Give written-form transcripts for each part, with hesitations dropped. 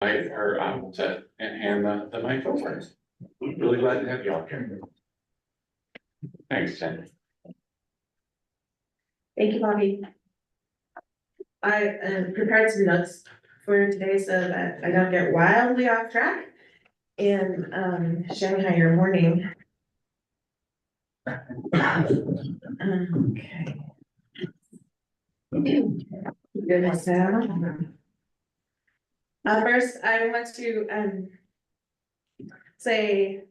Her set and hand the mic over. Really glad to have you all here. Thanks, Jen. Thank you, Bobby. I prepared some notes for today so that I don't get wildly off track in Shanghai your morning. Okay. Goodness, first, I want to say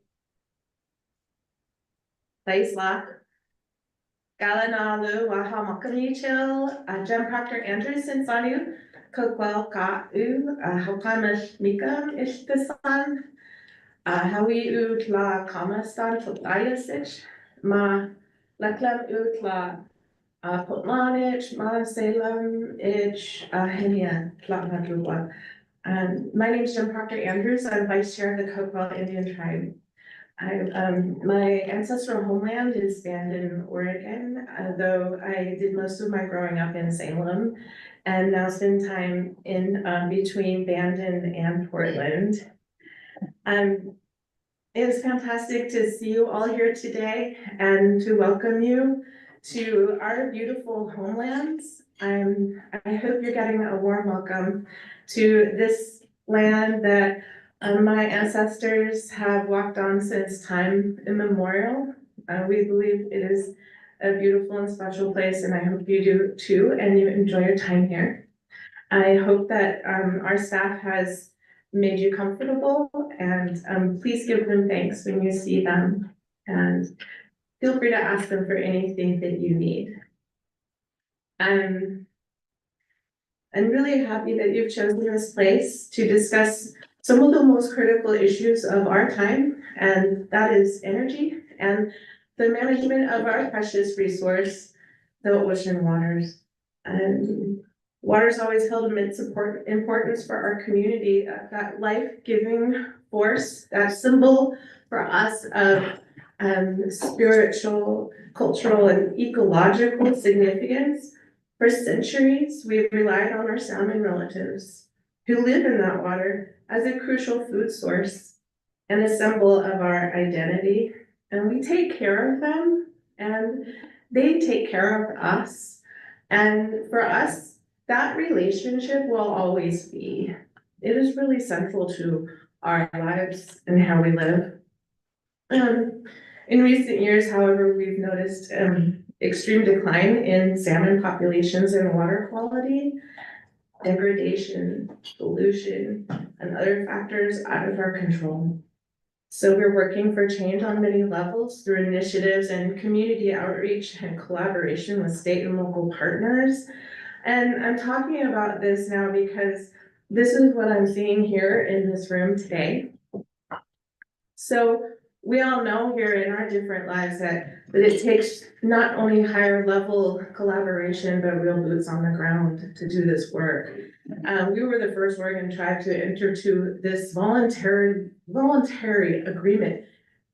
Laisla Galanalu Wahamakanichil, Jem Proctor Anderson Sanu, Cookwell Ka'u, Hokamish Mika Ishtasan, Hawi Utla Kamastan Tlayasich, Ma Leklam Utla Potlanich, Ma Salem Ich, Henia Tlatmadruwa. My name is Jem Proctor Andrews. I'm Vice Chair of the Cookwell Indian Tribe. My ancestral homeland is Bandon, Oregon, though I did most of my growing up in Salem and now spend time in between Bandon and Portland. It's fantastic to see you all here today and to welcome you to our beautiful homelands. I hope you're getting a warm welcome to this land that my ancestors have walked on since time immemorial. We believe it is a beautiful and special place, and I hope you do too, and you enjoy your time here. I hope that our staff has made you comfortable, and please give them thanks when you see them, and feel free to ask them for anything that you need. I'm really happy that you've chosen this place to discuss some of the most critical issues of our time, and that is energy and the management of our precious resource, the ocean waters. And water is always held immense importance for our community, that life-giving force, that symbol for us of spiritual, cultural, and ecological significance. For centuries, we've relied on our salmon relatives who live in that water as a crucial food source and a symbol of our identity. And we take care of them, and they take care of us. And for us, that relationship will always be. It is really central to our lives and how we live. In recent years, however, we've noticed extreme decline in salmon populations and water quality, degradation, pollution, and other factors out of our control. So we're working for change on many levels through initiatives and community outreach and collaboration with state and local partners. And I'm talking about this now because this is what I'm seeing here in this room today. So we all know here in our different lives that it takes not only higher level collaboration, but real boots on the ground to do this work. We were the first Oregon tribe to enter to this voluntary agreement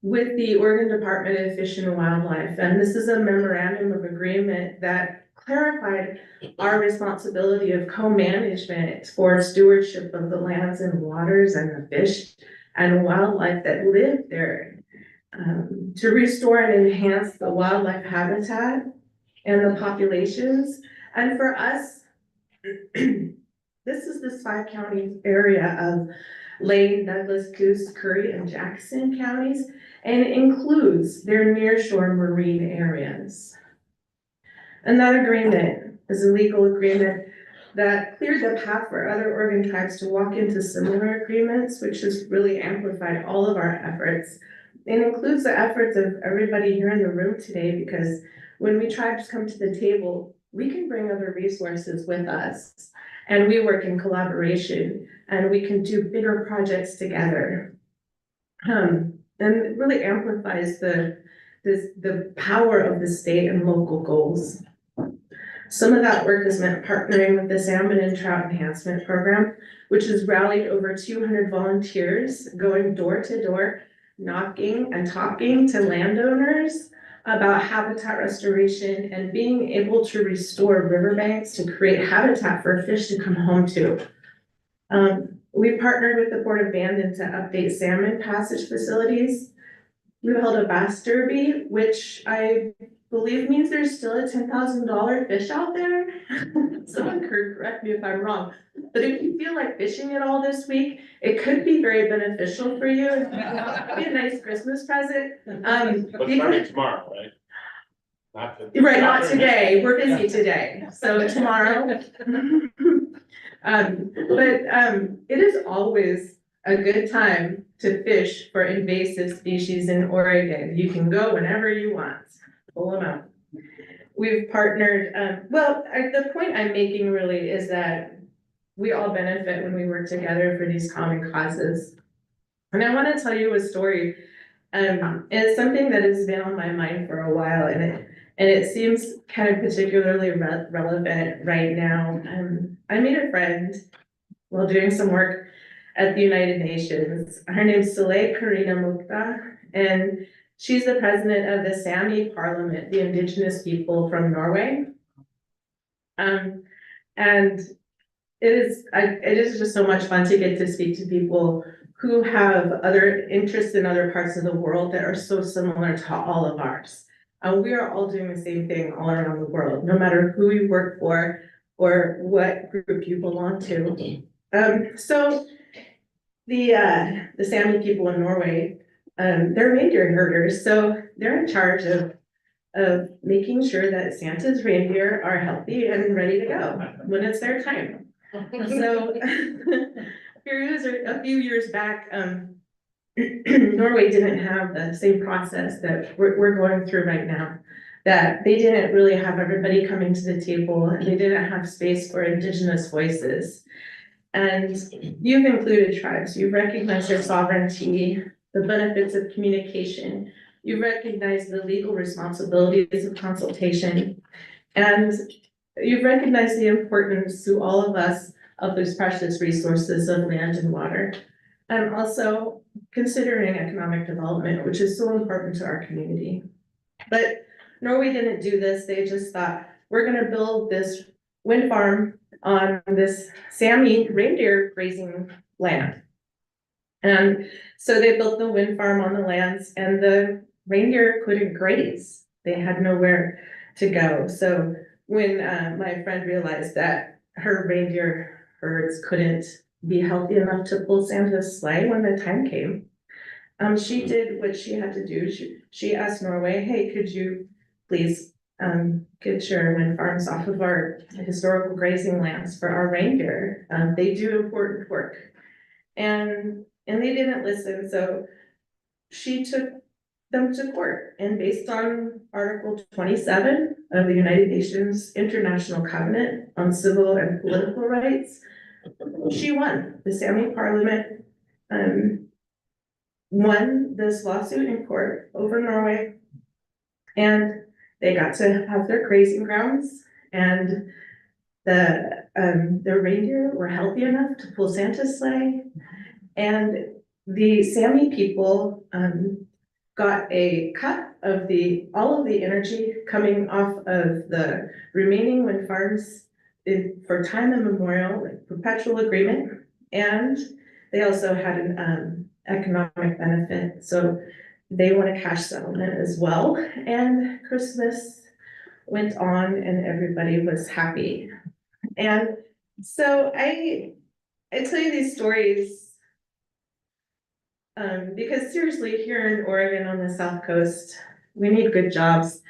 with the Oregon Department of Fish and Wildlife. And this is a memorandum of agreement that clarified our responsibility of co-management for stewardship of the lands and waters and the fish and wildlife that live there, to restore and enhance the wildlife habitat and the populations. And for us, this is this 5-county area of Lane, Douglas, Coos, Curry, and Jackson counties, and it includes their nearshore marine areas. And that agreement is a legal agreement that cleared the path for other Oregon tribes to walk into similar agreements, which has really amplified all of our efforts. It includes the efforts of everybody here in the room today, because when we tribes come to the table, we can bring other resources with us, and we work in collaboration, and we can do bigger projects together. And it really amplifies the power of the state and local goals. Some of that work has meant partnering with the Salmon and Trout Enhancement Program, which has rallied over 200 volunteers going door to door, knocking and talking to landowners about habitat restoration and being able to restore riverbanks to create habitat for fish to come home to. We partnered with the Port of Bandon to update salmon passage facilities. We held a bass derby, which I believe means there's still a $10,000 fish out there. Someone could correct me if I'm wrong, but if you feel like fishing it all this week, it could be very beneficial for you. It'd be a nice Christmas present. But starting tomorrow, right? Right, not today, we're busy today, so tomorrow. It is always a good time to fish for invasive species in Oregon. You can go whenever you want, pull them out. We've partnered, the point I'm making really is that we all benefit when we work together for these common causes. And I want to tell you a story. It's something that has been on my mind for a while, and it seems kind of particularly relevant right now. I made a friend while doing some work at the United Nations. Her name's Soleil Karina Mukta, and she's the president of the Sami Parliament, the indigenous people from Norway. And it is just so much fun to get to speak to people who have other interests in other parts of the world that are so similar to all of ours. We are all doing the same thing all around the world, no matter who you work for or what group you belong to. So the Sami people in Norway, they're reindeer herders, so they're in charge of making sure that Santa's reindeer are healthy and ready to go when it's their time. So a few years back, Norway didn't have the same process that we're going through right now. That they didn't really have everybody coming to the table, and they didn't have space for indigenous voices. And you've included tribes, you've recognized their sovereignty, the benefits of communication, you've recognized the legal responsibilities of consultation, and you've recognized the importance to all of us of those precious resources of land and water. And also considering economic development, which is so important to our community. But Norway didn't do this, they just thought, we're gonna build this wind farm on this Sami reindeer grazing land. And so they built the wind farm on the lands, and the reindeer couldn't graze. They had nowhere to go. So when my friend realized that her reindeer herds couldn't be healthy enough to pull Santa's sleigh when the time came, she did what she had to do. She asked Norway, hey, could you please get your wind farms off of our historical grazing lands for our reindeer? They do important work. And they didn't listen, so she took them to court, and based on Article 27 of the United Nations International Covenant on Civil and Political Rights, she won. The Sami Parliament won this lawsuit in court over Norway, and they got to have their grazing grounds, and the reindeer were healthy enough to pull Santa's sleigh, and the Sami people got a cut of all of the energy coming off of the remaining wind farms for time immemorial, like perpetual agreement, and they also had an economic benefit, so they won a cash settlement as well, and Christmas went on and everybody was happy. And so I tell you these stories because seriously, here in Oregon on the South Coast, we need good jobs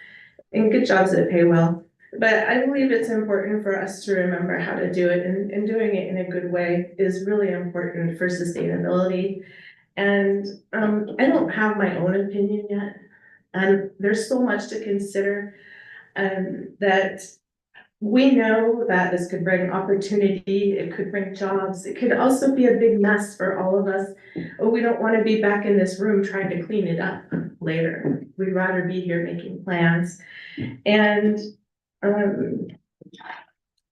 and good jobs that pay well. But I believe it's important for us to remember how to do it, and doing it in a good way is really important for sustainability. And I don't have my own opinion yet, and there's so much to consider, that we know that this could bring opportunity, it could bring jobs, it could also be a big mess for all of us. We don't want to be back in this room trying to clean it up later. We'd rather be here making plans. And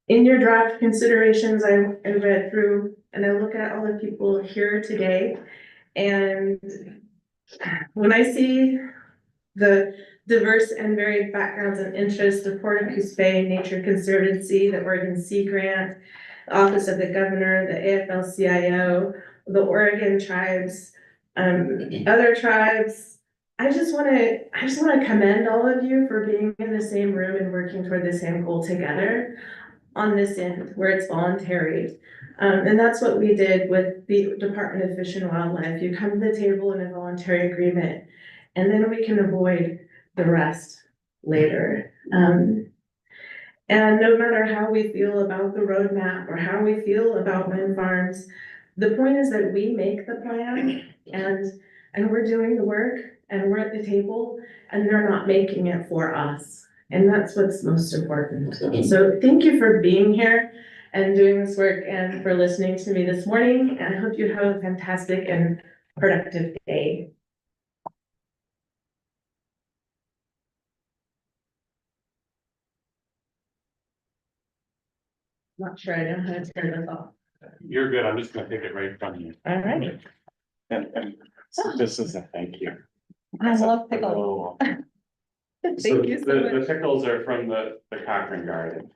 in your draft considerations, I read through and I look at all the people here today, and when I see the diverse and varied backgrounds and interests, the Port of Coos Bay Nature Conservancy, the Oregon Sea Grant, Office of the Governor, the AFL-CIO, the Oregon tribes, other tribes. I just wanna commend all of you for being in the same room and working toward the same goal together on this end, where it's voluntary. And that's what we did with the Department of Fish and Wildlife. You come to the table in a voluntary agreement, and then we can avoid the rest later. And no matter how we feel about the roadmap or how we feel about wind farms, the point is that we make the plan and we're doing the work and we're at the table and they're not making it for us. And that's what's most important. So thank you for being here and doing this work and for listening to me this morning. And I hope you have a fantastic and productive day. Not sure I know how to turn this off. You're good. I'm just gonna take it right from you. All right. And so this is a thank you. I love pickles. So Thank you so the much. pickles are from the Cochrane Garden.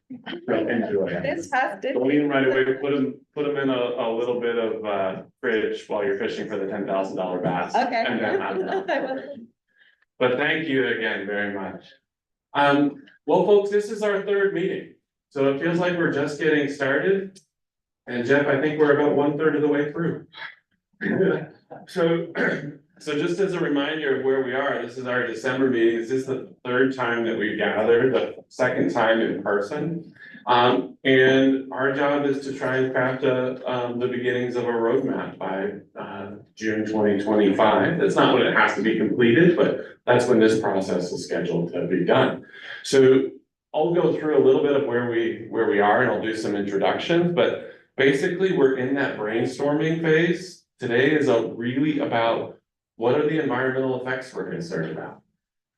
Enjoy. Fantastic. Don't eat them right away, put them in a little bit of fridge while you're fishing for the $10,000 bass. Okay. And then but thank you again very much. Well, folks, this is our third meeting, so it feels like we're just getting started. And Jeff, I think we're about 1/3 of the way through. So just as a reminder of where we are, this is our December meeting. This is the third time that we've gathered, the second time in person. And our job is to try and craft the beginnings of a roadmap by June 2025. That's not when it has to be completed, but that's when this process is scheduled to be done. So I'll go through a little bit of where we are and I'll do some introductions, but basically we're in that brainstorming phase. Today is really about what are the environmental effects we're concerned about?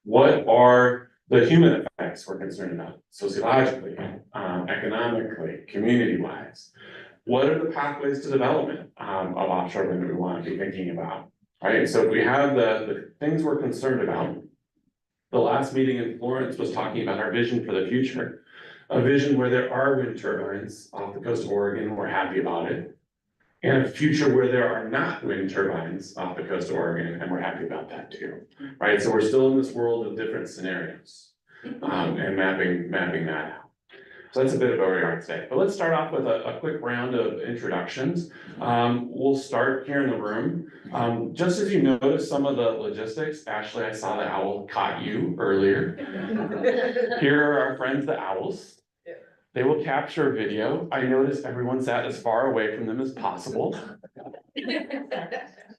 What are the human effects we're concerned about, sociologically, economically, community-wise? What are the pathways to development of offshore wind that we want to be thinking about? Right, so if we have the things we're concerned about. The last meeting in Florence was talking about our vision for the future. A vision where there are wind turbines off the coast of Oregon, we're happy about it. And a future where there are not wind turbines off the coast of Oregon, and we're happy about that too. Right, so we're still in this world of different scenarios, and mapping that out. So that's a bit of where we are today, but let's start off with a quick round of introductions. We'll start here in the room. Just as you notice some of the logistics, Ashley, I saw the owl caught you earlier. Here are our friends, the owls. They will capture video. I noticed everyone sat as far away from them as possible.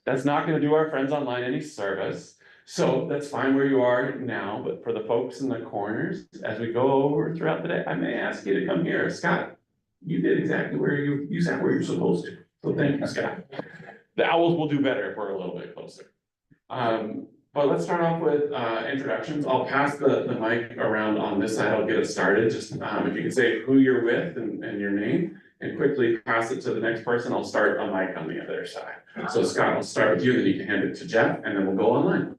That's not gonna do our friends online any service. So that's fine where you are now, but for the folks in the corners, as we go over throughout the day, I may ask you to come here. Scott, you did exactly where you sat where you're supposed to. So thank you, Scott. The owls will do better if we're a little bit closer. But let's start off with introductions. I'll pass the mic around on this side. I'll get it started. Just if you could say who you're with and your name, and quickly pass it to the next person. I'll start a mic on the other side. So Scott, I'll start with you, then you can hand it to Jeff, and then we'll go online.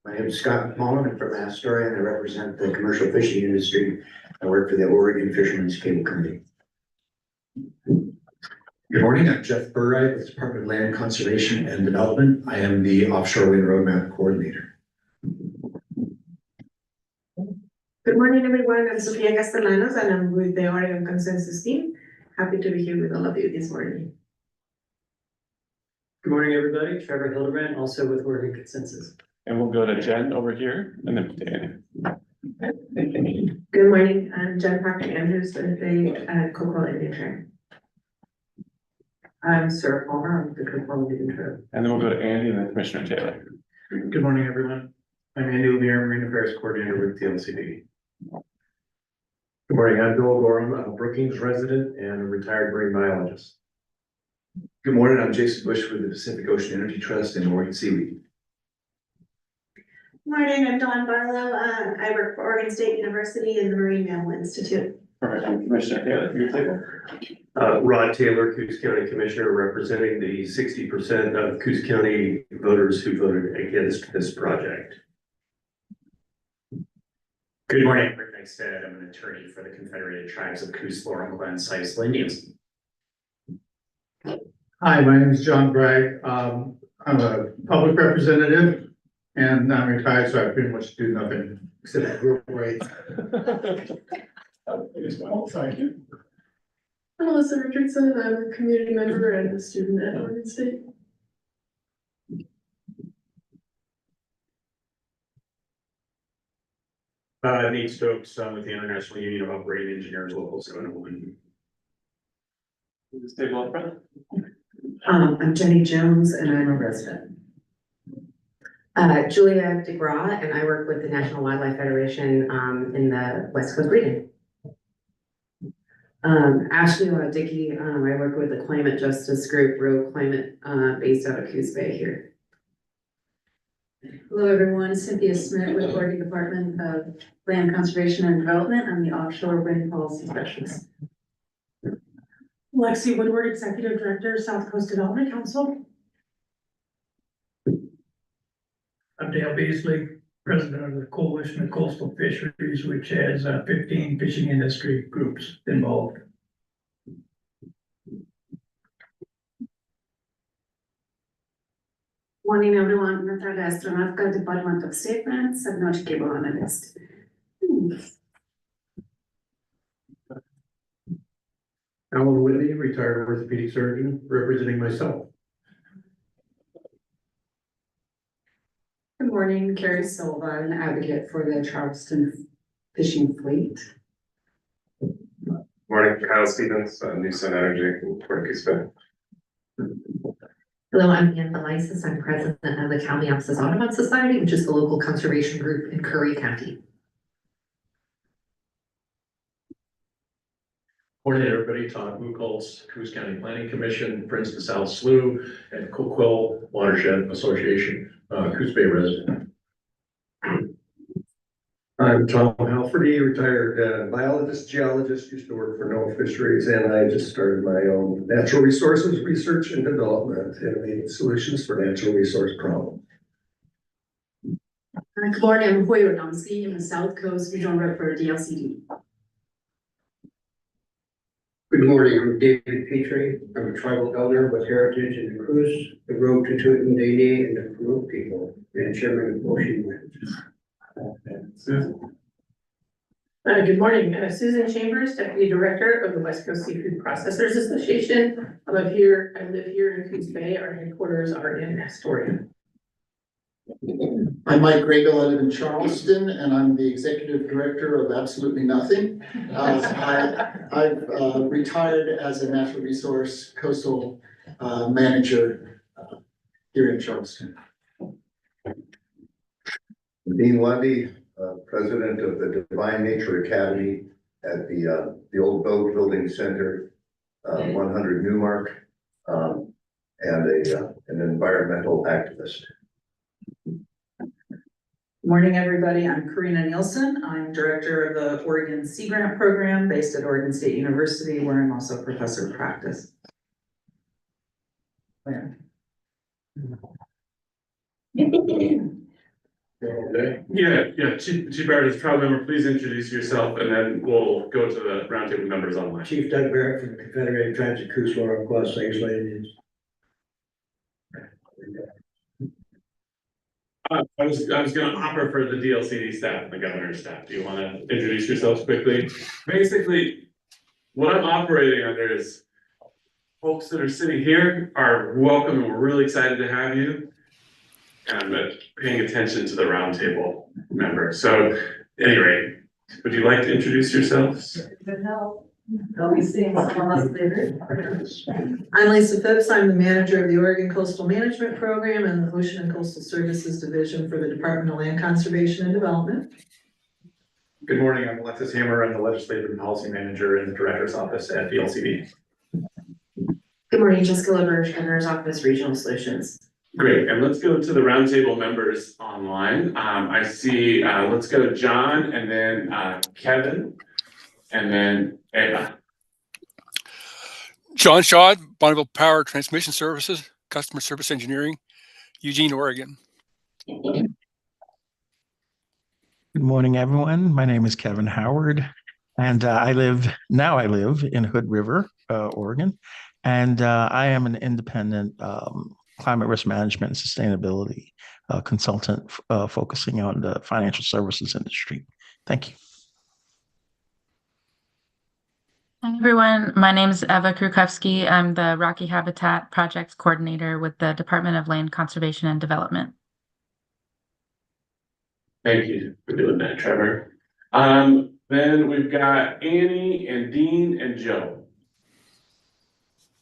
My name is Scott Mullen. I'm from Astoria and I represent the commercial fishing industry. I work for the Oregon Fishermen's Cable Company. Good morning, I'm Jeff Burright with the Department of Land Conservation and Development. I am the Offshore Wind Roadmap Coordinator. Good morning, everyone. I'm Sofia Castellanos and I'm with the Oregon Consensus team. Happy to be here with all of you this morning. Good morning, everybody. Trevor Hildebrand, also with Oregon Consensus. And we'll go to Jen over here, and then to Danny. Good morning. I'm Jen Parker Andrews with the Cocoa Indian Tribe. I'm Sarah Palmer. I'm the Cocoa Indian Tribe. And then we'll go to Andy and then Commissioner Taylor. Good morning, everyone. I'm Andy Lemire, Marine Affairs Coordinator with TLCD. Good morning, I'm Joel Gorham, a Brookings resident and a retired marine biologist. Good morning, I'm Jason Bush with the Pacific Ocean Energy Trust and Oregon Seaweed. Morning, I'm Dawn Barlow. I work for Oregon State University and the Marine Mammal Institute. All right, Commissioner Taylor, your table. Rod Taylor, Coos County Commissioner, representing the 60% of Coos County voters who voted against this project. Good morning, Stead. I'm an attorney for the Confederated Tribes of Coos, Laurel, Glen, Sites, Indians. Hi, my name is John Bragg. I'm a public representative and I'm retired, so I pretty much do nothing except group rates. Thank you. I'm Melissa Richardson. I'm a community member and a student at Oregon State. Nate Stokes, with the International Union of Operating Engineers, Local 701. Just table up front. I'm Jenny Jones and I'm a resident. Julia DeGraw, and I work with the National Wildlife Federation in the West Coast region. Ashley Dickey, I work with the Climate Justice Group, Road Climate, based out of Coos Bay here. Hello, everyone. Cynthia Smith with Oregon Department of Land Conservation and Development. I'm the Offshore Wind Policy Specialist. Lexi Woodward, Executive Director, South Coast Development Council. I'm Dale Beasley, president of the Coalition of Coastal Fisheries, which has 15 fishing industry groups involved. Morning, everyone. Natalia Astronatka, Department of Statements, and not cable analyst. Alan Whitney, retired orthopedic surgeon, representing myself. Good morning, Carrie Silva, an advocate for the Charleston Fishing Fleet. Morning, Kyle Stevens, New Sun Energy, Port Coos Bay. Hello, I'm Ann Belisis. I'm president of the County Offices Audubon Society, which is the local conservation group in Curry County. Morning, everybody. Todd Buchholz, Coos County Planning Commission, Friends of the South Slough, and Coquille Watershed Association, Coos Bay resident. I'm Tom Halferty, retired biologist, geologist, used to work for NOAA Fisheries, and I just started my own natural resources research and development, innovative solutions for natural resource problems. Good morning, I'm Hoyer Domsky. I'm the South Coast Regional Rep for DLCD. Good morning, I'm David Petrie. I'm a tribal elder with heritage in the Coos, the Road to Tutundene, and the Kuruk people, and chairman of Ocean Winds. Good morning, Susan Chambers, Deputy Director of the West Coast Seafood Processors Association. I live here in Coos Bay. Our headquarters are in Astoria. I'm Mike Grego. I live in Charleston and I'm the executive director of Absolutely Nothing. I've retired as a natural resource coastal manager here in Charleston. Dean Lundy, president of the Divine Nature Academy at the old Boat Building Center, 100 Newmark, and an environmental activist. Morning, everybody. I'm Karina Nielsen. I'm director of the Oregon Sea Grant Program based at Oregon State University, where I'm also a professor of practice. Chief Barrett, as trial member, please introduce yourself and then we'll go to the roundtable members online. Chief Doug Barrett from the Confederated Tribes of Coos, Laurel, Glen, Sites, Indians. I was gonna offer for the DLCD staff and the governor's staff. Do you want to introduce yourselves quickly? Basically, what I'm operating under is folks that are sitting here are welcome and we're really excited to have you. And I'm paying attention to the roundtable member. So at any rate, would you like to introduce yourselves? Good help. They'll be seeing some of us later. I'm Lisa Phipps. I'm the manager of the Oregon Coastal Management Program and the Ocean and Coastal Services Division for the Department of Land Conservation and Development. Good morning, I'm Alexis Hammer. I'm the legislative and policy manager in the director's office at VLCD. Good morning, Jessica LaBerge, Governor's Office, Regional Solutions. Great, and let's go to the roundtable members online. I see, let's go to John and then Kevin and then Eva. John Shaw, Bonneville Power Transmission Services, Customer Service Engineering, Eugene, Oregon. Good morning, everyone. My name is Kevin Howard, and I live in Hood River, Oregon, and I am an independent climate risk management and sustainability consultant focusing on the financial services industry. Thank you. Hi, everyone. My name is Eva Krukowski. I'm the Rocky Habitat Projects Coordinator with the Department of Land Conservation and Development. Thank you for doing that, Trevor. Then we've got Annie and Dean and Joe.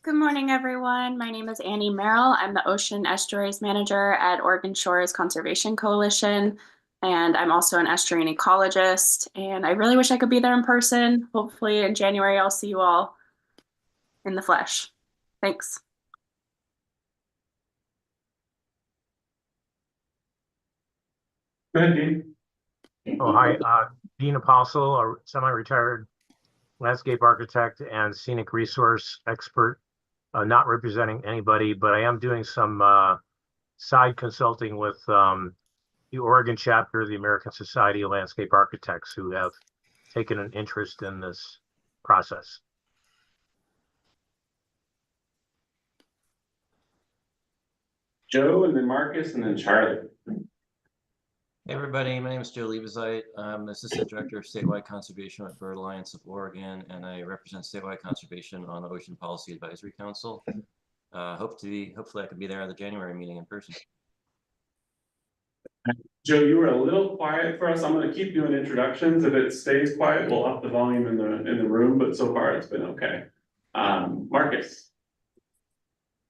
Good morning, everyone. My name is Annie Merrill. I'm the Ocean Estuaries Manager at Oregon Shores Conservation Coalition, and I'm also an estuarine ecologist, and I really wish I could be there in person. Hopefully in January, I'll see you all in the flesh. Thanks. Go ahead, Dean. Oh, hi, Dean Apostle, a semi-retired landscape architect and scenic resource expert, not representing anybody, but I am doing some side consulting with the Oregon chapter of the American Society of Landscape Architects, who have taken an interest in this process. Joe, and then Marcus, and then Charlie. Hey everybody, my name is Joe Liebezeit. I'm the Assistant Director of Statewide Conservation with Bird Alliance of Oregon, and I represent statewide conservation on the Ocean Policy Advisory Council. Hopefully I could be there at the January meeting in person. Joe, you were a little quiet for us. I'm going to keep doing introductions. If it stays quiet, we'll up the volume in the room, but so far it's been okay. Marcus.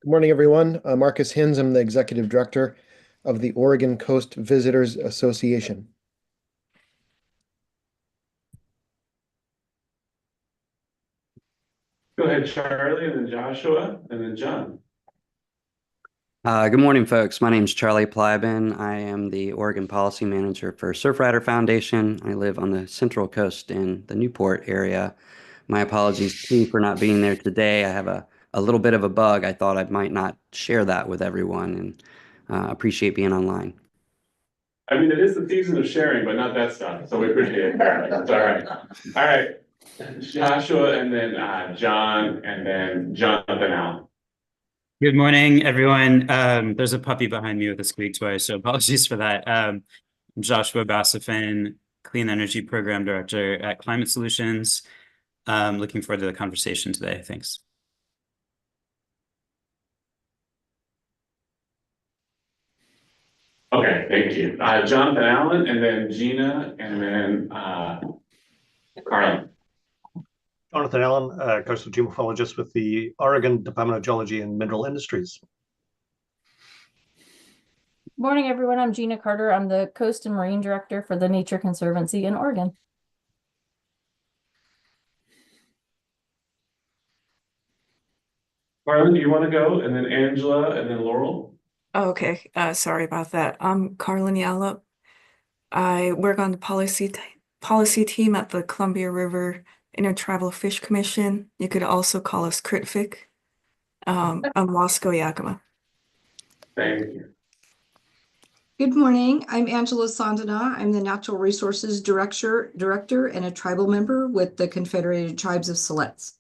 Good morning, everyone. Marcus Hinz. I'm the Executive Director of the Oregon Coast Visitors Association. Go ahead, Charlie, and then Joshua, and then John. Good morning, folks. My name is Charlie Plybin. I am the Oregon Policy Manager for Surfrider Foundation. I live on the Central Coast in the Newport area. My apologies, too, for not being there today. I have a little bit of a bug. I thought I might not share that with everyone, and appreciate being online. I mean, it is the season of sharing, but not that stuff, so we appreciate it. It's all right. All right. Joshua, and then John, and then Jonathan Allen. Good morning, everyone. There's a puppy behind me with a squeak toy, so apologies for that. I'm Joshua Bassafin, Clean Energy Program Director at Climate Solutions. Looking forward to the conversation today. Thanks. Okay, thank you. Jonathan Allen, and then Gina, and then Carla. Jonathan Allen, coastal geomorphologist with the Oregon Department of Geology and Mineral Industries. Morning, everyone. I'm Gina Carter. I'm the Coast and Marine Director for the Nature Conservancy in Oregon. Carla, do you want to go? And then Angela, and then Laurel. Oh, okay, sorry about that. I'm Carlin Yallop. I work on the policy team at the Columbia River Intertribal Fish Commission. You could also call us CRITFIC. I'm Wasco Yakima. Thank you. Good morning. I'm Angela Sondana. I'm the Natural Resources Director and a tribal member with the Confederated Tribes of Siletz.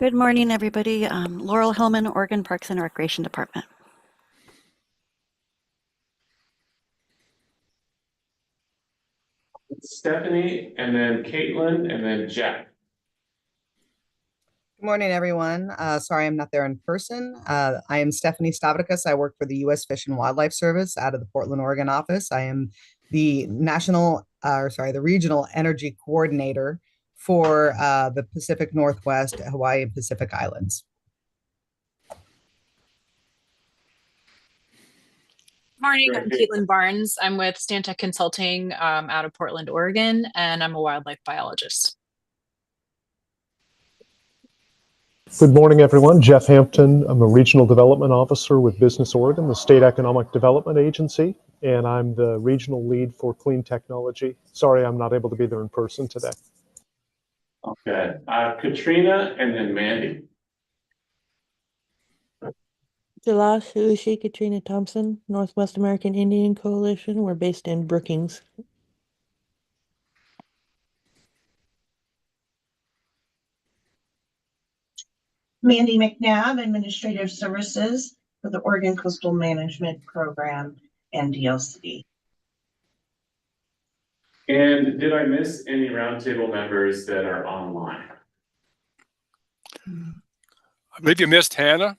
Good morning, everybody. Laurel Hillman, Oregon Parks and Recreation Department. Stephanie, and then Caitlin, and then Jack. Good morning, everyone. Sorry I'm not there in person. I am Stephanie Stavrikas. I work for the U.S. Fish and Wildlife Service out of the Portland, Oregon office. I am the regional energy coordinator for the Pacific Northwest, Hawaii, and Pacific Islands. Morning, I'm Caitlin Barnes. I'm with Stantec Consulting out of Portland, Oregon, and I'm a wildlife biologist. Good morning, everyone. Jeff Hampton. I'm a Regional Development Officer with Business Oregon, the State Economic Development Agency, and I'm the Regional Lead for Clean Technology. Sorry I'm not able to be there in person today. Okay, Katrina, and then Mandy. Jalash Ushi Katrina Thompson, Northwest American Indian Coalition. We're based in Brookings. Mandy McNabb, Administrative Services for the Oregon Coastal Management Program and DLCD. And did I miss any roundtable members that are online? Maybe you missed Hannah.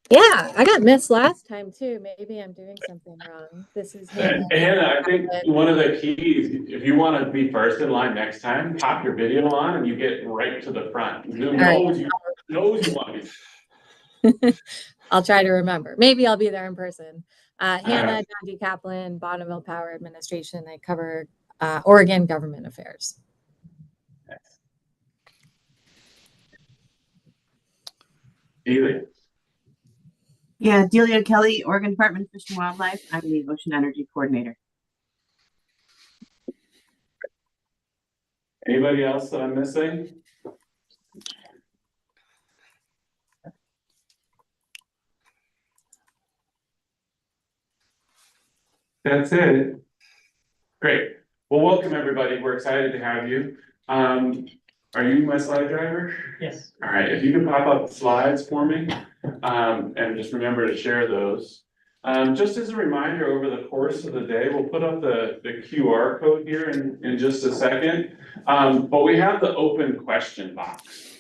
Yeah, I got missed last time too. Maybe I'm doing something wrong. This is Hannah. Hannah, I think one of the keys, if you want to be first in line next time, pop your video on and you get right to the front. Zoom knows you want to be. I'll try to remember. Maybe I'll be there in person. Hannah, John D. Kaplan, Bonneville Power Administration. I cover Oregon government affairs. Delia. Yeah, Delia Kelly, Oregon Department of Fish and Wildlife. I'm the Ocean Energy Coordinator. Anybody else that I'm missing? That's it. Great. Well, welcome everybody. We're excited to have you. Are you my slide driver? Yes. All right, if you can pop up the slides for me, and just remember to share those. Just as a reminder, over the course of the day, we'll put up the QR code here in just a second. But we have the open question box,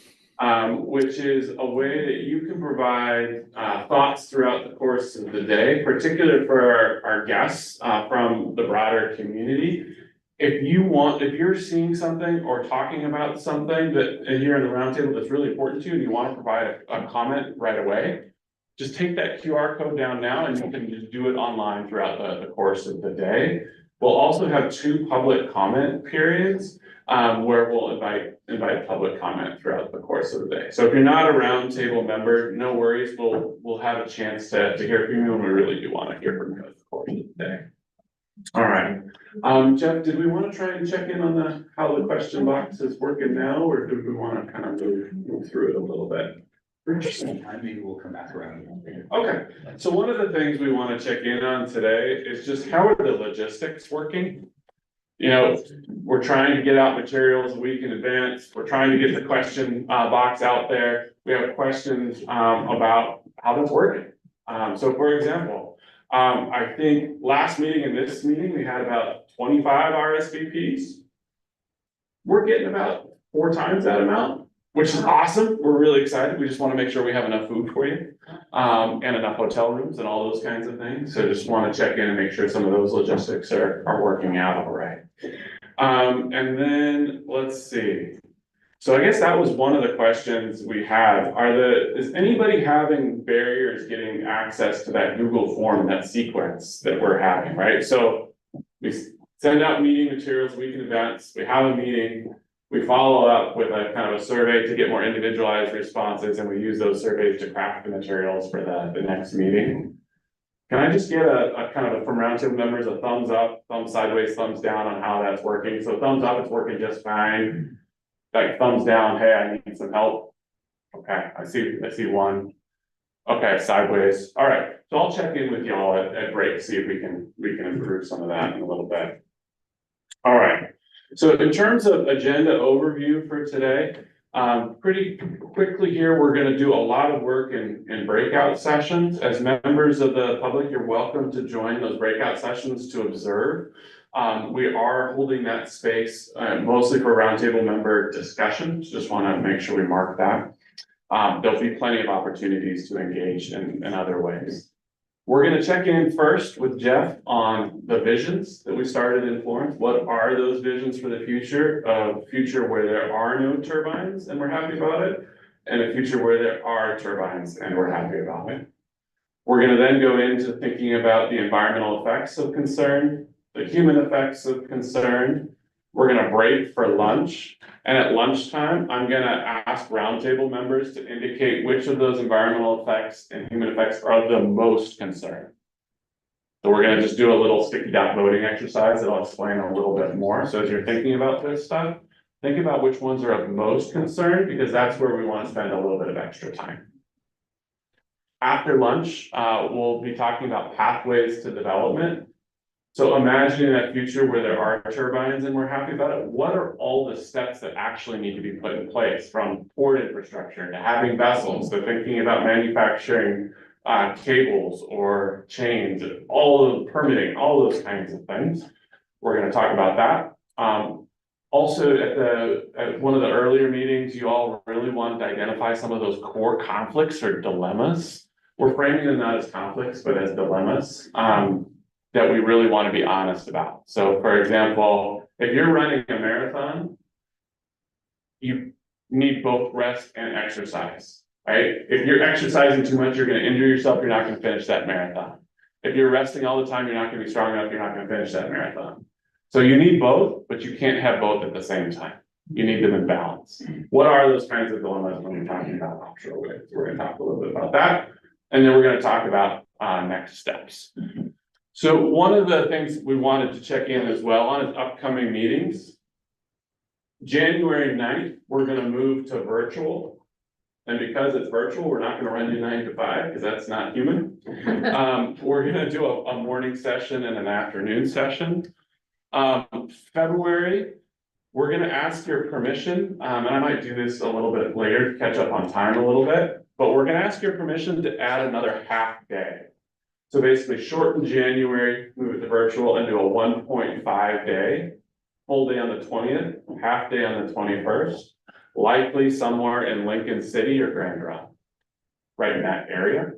which is a way that you can provide thoughts throughout the course of the day, particularly for our guests from the broader community. If you're seeing something or talking about something that here in the roundtable that's really important to you and you want to provide a comment right away, just take that QR code down now and you can just do it online throughout the course of the day. We'll also have 2 public comment periods where we'll invite public comment throughout the course of the day. So if you're not a roundtable member, no worries. We'll have a chance to hear from you, and we really do want to hear from you at the course of the day. All right. Jeff, did we want to try and check in on how the question box is working now, or do we want to kind of move through it a little bit? Maybe we'll come back around. Okay, so one of the things we want to check in on today is just how are the logistics working? You know, we're trying to get out materials a week in advance. We're trying to get the question box out there. We have questions about how that's working. So for example, I think last meeting and this meeting, we had about 25 RSVPs. We're getting about 4 times that amount, which is awesome. We're really excited. We just want to make sure we have enough food for you, and enough hotel rooms and all those kinds of things. So just want to check in and make sure some of those logistics are working out all right. And then let's see. So I guess that was one of the questions we had. Is anybody having barriers getting access to that Google form, that sequence that we're having, right? So we send out meeting materials, week in advance, we have a meeting, we follow up with a kind of a survey to get more individualized responses, and we use those surveys to craft the materials for the next meeting. Can I just get a kind of from roundtable members, a thumbs up, thumbs sideways, thumbs down on how that's working? So thumbs up, it's working just fine. Like thumbs down, hey, I need some help. Okay, I see one. Okay, sideways. All right, so I'll check in with y'all at break, see if we can improve some of that in a little bit. All right, so in terms of agenda overview for today, pretty quickly here, we're going to do a lot of work in breakout sessions. As members of the public, you're welcome to join those breakout sessions to observe. We are holding that space mostly for roundtable member discussions. Just want to make sure we mark that. There'll be plenty of opportunities to engage in other ways. We're going to check in first with Jeff on the visions that we started in Florence. What are those visions for the future? A future where there are no turbines and we're happy about it, and a future where there are turbines and we're happy about it. We're going to then go into thinking about the environmental effects of concern, the human effects of concern. We're going to break for lunch, and at lunchtime, I'm going to ask roundtable members to indicate which of those environmental effects and human effects are the most concerned. So we're going to just do a little sticky dot voting exercise that I'll explain a little bit more. So as you're thinking about this stuff, think about which ones are of most concern, because that's where we want to spend a little bit of extra time. After lunch, we'll be talking about pathways to development. So imagining that future where there are turbines and we're happy about it, what are all the steps that actually need to be put in place, from port infrastructure to having vessels, to thinking about manufacturing cables or chains, all of the permitting, all those kinds of things. We're going to talk about that. Also at one of the earlier meetings, you all really wanted to identify some of those core conflicts or dilemmas. We're framing them not as conflicts, but as dilemmas that we really want to be honest about. So for example, if you're running a marathon, you need both rest and exercise, right? If you're exercising too much, you're going to injure yourself, you're not going to finish that marathon. If you're resting all the time, you're not going to be strong enough, you're not going to finish that marathon. So you need both, but you can't have both at the same time. You need them in balance. What are those kinds of dilemmas when we're talking about offshore wind? We're going to talk a little bit about that. And then we're going to talk about next steps. So one of the things we wanted to check in as well on is upcoming meetings. January 9th, we're going to move to virtual. And because it's virtual, we're not going to run you 9 to 5 because that's not human. We're going to do a morning session and an afternoon session. February, we're going to ask your permission, and I might do this a little bit later to catch up on time a little bit, but we're going to ask your permission to add another half day. So basically shorten January, move it to virtual, and do a 1.5 day, full day on the 20th, half day on the 21st, likely somewhere in Lincoln City or Grand Rapids, right in that area.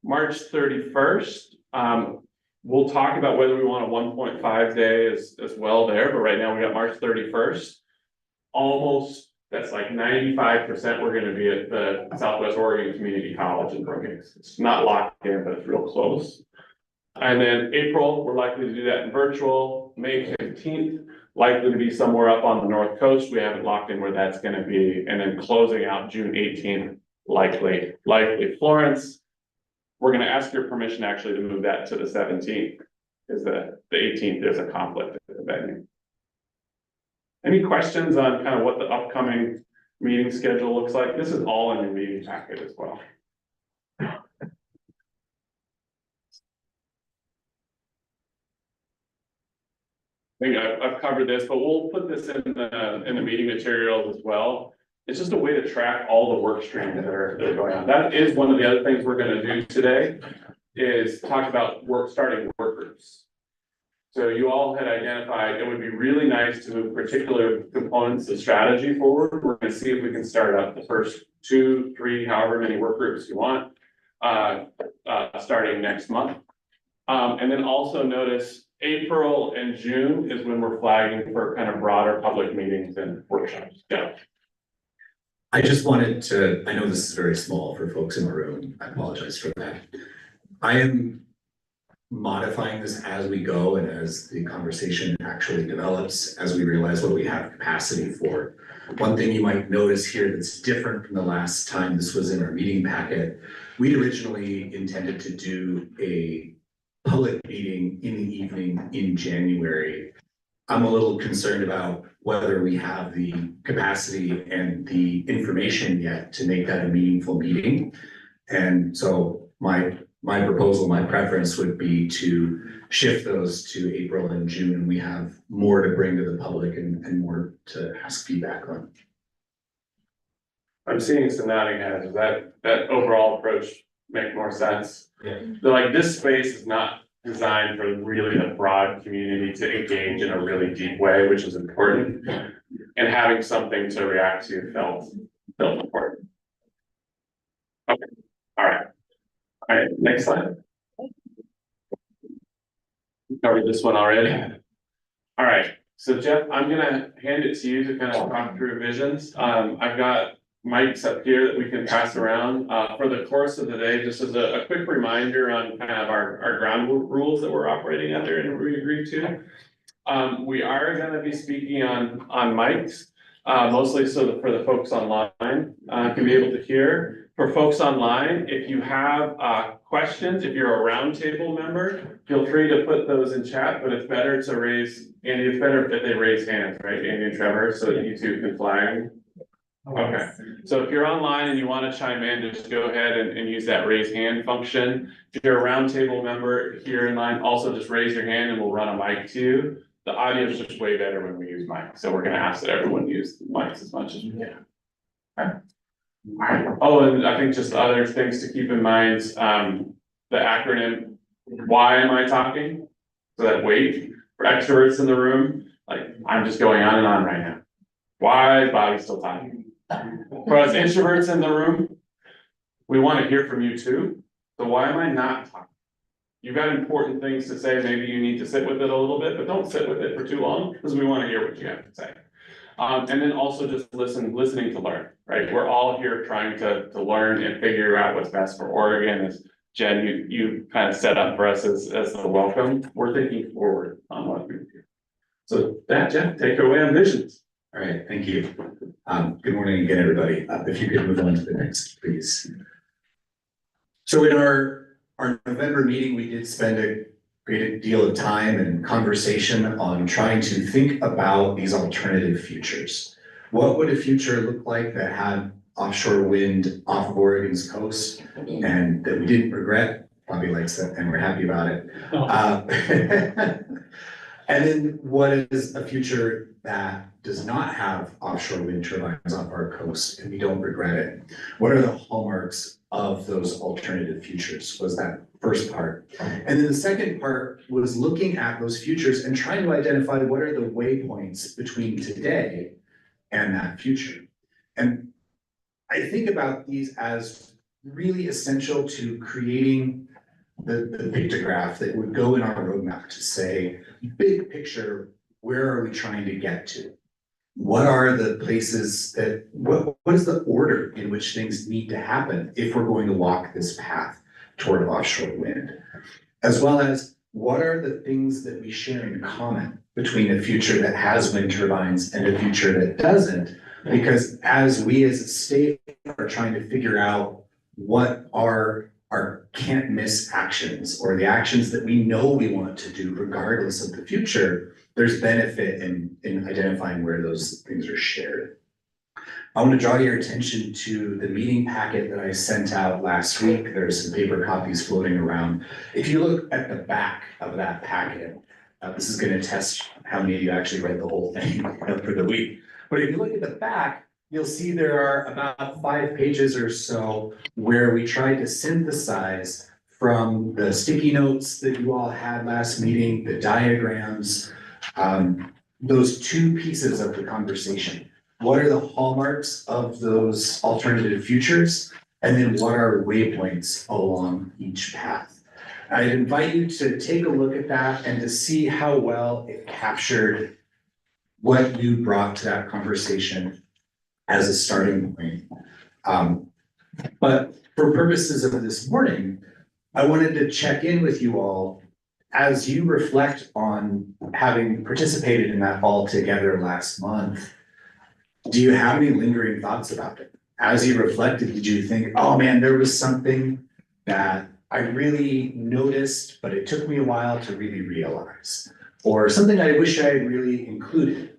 March 31st, we'll talk about whether we want a 1.5 day as well there, but right now we got March 31st. Almost, that's like 95% we're going to be at the Southwest Oregon Community College in Brookings. It's not locked in, but it's real close. And then April, we're likely to do that in virtual. May 15th, likely to be somewhere up on the North Coast. We haven't locked in where that's going to be. And then closing out June 18th, likely Florence. We're going to ask your permission actually to move that to the 17th, because the 18th there's a conflict at the venue. Any questions on kind of what the upcoming meeting schedule looks like? This is all in your meeting packet as well. I think I've covered this, but we'll put this in the meeting materials as well. It's just a way to track all the work streams that are going on. That is one of the other things we're going to do today, is talk about starting work groups. So you all had identified it would be really nice to move particular components of strategy forward. We're going to see if we can start up the first 2, 3, however many work groups you want, starting next month. And then also notice April and June is when we're flagging for kind of broader public meetings and workshops. Yeah. I just wanted to, I know this is very small for folks in the room. I apologize for that. I am modifying this as we go and as the conversation actually develops, as we realize what we have capacity for. One thing you might notice here that's different from the last time this was in our meeting packet, we'd originally intended to do a public meeting in the evening in January. I'm a little concerned about whether we have the capacity and the information yet to make that a meaningful meeting. And so my proposal, my preference would be to shift those to April and June, and we have more to bring to the public and more to ask feedback on. I'm seeing some nodding heads. Does that overall approach make more sense? Yeah. Like this space is not designed for really a broad community to engage in a really deep way, which is important. And having something to react to felt important. Okay. All right. All right, next slide. We covered this one already. All right, so Jeff, I'm gonna hand it to you to kind of talk through visions. I've got mics up here that we can pass around for the course of the day, just as a quick reminder on kind of our ground rules that we're operating under and we agreed to. We are going to be speaking on mics, mostly so that for the folks online can be able to hear. For folks online, if you have questions, if you're a roundtable member, feel free to put those in chat, but it's better to raise, Andy, it's better if they raise hands, right, Andy and Trevor, so that you two can flag. Okay, so if you're online and you want to chime in, just go ahead and use that raise hand function. If you're a roundtable member here in line, also just raise your hand and we'll run a mic to you. The audio is just way better when we use mics, so we're gonna ask that everyone use mics as much as we can. Okay. Alright, oh, and I think just other things to keep in mind, the acronym, why am I talking? So that wait, for extroverts in the room, like, I'm just going on and on right now. Why is Bobby still talking? For us introverts in the room, we want to hear from you too. So why am I not talking? You've got important things to say. Maybe you need to sit with it a little bit, but don't sit with it for too long because we want to hear what you have to say. And then also just listening to learn, right? We're all here trying to learn and figure out what's best for Oregon. As Jen, you kind of set up for us as the welcome. We're thinking forward on what we do. So that, Jen, take it away on visions. All right, thank you. Good morning again, everybody. If you could move on to the next, please. So in our November meeting, we did spend a great deal of time and conversation on trying to think about these alternative futures. What would a future look like that had offshore wind off of Oregon's coast and that we didn't regret? Bobby likes that and we're happy about it. And then what is a future that does not have offshore wind turbines off our coast and we don't regret it? What are the hallmarks of those alternative futures was that first part. And then the second part was looking at those futures and trying to identify what are the waypoints between today and that future. And I think about these as really essential to creating the pictograph that would go in our roadmap to say, big picture, where are we trying to get to? What are the places that, what is the order in which things need to happen if we're going to walk this path toward offshore wind? As well as what are the things that we share in common between a future that has wind turbines and a future that doesn't? Because as we as a state are trying to figure out what are our can't miss actions or the actions that we know we want to do regardless of the future, there's benefit in identifying where those things are shared. I want to draw your attention to the meeting packet that I sent out last week. There's some paper copies floating around. If you look at the back of that packet, this is going to test how many of you actually read the whole thing for the week. But if you look at the back, you'll see there are about 5 pages or so where we tried to synthesize from the sticky notes that you all had last meeting, the diagrams, those 2 pieces of the conversation. What are the hallmarks of those alternative futures? And then what are waypoints along each path? I'd invite you to take a look at that and to see how well it captured what you brought to that conversation as a starting point. But for purposes of this morning, I wanted to check in with you all as you reflect on having participated in that all together last month. Do you have any lingering thoughts about it? As you reflected, did you think, oh man, there was something that I really noticed, but it took me a while to really realize, or something I wish I had really included?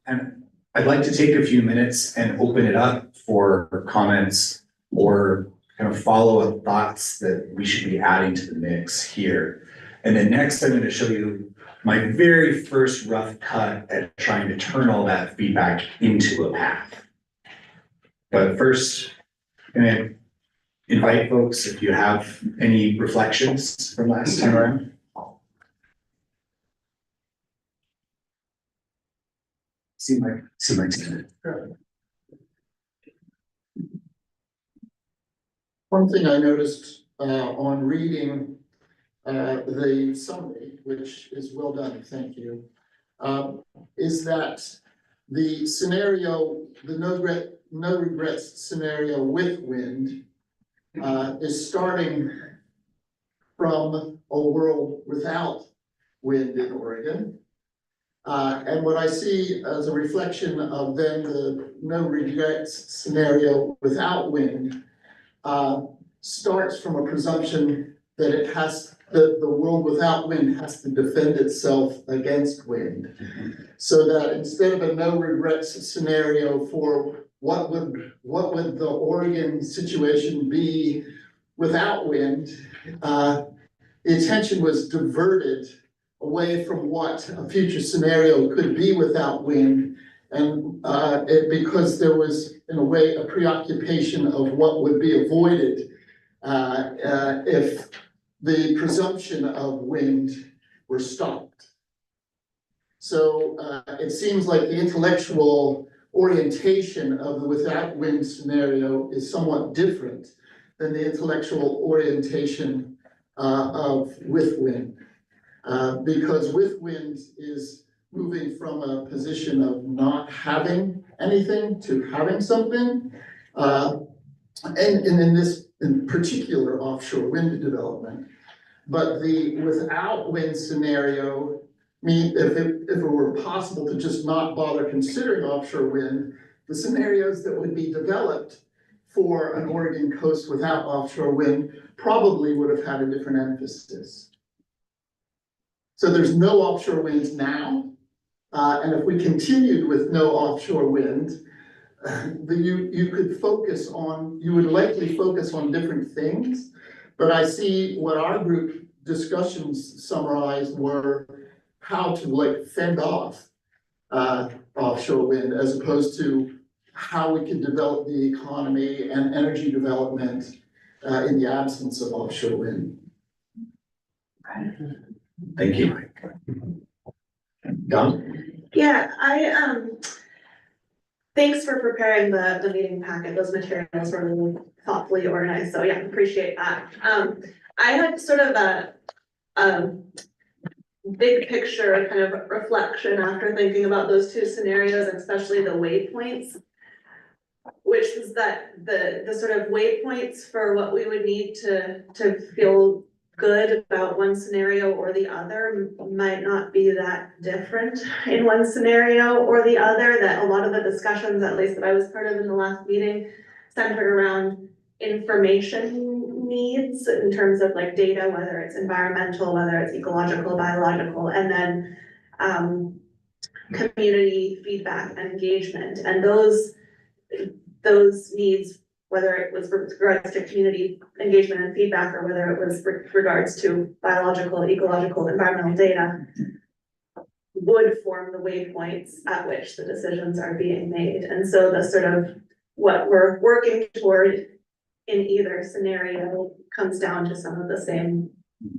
And I'd like to take a few minutes and open it up for comments or kind of follow-up thoughts that we should be adding to the mix here. And then next, I'm going to show you my very first rough cut at trying to turn all that feedback into a path. But first, I'm going to invite folks if you have any reflections from last time around. See my team. One thing I noticed on reading the summary, which is well done, thank you, is that the scenario, the no regrets scenario with wind is starting from a world without wind in Oregon. And what I see as a reflection of then the no regrets scenario without wind starts from a presumption that the world without wind has to defend itself against wind. So that instead of a no regrets scenario for what would the Oregon situation be without wind? The attention was diverted away from what a future scenario could be without wind. And because there was, in a way, a preoccupation of what would be avoided if the presumption of wind were stopped. So it seems like the intellectual orientation of the without wind scenario is somewhat different than the intellectual orientation of with wind. Because with wind is moving from a position of not having anything to having something. And in this in particular offshore wind development. But the without wind scenario, if it were possible to just not bother considering offshore wind, the scenarios that would be developed for an Oregon coast without offshore wind probably would have had a different emphasis. So there's no offshore winds now. And if we continued with no offshore wind, you could focus on, you would likely focus on different things. But I see what our group discussions summarized were how to fend off offshore wind as opposed to how we could develop the economy and energy development in the absence of offshore wind. Thank you. Don? Yeah, thanks for preparing the meeting packet. Those materials were really thoughtfully organized. So yeah, appreciate that. I had sort of a big picture kind of reflection after thinking about those two scenarios, especially the waypoints, which was that the sort of waypoints for what we would need to feel good about one scenario or the other might not be that different in one scenario or the other. That a lot of the discussions, at least that I was part of in the last meeting, centered around information needs in terms of like data, whether it's environmental, whether it's ecological, biological, and then community feedback and engagement. And those needs, whether it was with regards to community engagement and feedback, or whether it was with regards to biological, ecological, environmental data, would form the waypoints at which the decisions are being made. And so the sort of what we're working toward in either scenario comes down to some of the same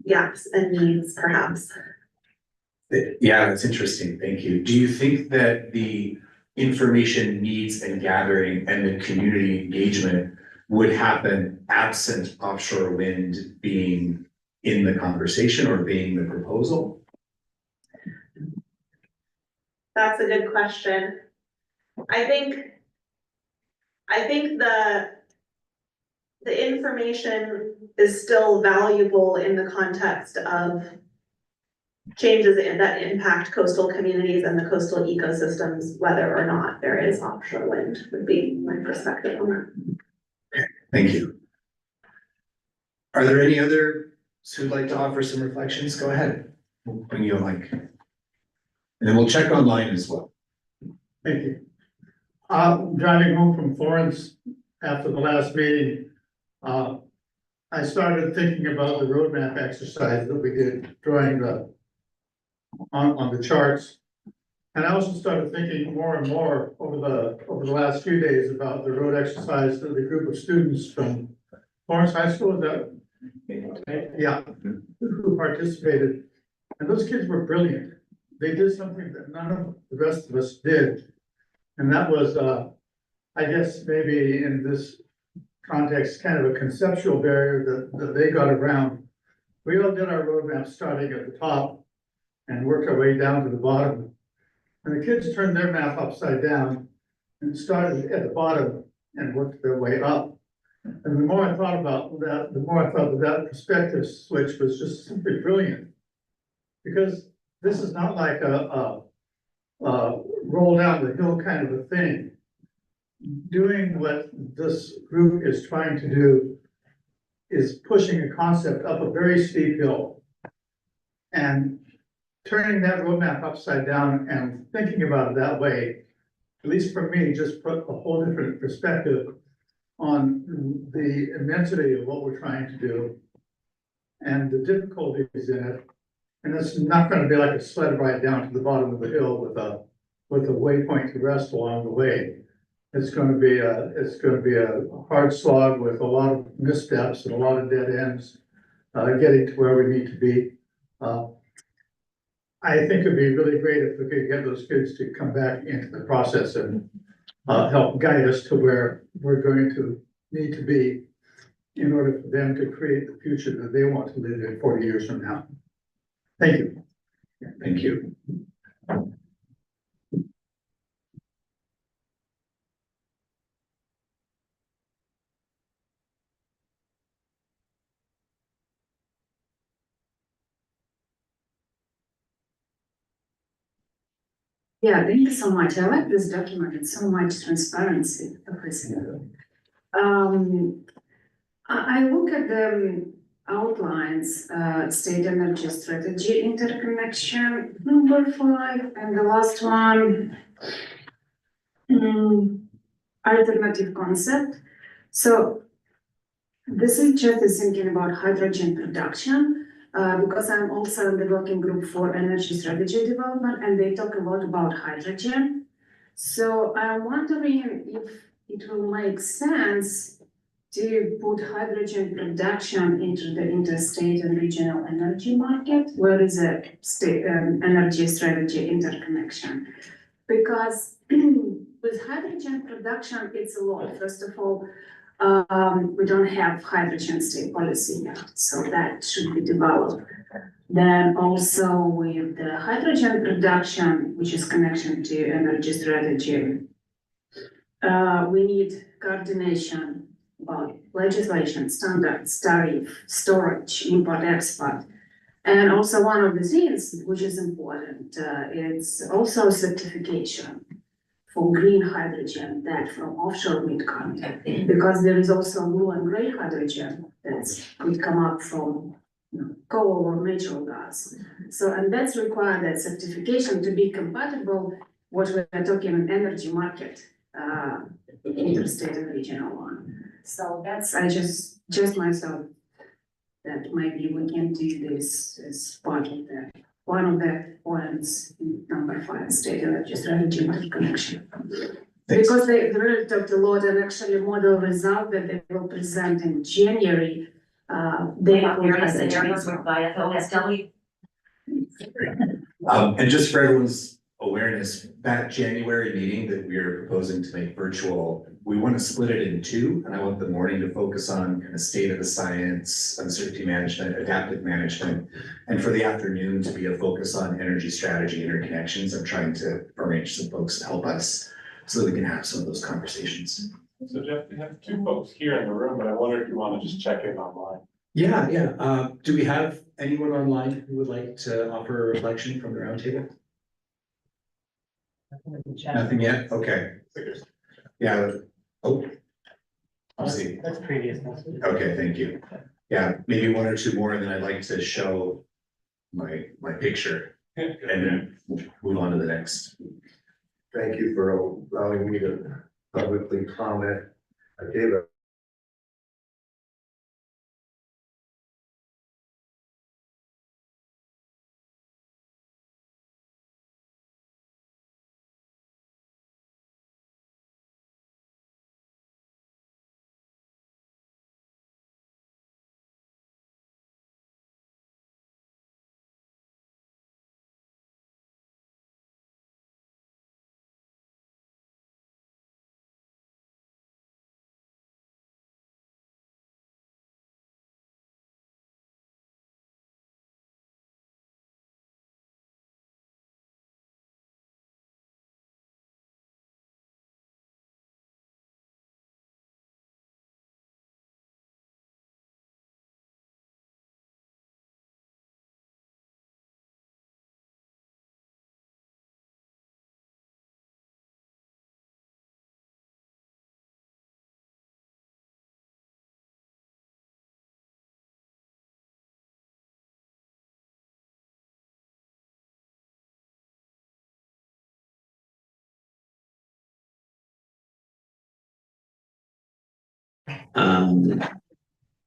gaps and needs, perhaps. Yeah, that's interesting. Thank you. Do you think that the information needs and gathering and the community engagement would happen absent offshore wind being in the conversation or being the proposal? That's a good question. I think the information is still valuable in the context of changes that impact coastal communities and the coastal ecosystems, whether or not there is offshore wind, would be my perspective on that. Okay, thank you. Are there any others who'd like to offer some reflections? Go ahead. We'll bring you a mic. And then we'll check online as well. Thank you. Driving home from Florence after the last meeting, I started thinking about the roadmap exercise that we did, drawing on the charts. And I also started thinking more and more over the last few days about the road exercise that the group of students from Florence High School, is that? Yeah, who participated. And those kids were brilliant. They did something that none of the rest of us did. And that was, I guess maybe in this context, kind of a conceptual barrier that they got around. We all did our roadmap starting at the top and worked our way down to the bottom. And the kids turned their map upside down and started at the bottom and worked their way up. And the more I thought about that, the more I thought that perspective switch was just simply brilliant. Because this is not like a roll down the hill kind of a thing. Doing what this group is trying to do is pushing a concept up a very steep hill and turning that roadmap upside down and thinking about it that way at least for me, just put a whole different perspective on the immensity of what we're trying to do and the difficulties in it. And it's not gonna be like a sled ride down to the bottom of the hill with a waypoint to rest along the way. It's gonna be a hard slog with a lot of missteps and a lot of dead ends, getting to where we need to be. I think it'd be really great if we could get those kids to come back into the process and help guide us to where we're going to need to be in order for them to create the future that they want to live in 40 years from now. Thank you. Thank you. Yeah, thank you so much. I like this document. It's so much transparency. I look at the outlines, state energy strategy interconnection, number 5, and the last one, alternative concept. So this is just thinking about hydrogen production. Because I'm also in the working group for energy strategy development, and they talk a lot about hydrogen. So I'm wondering if it will make sense to put hydrogen production into the interstate and regional energy market. Where is the state energy strategy interconnection? Because with hydrogen production, it's a lot. First of all, we don't have hydrogen state policy yet, so that should be developed. Then also with the hydrogen production, which is connection to energy strategy, we need coordination about legislation, standards, tariff, storage, import, export. And also one of the things which is important, is also certification for green hydrogen that from offshore wind content, because there is also blue and gray hydrogen that could come up from coal or natural gas. So, and that's required that certification to be compatible what we are talking energy market, interstate and regional one. So that's, I just myself that maybe we can do this as part of the one of the points in number 5, state energy strategy interconnection. Because they really talked a lot, and actually model result that they will present in January, they will have the And just for everyone's awareness, that January meeting that we are proposing to make virtual, we want to split it in 2, and I want the morning to focus on kind of state of the science, uncertainty management, adaptive management, and for the afternoon to be a focus on energy strategy interconnections. I'm trying to arrange some folks to help us so that we can have some of those conversations. So Jeff, we have 2 folks here in the room, but I wonder if you want to just check in online. Yeah. Do we have anyone online who would like to offer a reflection from the roundtable? Nothing yet? Okay. Yeah. Oh. I'll see. That's previous. Okay, thank you. Yeah, maybe 1 or 2 more, and then I'd like to show my picture and then move on to the next. Thank you for allowing me to publicly comment. I gave a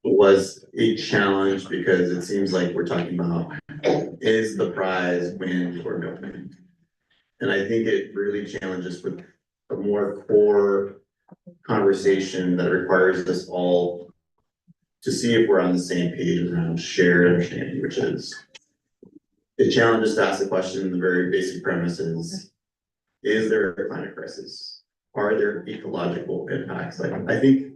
was a challenge because it seems like we're talking about, is the prize wind or no wind? And I think it really challenges with a more core conversation that requires us all to see if we're on the same page around shared understanding, which is, it challenges to ask the question, the very basic premise is there a climate crisis? Are there ecological impacts? Like, I think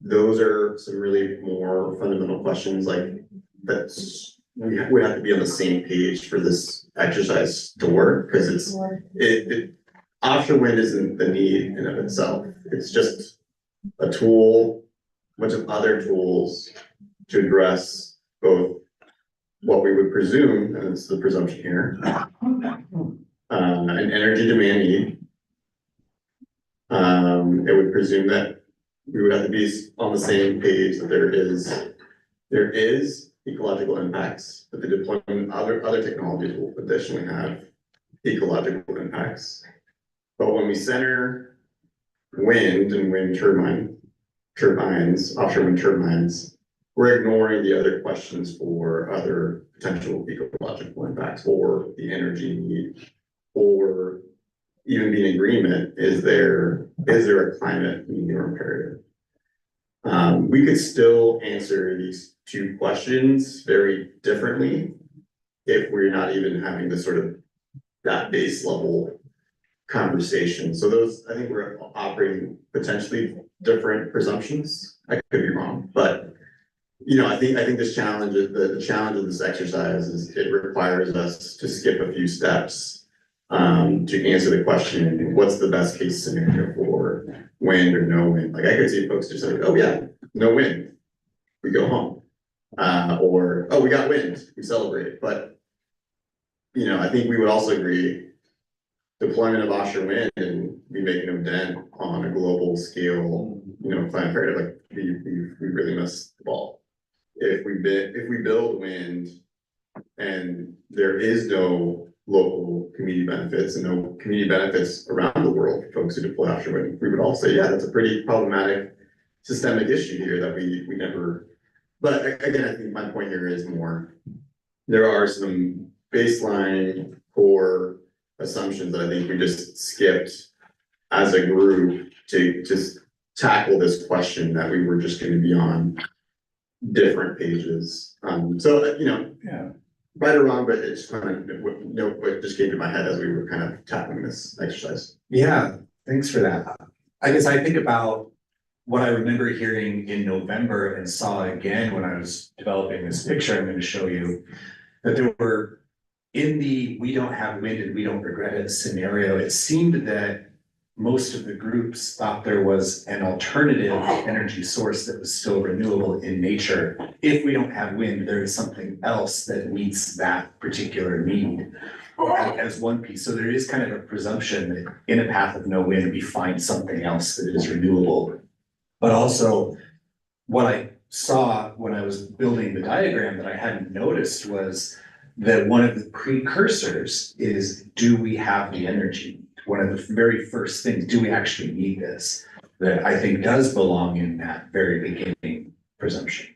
those are some really more fundamental questions, like that's, we have to be on the same page for this exercise to work, because offshore wind isn't the need in of itself. It's just a tool, a bunch of other tools to address both what we would presume, and it's the presumption here, an energy demand need. It would presume that we would have to be on the same page that there is ecological impacts, but the deployment of other technologies will additionally have ecological impacts. But when we center wind and wind turbines, offshore wind turbines, we're ignoring the other questions for other potential ecological impacts or the energy need, or even being in agreement, is there a climate need or imperative? We could still answer these two questions very differently if we're not even having the sort of that base level conversation. So those, I think we're operating potentially different presumptions. I could be wrong, but you know, I think this challenge, the challenge of this exercise is it requires us to skip a few steps to answer the question, what's the best case scenario for wind or no wind? Like, I could see folks just like, oh yeah, no wind, we go home. Or, oh, we got wind, we celebrate. But, you know, I think we would also agree deployment of offshore wind and we make no dent on a global scale, you know, climate imperative, like we really missed the ball. If we build wind and there is no local community benefits and no community benefits around the world for folks who deploy offshore wind, we would all say, yeah, that's a pretty problematic systemic issue here that we never, but again, I think my point here is more, there are some baseline core assumptions that I think we just skipped as a group to just tackle this question that we were just going to be on different pages. So, you know, yeah, right or wrong, but it's kind of what just came to my head as we were kind of tackling this exercise. Yeah, thanks for that. I guess I think about what I remember hearing in November and saw again when I was developing this picture I'm going to show you, that there were, in the we don't have wind and we don't regret it scenario, it seemed that most of the groups thought there was an alternative energy source that was still renewable in nature. If we don't have wind, there is something else that meets that particular need as one piece. So there is kind of a presumption that in a path of no wind, we find something else that is renewable. But also what I saw when I was building the diagram that I hadn't noticed was that one of the precursors is, do we have the energy? One of the very first things, do we actually need this? That I think does belong in that very beginning presumption.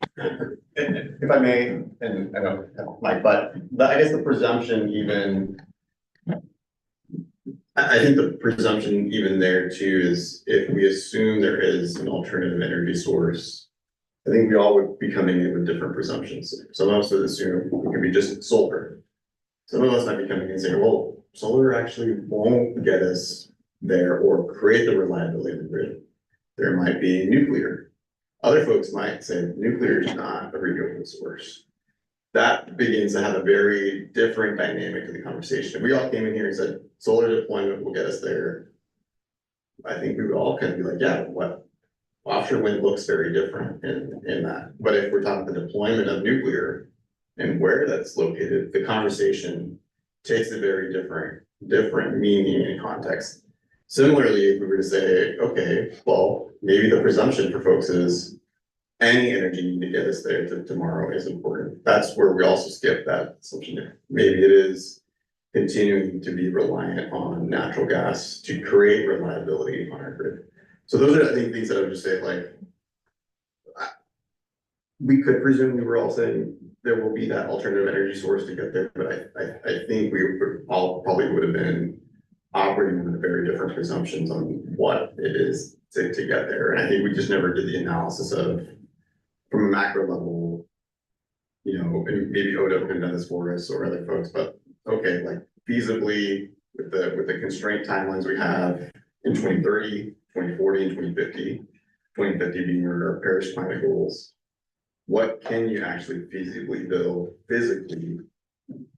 If I may, and I don't have Mike, but I guess the presumption even, I think the presumption even there too is if we assume there is an alternative energy source, I think we all would be coming in with different presumptions. Some of us would assume it could be just solar. Some of us might be coming in and saying, well, solar actually won't get us there or create the reliability of the grid. There might be nuclear. Other folks might say nuclear is not a renewable source. That begins to have a very different dynamic to the conversation. If we all came in here and said solar deployment will get us there, I think we would all kind of be like, yeah, what? Offshore wind looks very different in that. But if we're talking the deployment of nuclear and where that's located, the conversation takes a very different meaning and context. Similarly, if we were to say, okay, well, maybe the presumption for folks is any energy need to get us there to tomorrow is important. That's where we also skip that assumption. Maybe it is continuing to be reliant on natural gas to create reliability on our grid. So those are, I think, things that I would just say, like, we could presume we were all saying there will be that alternative energy source to get there, but I think we all probably would have been operating under very different presumptions on what it is to get there. And I think we just never did the analysis of, from a macro level, you know, and maybe Oda could have done this for us or other folks, but okay, like feasibly with the constraint timelines we have in 2030, 2040, and 2050, 2050 being our Paris climate goals, what can you actually feasibly build physically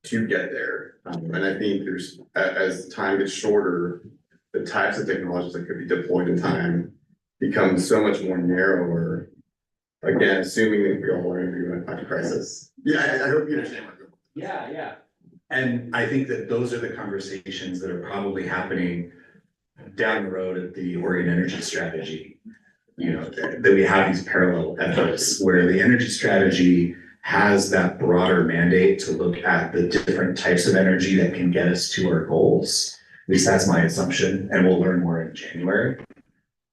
to get there? And I think there's, as time gets shorter, the types of technologies that could be deployed in time become so much more narrower. Again, assuming that we all are in a climate crisis. Yeah, I hope you understand what I'm going. Yeah. And I think that those are the conversations that are probably happening down the road at the Oregon Energy Strategy. You know, that we have these parallel efforts where the energy strategy has that broader mandate to look at the different types of energy that can get us to our goals. At least that's my assumption, and we'll learn more in January.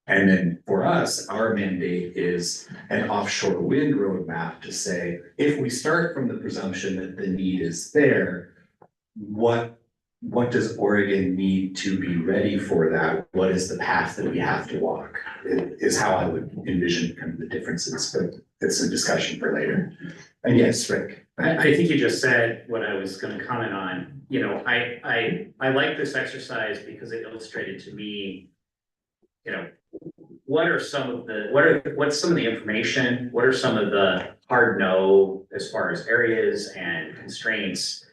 And then for us, our mandate is an offshore wind roadmap to say, if we start from the presumption that the need is there, what does Oregon need to be ready for that? What is the path that we have to walk? Is how I would envision kind of the differences, but it's a discussion for later. And yes, Rick. I think you just said what I was going to comment on. You know, I like this exercise because it illustrated to me, you know, what's some of the information, what are some of the hard no as far as areas and constraints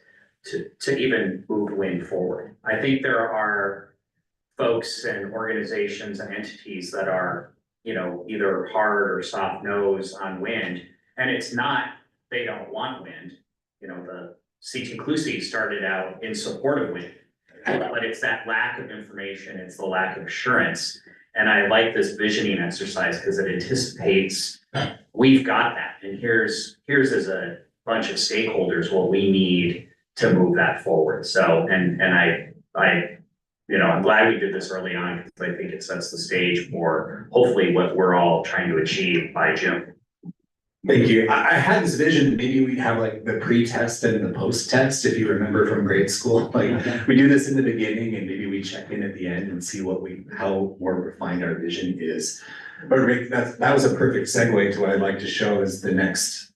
to even move wind forward. I think there are folks and organizations and entities that are, you know, either hard or soft nose on wind, and it's not they don't want wind. You know, the CT Clusi started out in support of wind, but it's that lack of information, it's the lack of assurance. And I like this visioning exercise because it anticipates we've got that, and here's as a bunch of stakeholders what we need to move that forward. So, and I, you know, I'm glad we did this early on because I think it sets the stage for hopefully what we're all trying to achieve by June. Thank you. I had this vision, maybe we'd have like the pre-test and the post-test, if you remember from grade school. Like we do this in the beginning and maybe we check in at the end and see how more refined our vision is. But Rick, that was a perfect segue to what I'd like to show as the next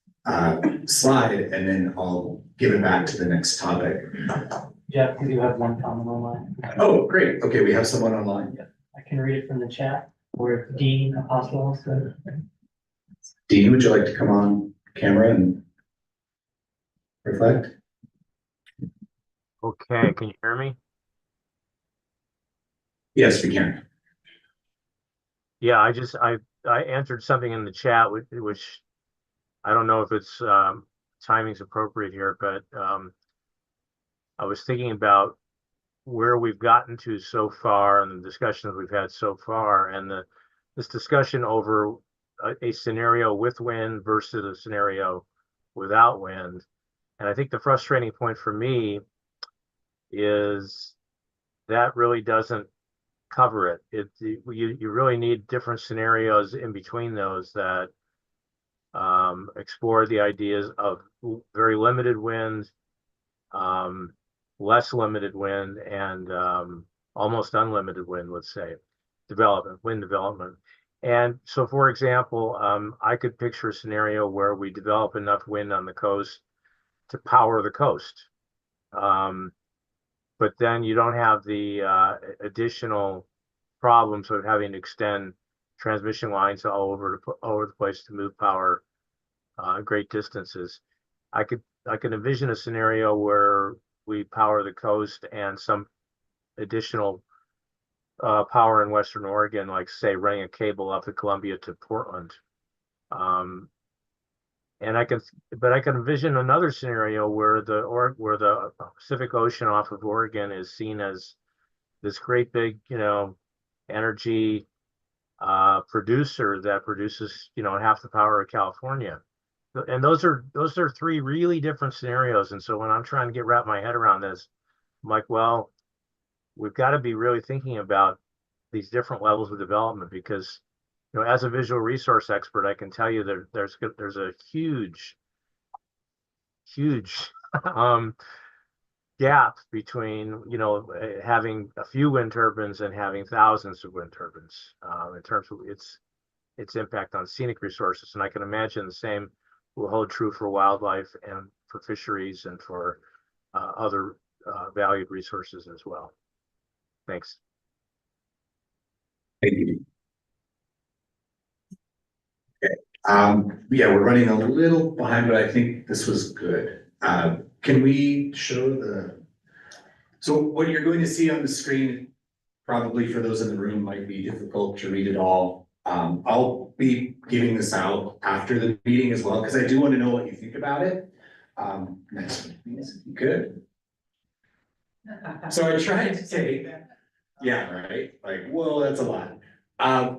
slide, and then I'll give it back to the next topic. Jeff, we do have one comment online. Oh, great. Okay, we have someone online. Yeah, I can read it from the chat, or if Dean Apostle. So. Dean, would you like to come on camera and reflect? Okay, can you hear me? Yes, we can. Yeah, I answered something in the chat, which I don't know if it's timing's appropriate here, but I was thinking about where we've gotten to so far and the discussions we've had so far, and this discussion over a scenario with wind versus a scenario without wind. And I think the frustrating point for me is that really doesn't cover it. You really need different scenarios in between those that explore the ideas of very limited wind, less limited wind, and almost unlimited wind, let's say, wind development. And so, for example, I could picture a scenario where we develop enough wind on the coast to power the coast. But then you don't have the additional problems of having to extend transmission lines all over the place to move power great distances. I could envision a scenario where we power the coast and some additional power in Western Oregon, like say running a cable up the Columbia to Portland. And I can envision another scenario where the Pacific Ocean off of Oregon is seen as this great big, energy producer that produces, half the power of California. And those are three really different scenarios. And so when I'm trying to wrap my head around this, I'm like, well, we've got to be really thinking about these different levels of development, because as a visual resource expert, I can tell you that there's a huge gap between, having a few wind turbines and having thousands of wind turbines, in terms of its impact on scenic resources. And I can imagine the same will hold true for wildlife and for fisheries and for other valued resources as well. Thanks. Thank you. Okay. Yeah, we're running a little behind, but I think this was good. Can we show so what you're going to see on the screen, probably for those in the room, might be difficult to read it all. I'll be giving this out after the meeting as well, because I do want to know what you think about it. Next one, please, if you could. So I tried to take, yeah, right, like, whoa, that's a lot.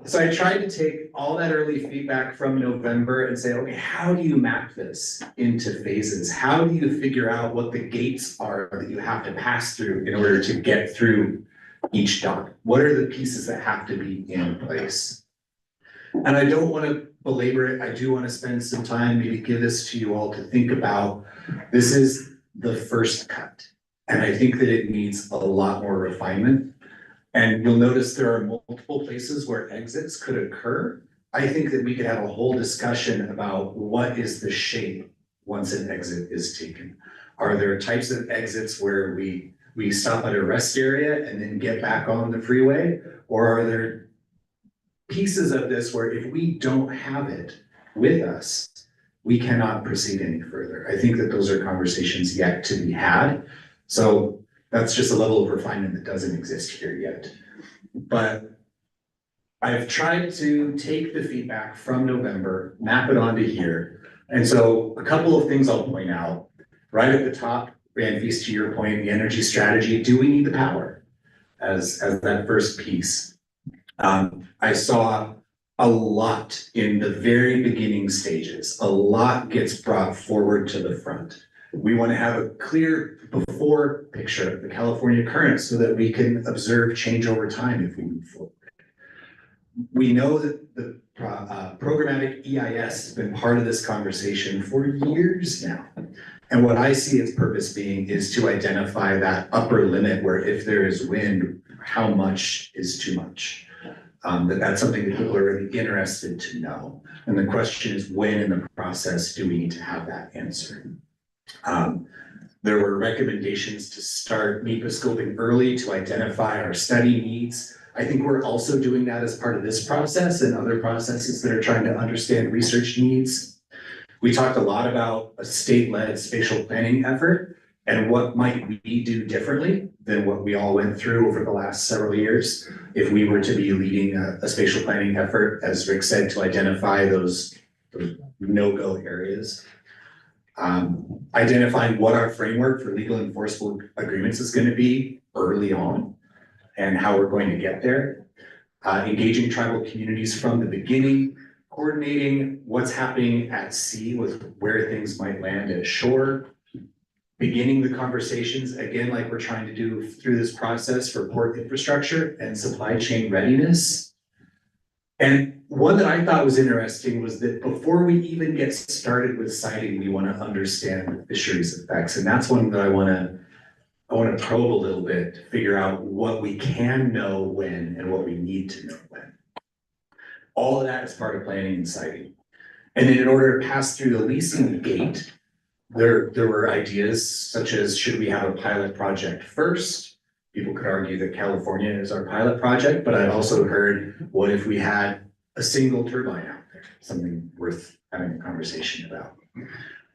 So I tried to take all that early feedback from November and say, okay, how do you map this into phases? How do you figure out what the gates are that you have to pass through in order to get through each dot? What are the pieces that have to be in place? And I don't want to belabor it. I do want to spend some time, maybe give this to you all to think about. This is the first cut. And I think that it needs a lot more refinement. And you'll notice there are multiple places where exits could occur. I think that we could have a whole discussion about what is the shape once an exit is taken. Are there types of exits where we stop at a rest area and then get back on the freeway? Or are there pieces of this where if we don't have it with us, we cannot proceed any further? I think that those are conversations yet to be had. So that's just a level of refinement that doesn't exist here yet. But I've tried to take the feedback from November, map it onto here. And so a couple of things I'll point out. Right at the top, Van Vies, to your point, the energy strategy, do we need the power as that first piece? I saw a lot in the very beginning stages. A lot gets brought forward to the front. We want to have a clear before picture of the California current so that we can observe change over time if we move forward. We know that the programmatic EIS has been part of this conversation for years now. And what I see its purpose being is to identify that upper limit where if there is wind, how much is too much? That's something that people are really interested to know. And the question is, when in the process do we need to have that answer? There were recommendations to start NEPA scoping early to identify our study needs. I think we're also doing that as part of this process and other processes that are trying to understand research needs. We talked a lot about a state-led spatial planning effort and what might we do differently than what we all went through over the last several years if we were to be leading a spatial planning effort, as Rick said, to identify those no-go areas. Identifying what our framework for legal enforceable agreements is going to be early on and how we're going to get there. Engaging tribal communities from the beginning, coordinating what's happening at sea with where things might land at shore, beginning the conversations, again, like we're trying to do through this process for port infrastructure and supply chain readiness. And one that I thought was interesting was that before we even get started with siting, we want to understand the fisheries effects. And that's one that I want to probe a little bit to figure out what we can know when and what we need to know when. All of that is part of planning and siting. And then in order to pass through the leasing gate, there were ideas such as, should we have a pilot project first? People could argue that California is our pilot project, but I've also heard, what if we had a single turbine out there? Something worth having a conversation about.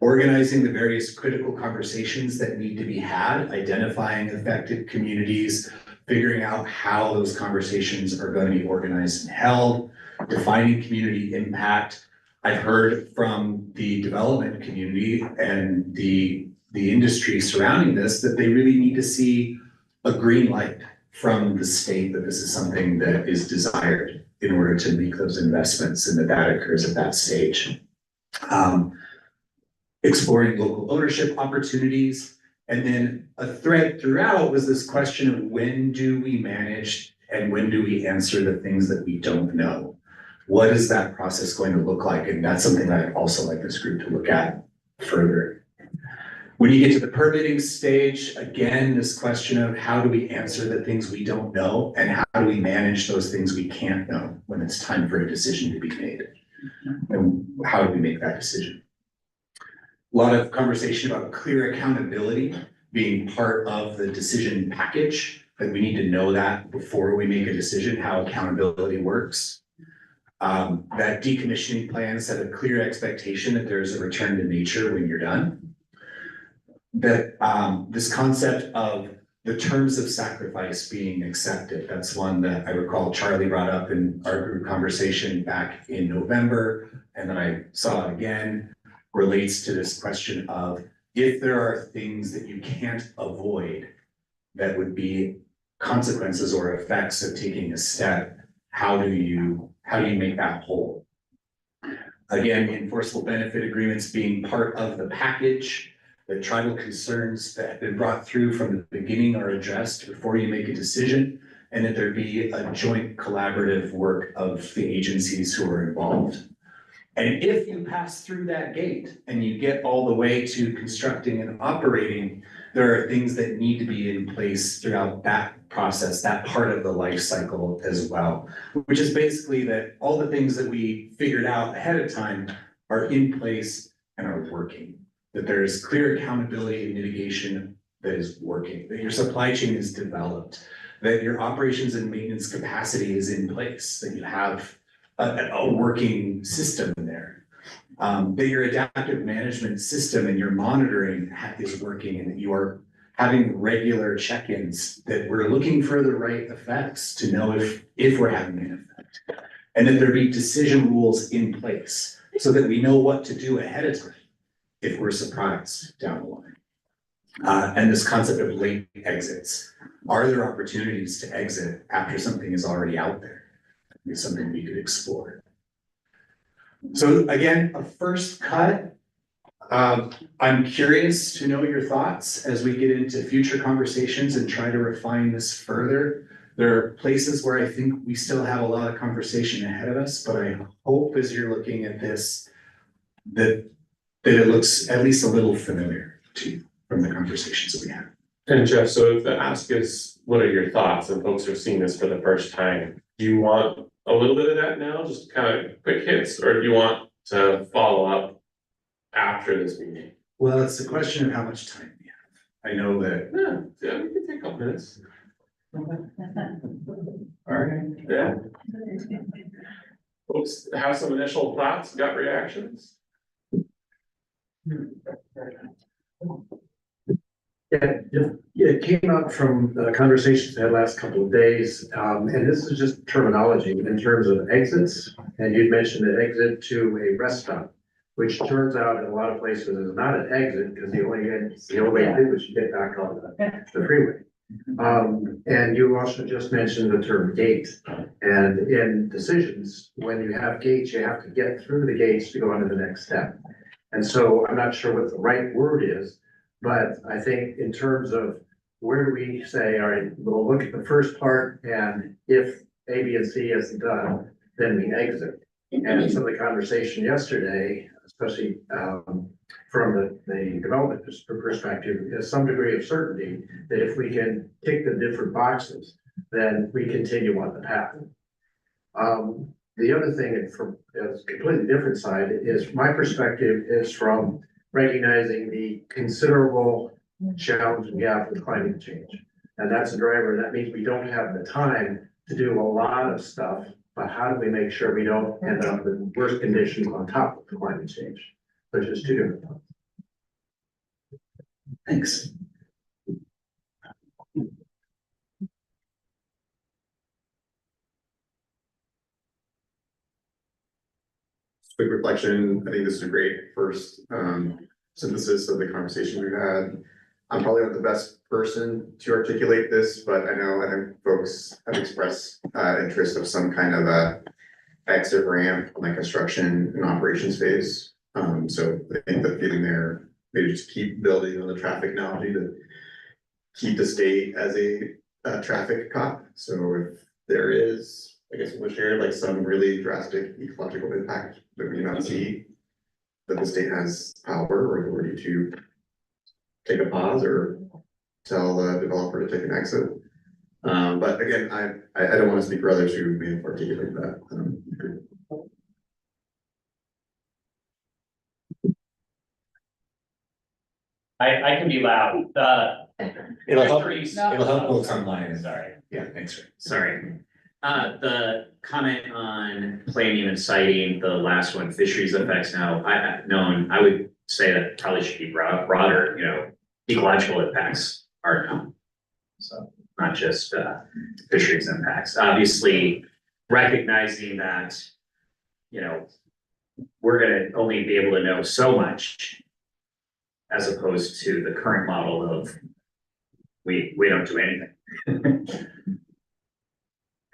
Organizing the various critical conversations that need to be had, identifying affected communities, figuring out how those conversations are going to be organized and held, defining community impact. I've heard from the development community and the industry surrounding this that they really need to see a green light from the state that this is something that is desired in order to make those investments and that occurs at that stage. Exploring local ownership opportunities. And then a thread throughout was this question of when do we manage and when do we answer the things that we don't know? What is that process going to look like? And that's something I'd also like this group to look at further. When you get to the permitting stage, again, this question of how do we answer the things we don't know and how do we manage those things we can't know when it's time for a decision to be made? And how do we make that decision? A lot of conversation about clear accountability being part of the decision package, that we need to know that before we make a decision, how accountability works. That decommissioning plan set a clear expectation that there's a return to nature when you're done. That this concept of the terms of sacrifice being accepted, that's one that I recall Charlie brought up in our group conversation back in November, and then I saw it again, relates to this question of if there are things that you can't avoid that would be consequences or effects of taking a step, how do you make that whole? Again, the enforceable benefit agreements being part of the package, the tribal concerns that have been brought through from the beginning are addressed before you make a decision, and that there be a joint collaborative work of the agencies who are involved. And if you pass through that gate and you get all the way to constructing and operating, there are things that need to be in place throughout that process, that part of the life cycle as well, which is basically that all the things that we figured out ahead of time are in place and are working. That there is clear accountability and mitigation that is working, that your supply chain is developed, that your operations and maintenance capacity is in place, that you have a working system there, that your adaptive management system and your monitoring is working, and that you are having regular check-ins, that we're looking for the right effects to know if we're having an effect, and that there be decision rules in place so that we know what to do ahead of time if we're surprised down the line. And this concept of late exits. Are there opportunities to exit after something is already out there? It's something we could explore. So again, a first cut. I'm curious to know your thoughts as we get into future conversations and try to refine this further. There are places where I think we still have a lot of conversation ahead of us, but I hope as you're looking at this, that it looks at least a little familiar to you from the conversations that we had. And Jeff, so if the ask is, what are your thoughts, and folks are seeing this for the first time, do you want a little bit of that now, just kind of quick hits, or do you want to follow up after this meeting? Well, it's a question of how much time we have. I know that. Yeah, we can take a couple minutes. All right. Yeah. Folks have some initial thoughts, gut reactions? It came up from the conversations we had last couple of days, and this is just terminology in terms of exits. And you'd mentioned an exit to a rest stop, which turns out in a lot of places is not an exit because the only way to do is you get back on the freeway. And you also just mentioned the term gate. And in decisions, when you have gates, you have to get through the gates to go on to the next step. And so I'm not sure what the right word is, but I think in terms of where do we say, all right, we'll look at the first part, and if A, B, and C isn't done, then we exit. And some of the conversation yesterday, especially from the development perspective, is some degree of certainty that if we can tick the different boxes, then we continue on the path. The other thing from a completely different side is my perspective is from recognizing the considerable challenge we have with climate change. And that's a driver. That means we don't have the time to do a lot of stuff, but how do we make sure we don't end up in worse conditions on top of climate change? There's just two different thoughts. Thanks. Quick reflection. I think this is a great first synthesis of the conversation we've had. I'm probably not the best person to articulate this, but I think folks have expressed interest of some kind of a exit ramp on the construction and operations phase. So I think that getting there, maybe just keep building on the traffic analogy to keep the state as a traffic cop. So if there is I guess we'll share like some really drastic ecological impact that we not see, that the state has power or authority to take a pause or tell the developer to take an exit. But again, I don't want to speak for others who may have articulated that. I can be loud. It'll help, fisheries- it'll help folks online. Sorry. Yeah, thanks. Sorry. The comment on planning and citing, the last one, fisheries effects now, I would say that probably should be broader, you know, ecological impacts are known. So not just fisheries impacts, obviously recognizing that, you know, we're gonna only be able to know so much as opposed to the current model of we don't do anything.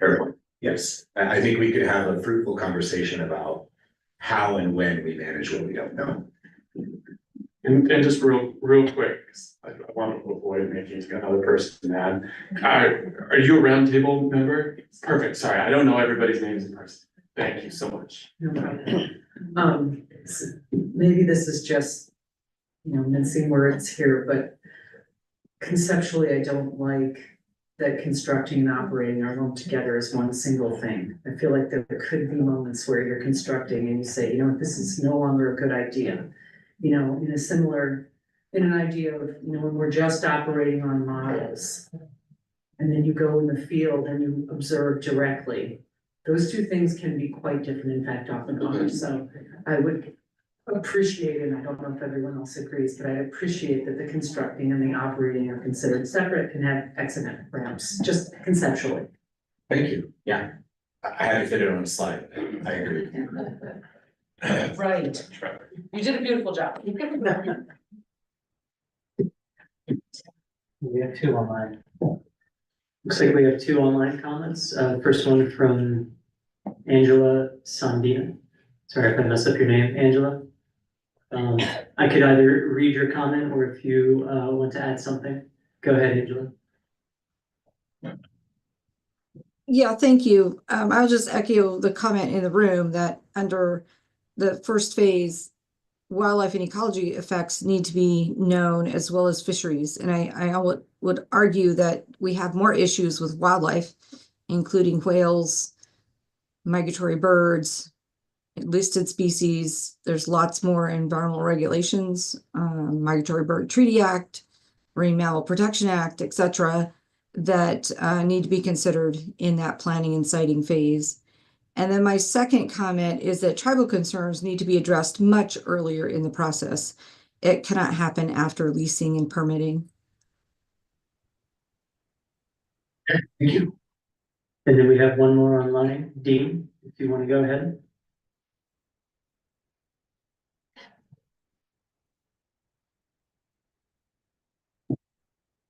Fair point. Yes, I think we could have a fruitful conversation about how and when we manage what we don't know. And just real quick, 'cause I want to avoid making another person mad. Are you a roundtable member? Perfect, sorry, I don't know everybody's names in person. Thank you so much. Maybe this is just, you know, mincing words here, but conceptually, I don't like that constructing and operating are lumped together as one single thing. I feel like there could be moments where you're constructing and you say, you know, this is no longer a good idea. You know, in an idea of, you know, when we're just operating on models, and then you go in the field and you observe directly, those two things can be quite different, in fact, often are. So I would appreciate, and I don't know if everyone else agrees, but I appreciate that the constructing and the operating are considered separate, can have excellent ramps, just conceptually. Thank you. Yeah, I had to fit it on a slide. I agree. Right. You did a beautiful job. We have two online. Looks like we have two online comments. First one from Angela Sandina. Sorry if I messed up your name, Angela. I could either read your comment or if you want to add something, go ahead, Angela. Yeah, thank you. I'll just echo the comment in the room that under the first phase, wildlife and ecology effects need to be known as well as fisheries. And I would argue that we have more issues with wildlife, including whales, migratory birds, listed species. There's lots more environmental regulations, Migratory Bird Treaty Act, Marine Mammal Protection Act, etc., that need to be considered in that planning and siting phase. And then my second comment is that tribal concerns need to be addressed much earlier in the process. It cannot happen after leasing and permitting. Thank you. And then we have one more online. Dean, if you want to go ahead.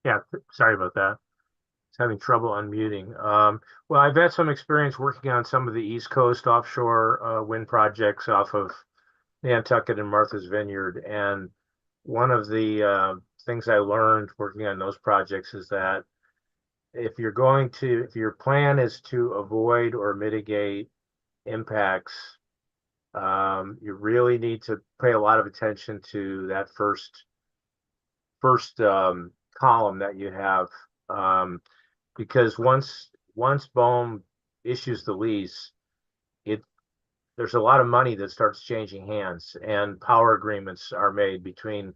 Yeah, sorry about that. Having trouble unmuting. Well, I've had some experience working on some of the East Coast offshore wind projects off of Nantucket and Martha's Vineyard. And one of the things I learned working on those projects is that if your plan is to avoid or mitigate impacts, you really need to pay a lot of attention to that first column that you have. Because once BOEM issues the lease, there's a lot of money that starts changing hands, and power agreements are made between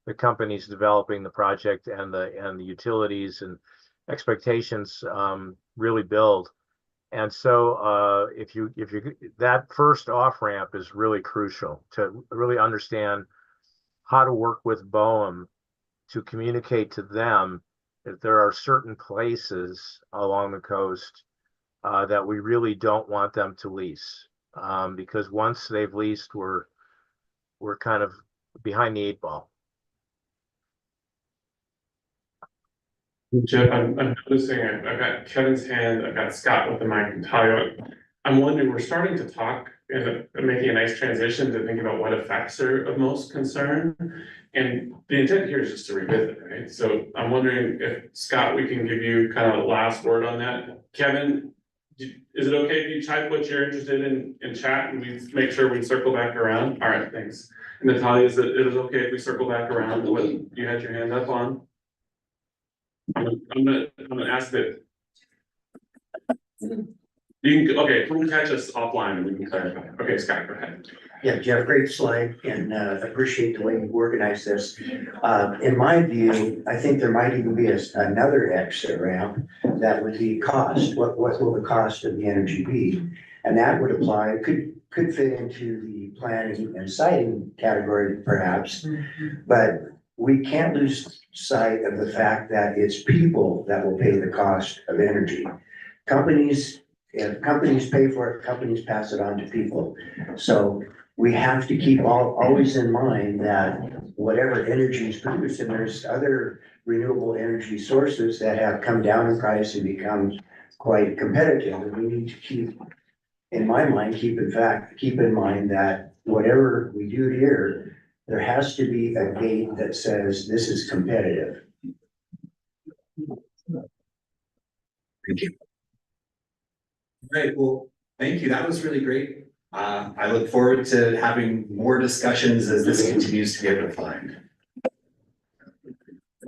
the companies developing the project and the utilities, and expectations really build. And so if you that first off ramp is really crucial to really understand how to work with BOEM to communicate to them that there are certain places along the coast that we really don't want them to lease, because once they've leased, we're kind of behind the eight ball. Jeff, I'm noticing I've got Kevin's hand, I've got Scott with the mic and Talia. I'm wondering, we're starting to talk and making a nice transition to think about what effects are of most concern. And the intent here is just to revisit, right? So I'm wondering if, Scott, we can give you kind of a last word on that. Kevin, is it okay if you type what you're interested in chat and we make sure we circle back around? All right, thanks. And Natalia, is it okay if we circle back around to what you had your hand up on? I'm gonna ask that. You can, okay, we'll catch us offline and we can clarify. Okay, Scott, go ahead. Yeah, Jeff, great slide and appreciate the way you organized this. In my view, I think there might even be another exit ramp that would be cost. What will the cost of the energy be? And that would apply, could fit into the planning and siting category perhaps, but we can't lose sight of the fact that it's people that will pay the cost of energy. If companies pay for it, companies pass it on to people. So we have to keep always in mind that whatever energy is produced, and there's other renewable energy sources that have come down in price and become quite competitive. And we need to keep, in my mind, keep in mind that whatever we do here, there has to be a gate that says this is competitive. Thank you. All right, well, thank you. That was really great. I look forward to having more discussions as this continues to get refined.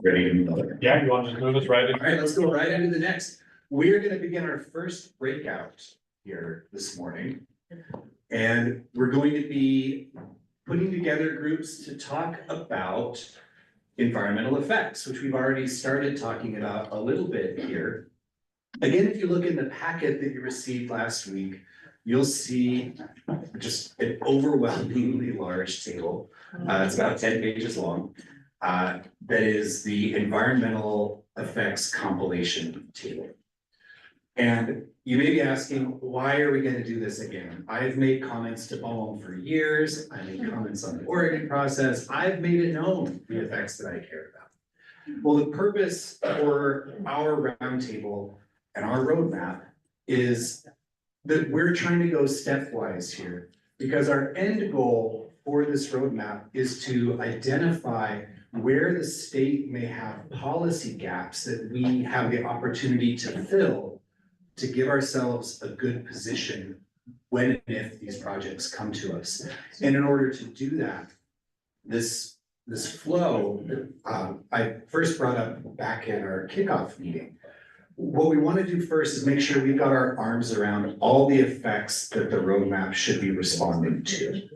Ready to move on? Yeah, you want to move us right in? All right, let's go right into the next. We're going to begin our first breakout here this morning. And we're going to be putting together groups to talk about environmental effects, which we've already started talking about a little bit here. Again, if you look in the packet that you received last week, you'll see just an overwhelmingly large table. It's about 10 pages long. That is the environmental effects compilation table. And you may be asking, why are we going to do this again? I've made comments to BOEM for years. I made comments on the Oregon process. I've made it known the effects that I care about. Well, the purpose for our roundtable and our roadmap is that we're trying to go stepwise here, because our end goal for this roadmap is to identify where the state may have policy gaps that we have the opportunity to fill to give ourselves a good position when and if these projects come to us. And in order to do that, this flow, I first brought up back at our kickoff meeting. What we want to do first is make sure we've got our arms around all the effects that the roadmap should be responding to.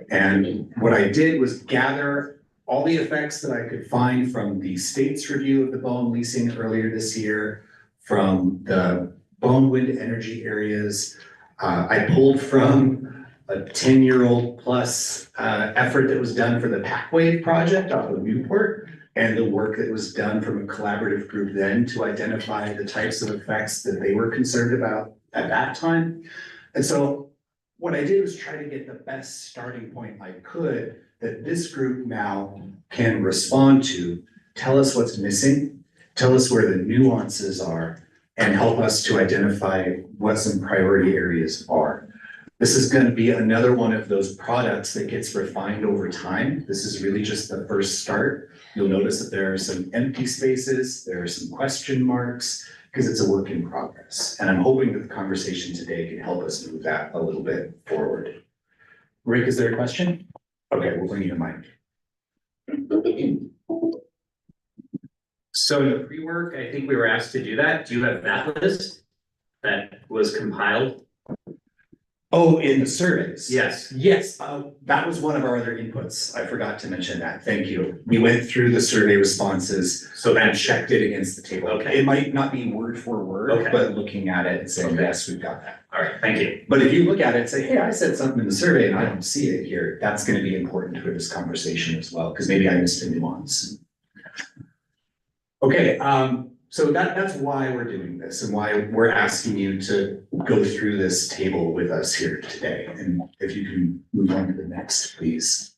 And what I did was gather all the effects that I could find from the state's review of the BOEM leasing earlier this year, from the BOEM wind energy areas. I pulled from a 10-year-old plus effort that was done for the PacWave project off of Newport, and the work that was done from a collaborative group then to identify the types of effects that they were concerned about at that time. And so what I did was try to get the best starting point I could that this group now can respond to, tell us what's missing, tell us where the nuances are, and help us to identify what some priority areas are. This is going to be another one of those products that gets refined over time. This is really just the first start. You'll notice that there are some empty spaces, there are some question marks, because it's a work in progress. And I'm hoping that the conversation today can help us move that a little bit forward. Rick, is there a question? Okay, we'll bring you a mic. So in the pre-work, I think we were asked to do that. Do you have that list that was compiled? Oh, in the surveys? Yes. Yes, that was one of our other inputs. I forgot to mention that. Thank you. We went through the survey responses and checked it against the table. Okay. It might not be word for word, Okay. but looking at it and saying, Okay. yes, we've got that. All right, thank you. But if you look at it and say, hey, I said something in the survey and I don't see it here, that's going to be important for this conversation as well, because maybe I missed a nuance. Okay, so that's why we're doing this and why we're asking you to go through this table with us here today. And if you can move on to the next, please.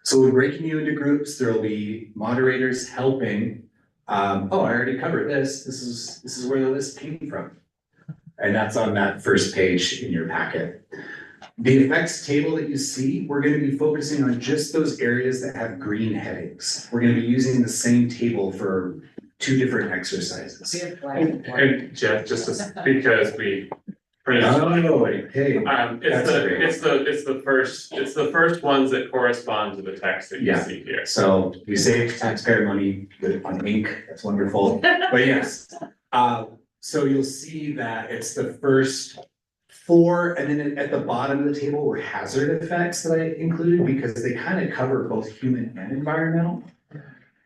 So we're breaking you into groups. There will be moderators helping. Oh, I already covered this. This is where the list came from. And that's on that first page in your packet. The effects table that you see, we're going to be focusing on just those areas that have green headings. We're going to be using the same table for two different exercises. And Jeff, just because we printed. Oh, hey. It's the first ones that correspond to the text that you Yeah. see here. So we save taxpayer money on ink, that's wonderful, but yes. So you'll see that it's the first four, and then at the bottom of the table were hazard effects that I included because they kind of cover both human and environmental.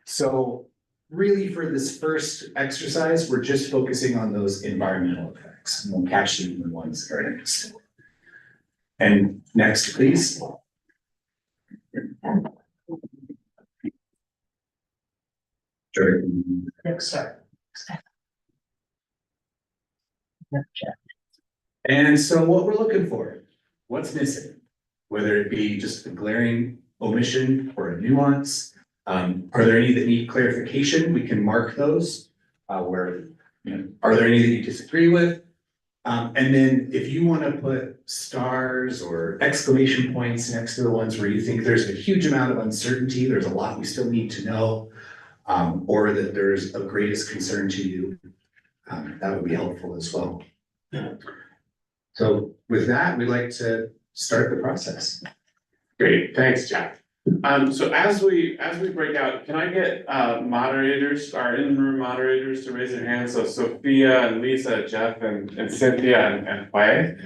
So really for this first exercise, we're just focusing on those environmental effects, and we'll catch them in the ones that are next. And next, please. Sure. And so what we're looking for, what's missing? Whether it be just a glaring omission or a nuance. Are there any that need clarification? We can mark those. Where, are there any that you disagree with? And then if you want to put stars or exclamation points next to the ones where you think there's a huge amount of uncertainty, there's a lot we still need to know, or that there's of greatest concern to you, that would be helpful as well. So with that, we'd like to start the process. Great, thanks, Jeff. So as we break out, can I get moderators, our in-room moderators to raise their hands? So Sophia and Lisa, Jeff and Cynthia and Wei.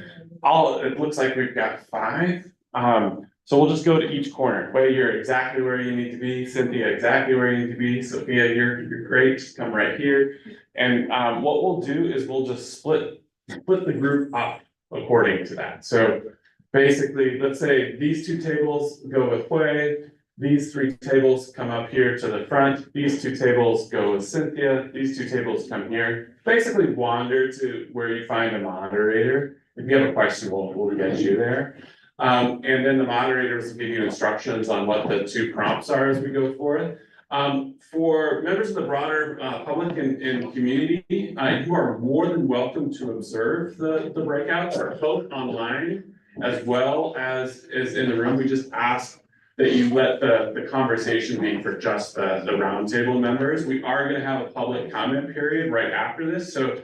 It looks like we've got 5. So we'll just go to each corner. Wei, you're exactly where you need to be. Cynthia, exactly where you need to be. Sophia, you're great, just come right here. And what we'll do is we'll just split the group up according to that. So basically, let's say these 2 tables go with Wei, these 3 tables come up here to the front, these 2 tables go with Cynthia, these 2 tables come here. Basically wander to where you find a moderator. If you have a question, we'll get you there. And then the moderators will give you instructions on what the 2 prompts are as we go forward. For members of the broader public and community, you are more than welcome to observe the breakouts, both online as well as in the room. We just ask that you let the conversation be for just the roundtable members. We are gonna have a public comment period right after this, so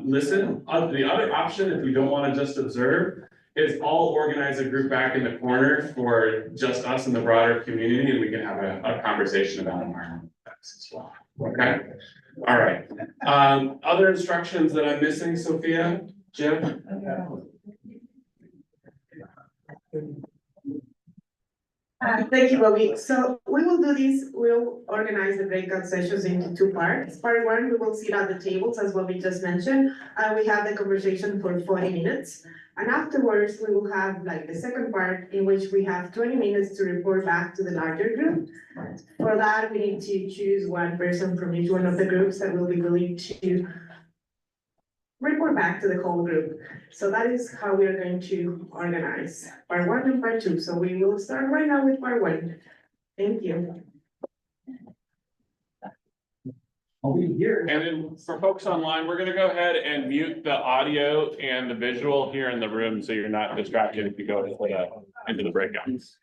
listen. The other option, if you don't wanna just observe, is I'll organize a group back in the corner for just us and the broader community, and we can have a conversation about environmental effects as well. Okay, all right. Other instructions that I'm missing, Sophia, Jim? Thank you, Bobby. So we will do this, we'll organize the breakout sessions into 2 parts. Part 1, we will sit at the tables, as Bobby just mentioned, and we have the conversation for 40 minutes. And afterwards, we will have like the second part in which we have 20 minutes to report back to the larger group. For that, we need to choose one person from each one of the groups that will be willing to report back to the whole group. So that is how we are going to organize part 1 and part 2. So we will start right now with part 1. Thank you. I'll be here. And then for folks online, we're gonna go ahead and mute the audio and the visual here in the room, so you're not distracted if you go into the breakouts.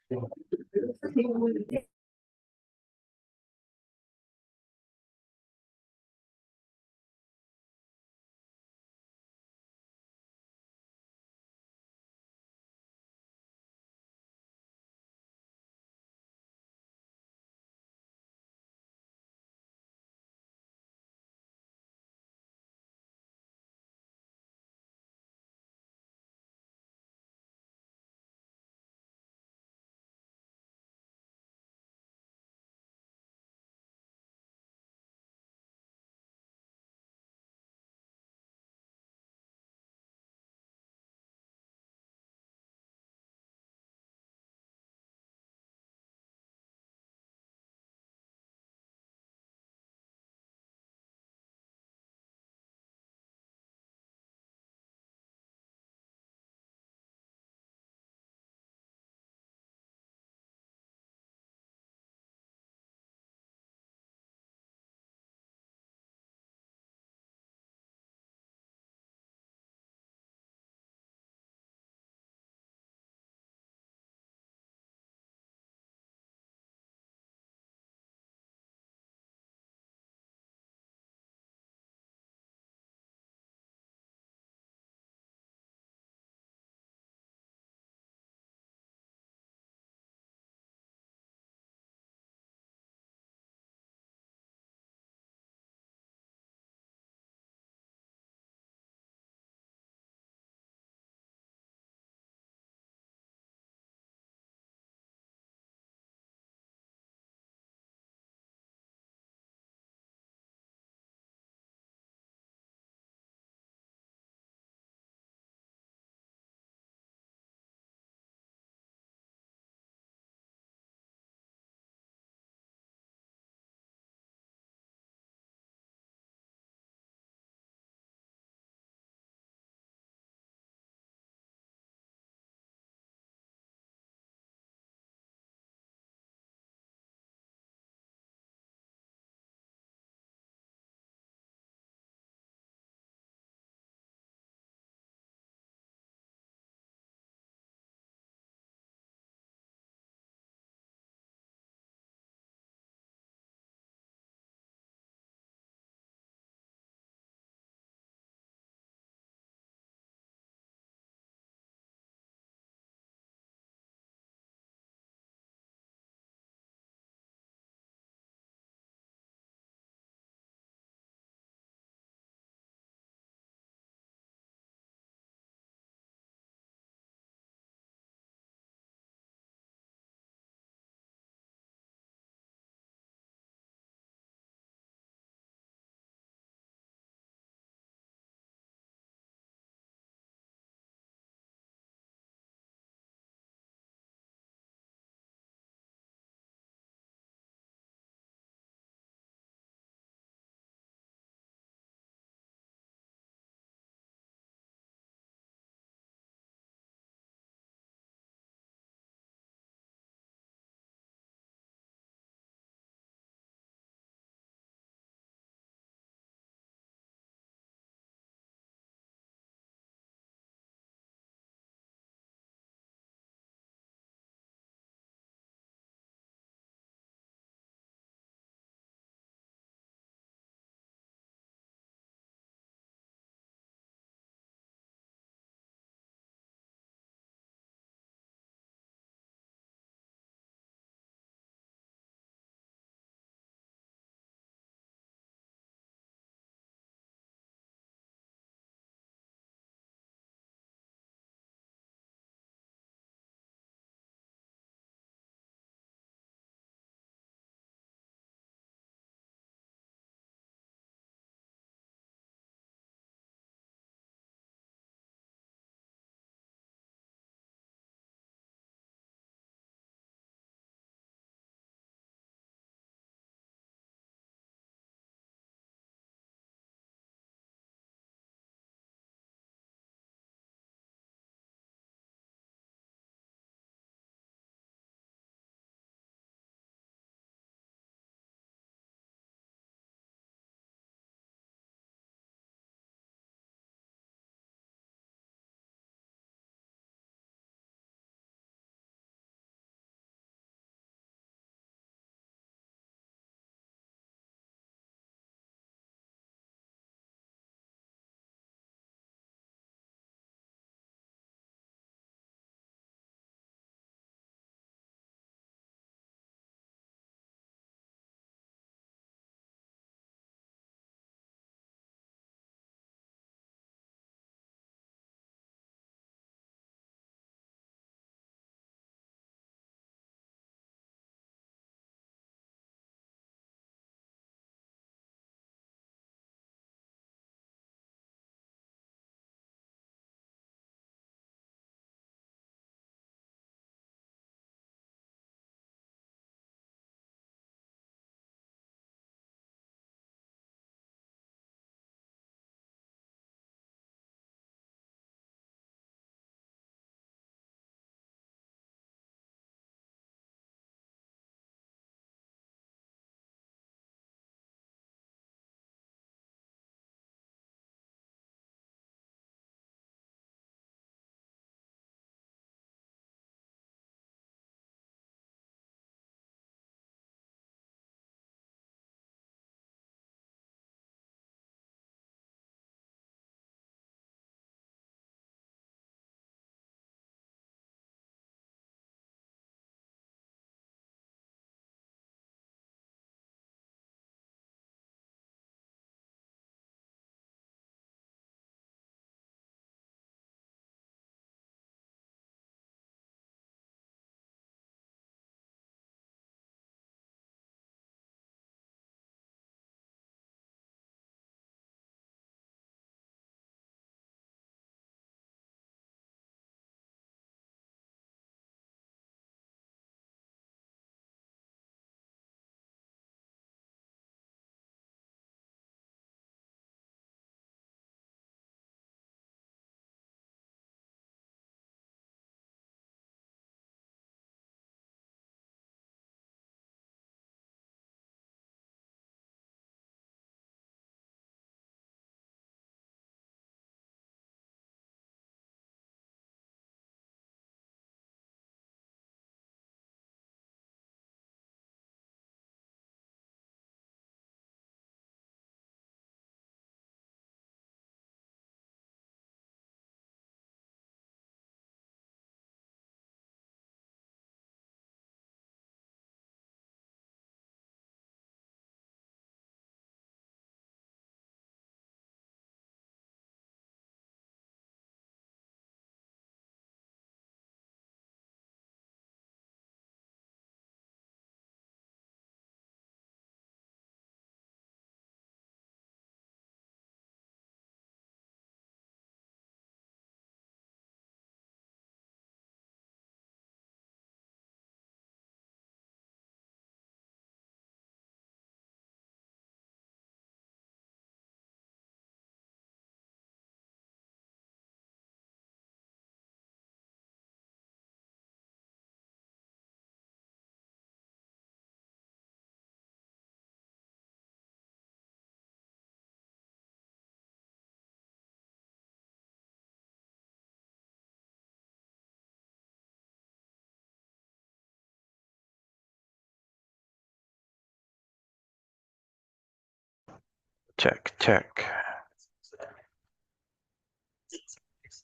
Check, check.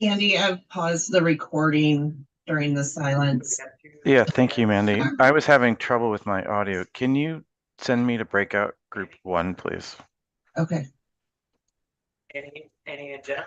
Andy, I've paused the recording during the silence. Yeah, thank you, Mandy. I was having trouble with my audio. Can you send me to breakout group 1, please? Okay. Any agenda?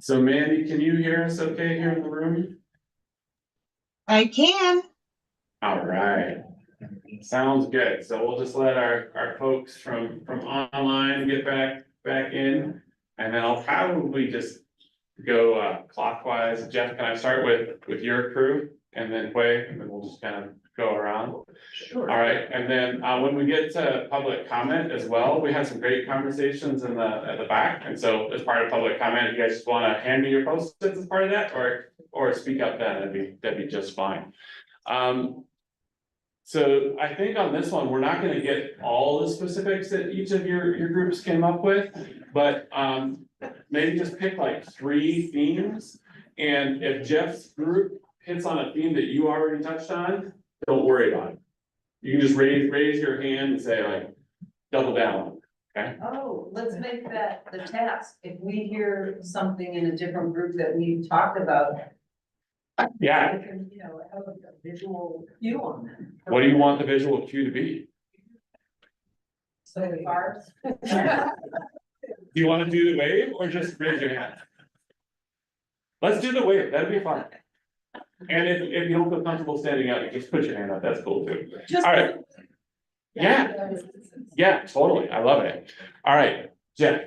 So Mandy, can you hear us okay here in the room? I can. All right. Sounds good. So we'll just let our folks from online get back in. And then I'll probably just go clockwise. Jeff, can I start with your crew and then Quay, and then we'll just kind of go around? Sure. All right, and then when we get to public comment as well, we had some great conversations in at the back. And so as part of public comment, if you guys just want to hand me your post-its as part of that, or speak up then, that'd be just fine. So I think on this one, we're not going to get all the specifics that each of your groups came up with, but maybe just pick like 3 themes. And if Jeff's group hits on a theme that you already touched on, don't worry about it. You can just raise your hand and say like, double down, okay? Oh, let's make that the task. If we hear something in a different group that we've talked about. Yeah. We can, have a visual cue on that. What do you want the visual cue to be? So far. Do you want to do the wave or just raise your hand? Let's do the wave, that'd be fun. And if you don't feel comfortable standing up, just put your hand up, that's cool too. All right. Yeah, totally, I love it. All right, Jeff,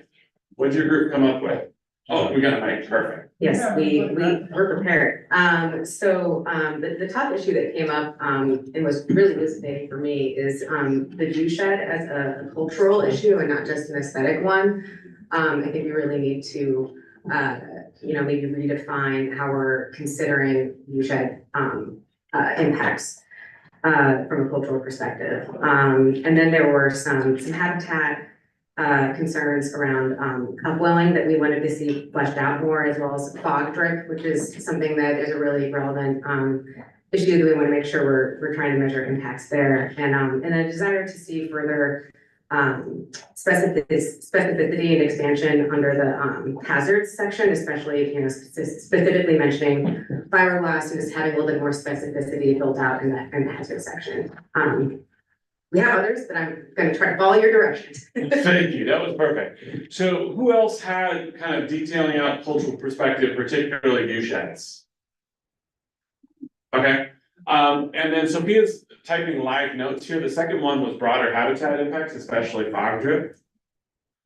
what'd your group come up with? Oh, we got a mic, perfect. Yes, we're prepared. The top issue that came up, and was really dismaying for me is, the view shed as a cultural issue and not just an aesthetic one. I think we really need to, maybe redefine how we're considering view shed, impacts, from a cultural perspective. And then there were some habitat concerns around upwelling that we wanted to see fleshed out more, as well as fog drift, which is something that is a really relevant issue that we want to make sure we're trying to measure impacts there, and a desire to see further specificity and expansion under the hazards section, especially specifically mentioning fiberglass and just having a little bit more specificity built out in the hazard section. We have others, but I'm going to try to follow your directions. Thank you, that was perfect. So who else had kind of detailing out cultural perspective, particularly view sheds? Okay, and then Sophia's typing live notes here. The second one was broader habitat impacts, especially fog drift.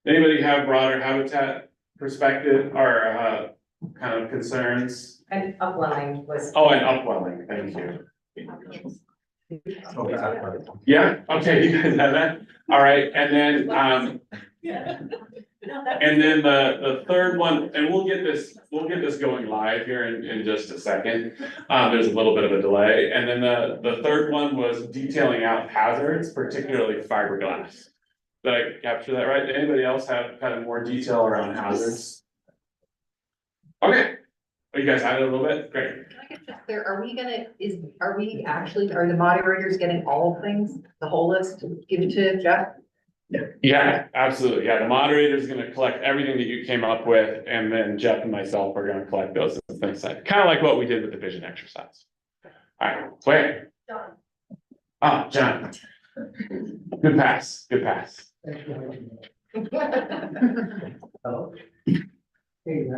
Anybody have broader habitat perspective or kind of concerns? And upwelling was. Oh, and upwelling, thank you. Yeah, okay, you guys have that, all right, and then the third one, and we'll get this going live here in just a second. There's a little bit of a delay, and then the third one was detailing out hazards, particularly fiberglass. Did I capture that right? Did anybody else have kind of more detail around hazards? Okay, you guys had it a little bit, great. There, are the moderators getting all things, the whole list, to give it to Jeff? Yeah, absolutely. Yeah, the moderator is going to collect everything that you came up with, and then Jeff and myself are going to collect those things. Kind of like what we did with the vision exercise. All right, wait. John. Ah, John. Good pass. Good pass. Hello. Hey,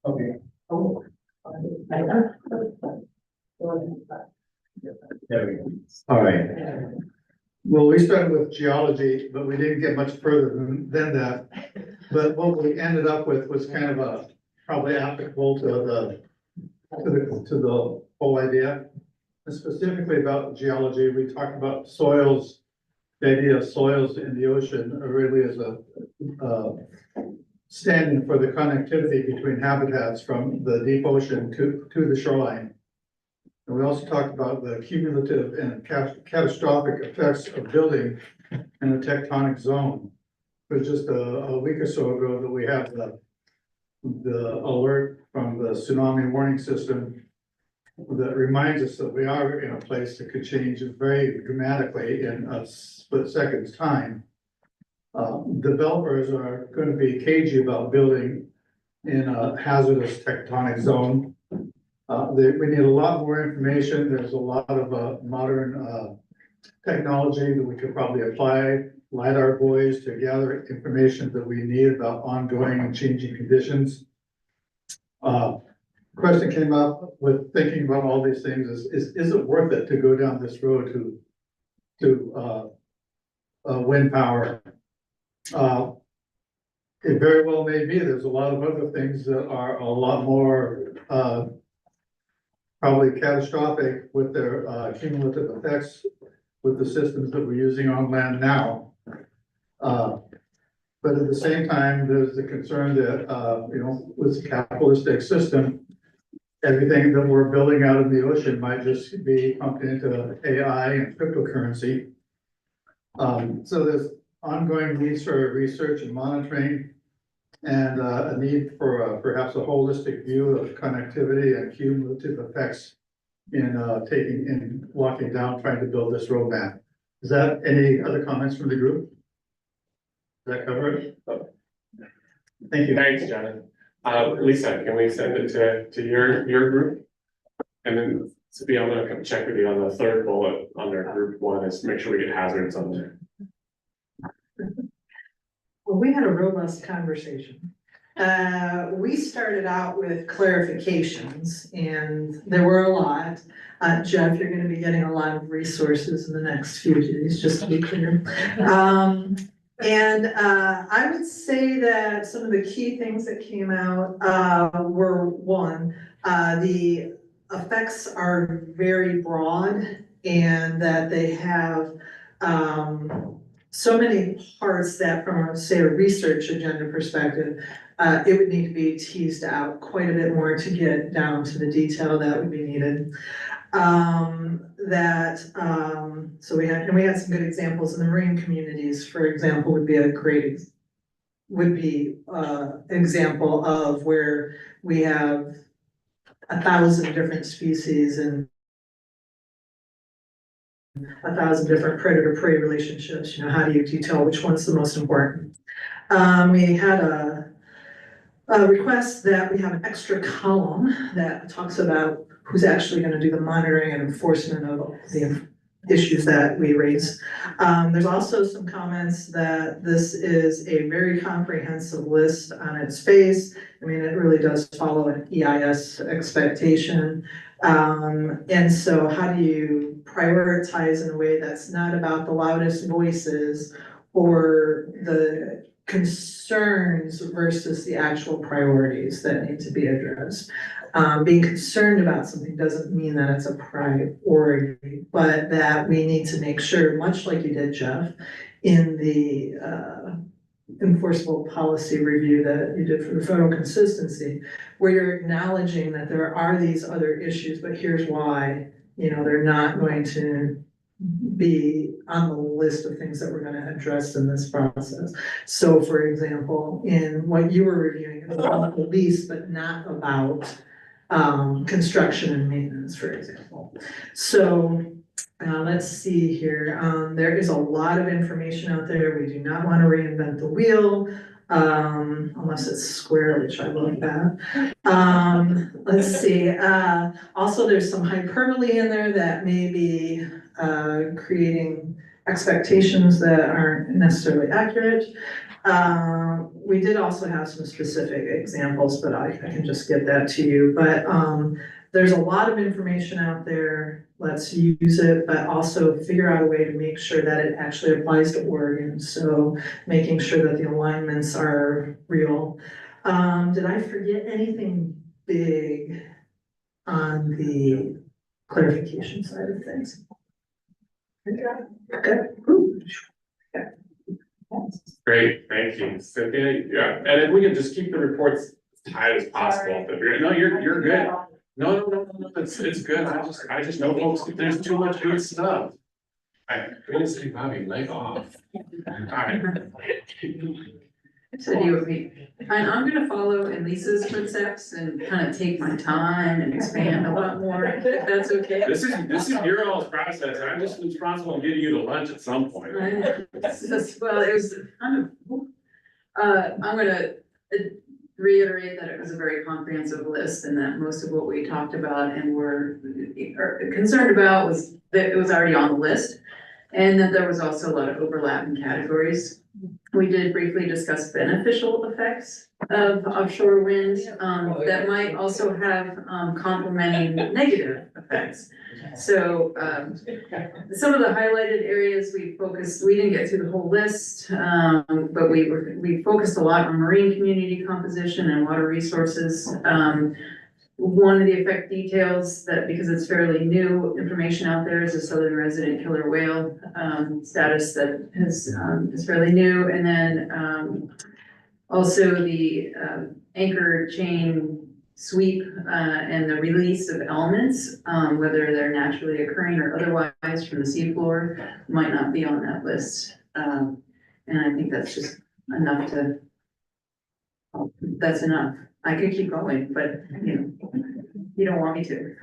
okay. Oh. There we go. All right. Well, we started with geology, but we didn't get much further than that. But what we ended up with was kind of probably applicable to the whole idea. And specifically about geology, we talked about soils. The idea of soils in the ocean really is standing for the connectivity between habitats from the deep ocean to the shoreline. And we also talked about the cumulative and catastrophic effects of building in a tectonic zone. It was just a week or so ago that we had the alert from the tsunami warning system that reminds us that we are in a place that could change very dramatically in a split second's time. Developers are going to be cagey about building in a hazardous tectonic zone. We need a lot more information. There's a lot of modern technology that we could probably apply, LiDAR buoys to gather information that we need about ongoing and changing conditions. Question came up with thinking about all these things is it worth it to go down this road to wind power? It very well may be. There's a lot of other things that are a lot more probably catastrophic with their cumulative effects with the systems that we're using on land now. But at the same time, there's the concern that, with the capitalistic system, everything that we're building out in the ocean might just be pumped into AI and cryptocurrency. So there's ongoing needs for research and monitoring and a need for perhaps a holistic view of connectivity and cumulative effects in walking down, trying to build this roadmap. Is that any other comments from the group? Does that cover it? Thank you. Thanks, John. Lisa, can we send it to your group? And then Sophia, I'm gonna come check with you on the third bullet under group one, is make sure we get hazards on there. Well, we had a robust conversation. We started out with clarifications and there were a lot. Jeff, you're gonna be getting a lot of resources in the next few days, just to be clear. I would say that some of the key things that came out were one, the effects are very broad and that they have so many parts that from, say, a research agenda perspective, it would need to be teased out quite a bit more to get down to the detail that would be needed. So we had some good examples in the marine communities, for example, would be a great example of where we have 1,000 different species and 1,000 different predator-prey relationships. How do you tell which one's the most important? We had a request that we have an extra column that talks about who's actually going to do the monitoring and enforcement of the issues that we raise. There's also some comments that this is a very comprehensive list on its face. I mean, it really does follow an EIS expectation. And so how do you prioritize in a way that's not about the loudest voices or the concerns versus the actual priorities that need to be addressed? Being concerned about something doesn't mean that it's a priority, but that we need to make sure, much like you did, Jeff, in the enforceable policy review that you did for the federal consistency, where you're acknowledging that there are these other issues, but here's why, they're not going to be on the list of things that we're going to address in this process. So for example, in what you were reviewing, it's about the lease, but not about construction and maintenance, for example. So let's see here. There is a lot of information out there. We do not want to reinvent the wheel, unless it's square, which I love that. Let's see. Also, there's some hyperbole in there that may be creating expectations that aren't necessarily accurate. We did also have some specific examples, but I can just get that to you. But there's a lot of information out there. Let's use it, but also figure out a way to make sure that it actually applies to Oregon. So making sure that the alignments are real. Did I forget anything big on the clarification side of things? Okay. Great, thank you, Cynthia. Yeah, and if we can just keep the reports as tight as possible. No, you're good. No, it's good. I just know folks, there's too much good stuff. We just say, Bobby, leg off. Alright. So you would be, and I'm gonna follow in Lisa's footsteps and kind of take my time and expand a lot more, if that's okay. This is your all's process. I'm just responsible for getting you to lunch at some point. Well, it was kind of, I'm gonna reiterate that it was a very comprehensive list and that most of what we talked about and were concerned about was that it was already on the list. And that there was also a lot of overlap in categories. We did briefly discuss beneficial effects of offshore wind, that might also have, complementing negative effects. So, some of the highlighted areas we didn't get through the whole list, but we focused a lot on marine community composition and water resources. One of the effect details that, because it's fairly new information out there, is a southern resident killer whale status that is fairly new. And then also the anchor chain sweep and the release of elements, whether they're naturally occurring or otherwise from the seafloor, might not be on that list. And I think that's just enough that's enough. I could keep going, but you don't want me to.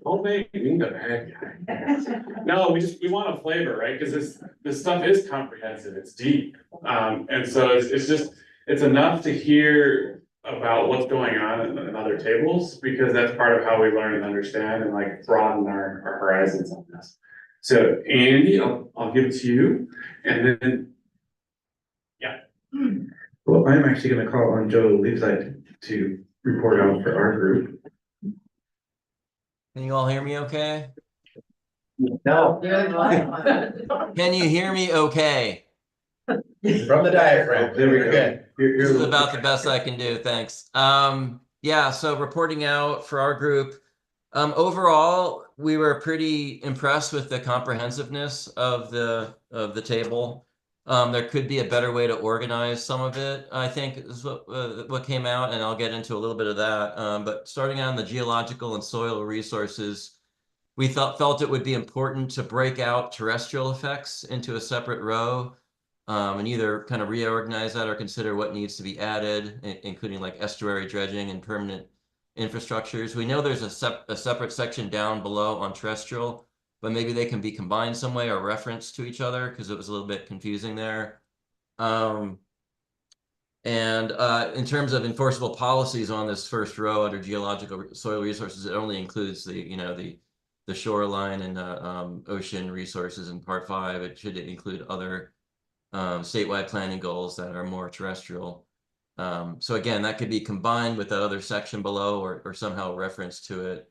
Don't make me the bad guy. No, we want a flavor, right? Because this stuff is comprehensive, it's deep. And so it's enough to hear about what's going on in other tables, because that's part of how we learn and understand and like broaden our horizons on this. So Andy, I'll give it to you, and then, yeah. Well, I'm actually gonna call on Joe Leibside to report out for our group. Can you all hear me okay? No. Can you hear me okay? From the diagram. There we go. Good. This is about the best I can do, thanks. Yeah, so reporting out for our group. Overall, we were pretty impressed with the comprehensiveness of the table. There could be a better way to organize some of it, I think, is what came out, and I'll get into a little bit of that. But starting on the geological and soil resources, we felt it would be important to break out terrestrial effects into a separate row, and either kind of reorganize that or consider what needs to be added, including like estuary dredging and permanent infrastructures. We know there's a separate section down below on terrestrial, but maybe they can be combined some way or referenced to each other, because it was a little bit confusing there. And in terms of enforceable policies on this first row under geological soil resources, it only includes the shoreline and ocean resources in part 5. It should include other statewide planning goals that are more terrestrial. So again, that could be combined with that other section below or somehow referenced to it.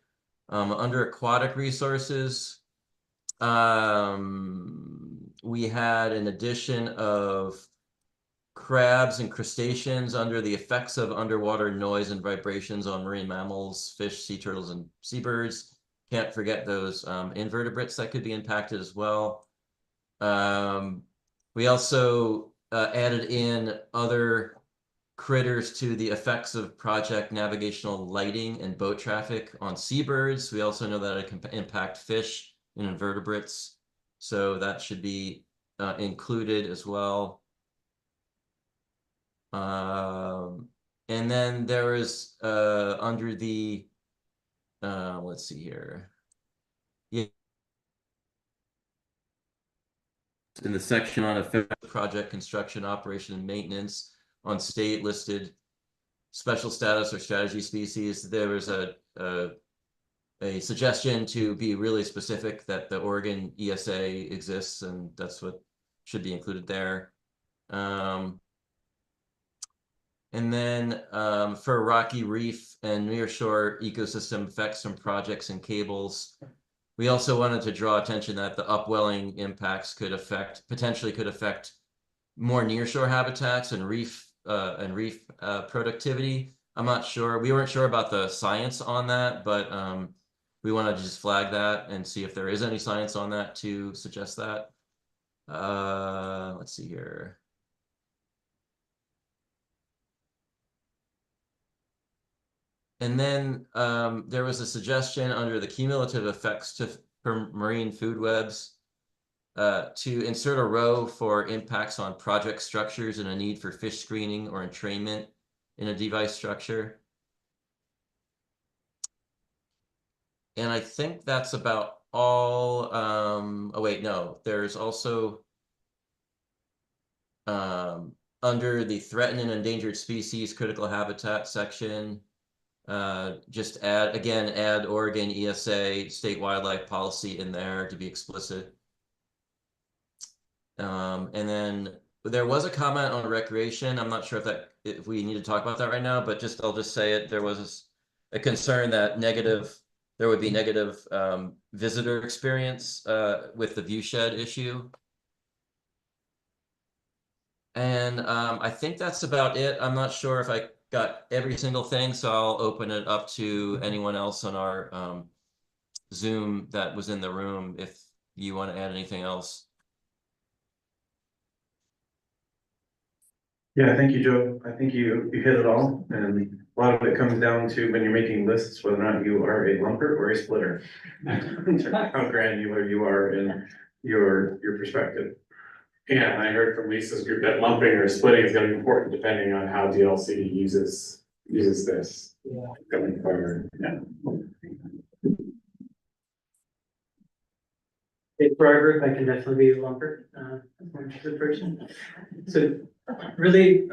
Under aquatic resources, we had an addition of crabs and crustaceans under the effects of underwater noise and vibrations on marine mammals, fish, sea turtles, and seabirds. Can't forget those invertebrates that could be impacted as well. We also added in other critters to the effects of project navigational lighting and boat traffic on seabirds. We also know that it can impact fish and invertebrates, so that should be included as well. And then there is under the let's see here, yeah, in the section on effect project construction, operation, and maintenance on state listed special status or strategy species, there was a suggestion to be really specific that the Oregon ESA exists, and that's what should be included there. And then for rocky reef and nearshore ecosystem effects from projects and cables, we also wanted to draw attention that the upwelling impacts potentially could affect more nearshore habitats and reef productivity. I'm not sure. We weren't sure about the science on that, but we want to just flag that and see if there is any science on that to suggest that. Let's see here. And then there was a suggestion under the cumulative effects for marine food webs to insert a row for impacts on project structures and a need for fish screening or entrainment in a device structure. And I think that's about all. Oh wait, no, there's also under the threatened and endangered species critical habitat section, just add Oregon ESA state wildlife policy in there to be explicit. And then there was a comment on recreation. I'm not sure if we need to talk about that right now, but I'll just say it. There was a concern that there would be negative visitor experience with the view shed issue. And I think that's about it. I'm not sure if I got every single thing, so I'll open it up to anyone else on our Zoom that was in the room if you want to add anything else. Yeah, thank you, Joe. I think you hit it all, and a lot of it comes down to when you're making lists, whether or not you are a lumper or a splitter. How granular you are in your perspective. Yeah, and I heard from Lisa's group that lumping or splitting is gonna be important depending on how DLC uses this. Going forward, yeah. For our group, I can definitely be a lumper, as an interested person. So really,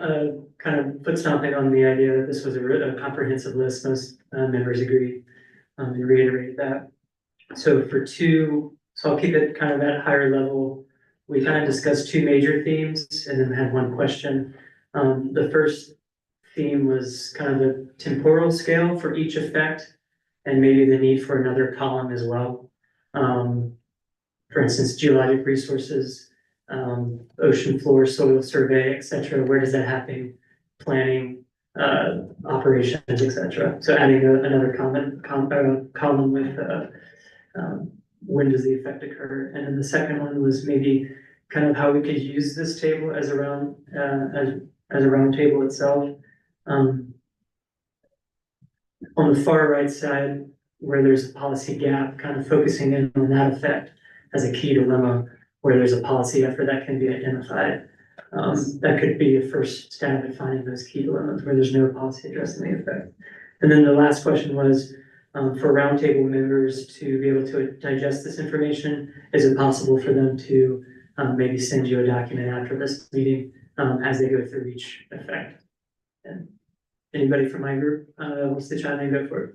kind of foot stomping on the idea that this was a comprehensive list, most members agree, and reiterate that. So I'll keep it kind of at higher level. We kind of discussed two major themes and then had one question. The first theme was kind of the temporal scale for each effect and maybe the need for another column as well. For instance, geologic resources, ocean floor, soil survey, et cetera. Where does that happen? Planning, operations, et cetera. So adding another column with when does the effect occur? And then the second one was maybe kind of how we could use this table as a round table itself. On the far right side, where there's a policy gap, kind of focusing in on that effect as a key dilemma, where there's a policy effort that can be identified. That could be a first stab at finding those key dilemmas where there's no policy addressing the effect. And then the last question was, for roundtable members to be able to digest this information, is it possible for them to maybe send you a document after this meeting as they go through each effect? And anybody from my group wants to chime in, go for it.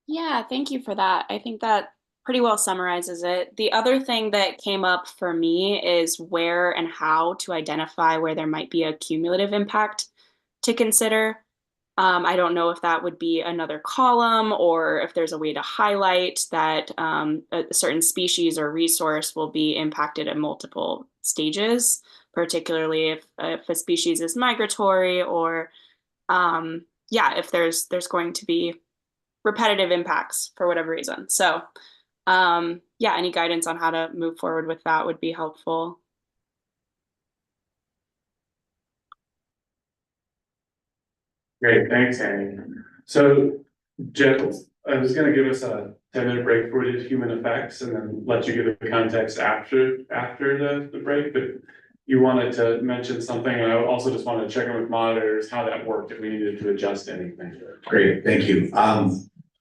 Yeah, thank you for that. I think that pretty well summarizes it. The other thing that came up for me is where and how to identify where there might be a cumulative impact to consider. I don't know if that would be another column or if there's a way to highlight that a certain species or resource will be impacted at multiple stages, particularly if a species is migratory or if there's going to be repetitive impacts for whatever reason. So any guidance on how to move forward with that would be helpful. Great, thanks, Annie. So Jeff, I was gonna give us a 10-minute break for the human effects and then let you give the context after the break, but you wanted to mention something, and I also just wanted to check in with monitors, how that worked, if we needed to adjust anything. Great, thank you.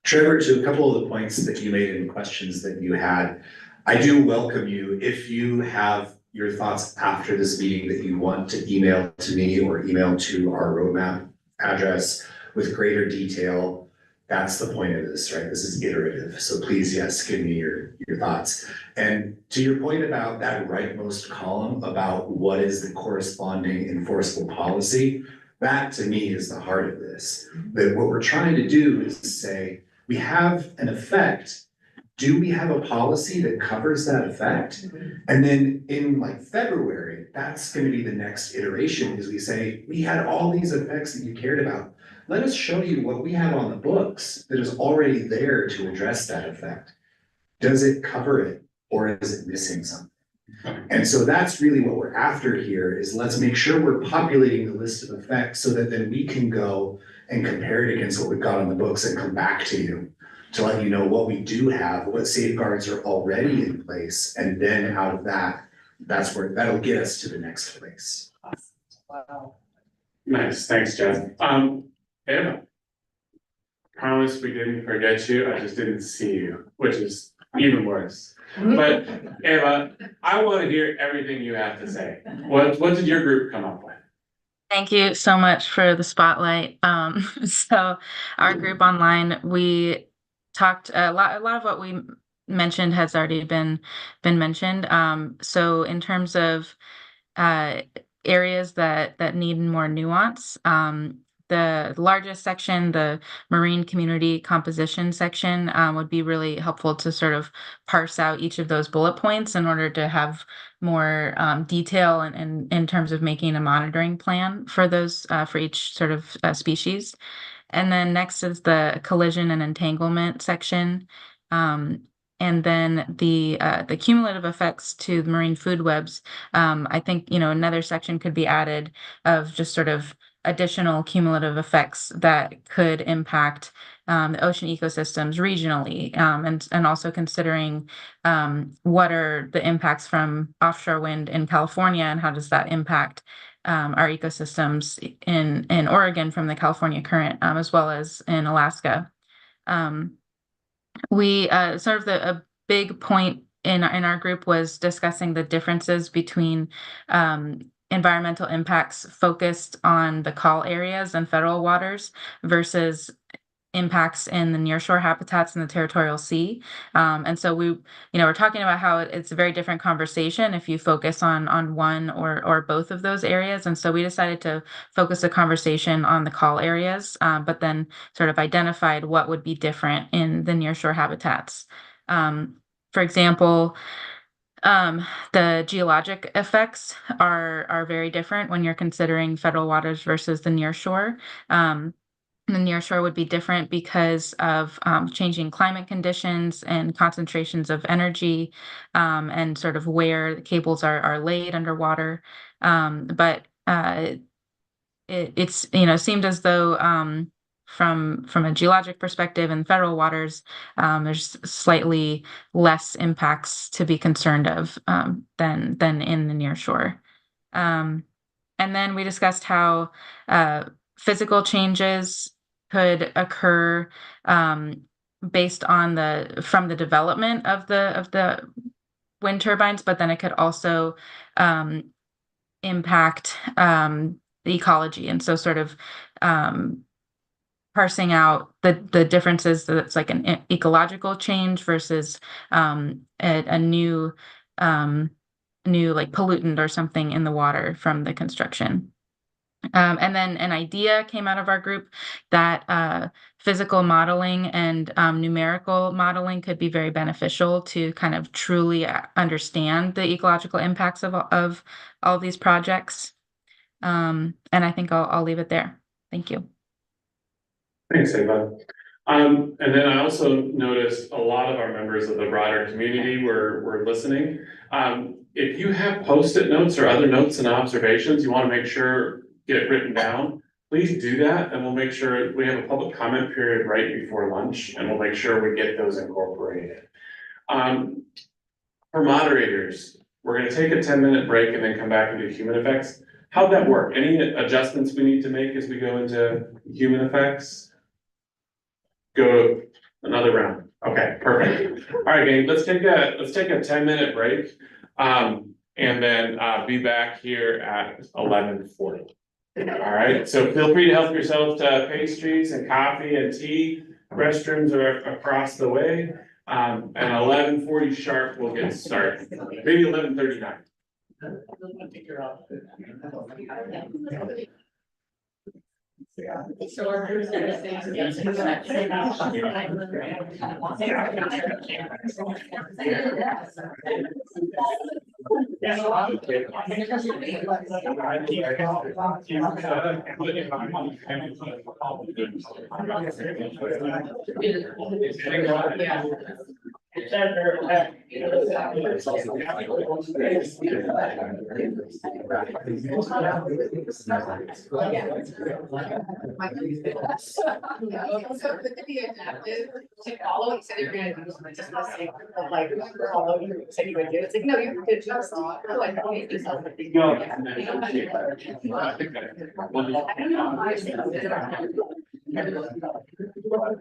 Trevor, to a couple of the points that you made and questions that you had, I do welcome you. If you have your thoughts after this meeting that you want to email to me or email to our roadmap address with greater detail, that's the point of this, right? This is iterative. So please, yes, give me your thoughts. And to your point about that rightmost column about what is the corresponding enforceable policy, that to me is the heart of this. That what we're trying to do is to say, we have an effect. Do we have a policy that covers that effect? And then in like February, that's going to be the next iteration is we say, we had all these effects that you cared about. Let us show you what we have on the books that is already there to address that effect. Does it cover it or is it missing something? And so that's really what we're after here is let's make sure we're populating the list of effects so that then we can go and compare it against what we've got on the books and come back to you to let you know what we do have, what safeguards are already in place. And then out of that, that's where that'll get us to the next place. Wow. Nice, thanks, Jeff. Eva, promise we didn't forget you, I just didn't see you, which is even worse. But Eva, I want to hear everything you have to say. What did your group come up with? Thank you so much for the spotlight. So our group online, we talked a lot of what we mentioned has already been mentioned. So in terms of uh, areas that need more nuance. The largest section, the marine community composition section, would be really helpful to sort of parse out each of those bullet points in order to have more detail and in terms of making a monitoring plan for those for each sort of species. And then next is the collision and entanglement section. Um, and then the cumulative effects to the marine food webs. I think, another section could be added of just sort of additional cumulative effects that could impact the ocean ecosystems regionally, and also considering what are the impacts from offshore wind in California and how does that impact our ecosystems in Oregon from the California current, as well as in Alaska. We sort of a big point in our group was discussing the differences between environmental impacts focused on the call areas and federal waters versus impacts in the nearshore habitats in the territorial sea. And so we're talking about how it's a very different conversation if you focus on one or both of those areas. And so we decided to focus the conversation on the call areas, but then sort of identified what would be different in the nearshore habitats. For example, the geologic effects are very different when you're considering federal waters versus the nearshore. The nearshore would be different because of changing climate conditions and concentrations of energy, and sort of where the cables are laid underwater. But it's seemed as though from a geologic perspective in federal waters, there's slightly less impacts to be concerned of than in the nearshore. And then we discussed how physical changes could occur based on from the development of the wind turbines, but then it could also impact the ecology. And so sort of parsing out the differences that it's like an ecological change versus a new like pollutant or something in the water from the construction. And then an idea came out of our group that physical modeling and numerical modeling could be very beneficial to kind of truly understand the ecological impacts of all of these projects. And I think I'll leave it there. Thank you. Thanks, Ava. And then I also noticed a lot of our members of the broader community were listening. If you have Post-it notes or other notes and observations you want to make sure get written down, please do that, and we'll make sure we have a public comment period right before lunch, and we'll make sure we get those incorporated. For moderators, we're gonna take a 10-minute break and then come back and do human effects. How'd that work? Any adjustments we need to make as we go into human effects? Go another round. Okay, perfect. All right, gang, let's take a 10-minute break. And then be back here at 11:40. All right, so feel free to help yourself to pastries and coffee and tea. Restrooms are across the way. And 11:40 sharp, we'll get started. Maybe 11:39. Well,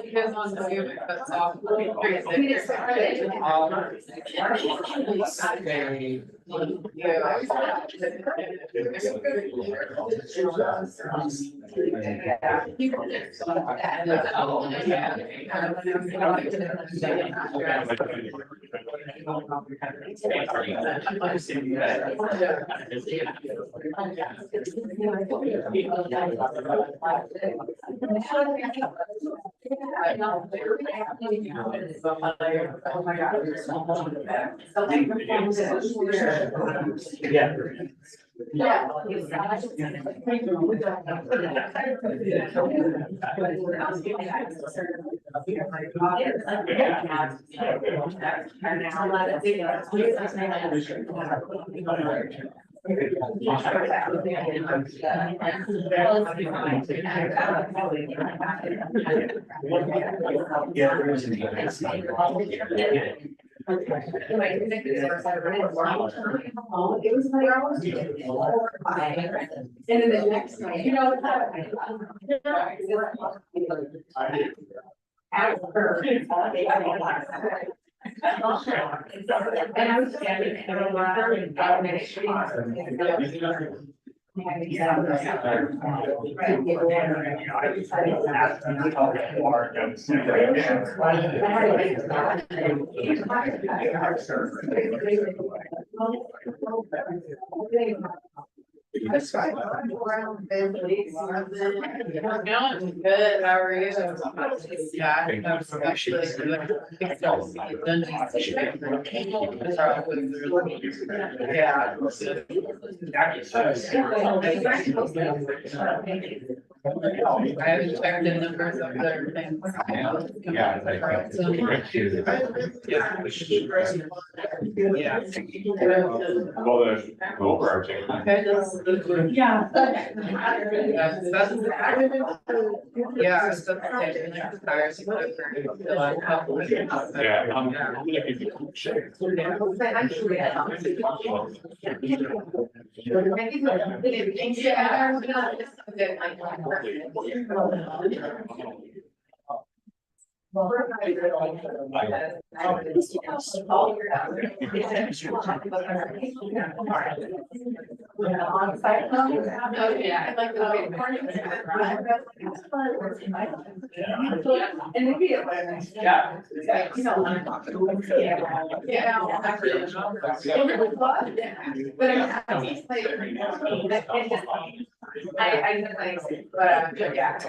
you guys want to do it, but and then the next time, you know. And I was standing That's fine. Good, how are you? Yeah. I haven't checked the numbers of their things. Yeah. On-site. Oh, yeah, I like the way. And maybe it was. Yeah. You know, yeah. But it's like. I, but, yeah.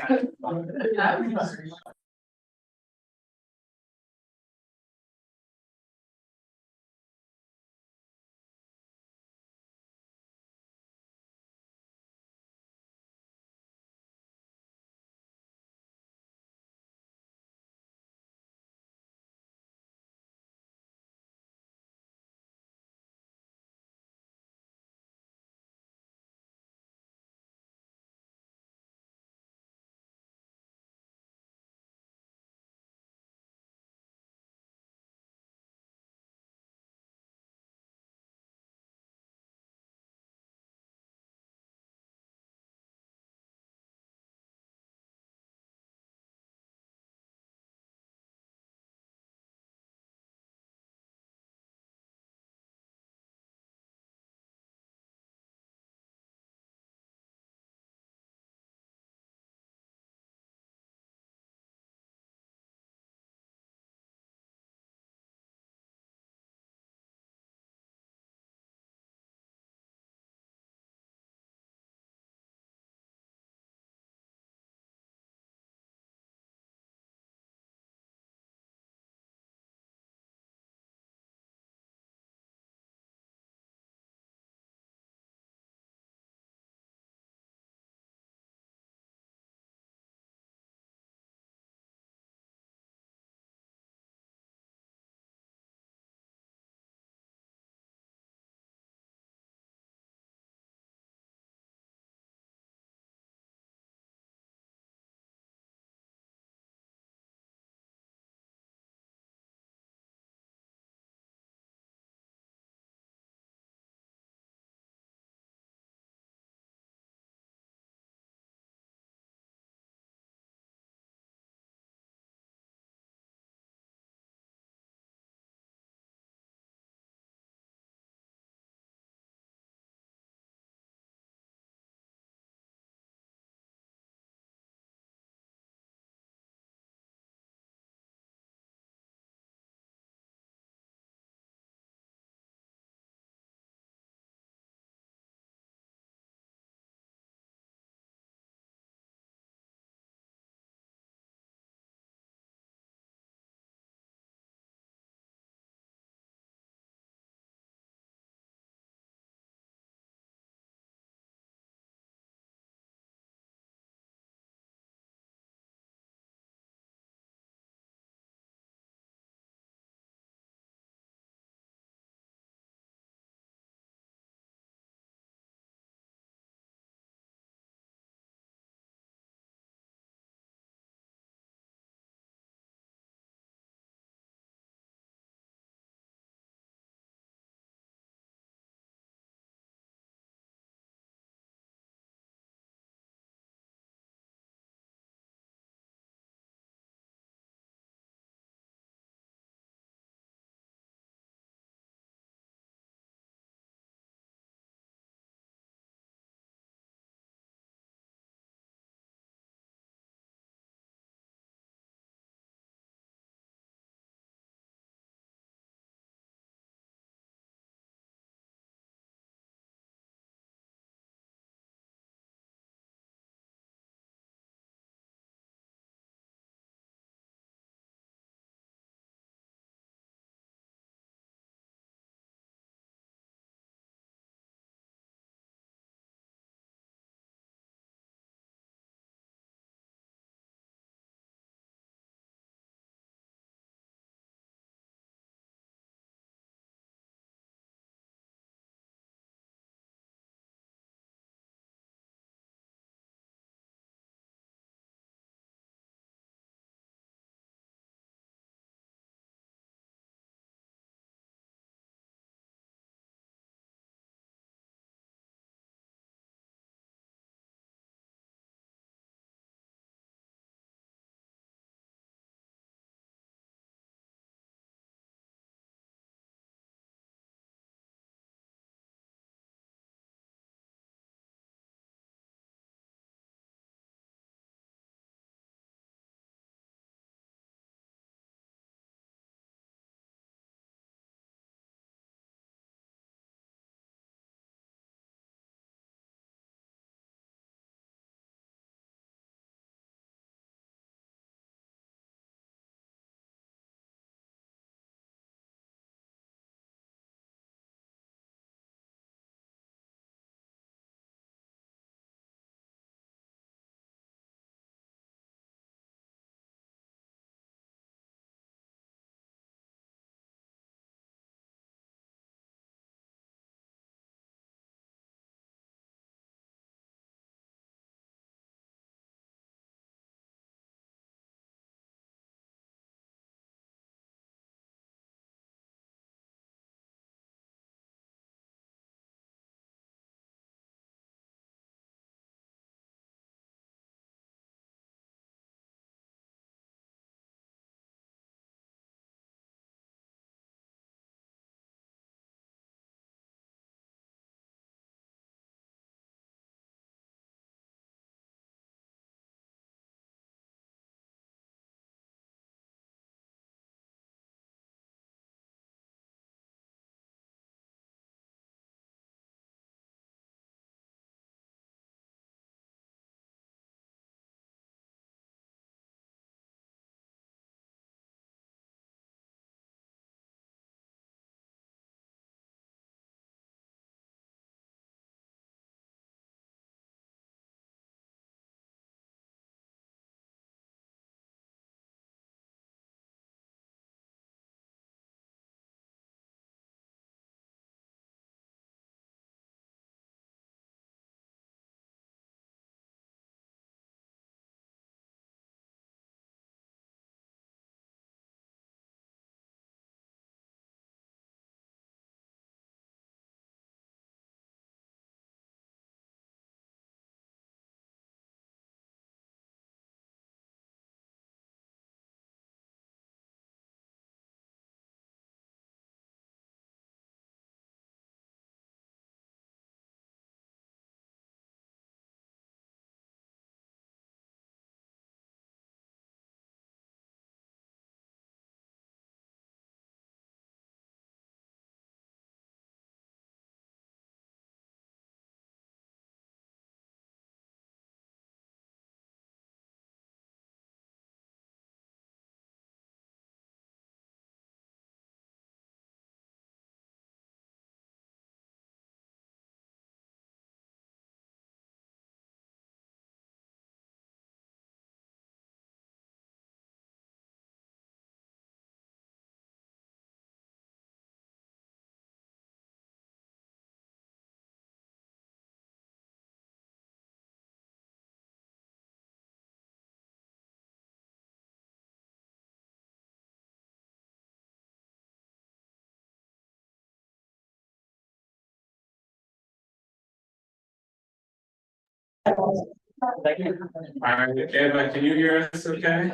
All right, Eva, can you hear us okay?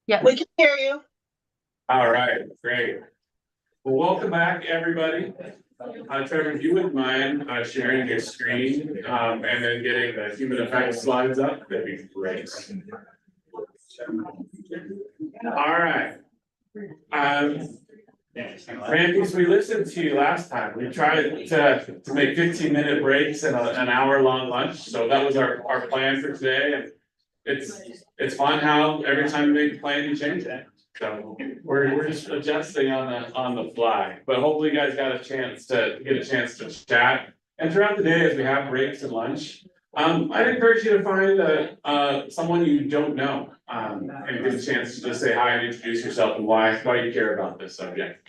Yeah. We can hear you. All right, great. Well, welcome back, everybody. Trevor, if you wouldn't mind sharing your screen and then getting the human effects slides up, that'd be great. All right. Randy, we listened to you last time. We tried to make 15-minute breaks and an hour-long lunch. So that was our plan for today. And it's fun how every time we make a plan, you change it. So we're just adjusting on the fly. But hopefully you guys got a chance to chat. And throughout the day, as we have breaks and lunch, I'd encourage you to find someone you don't know and get a chance to just say hi and introduce yourself and why you care about this subject.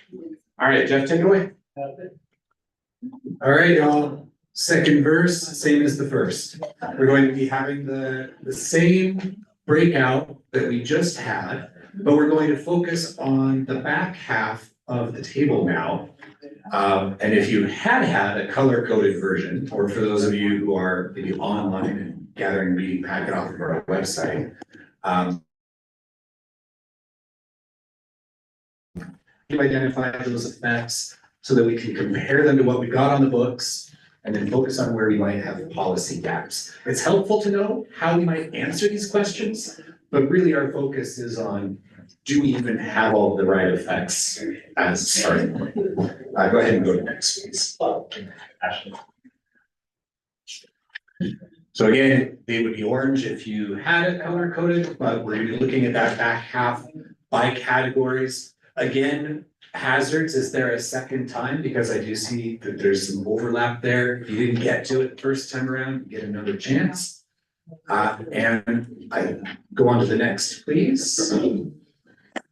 All right, Jeff, take it away. All right, y'all. Second verse, same as the first. We're going to be having the same breakout that we just had, but we're going to focus on the back half of the table now. And if you had a color-coded version, or for those of you who are maybe online and gathering the packet off of our website, you identify those effects so that we can compare them to what we got on the books and then focus on where we might have policy gaps. It's helpful to know how we might answer these questions, but really our focus is on, do we even have all the right effects as a starting point? Go ahead and go to the next, please. So again, they would be orange if you had it color coded, but we're gonna be looking at that back half by categories. Again, hazards, is there a second time? Because I do see that there's some overlap there. If you didn't get to it the first time around, you get another chance. And I go on to the next, please.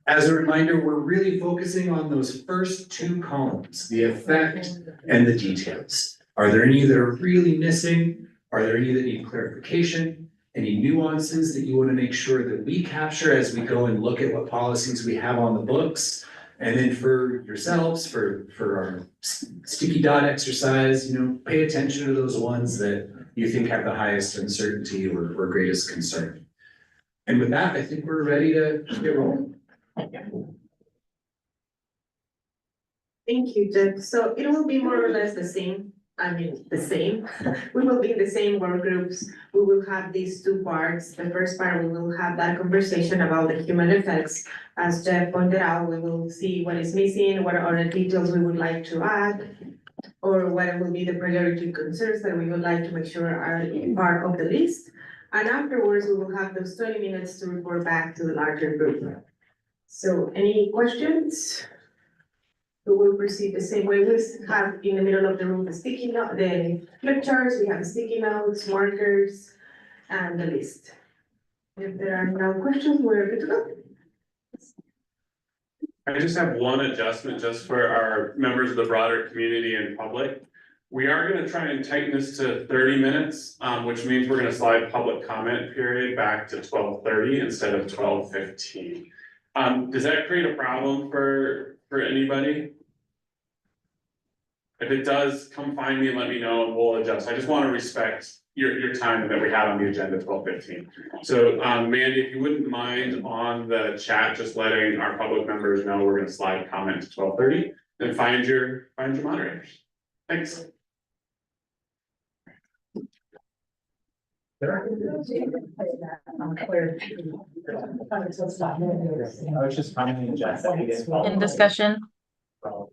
As a reminder, we're really focusing on those first two columns, the effect and the details. Are there any that are really missing? Are there any that need clarification? Any nuances that you want to make sure that we capture as we go and look at what policies we have on the books? And then for yourselves, for our sticky dot exercise, pay attention to those ones that you think have the highest uncertainty or greatest concern. And with that, I think we're ready to get rolling. Thank you, Jeff. So it will be more or less the same. We will be in the same work groups. We will have these two parts. The first part, we will have that conversation about the human effects. As Jeff pointed out, we will see what is missing, what are the details we would like to add, or what will be the priority concerns that we would like to make sure are part of the list. And afterwards, we will have those 20 minutes to report back to the larger group. So any questions? We will proceed the same way. We have in the middle of the room the sticky note, the flip charts, we have sticky notes, markers, and the list. If there are no questions, we're good to go. I just have one adjustment just for our members of the broader community and public. We are gonna try and tighten this to 30 minutes, which means we're gonna slide public comment period back to 12:30 instead of 12:15. Does that create a problem for anybody? If it does, come find me and let me know and we'll adjust. I just want to respect your time that we had on the agenda, 12:15. So Mandy, if you wouldn't mind on the chat, just letting our public members know we're gonna slide comment to 12:30 and find your moderators. Thanks. In discussion. Well,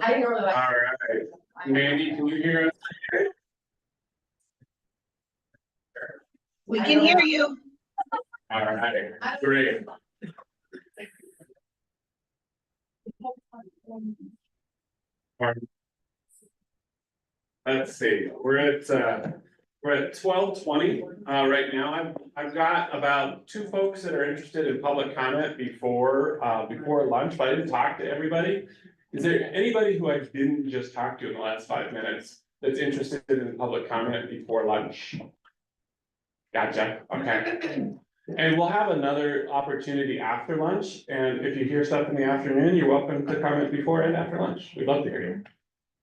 I know that. All right, Mandy, can you hear us? We can hear you. All right, great. Let's see, we're at 12:20 right now. I've got about 2 folks that are interested in public comment before lunch, but I didn't talk to everybody. Is there anybody who I didn't just talk to in the last 5 minutes that's interested in public comment before lunch? Gotcha, okay. And we'll have another opportunity after lunch, and if you hear stuff in the afternoon, you're welcome to comment before and after lunch. We'd love to hear you.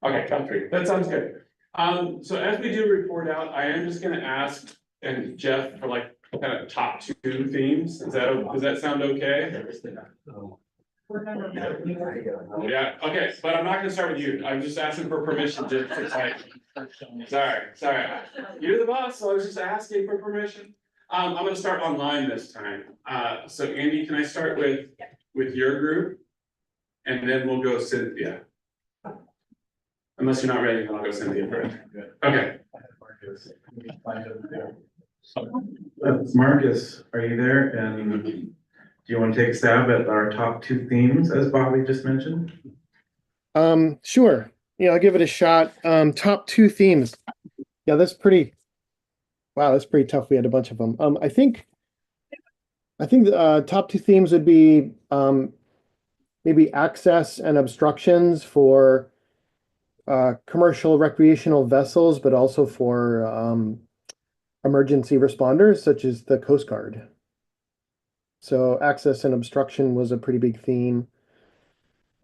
Okay, that's great. That sounds good. So as we do report out, I am just gonna ask, and Jeff, for like kind of top 2 themes. Does that sound okay? Yeah, okay, but I'm not gonna start with you. I'm just asking for permission just to type. Sorry. You're the boss, so I was just asking for permission. I'm gonna start online this time. So Andy, can I start with your group? And then we'll go Cynthia. Unless you're not ready, then I'll go Cynthia first. Okay. Marcus, are you there? And do you want to take a stab at our top 2 themes, as Bobby just mentioned? Sure. Yeah, I'll give it a shot. Top 2 themes. Yeah, that's pretty tough. We had a bunch of them. I think the top 2 themes would be maybe access and obstructions for commercial recreational vessels, but also for emergency responders such as the Coast Guard. So access and obstruction was a pretty big theme.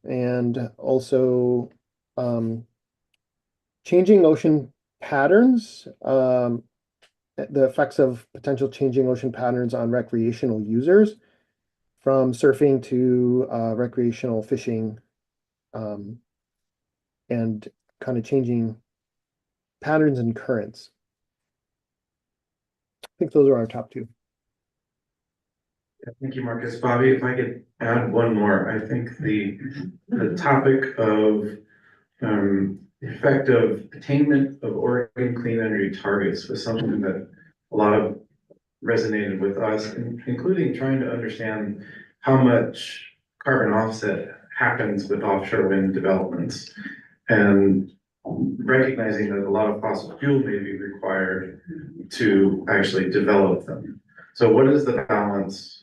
And also changing ocean patterns, the effects of potential changing ocean patterns on recreational users, from surfing to recreational fishing, and kind of changing patterns and currents. I think those are our top 2. Thank you, Marcus. Bobby, if I could add one more, I think the topic of effect of attainment of Oregon clean energy targets was something that a lot of resonated with us, including trying to understand how much carbon offset happens with offshore wind developments, and recognizing that a lot of fossil fuel may be required to actually develop them. So what is the balance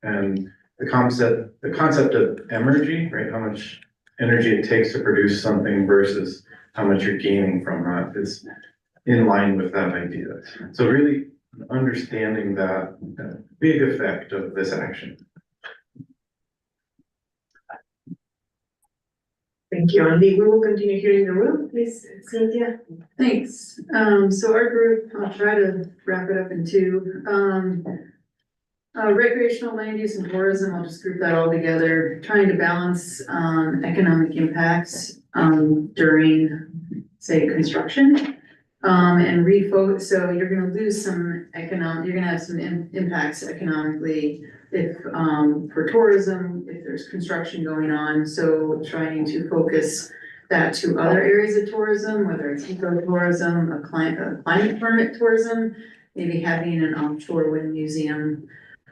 and the concept of energy, right? How much energy it takes to produce something versus how much you're gaining from that is in line with that idea. So really understanding that big effect of this action. Thank you, Andy. We will continue here in the room, please, Cynthia. Thanks. So our group, I'll try to wrap it up in 2. Recreational land use and tourism, I'll just group that all together, trying to balance economic impacts during, say, construction. And refocus, so you're gonna lose some you're gonna have some impacts economically if for tourism, if there's construction going on. So trying to focus that to other areas of tourism, whether it's ecotourism, a climate permit tourism, maybe having an offshore wind museum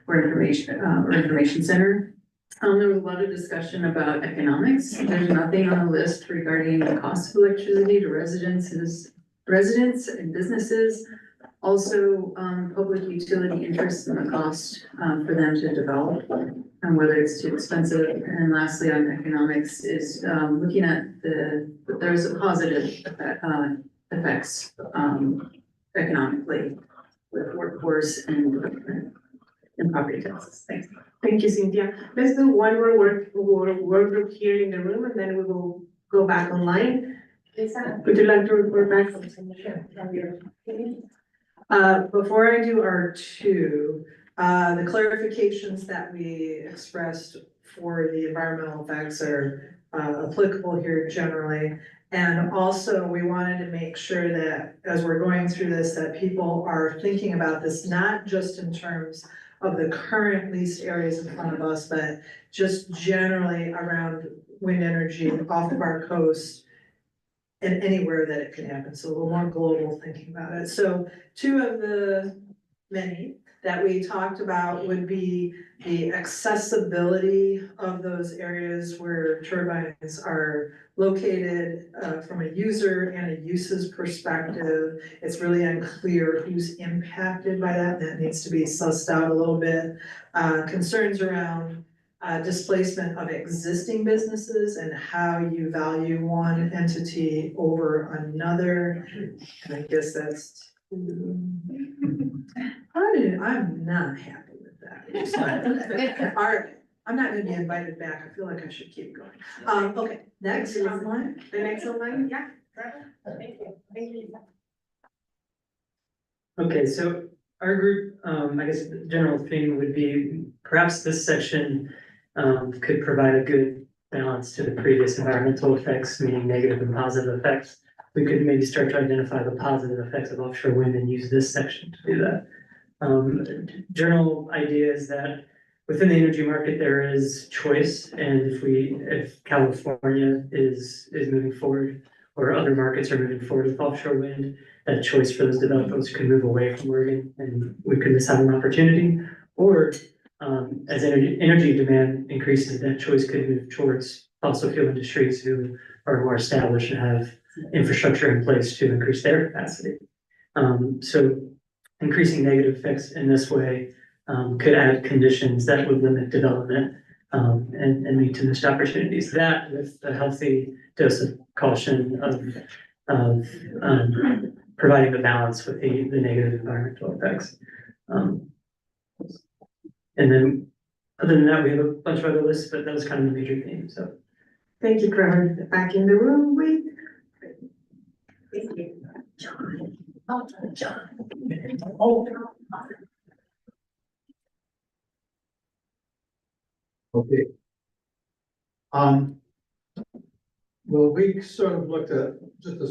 or information center. There was a lot of discussion about economics. There's nothing on the list regarding the cost of electricity to residents and businesses. Also, public utility interests and the cost for them to develop, and whether it's too expensive. And lastly, on economics is looking at there's a positive effects economically with workforce and property taxes. Thanks. Thank you, Cynthia. Let's do one more work group here in the room, and then we will go back online. Would you like to report back? Before I do our 2, the clarifications that we expressed for the environmental effects are applicable here generally. And also we wanted to make sure that as we're going through this, that people are thinking about this, not just in terms of the current leased areas in front of us, but just generally around wind energy off of our coast and anywhere that it can happen, so a little more global thinking about it. So two of the many that we talked about would be the accessibility of those areas where turbines are located from a user and a uses perspective. It's really unclear who's impacted by that. That needs to be sussed out a little bit. Concerns around displacement of existing businesses and how you value one entity over another. And I guess that's. I'm not happy with that. All right, I'm not gonna be invited back. I feel like I should keep going. Okay, next online, The next one, yeah. Thank you. Okay, so our group, I guess the general theme would be perhaps this section could provide a good balance to the previous environmental effects, meaning negative and positive effects. We could maybe start to identify the positive effects of offshore wind and use this section to do that. General idea is that within the energy market, there is choice, and if California is moving forward, or other markets are moving forward with offshore wind, that choice for those developers could move away from Oregon, and we could miss out on an opportunity. Or as energy demand increases, that choice could move towards fossil fuel industries who are more established and have infrastructure in place to increase their capacity. So increasing negative effects in this way could add conditions that would limit development and lead to missed opportunities. That, with a healthy dose of caution of providing the balance with the negative environmental effects. And then, other than that, we have a bunch of other lists, but that was kind of the major theme. So, Thank you, Trevor. Back in the room with. Thank you. John. Okay. Well, we sort of looked at just a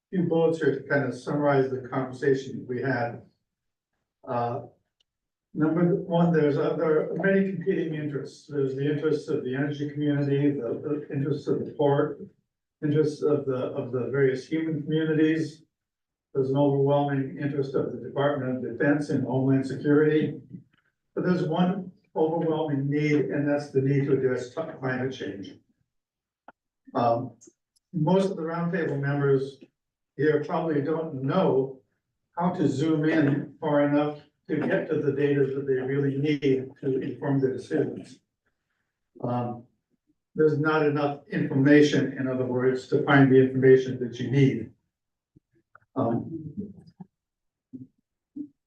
few bullets here to kind of summarize the conversation we had. Number one, there are many competing interests. There's the interests of the energy community, the interests of the port, interests of the various human communities. There's an overwhelming interest of the Department of Defense and Homeland Security. But there's one overwhelming need, and that's the need to address climate change. Most of the roundtable members here probably don't know how to zoom in far enough to get to the data that they really need to inform their decisions. There's not enough information, in other words, to find the information that you need.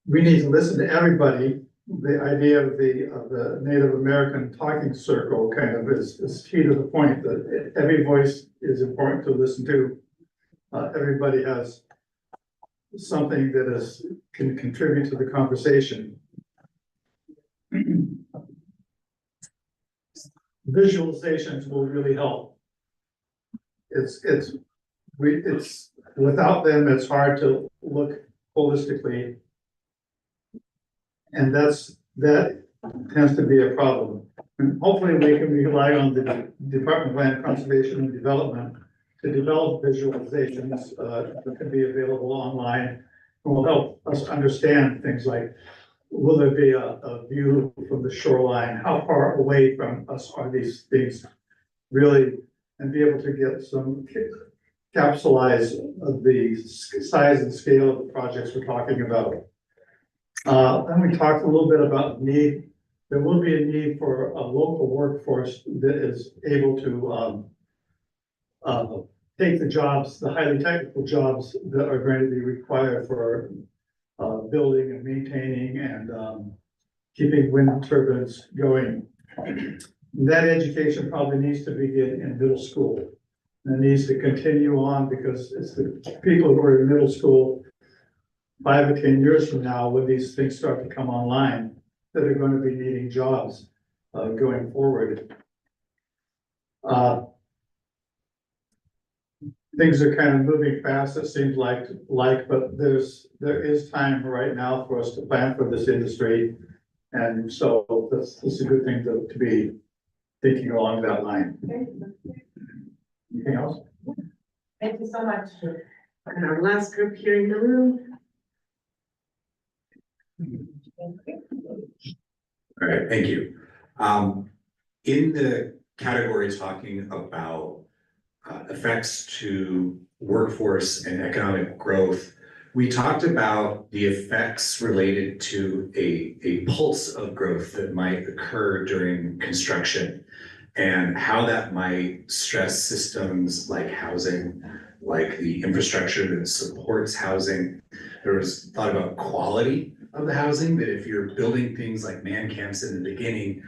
We need to listen to everybody. The idea of the Native American talking circle kind of is key to the point that every voice is important to listen to. Everybody has something that can contribute to the conversation. Visualizations will really help. It's without them, it's hard to look holistically. And that tends to be a problem. And hopefully we can rely on the Department of Land Conservation and Development to develop visualizations that can be available online and will help us understand things like, will there be a view from the shoreline? How far away from us are these things really? And be able to get some capsulize of the size and scale of the projects we're talking about. Then we talked a little bit about need. There will be a need for a local workforce that is able to take the jobs, the highly technical jobs that are going to be required for building and maintaining and keeping wind turbines going. That education probably needs to begin in middle school. And it needs to continue on because it's the people who are in middle school 5 or 10 years from now, when these things start to come online, that are going to be needing jobs going forward. Things are kind of moving fast, it seems like, but there is time right now for us to plan for this industry. And so this is a good thing to be. thinking along that line. Anything else? Thank you so much. And our last group here in the room. All right, thank you. In the category talking about effects to workforce and economic growth, we talked about the effects related to a pulse of growth that might occur during construction and how that might stress systems like housing, like the infrastructure that supports housing. There was thought about quality of the housing, that if you're building things like man camps in the beginning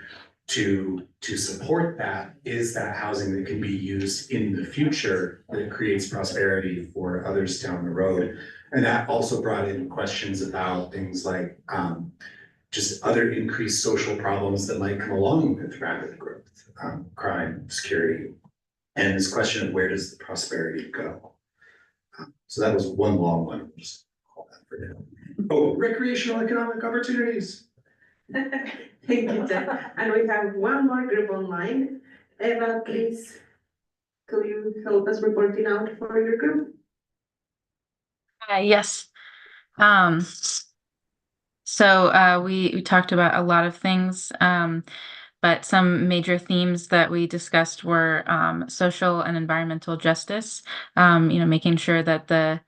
to support that, is that housing that can be used in the future that creates prosperity for others down the road. And that also brought in questions about things like just other increased social problems that might come along with rapid growth, crime, security, and this question of where does the prosperity go? So that was one long one. We'll just call that for now. Oh, recreational economic opportunities. Thank you, Ted. And we have one more group online. Eva, please, could you help us reporting out for your group? Yes. So we talked about a lot of things, but some major themes that we discussed were social and environmental justice, making sure that the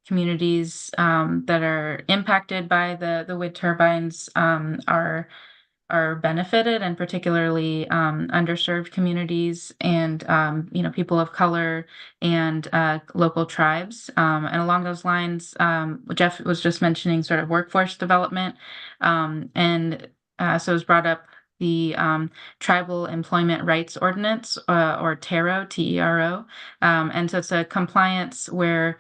communities that are impacted by the wind turbines are benefited, and particularly underserved communities and people of color and local tribes. And along those lines, Jeff was just mentioning sort of workforce development, and so it was brought up the Tribal Employment Rights Ordinance, or TERO, TERO, and so it's a compliance where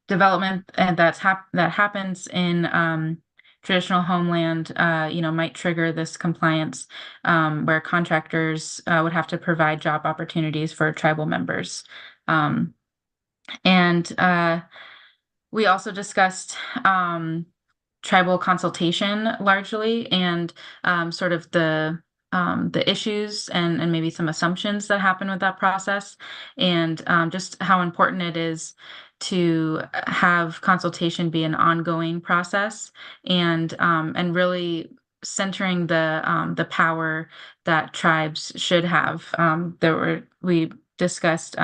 development that happens in traditional homeland, might trigger this compliance, where contractors would have to provide job opportunities for tribal members. And we also discussed tribal consultation largely, and sort of the issues and maybe some assumptions that happen with that process, and just how important it is to have consultation be an ongoing process, and really centering the power that tribes should have. We discussed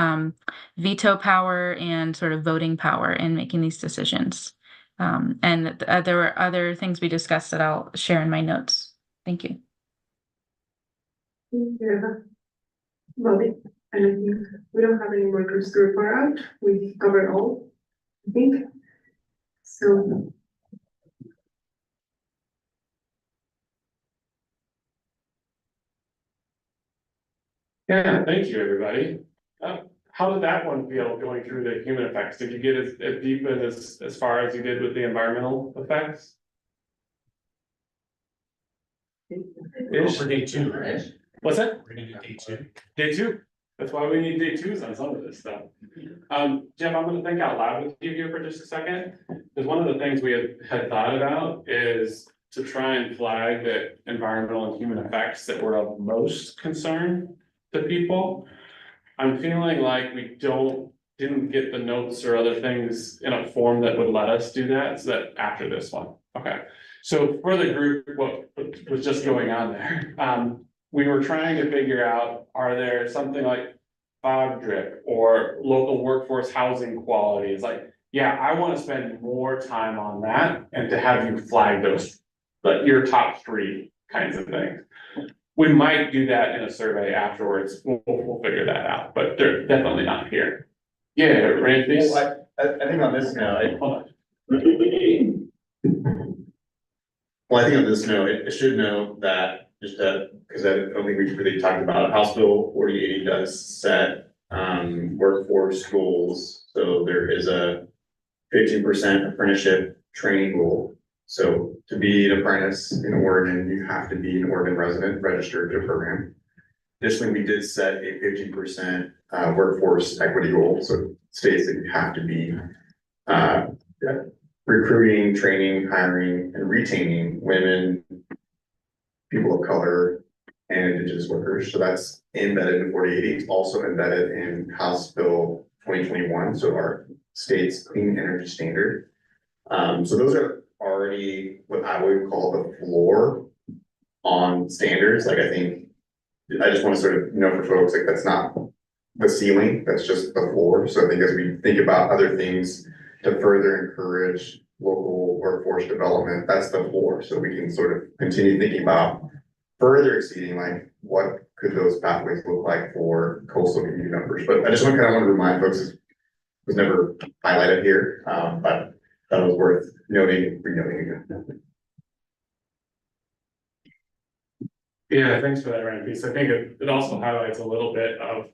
veto power and sort of voting power in making these decisions. And there were other things we discussed that I'll share in my notes. Thank you. Yeah. Bobby, I think we don't have any more groups to report out. We covered all, I think. So. Yeah, thank you, everybody. How did that one feel going through the human effects? Did you get as deep and as far as you did with the environmental effects? For day 2, right? What's that? We're gonna do day 2. Day 2. That's why we need day 2s on some of this stuff. Jim, I'm gonna think out loud with you here for just a second. Because one of the things we had thought about is to try and flag the environmental and human effects that were of most concern to people. I'm feeling like we didn't get the notes or other things in a form that would let us do that, so that after this one. Okay, so for the group, what was just going on there? We were trying to figure out, are there something like fog drip or local workforce housing quality? It's like, yeah, I want to spend more time on that and to have you flag those, but your top 3 kinds of things. We might do that in a survey afterwards. We'll figure that out, but they're definitely not here. Yeah, Randy. Well, I think on this note, Hold on. Well, I think on this note, it should know that just because I don't think we really talked about it. House Bill 4080 does set workforce goals. So there is a 15% apprenticeship training rule. So to be an apprentice in Oregon, you have to be an Oregon resident registered to the program. Additionally, we did set a 15% workforce equity goal. So it states that you have to be recruiting, training, hiring, and retaining women, people of color, and Indigenous workers. So that's embedded in 4080. It's also embedded in House Bill 2021, so our state's clean energy standard. So those are already what I would call the floor on standards. Like, I think, I just want to sort of know for folks, like, that's not the ceiling, that's just the floor. So I think as we think about other things to further encourage local workforce development, that's the floor. So we can sort of continue thinking about further exceeding, like, what could those pathways look like for coastal community members. But I just want to remind folks, it was never highlighted here, but that was worth noting, renoting again. Yeah, thanks for that, Ryan. Because I think it also highlights a little bit of,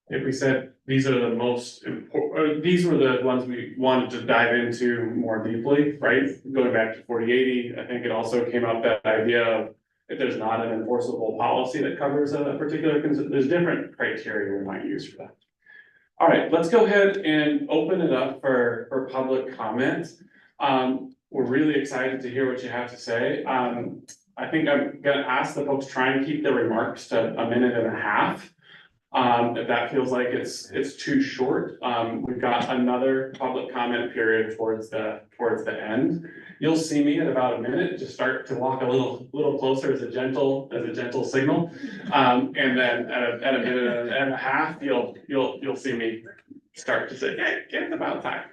if we said these are the most important, these were the ones we wanted to dive into more deeply, right? Going back to 4080, I think it also came up that idea of, if there's not an enforceable policy that covers a particular, there's different criteria we might use for that. All right, let's go ahead and open it up for public comment. We're really excited to hear what you have to say. I think I'm gonna ask the folks try and keep their remarks to 1.5 minutes. If that feels like it's too short, we've got another public comment period towards the end. You'll see me at about 1 minute, just start to walk a little closer as a gentle signal. And then at 1.5 minutes, you'll see me start to say, hey, it's about time.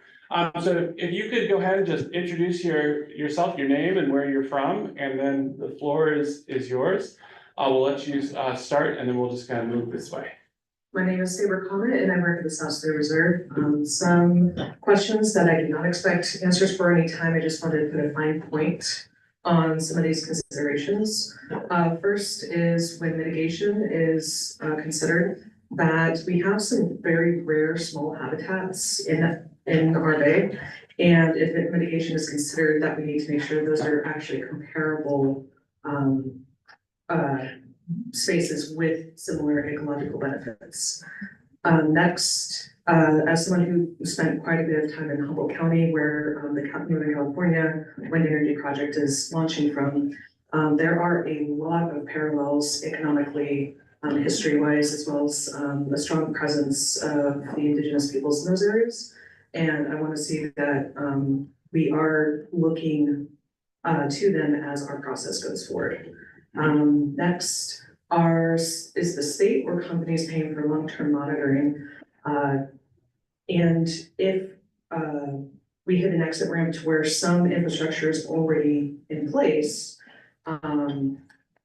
So if you could go ahead and just introduce yourself, your name and where you're from, and then the floor is yours. We'll let you start, and then we'll just kind of move this way. My name is Saber Comet and I work at the South State Reserve. Some questions that I did not expect answers for any time. I just wanted to put a fine point on some of these considerations. First is when mitigation is considered, that we have some very rare small habitats in our bay. And if mitigation is considered, that we need to make sure those are actually comparable spaces with similar ecological benefits. Next, as someone who spent quite a bit of time in Humboldt County, where the Northern California wind energy project is launching from, there are a lot of parallels economically, history-wise, as well as a strong presence of the indigenous peoples in those areas. And I want to see that we are looking to them as our process goes forward. Next is the state or companies paying for long-term monitoring. And if we hit an exit ramp to where some infrastructure is already in place, and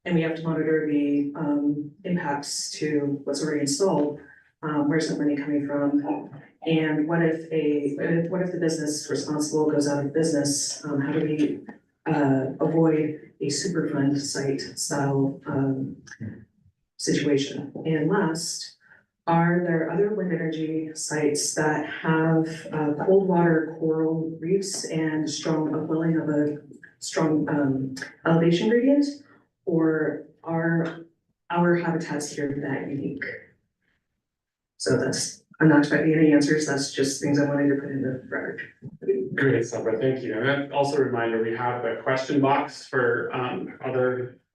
we have to monitor the impacts to what's already installed, where's that money coming from? And what if the business responsible goes out of business? How do we avoid a Superfund site style situation? And last, are there other wind energy sites that have cold water coral reefs and strong upwelling of a strong elevation gradient? Or are our habitats here that unique? So I'm not expecting any answers. That's just things I wanted to put in the record. Great, Sabra, thank you. And then also a reminder, we have the question box for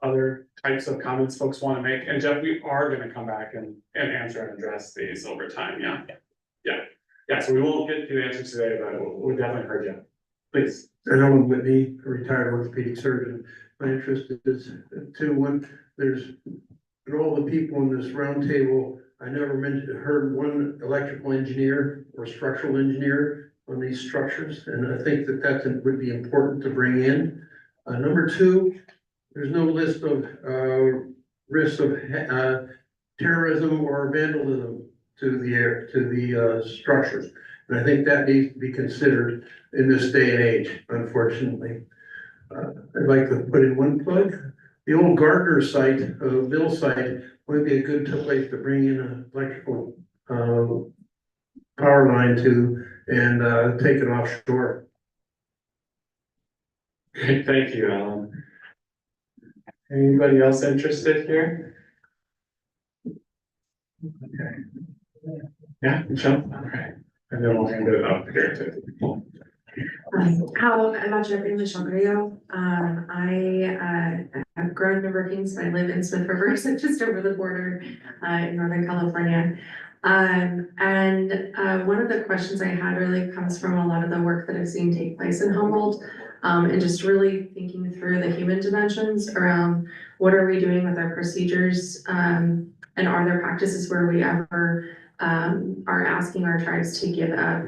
other types of comments folks want to make. And Jeff, we are going to come back and answer and address these over time. Yeah. So we won't get to the answers today, but we'll definitely heard you. Please. Alan Whitney, a retired orthopedic surgeon. My interest is when there's all the people in this roundtable, I never heard one electrical engineer or structural engineer on these structures, and I think that would be important to bring in. Number two, there's no list of risks of terrorism or vandalism to the structures, and I think that needs to be considered in this day and age. Unfortunately, I'd like to put in one plug. The old Gardner site, mill site, might be a good place to bring in an electrical power line to and take it offshore. Thank you, Alan. Anybody else interested here? Okay. Yeah, Michelle? Okay. And then we'll hand it up here to. Hello, I'm Michelle Grillo. I I've grown up in Brookings, I live in Smith River, so just over the border, in Northern California. One of the questions I had really comes from a lot of the work that I've seen take place in Humboldt, and just really thinking through the human dimensions around what are we doing with our procedures, and are there practices where we ever are asking our tribes to give up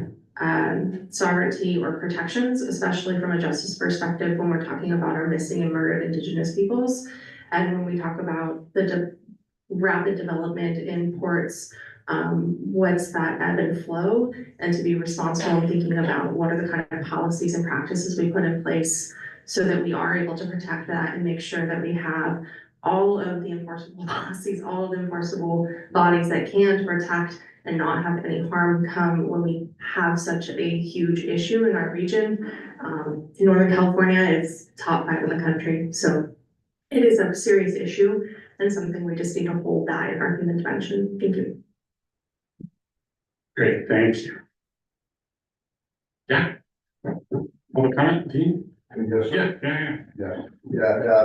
sovereignty or protections, especially from a justice perspective when we're talking about our missing and murdered Indigenous peoples. And when we talk about the rapid development in ports, what's that ebb and flow, and to be responsible in thinking about what are the kind of policies and practices we put in place so that we are able to protect that and make sure that we have all of the enforceable policies, all of the enforceable bodies that can protect and not have any harm come when we have such a huge issue in our region. Northern California is top 5 in the country, so it is a serious issue and something we just need to hold that in our human dimension. Thank you. Great, thank you. Yeah. Public comment, Dean? Yeah. A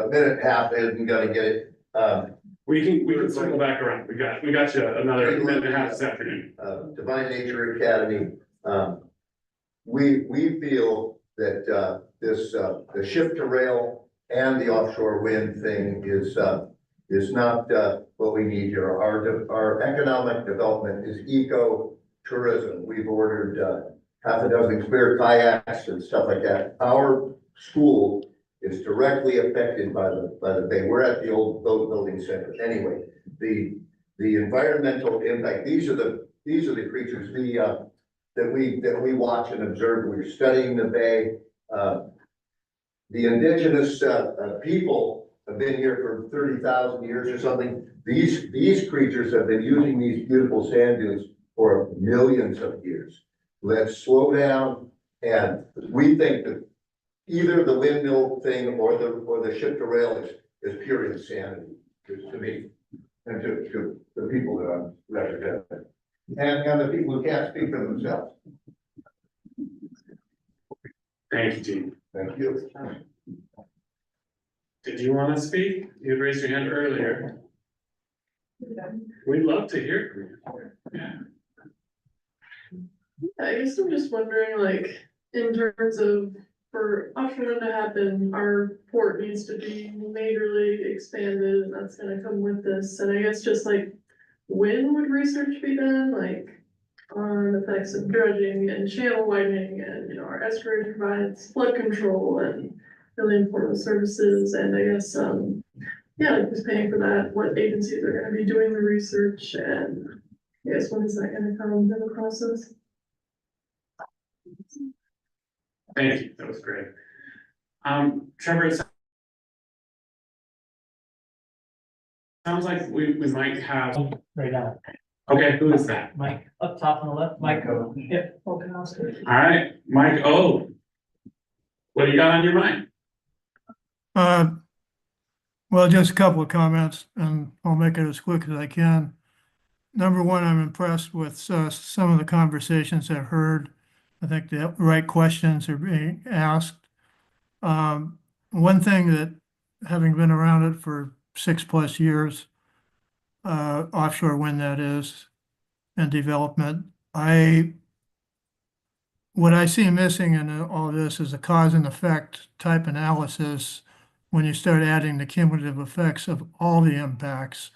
minute and a half isn't gonna get it. We can circle back around. We got you another minute and a half this afternoon. Divine Nature Academy, we feel that, the shift to rail and the offshore wind thing is not, what we need here. Our economic development is eco-tourism. We've ordered, half a dozen clear kayaks and stuff like that. Our school is directly affected by the bay. We're at the old boat building center. Anyway, the environmental impact, these are the creatures that we watch and observe. We're studying the bay. The indigenous people have been here for 30,000 years or something. These creatures have been using these beautiful sand dunes for millions of years. Let's slow down, and we think that either the windmill thing or the ship to rail is pure insanity to me and to the people that I'm representing and the people who can't speak for themselves. Thank you, Dean. Thank you. Did you want to speak? You had raised your hand earlier. We'd love to hear from you. Yeah. I guess I'm just wondering, like, in terms of, for offshore wind to happen, our port needs to be majorly expanded, and that's gonna come with this, and I guess just like, when would research be done, like, on effects of dredging and channel widening, and, you know, our estuary provides flood control and really important services, and I guess, yeah, like, who's paying for that, what agencies are gonna be doing the research, and I guess when is that gonna come into the process? Thank you. That was great. Trevor, it sounds like we might have right now. Okay, who is that? Mike, up top on the left, Mike O. Yep. All right, Mike O. What do you got on your mind? Well, just a couple of comments, and I'll make it as quick as I can. Number one, I'm impressed with some of the conversations I've heard. I think the right questions are being asked. One thing that, having been around it for 6+ years, offshore wind that is, and development, what I see missing in all this is a cause and effect type analysis when you start adding the cumulative effects of all the impacts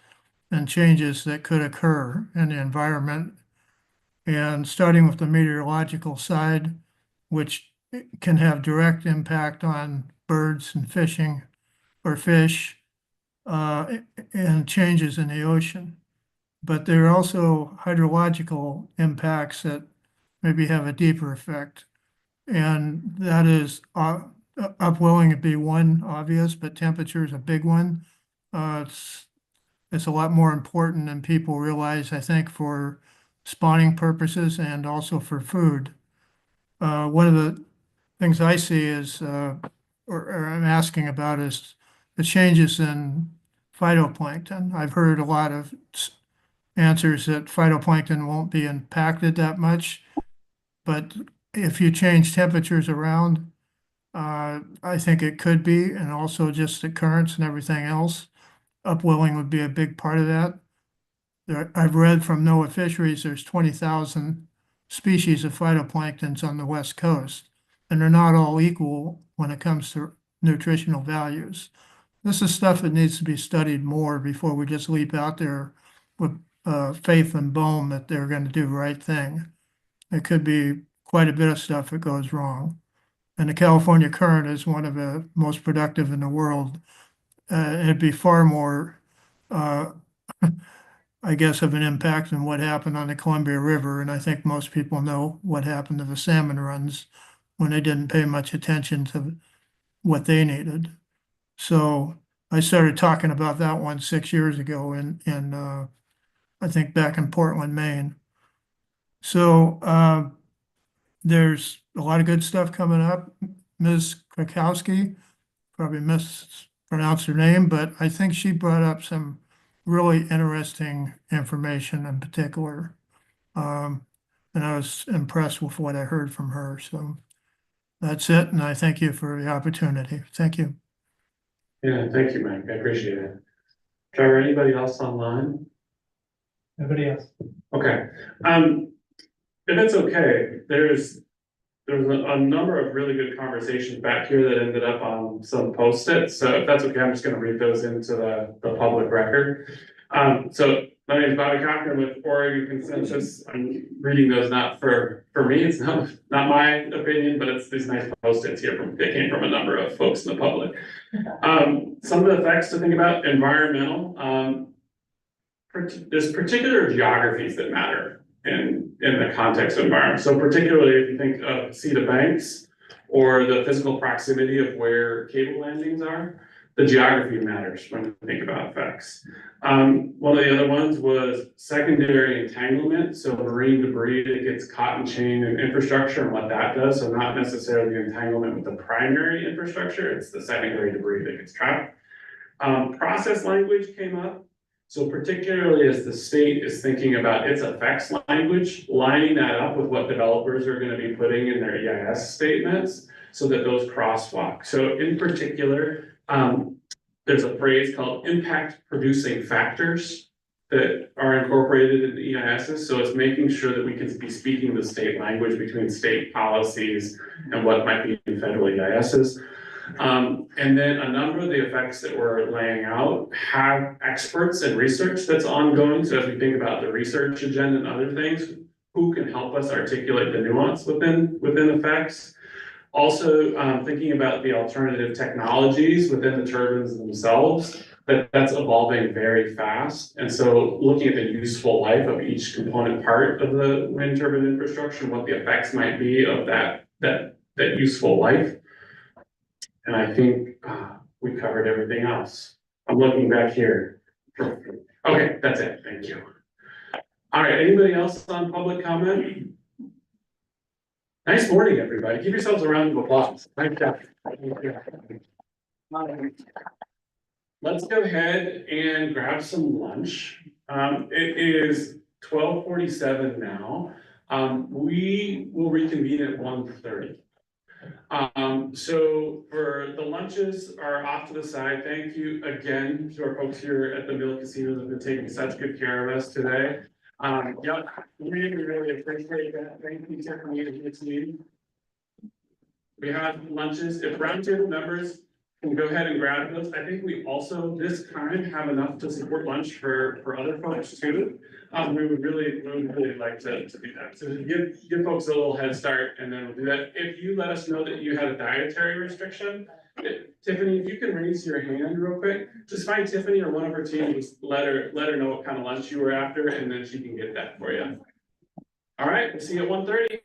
and changes that could occur in the environment. And starting with the meteorological side, which can have direct impact on birds and fishing or fish, and changes in the ocean. But there are also hydrological impacts that maybe have a deeper effect. And that is upwelling would be one obvious, but temperature is a big one. It's a lot more important than people realize, I think, for spawning purposes and also for food. One of the things I see is, or I'm asking about, is the changes in phytoplankton. I've heard a lot of answers that phytoplankton won't be impacted that much, but if you change temperatures around, I think it could be, and also just the currents and everything else. Upwelling would be a big part of that. I've read from NOAA Fisheries, there's 20,000 species of phytoplanktons on the West Coast, and they're not all equal when it comes to nutritional values. This is stuff that needs to be studied more before we just leap out there with faith and boom that they're going to do the right thing. It could be quite a bit of stuff that goes wrong. And the California current is one of the most productive in the world. It'd be far more, I guess, of an impact than what happened on the Columbia River. And I think most people know what happened to the salmon runs when they didn't pay much attention to what they needed. So I started talking about that one 6 years ago in I think back in Portland, Maine. So there's a lot of good stuff coming up. Ms. Krakowski, probably mispronounced her name, but I think she brought up some really interesting information in particular. And I was impressed with what I heard from her. So that's it. And I thank you for the opportunity. Thank you. Yeah, thank you, Mike. I appreciate it. Trevor, anybody else online? Nobody else. Okay. If it's okay, there's a number of really good conversations back here that ended up on some Post-its. So if that's okay, I'm just gonna read those into the public record. So my name is Bobby Cochran with Oregon Consensus. I'm reading those not for me, it's not my opinion, but it's these nice Post-its here that came from a number of folks in the public. Some of the effects to think about: environmental. There's particular geographies that matter in the context of environment. So particularly if you think of sea to banks or the physical proximity of where cable landings are, the geography matters when you think about effects. One of the other ones was secondary entanglement. So marine debris that gets caught in chain and infrastructure and what that does. So not necessarily the entanglement with the primary infrastructure, it's the secondary debris that gets trapped. Process language came up. So particularly as the state is thinking about its effects language, lining that up with what developers are going to be putting in their EIS statements so that those crosswalk. So in particular, there's a phrase called impact producing factors that are incorporated in the EISs. So it's making sure that we can be speaking the state language between state policies and what might be in federal EISs. And then a number of the effects that we're laying out have experts and research that's ongoing. So as we think about the research agenda and other things, who can help us articulate the nuance within effects? Also, thinking about the alternative technologies within the turbines themselves, that's evolving very fast. And so looking at the useful life of each component part of the wind turbine infrastructure, and what the effects might be of that useful life. And I think we covered everything else. I'm looking back here. Okay, that's it. Thank you. All right, anybody else on public comment? Nice morning, everybody. Give yourselves a round of applause. Nice job. Let's go ahead and grab some lunch. It is 12:47 now. We will reconvene at 1:30. So for the lunches are off to the side. Thank you again to our folks here at the Mill Casino that have been taking such good care of us today. Yep, really appreciate that. Thank you, Tiffany and your team. We have lunches. If Roundtable members can go ahead and grab those. I think we also this time have enough to support lunch for other folks too. We would really like to do that. So give folks a little head start, and then we'll do that. If you let us know that you had a dietary restriction, Tiffany, if you can raise your hand real quick, just find Tiffany or one of her team, just let her know what kind of lunch you were after, and then she can get that for you. All right, we'll see you at 1:30.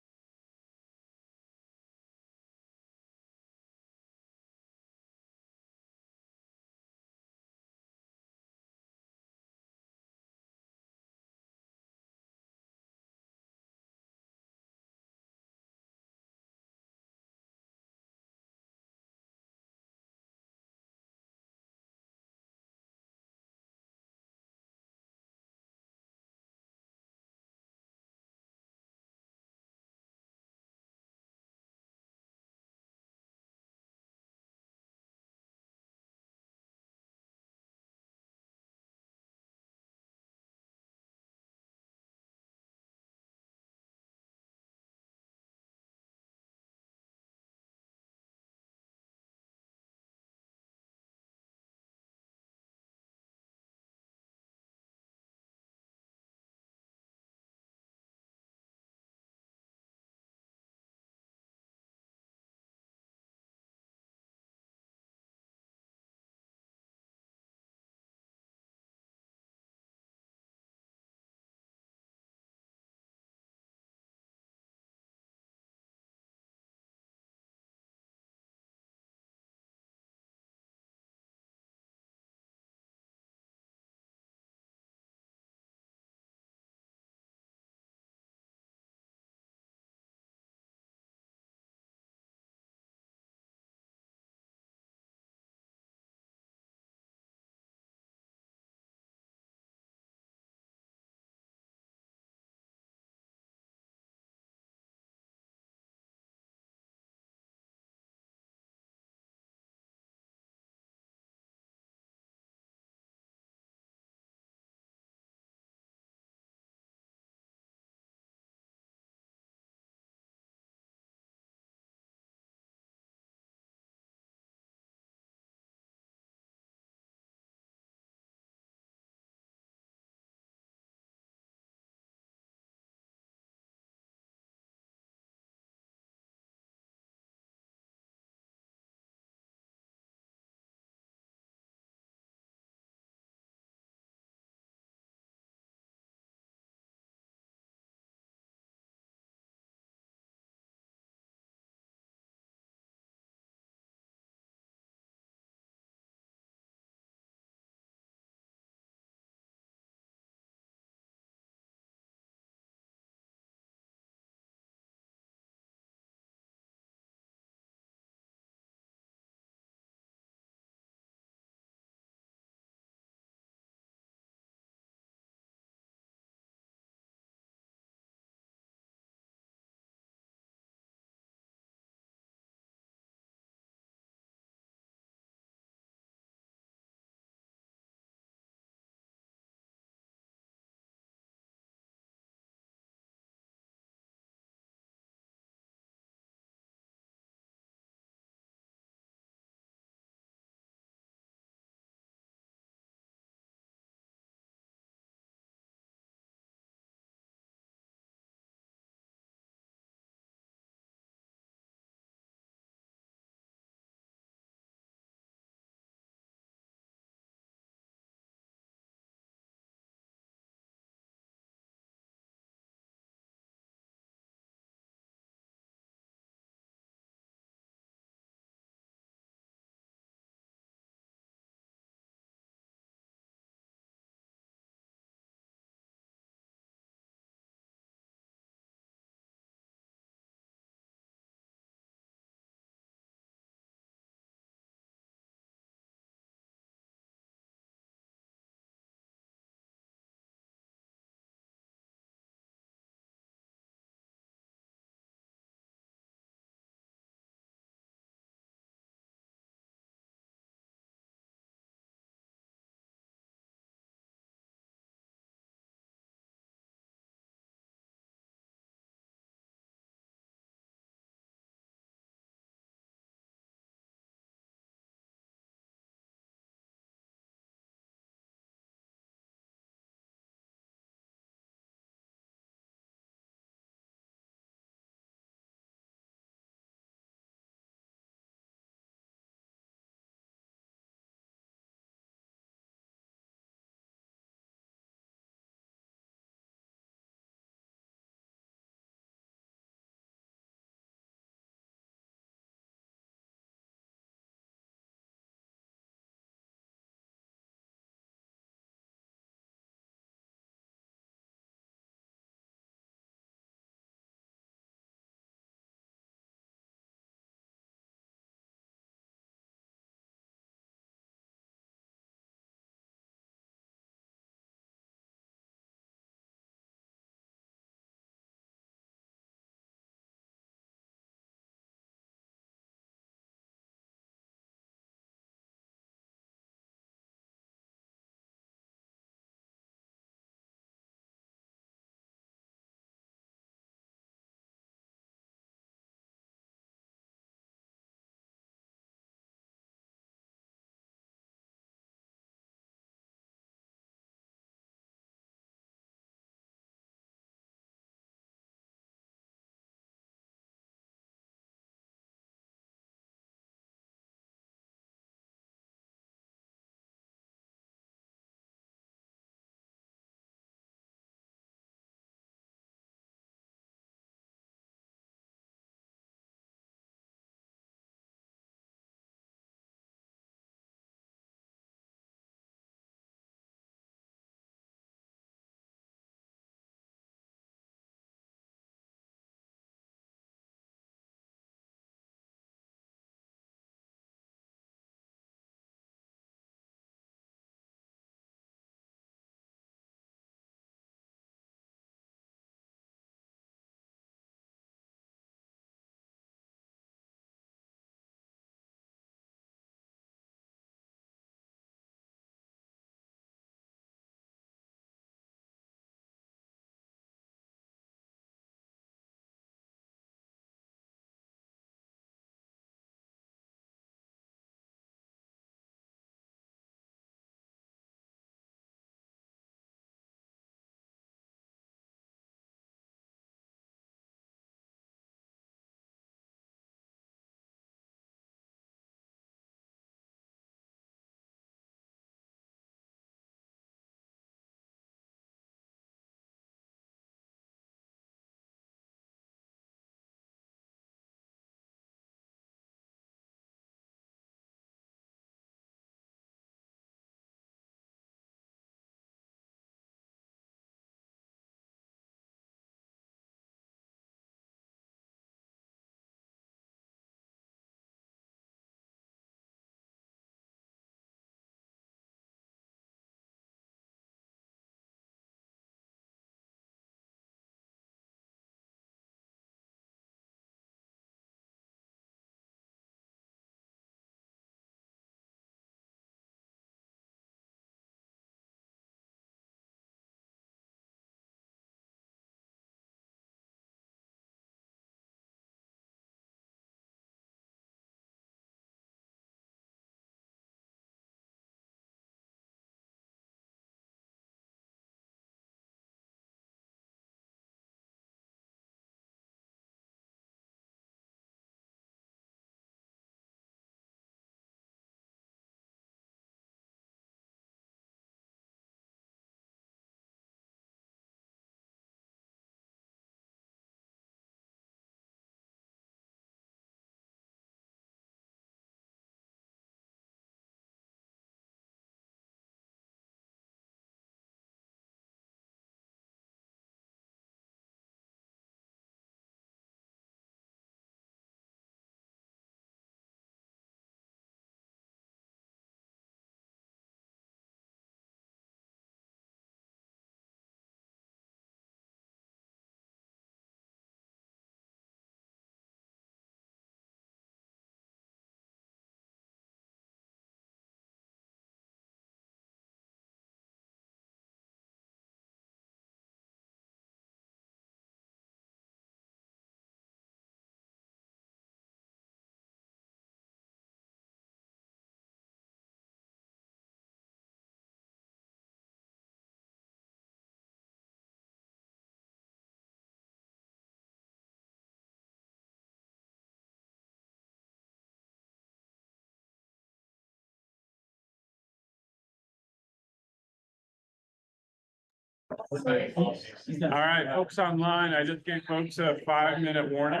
All right, folks online, I just gave folks a 5-minute warning.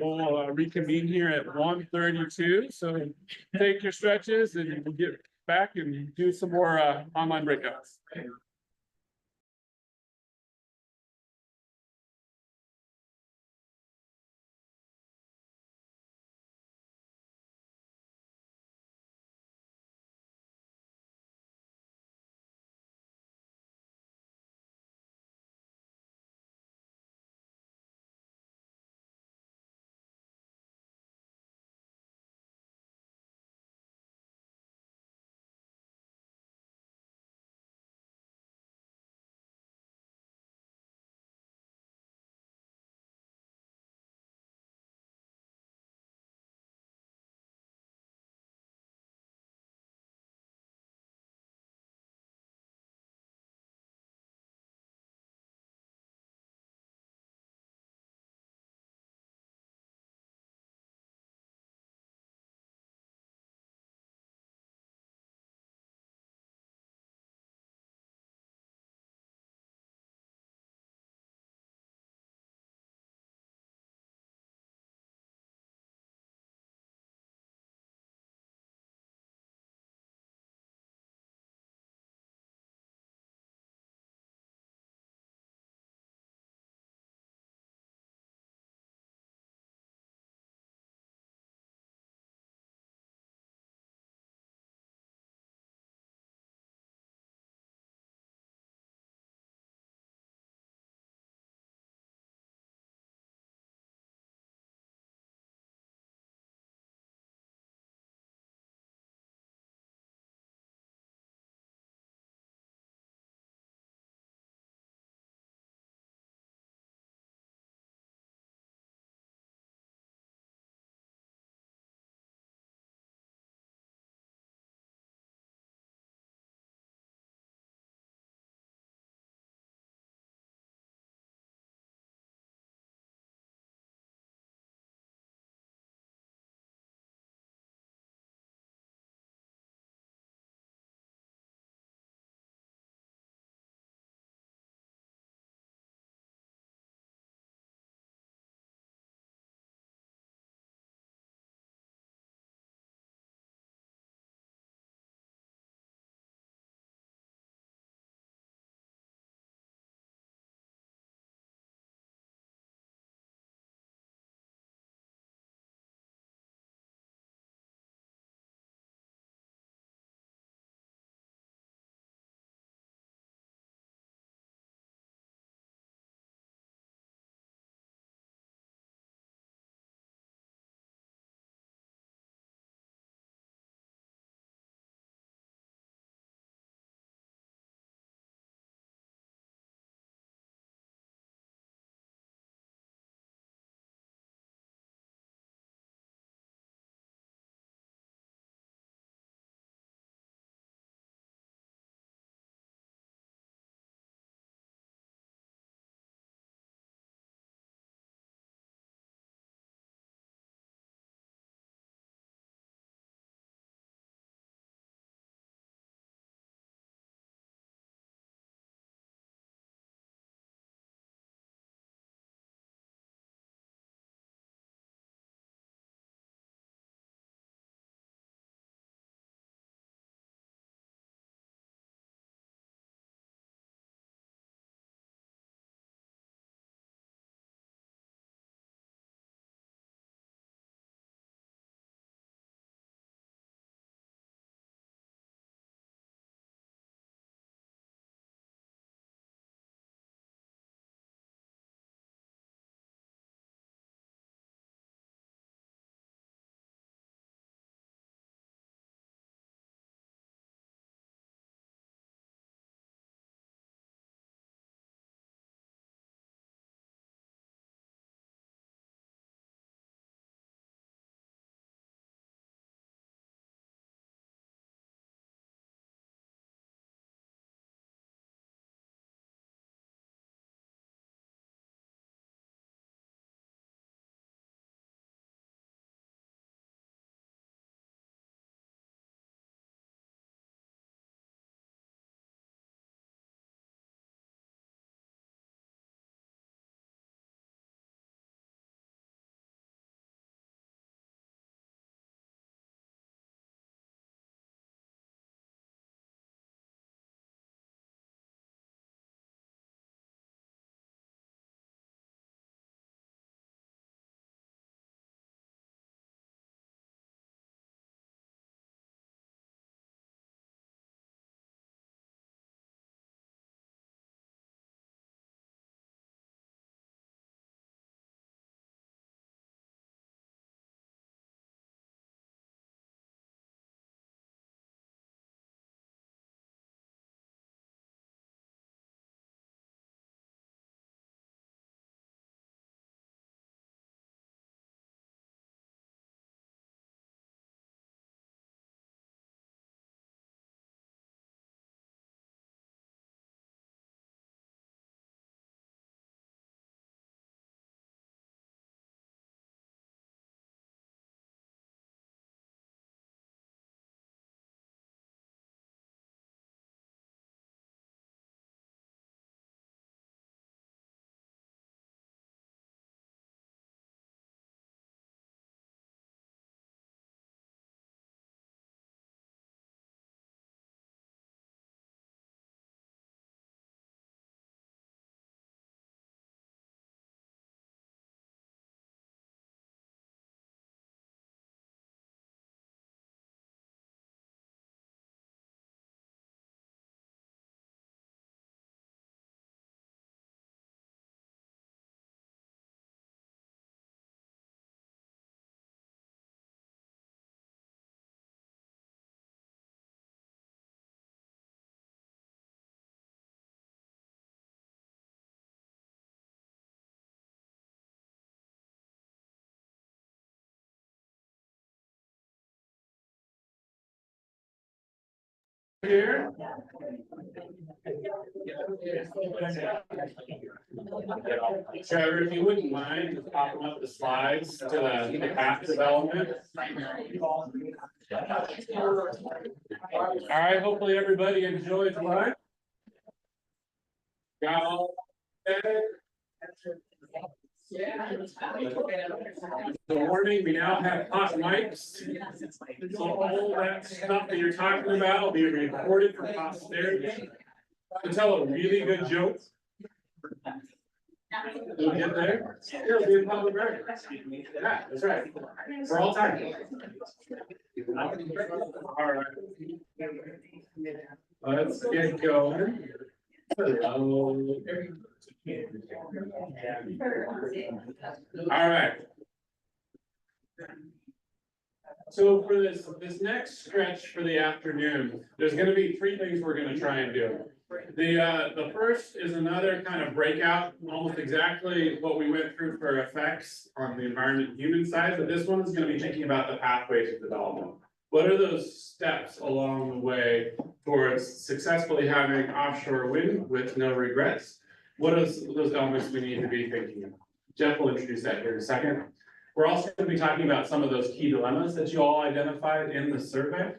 We'll reconvene here at 1:32. So take your stretches and we'll get back and do some more online breakouts. Here. Trevor, if you wouldn't mind just popping up the slides to the path development. All right, hopefully everybody enjoyed lunch. Got all that? The warning, we now have hot mics. So all that stuff that you're talking about will be recorded for posterity. To tell a really good joke. We'll get there. It'll be in public record. Yeah, that's right. For all time. All right. Let's get going. All right. So for this next stretch for the afternoon, there's gonna be three things we're gonna try and do. The first is another kind of breakout, almost exactly what we went through for effects on the environment and human side, but this one is gonna be thinking about the pathways of development. What are those steps along the way towards successfully having offshore wind with no regrets? What are those elements we need to be thinking of? Jeff will introduce that here in a second. We're also going to be talking about some of those key dilemmas that you all identified in the survey.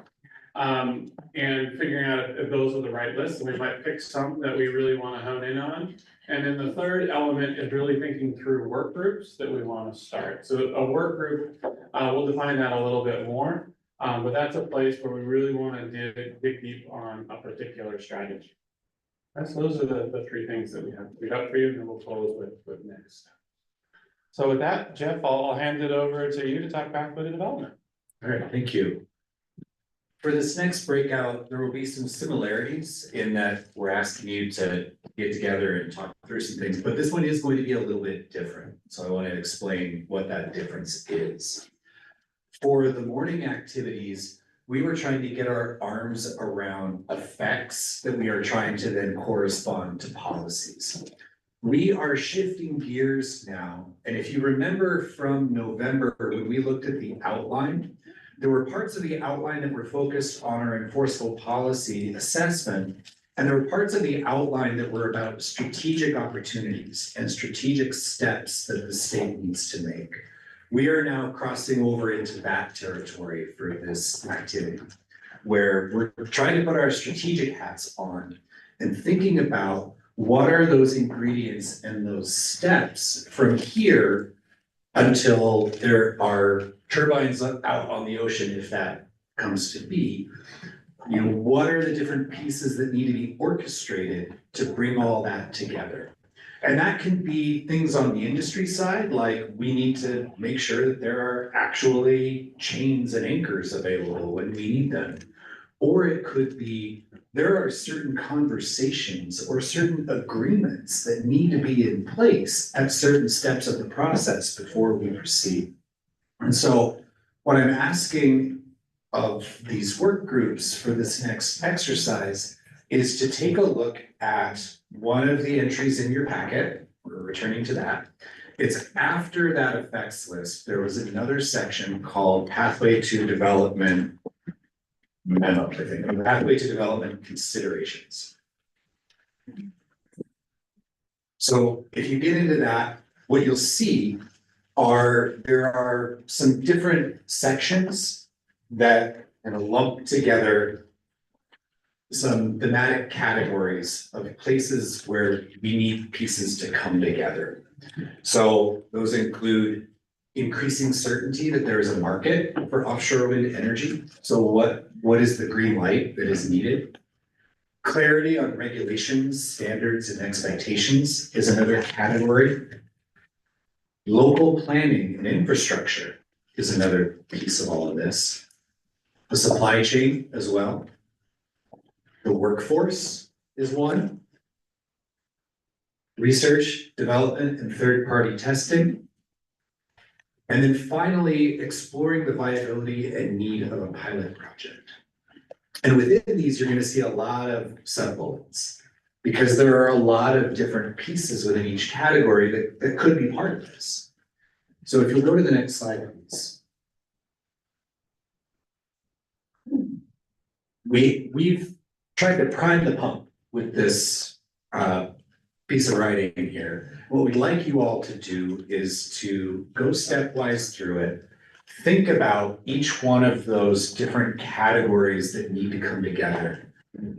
And figuring out if those are the right lists, and we might pick some that we really want to hone in on. And then the third element is really thinking through work groups that we want to start. So a work group, we'll define that a little bit more, but that's a place where we really want to dig deep on a particular strategy. So those are the three things that we have to up for you, and then we'll close with next. So with that, Jeff, I'll hand it over to you to talk pathway to development. All right, thank you. For this next breakout, there will be some similarities in that we're asking you to get together and talk through some things, but this one is going to be a little bit different. So I want to explain what that difference is. For the morning activities, we were trying to get our arms around effects that we are trying to then correspond to policies. We are shifting gears now, and if you remember from November, when we looked at the outline, there were parts of the outline that were focused on our enforceable policy assessment, and there were parts of the outline that were about strategic opportunities and strategic steps that the state needs to make. We are now crossing over into that territory for this activity, where we're trying to put our strategic hats on and thinking about what are those ingredients and those steps from here until there are turbines out on the ocean, if that comes to be. You know, what are the different pieces that need to be orchestrated to bring all that together? And that can be things on the industry side, like we need to make sure that there are actually chains and anchors available when we need them. Or it could be there are certain conversations or certain agreements that need to be in place at certain steps of the process before we proceed. And so what I'm asking of these work groups for this next exercise is to take a look at one of the entries in your packet. We're returning to that. It's after that effects list, there was another section called Pathway to Development Memo, I think, Pathway to Development Considerations. So if you get into that, what you'll see there are some different sections that kind of lump together some thematic categories of places where we need pieces to come together. So those include increasing certainty that there is a market for offshore wind energy. So what is the green light that is needed? Clarity on regulations, standards, and expectations is another category. Local planning and infrastructure is another piece of all of this. The supply chain as well. The workforce is one. Research, development, and third-party testing. And then finally, exploring the viability and need of a pilot project. And within these, you're going to see a lot of sub-bullets because there are a lot of different pieces within each category that could be part of this. So if you'll go to the next slide, please. We've tried to prime the pump with this piece of writing here. What we'd like you all to do is to go stepwise through it. Think about each one of those different categories that need to come together.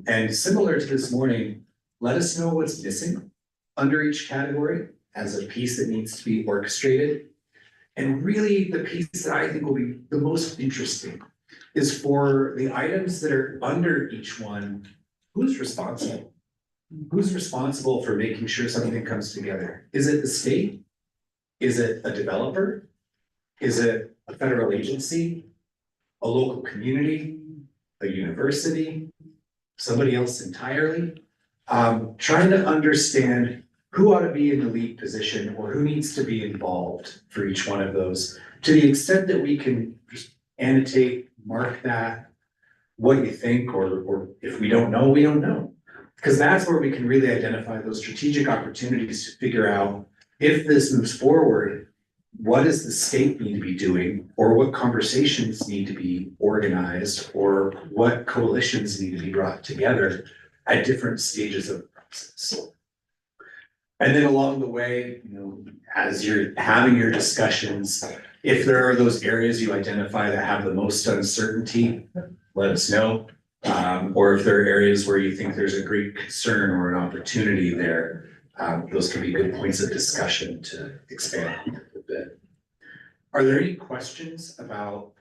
And similar to this morning, let us know what's missing under each category as a piece that needs to be orchestrated. And really the piece that I think will be the most interesting is for the items that are under each one, who's responsible? Who's responsible for making sure something comes together? Is it the state? Is it a developer? Is it a federal agency? A local community? A university? Somebody else entirely? Trying to understand who ought to be in the lead position or who needs to be involved for each one of those, to the extent that we can just annotate, mark that, what you think, or if we don't know, we don't know. Because that's where we can really identify those strategic opportunities to figure out if this moves forward, what does the state need to be doing, or what conversations need to be organized, or what coalitions need to be brought together at different stages of the process. And then along the way, you know, as you're having your discussions, if there are those areas you identify that have the most uncertainty, let us know. Or if there are areas where you think there's a great concern or an opportunity there, those can be good points of discussion to expand a little bit. Are there any questions about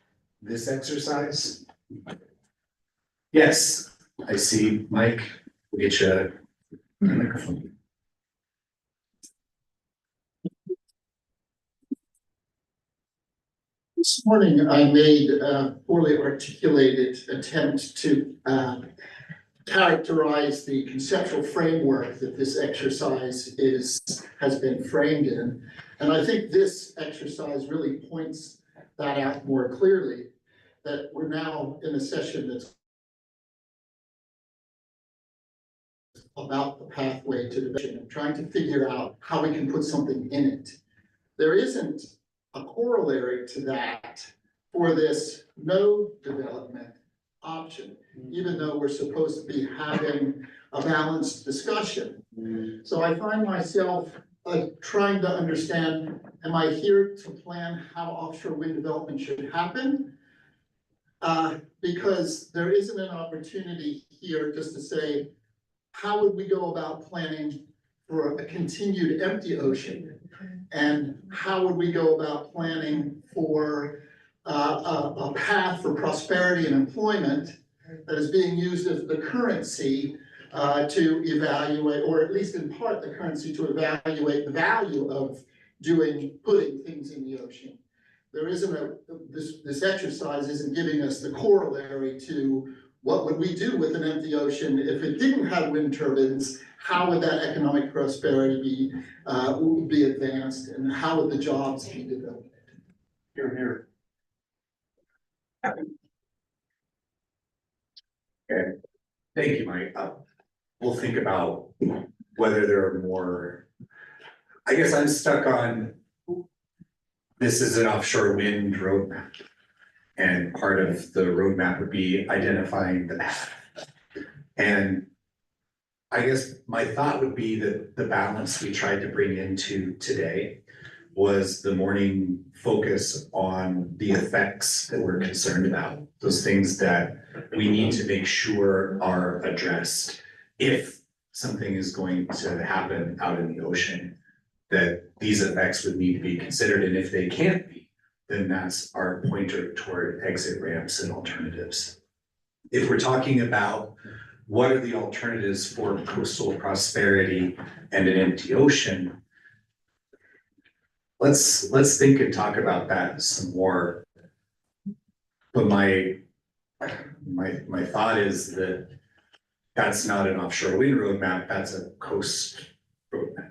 this exercise? Yes, I see Mike. We'll get you a microphone. This morning, I made a poorly articulated attempt to characterize the conceptual framework that this exercise has been framed in. And I think this exercise really points that out more clearly, that we're now in a session that's about the pathway to development and trying to figure out how we can put something in it. There isn't a corollary to that for this no development option, even though we're supposed to be having a balanced discussion. So I find myself trying to understand, am I here to plan how offshore wind development should happen? Because there isn't an opportunity here just to say, how would we go about planning for a continued empty ocean? And how would we go about planning for a path for prosperity and employment that is being used as the currency to evaluate, or at least in part the currency to evaluate the value of putting things in the ocean? There isn't this exercise isn't giving us the corollary to what would we do with an empty ocean if it didn't have wind turbines? How would that economic prosperity be advanced, and how would the jobs be developed? Here. Okay, thank you, Mike. We'll think about whether there are more. I guess I'm stuck on, this is an offshore wind roadmap. And part of the roadmap would be identifying the path. And I guess my thought would be that the balance we tried to bring into today was the morning focus on the effects that we're concerned about, those things that we need to make sure are addressed if something is going to happen out in the ocean, that these effects would need to be considered, and if they can't be, then that's our pointer toward exit ramps and alternatives. If we're talking about what are the alternatives for coastal prosperity and an empty ocean, let's think and talk about that some more. But my thought is that that's not an offshore wind roadmap, that's a coast roadmap.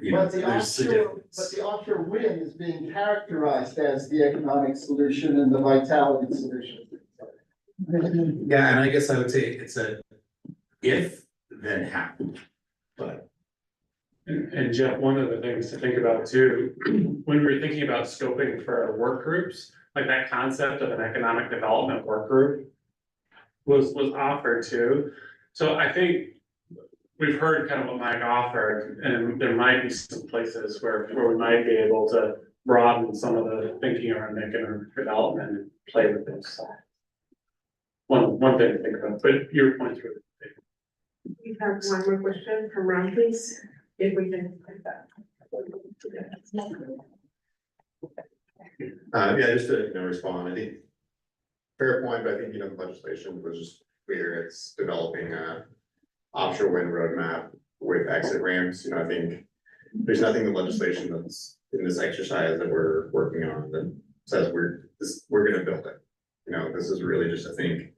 You know, But the offshore wind is being characterized as the economic solution and the vitality solution. Yeah, and I guess I would say it's a if then happen, but. And Jeff, one of the things to think about too, when we're thinking about scoping for our work groups, like that concept of an economic development work group was offered too. So I think we've heard kind of what Mike offered, and there might be some places where we might be able to broaden some of the thinking around economic development and play with this. One thing to think about, but your points were. We have one more question from Ron, please, if we can take that. Yeah, just to, respond, I think fair point, but I think, the legislation was just clear, it's developing a offshore wind roadmap with exit ramps, I think there's nothing in the legislation that's in this exercise that we're working on that says we're gonna build it. This is really just, I think,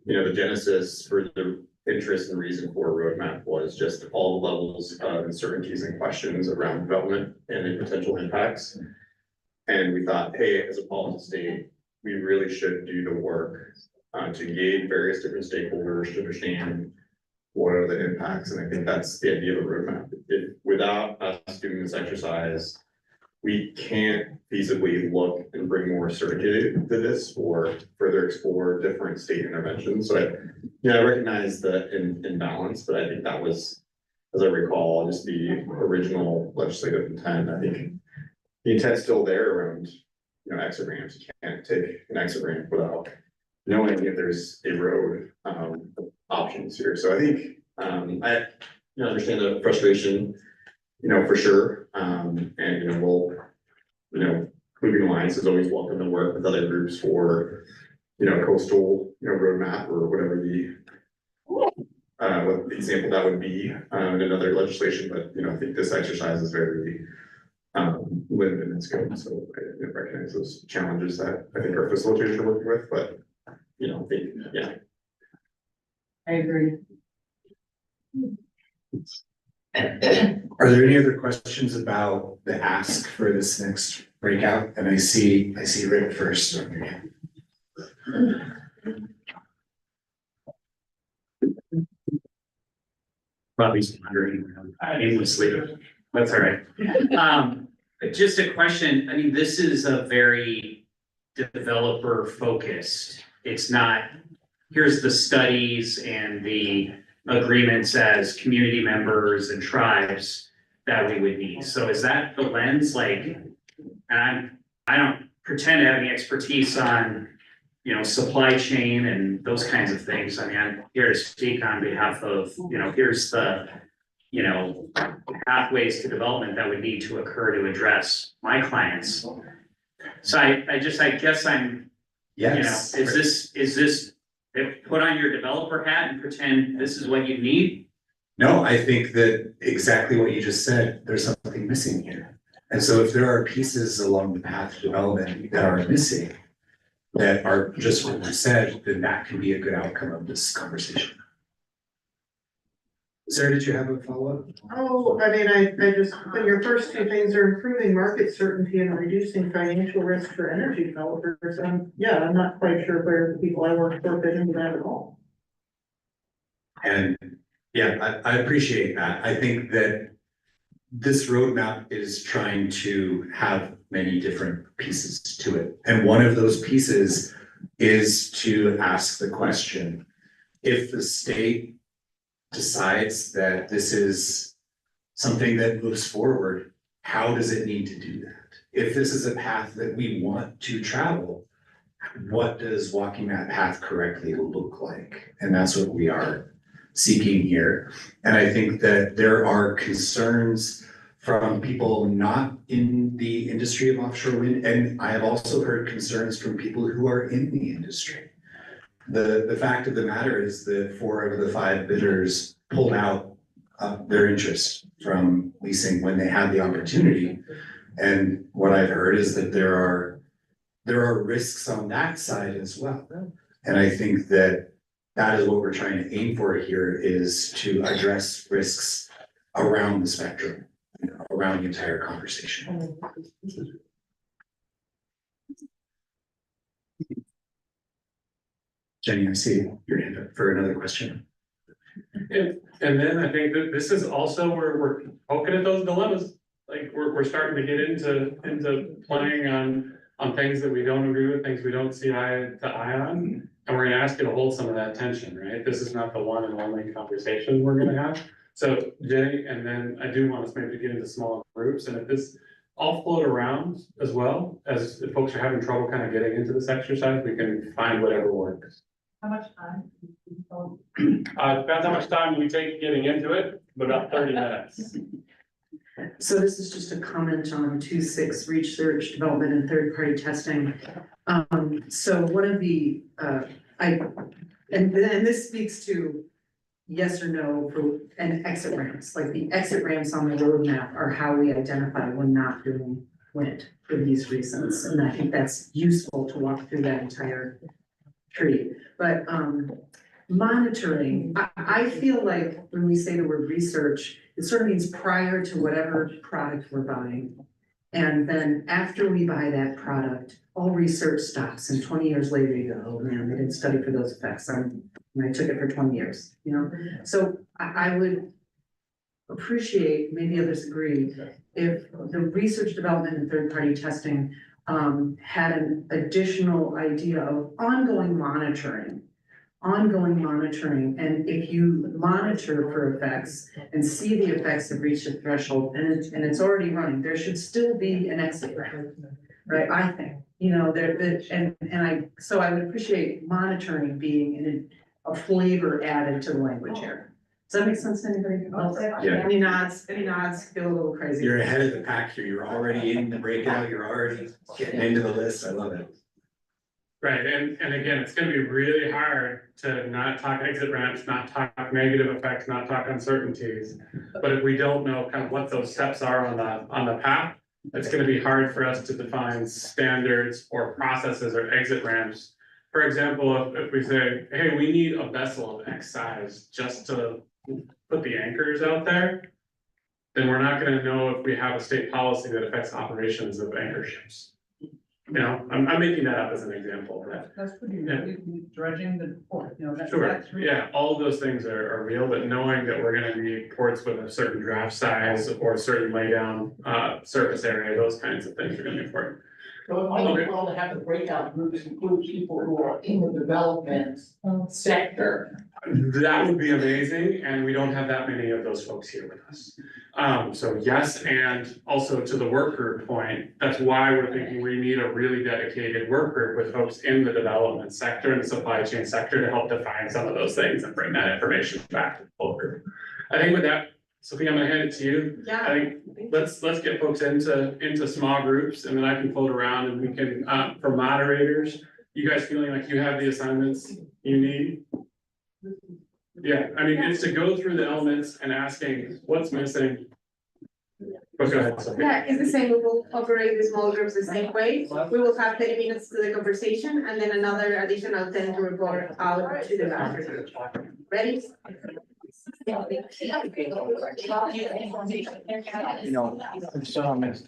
the genesis for the interest and reason for a roadmap was just all the levels of uncertainties and questions around development and the potential impacts. And we thought, hey, as a policy state, we really should do the work to engage various different stakeholders to understand what are the impacts. And I think that's the idea of a roadmap. Without us doing this exercise, we can't feasibly look and bring more certainty to this or further explore different state interventions. So I recognize the imbalance, but I think that was, as I recall, just the original legislative intent. I think the intent's still there around, exit ramps. You can't take an exit ramp without knowing if there's a road options here. So I think I understand the frustration, for sure. And we'll, Moving Alliance is always welcome to work with other groups for, coastal, roadmap or whatever what the example that would be in another legislation. But I think this exercise is very limited in scope. So I recognize those challenges that I think our facilitators are working with, but I agree. Are there any other questions about the ask for this next breakout? And I see Rick first. Bobby's wondering aimlessly. That's all right. Just a question. I mean, this is a very developer focused. It's not, here's the studies and the agreements as community members and tribes that we would need. So is that the lens? Like, and I don't pretend to have any expertise on, supply chain and those kinds of things. I mean, I'm here to speak on behalf of, here's the, pathways to development that would need to occur to address my clients. So I guess I'm, yes. Is this put on your developer hat and pretend this is what you need? No, I think that exactly what you just said, there's something missing here. And so if there are pieces along the path to development that are missing, that are just what you said, then that can be a good outcome of this conversation. Sarah, did you have a follow-up? Oh, I mean, I just, but your first two things are improving market certainty and reducing financial risk for energy developers. And yeah, I'm not quite sure where the people I work for fit into that at all. And yeah, I appreciate that. I think that this roadmap is trying to have many different pieces to it. And one of those pieces is to ask the question, if the state decides that this is something that moves forward, how does it need to do that? If this is a path that we want to travel, what does walking that path correctly look like? And that's what we are seeking here. And I think that there are concerns from people not in the industry of offshore wind, and I have also heard concerns from people who are in the industry. The fact of the matter is that 4 of the 5 bidders pulled out their interest from leasing when they had the opportunity. And what I've heard is that there are risks on that side as well. And I think that is what we're trying to aim for here, is to address risks around the spectrum, around the entire conversation. Jenny, I see your hand up for another question. And then I think that this is also where we're poking at those dilemmas. Like we're starting to get into playing on on things that we don't agree with, things we don't see eye to eye on. And we're gonna ask you to hold some of that tension, right? This is not the one and only conversation we're gonna have. So Jenny, and then I do want us maybe to get into small groups, and if this all float around as well, as if folks are having trouble kind of getting into this exercise, we can find whatever works. How much time? Depends how much time we take getting into it, but about 30 minutes. So this is just a comment on 2.6 research, development and third-party testing. So one of the, and this speaks to yes or no for, and exit ramps, like the exit ramps on the roadmap are how we identify when not doing wind for these reasons. And I think that's useful to walk through that entire tree. But monitoring, I feel like when we say the word research, it sort of means prior to whatever product we're buying. And then after we buy that product, all research stops, and 20 years later you go, oh man, they didn't study for those effects. And I took it for 20 years, you know? So I would appreciate, maybe others agree, if the research development and third-party testing had an additional idea of ongoing monitoring. And if you monitor for effects and see the effects have reached a threshold and it's already running, there should still be an exit ramp, right? I think, you know, so I would appreciate monitoring being a flavor added to the language here. Does that make sense to anybody else? Yeah. Any nods, feel a little crazy. You're ahead of the pack here. You're already in the breakout. You're already getting into the list. I love it. Right, and again, it's gonna be really hard to not talk exit ramps, not talk negative effects, not talk uncertainties. But if we don't know kind of what those steps are on the path, it's gonna be hard for us to define standards or processes or exit ramps. For example, if we say, hey, we need a vessel of X size just to put the anchors out there, then we're not gonna know if we have a state policy that affects operations of anchor ships. You know, I'm making that up as an example, but That's pretty Yeah. dredging the port, you know, sure, yeah, all of those things are real, but knowing that we're gonna need ports with a certain draft size or a certain laydown, surface area, those kinds of things are gonna be important. So it might be well to have the breakout groups include people who are in the development sector. That would be amazing, and we don't have that many of those folks here with us. So yes, and also to the work group point, that's why we're thinking we need a really dedicated work group with folks in the development sector and the supply chain sector to help define some of those things and bring that information back to the full group. I think with that, Sophia, I'm gonna hand it to you. Yeah. I think let's get folks into small groups, and then I can float around and we can, for moderators, you guys feeling like you have the assignments you need? Yeah, I mean, it's to go through the elements and asking what's missing. But go ahead, Sophia. Yeah, it's the same, we will operate the small groups the same way. We will have 30 minutes to the conversation and then another additional 10 to report out to the boundary. Ready? You know, I'm so missed.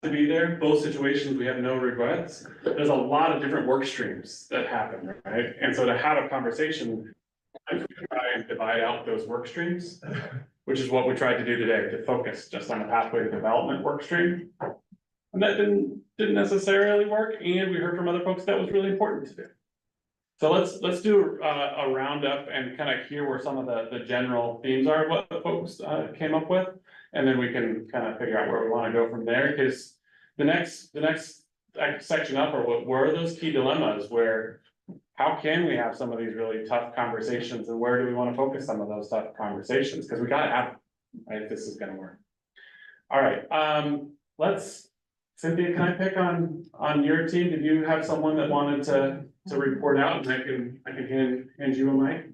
to be there. Both situations, we have no regrets. There's a lot of different work streams that happen, right? And so to have a conversation, I try and divide out those work streams, which is what we tried to do today, to focus just on the pathway to development work stream. And that didn't necessarily work, and we heard from other folks that was really important to do. So let's do a roundup and kind of hear where some of the general themes are, what the folks came up with. And then we can kind of figure out where we want to go from there, because the next section up are what were those key dilemmas where how can we have some of these really tough conversations, and where do we want to focus some of those tough conversations? Because we got to have them, right, if this is going to work. All right, Cynthia, can I pick on your team? Did you have someone that wanted to report out, and I can hand you a mic?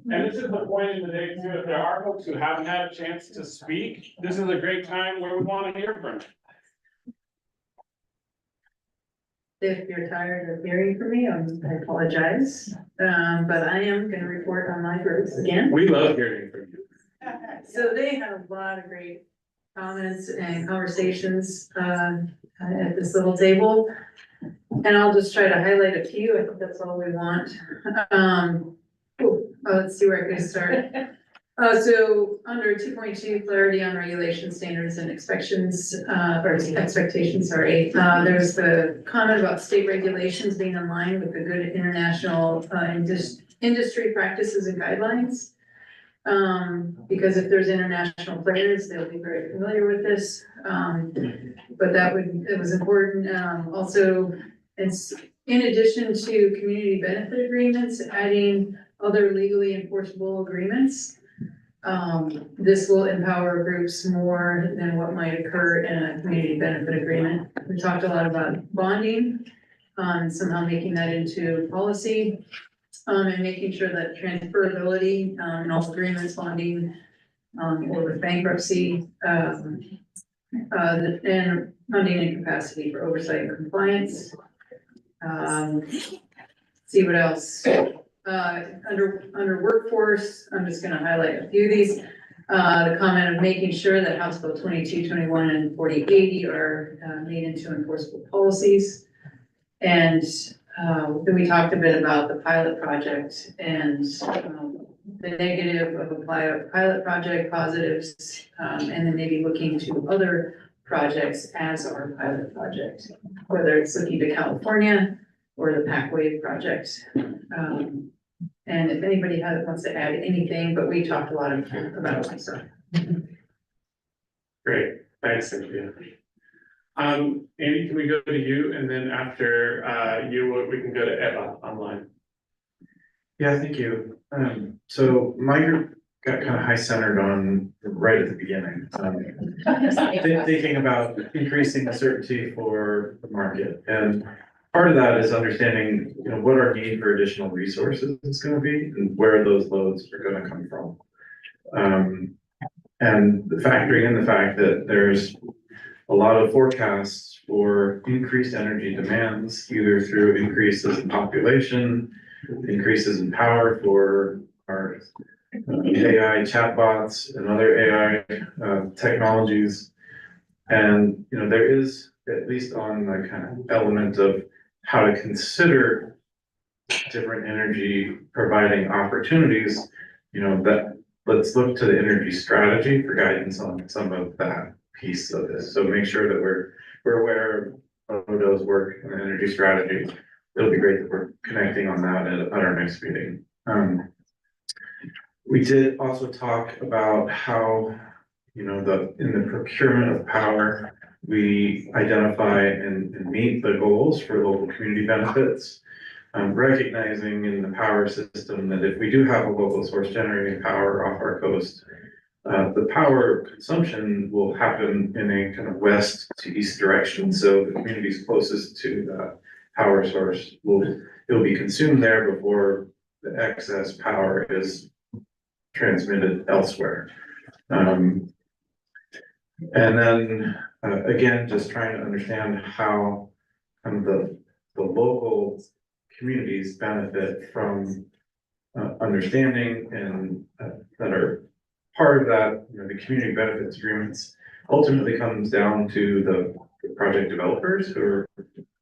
And this is the point in the day too, if there are folks who haven't had a chance to speak, this is a great time where we want to hear from you. If you're tired of hearing from me, I apologize, but I am gonna report on my groups again. We love hearing from you. So they had a lot of great comments and conversations, at this little table. And I'll just try to highlight a few, I think that's all we want. Let's see where I can start. So under 2.2, clarity on regulation standards and expectations, or expectations, sorry. There's the comment about state regulations being in line with the good international industry practices and guidelines. Because if there's international players, they'll be very familiar with this. But it was important. Also, it's in addition to community benefit agreements, adding other legally enforceable agreements. This will empower groups more than what might occur in a community benefit agreement. We talked a lot about bonding, somehow making that into policy, and making sure that transferability, in all agreements, bonding, or with bankruptcy, and funding and capacity for oversight and compliance. See what else. Under workforce, I'm just gonna highlight a few of these. The comment of making sure that House Bill 2221 and 4080 are made into enforceable policies. And then we talked a bit about the pilot project and the negative of a pilot project, positives, and then maybe looking to other projects as our pilot project, whether it's looking to California or the Pac Wave project. And if anybody wants to add anything, but we talked a lot about it, so. Great, thanks, Cynthia. Andy, can we go to you, and then after you, we can go to Eva online. Yeah, thank you. So my group got kind of high centered on right at the beginning, thinking about increasing the certainty for the market. And part of that is understanding, what our need for additional resources is going to be and where those loads are going to come from. And factoring in the fact that there's a lot of forecasts for increased energy demands, either through increases in population, increases in power for our AI chatbots and other AI technologies. And, there is, at least on the kind of element of how to consider different energy providing opportunities, that let's look to the energy strategy for guidance on some of that piece of this. So make sure that we're aware of Odo's work and the energy strategy. It'll be great that we're connecting on that at our next meeting. We did also talk about how, in the procurement of power, we identify and meet the goals for local community benefits. Recognizing in the power system that if we do have a local source generating power off our coast, the power consumption will happen in a kind of west to east direction. So the communities closest to the power source it'll be consumed there before the excess power is transmitted elsewhere. And then again, just trying to understand how kind of the local communities benefit from understanding and that are part of that, the community benefits agreements ultimately comes down to the project developers who are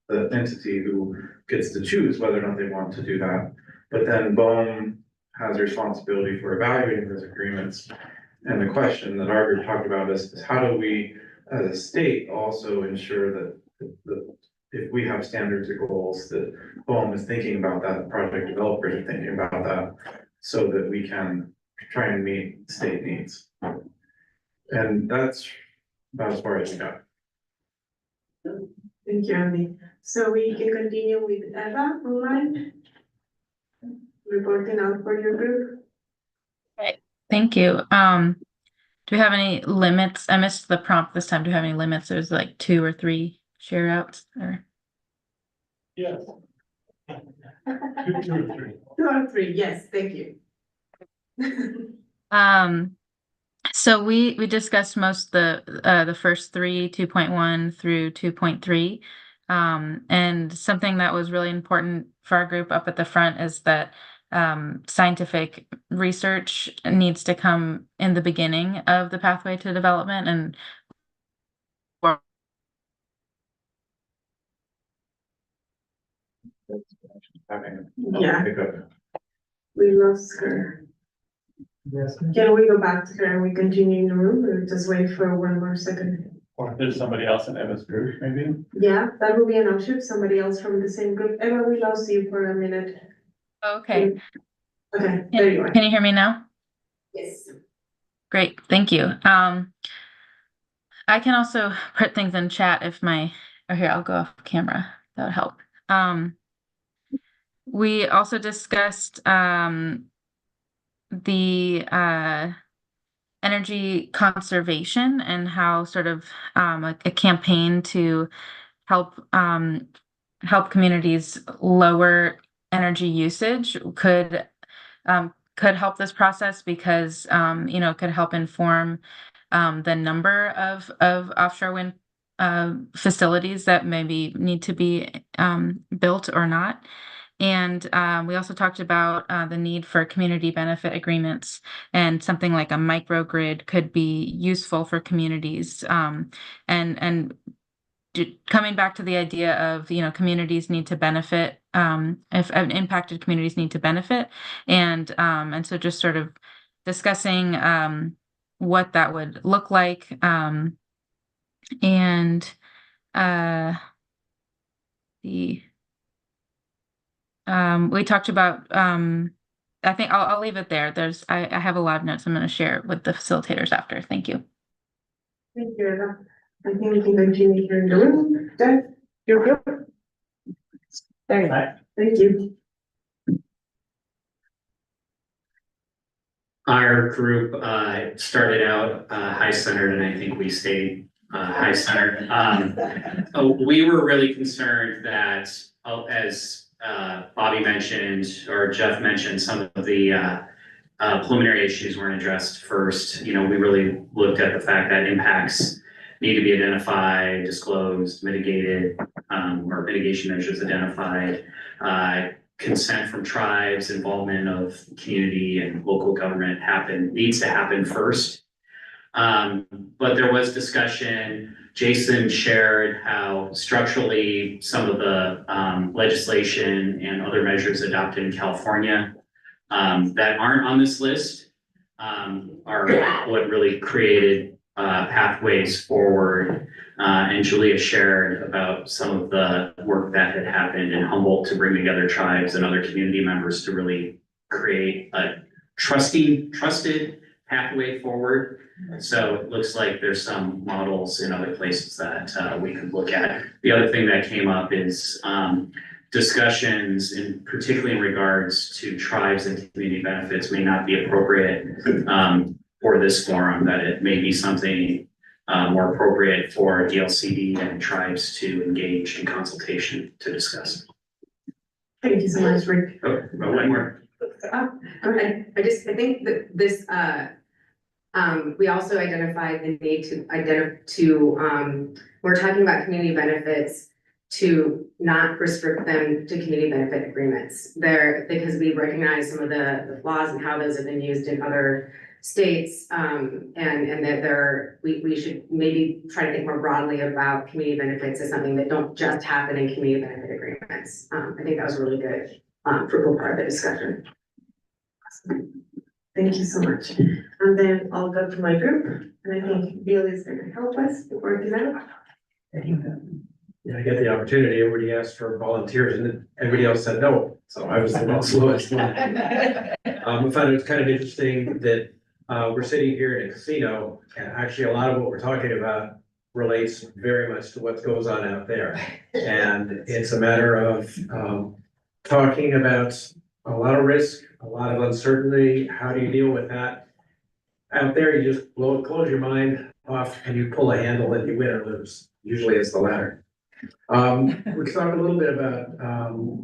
the entity who gets to choose whether or not they want to do that. But then BOEM has a responsibility for evaluating those agreements. And the question that our group talked about is how do we, as a state, also ensure that if we have standards or goals, that BOEM is thinking about that, project developers are thinking about that, so that we can try and meet state needs. And that's about as far as we got. Thank you, Andy. So we can continue with Eva online. Reporting out for your group. Right. Thank you. Do we have any limits? I missed the prompt this time. Do we have any limits? There's like 2 or 3 share outs or? Yes. 2 or 3. 2 or 3, yes, thank you. So we discussed most the first 3, 2.1 through 2.3. And something that was really important for our group up at the front is that scientific research needs to come in the beginning of the pathway to development and Yeah. We lost her. Can we go back to her and we continue in the room or just wait for 1 more second? Or if there's somebody else in Emma's group, maybe? Yeah, that would be an option. Somebody else from the same group. Emma, we lost you for a minute. Okay. Okay, there you are. Can you hear me now? Yes. Great, thank you. I can also put things in chat if here, I'll go off camera. That would help. We also discussed the energy conservation and how sort of a campaign to help communities lower energy usage could help this process because it could help inform the number of offshore wind facilities that maybe need to be built or not. And we also talked about the need for community benefit agreements, and something like a microgrid could be useful for communities. And coming back to the idea of communities need to benefit, if impacted communities need to benefit, and so just sort of discussing what that would look like, and we talked about, I think I'll leave it there. I have a lot of notes I'm going to share with the facilitators after. Thank you. Thank you, Eva. I think we can continue here in the room. Jeff, you're good. There you are. Thank you. Our group started out high centered, and I think we stayed high centered. We were really concerned that, as Bobby mentioned, or Jeff mentioned, some of the preliminary issues weren't addressed first. We really looked at the fact that impacts need to be identified, disclosed, mitigated, or mitigation measures identified. Consent from tribes, involvement of community and local government needs to happen first. But there was discussion. Jason shared how structurally some of the legislation and other measures adopted in California that aren't on this list are what really created pathways forward. And Julia shared about some of the work that had happened in Humboldt to bring together tribes and other community members to really create a trusted pathway forward. So it looks like there's some models in other places that we could look at. The other thing that came up is discussions, particularly in regards to tribes and community benefits, may not be appropriate for this forum, that it may be something more appropriate for DLCD and tribes to engage in consultation to discuss. Thank you so much, Rick. Oh, one more. Go ahead. I think that this, we also identified the need we're talking about community benefits, to not restrict them to community benefit agreements because we recognize some of the flaws and how those have been used in other states, and that we should maybe try to think more broadly about community benefits as something that don't just happen in community benefit agreements. I think that was a really good, fruitful part of the discussion. Thank you so much. And then I'll go to my group, and I think Bill is gonna help us work it out. Yeah, I get the opportunity. Everybody asked for volunteers and then everybody else said no. So I was the slowest one. I found it was kind of interesting that we're sitting here in a casino, and actually a lot of what we're talking about relates very much to what goes on out there. And it's a matter of talking about a lot of risk, a lot of uncertainty. How do you deal with that? Out there, you just close your mind off and you pull a handle and you win or lose. Usually it's the latter. We talked a little bit about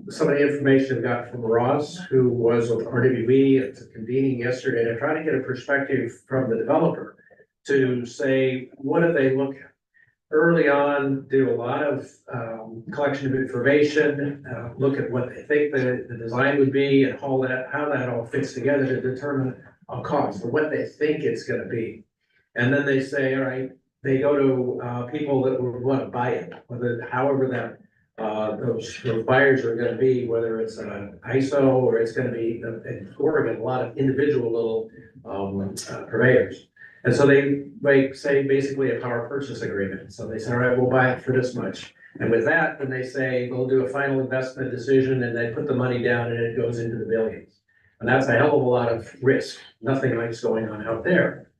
some of the information we got from Ross, who was with RWE at the convening yesterday, to try to get a perspective from the developer to say, what do they look at? Early on, do a lot of collection of information, look at what they think the design would be and how that all fits together to determine a cost or what they think it's gonna be. And then they say, all right, they go to people that would want to buy it, however that those buyers are gonna be, whether it's an ISO or it's gonna be in Oregon, a lot of individual little purveyors. And so they say basically a power purchase agreement. So they say, all right, we'll buy it for this much. And with that, then they say, we'll do a final investment decision, and they put the money down and it goes into the billions. And that's a hell of a lot of risk. Nothing like's going on out there.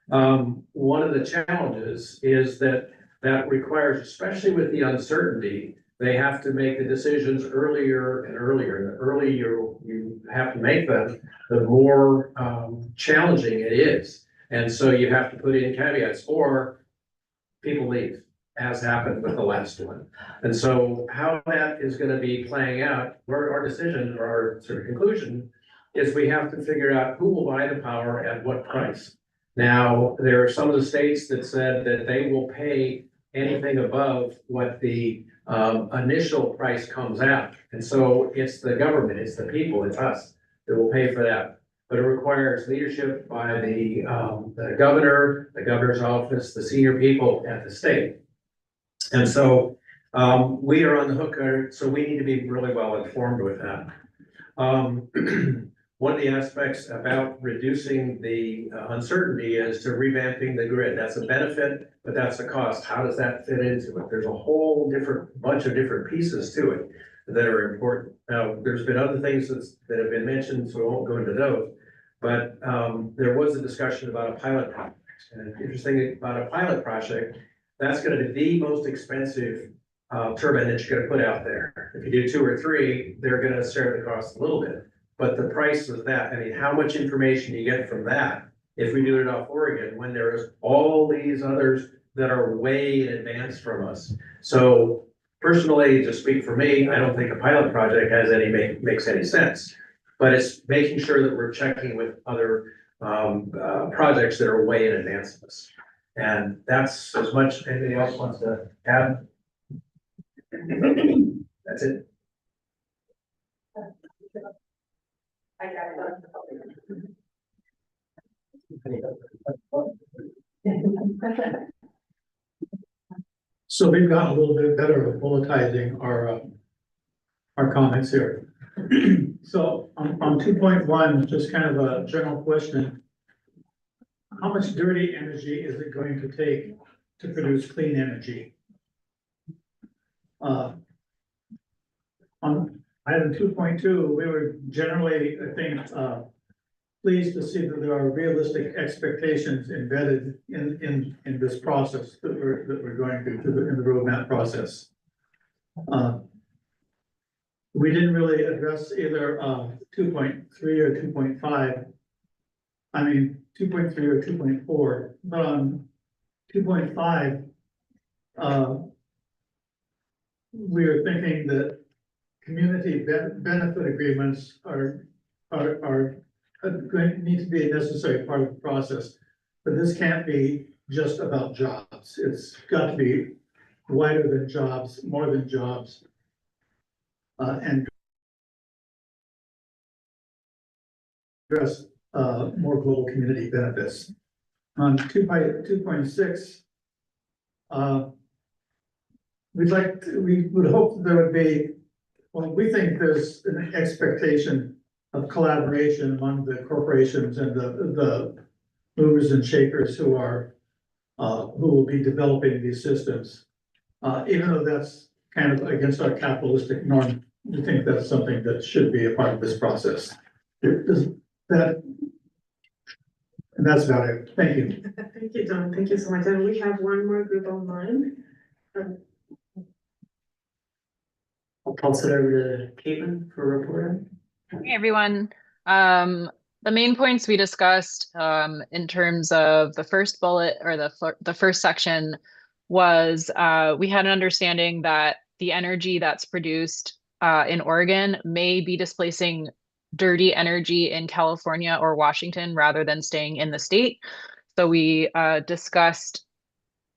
One of the challenges is that requires, especially with the uncertainty, they have to make the decisions earlier and earlier. And the earlier you have to make them, the more challenging it is. And so you have to put in caveats, or people leave, as happened with the last one. And so how that is going to be playing out, our decision, or our sort of conclusion, is we have to figure out who will buy the power at what price. Now, there are some of the states that said that they will pay anything above what the initial price comes out. And so it's the government, it's the people, it's us that will pay for that. But it requires leadership by the governor, the governor's office, the senior people at the state. And so we are on the hook, so we need to be really well informed with that. One of the aspects about reducing the uncertainty is to revamping the grid. That's a benefit, but that's a cost. How does that fit into it? There's a whole bunch of different pieces to it that are important. Now, there's been other things that have been mentioned, so I won't go into those. But there was a discussion about a pilot project. And interesting about a pilot project, that's going to be the most expensive turbine that you're going to put out there. If you do 2 or 3, they're going to share the cost a little bit. But the price of that, I mean, how much information do you get from that if we do it off Oregon when there is all these others that are way in advance from us? So personally, to speak for me, I don't think a pilot project makes any sense. But it's making sure that we're checking with other projects that are way in advance of us. And that's as much. Anybody else wants to add? That's it. So we've gotten a little bit better at bulletizing our comments here. So on 2.1, just kind of a general question. How much dirty energy is it going to take to produce clean energy? On item 2.2, we were generally, I think, pleased to see that there are realistic expectations embedded in this process that we're going through in the roadmap process. We didn't really address either 2.3 or 2.5. I mean, 2.3 or 2.4, but on 2.5, we are thinking that community benefit agreements need to be a necessary part of the process. But this can't be just about jobs. It's got to be wider than jobs, more than jobs. And address more global community benefits. On 2.6, we would hope there would be, well, we think there's an expectation of collaboration among the corporations and the movers and shakers who will be developing these systems. Even though that's kind of against our capitalistic norm, we think that's something that should be a part of this process. And that's about it. Thank you. Thank you, Don. Thank you so much. And we have one more group online. I'll toss it over to Caitlin for a report. Hey, everyone. The main points we discussed in terms of the first bullet or the first section was we had an understanding that the energy that's produced in Oregon may be displacing dirty energy in California or Washington rather than staying in the state. So we discussed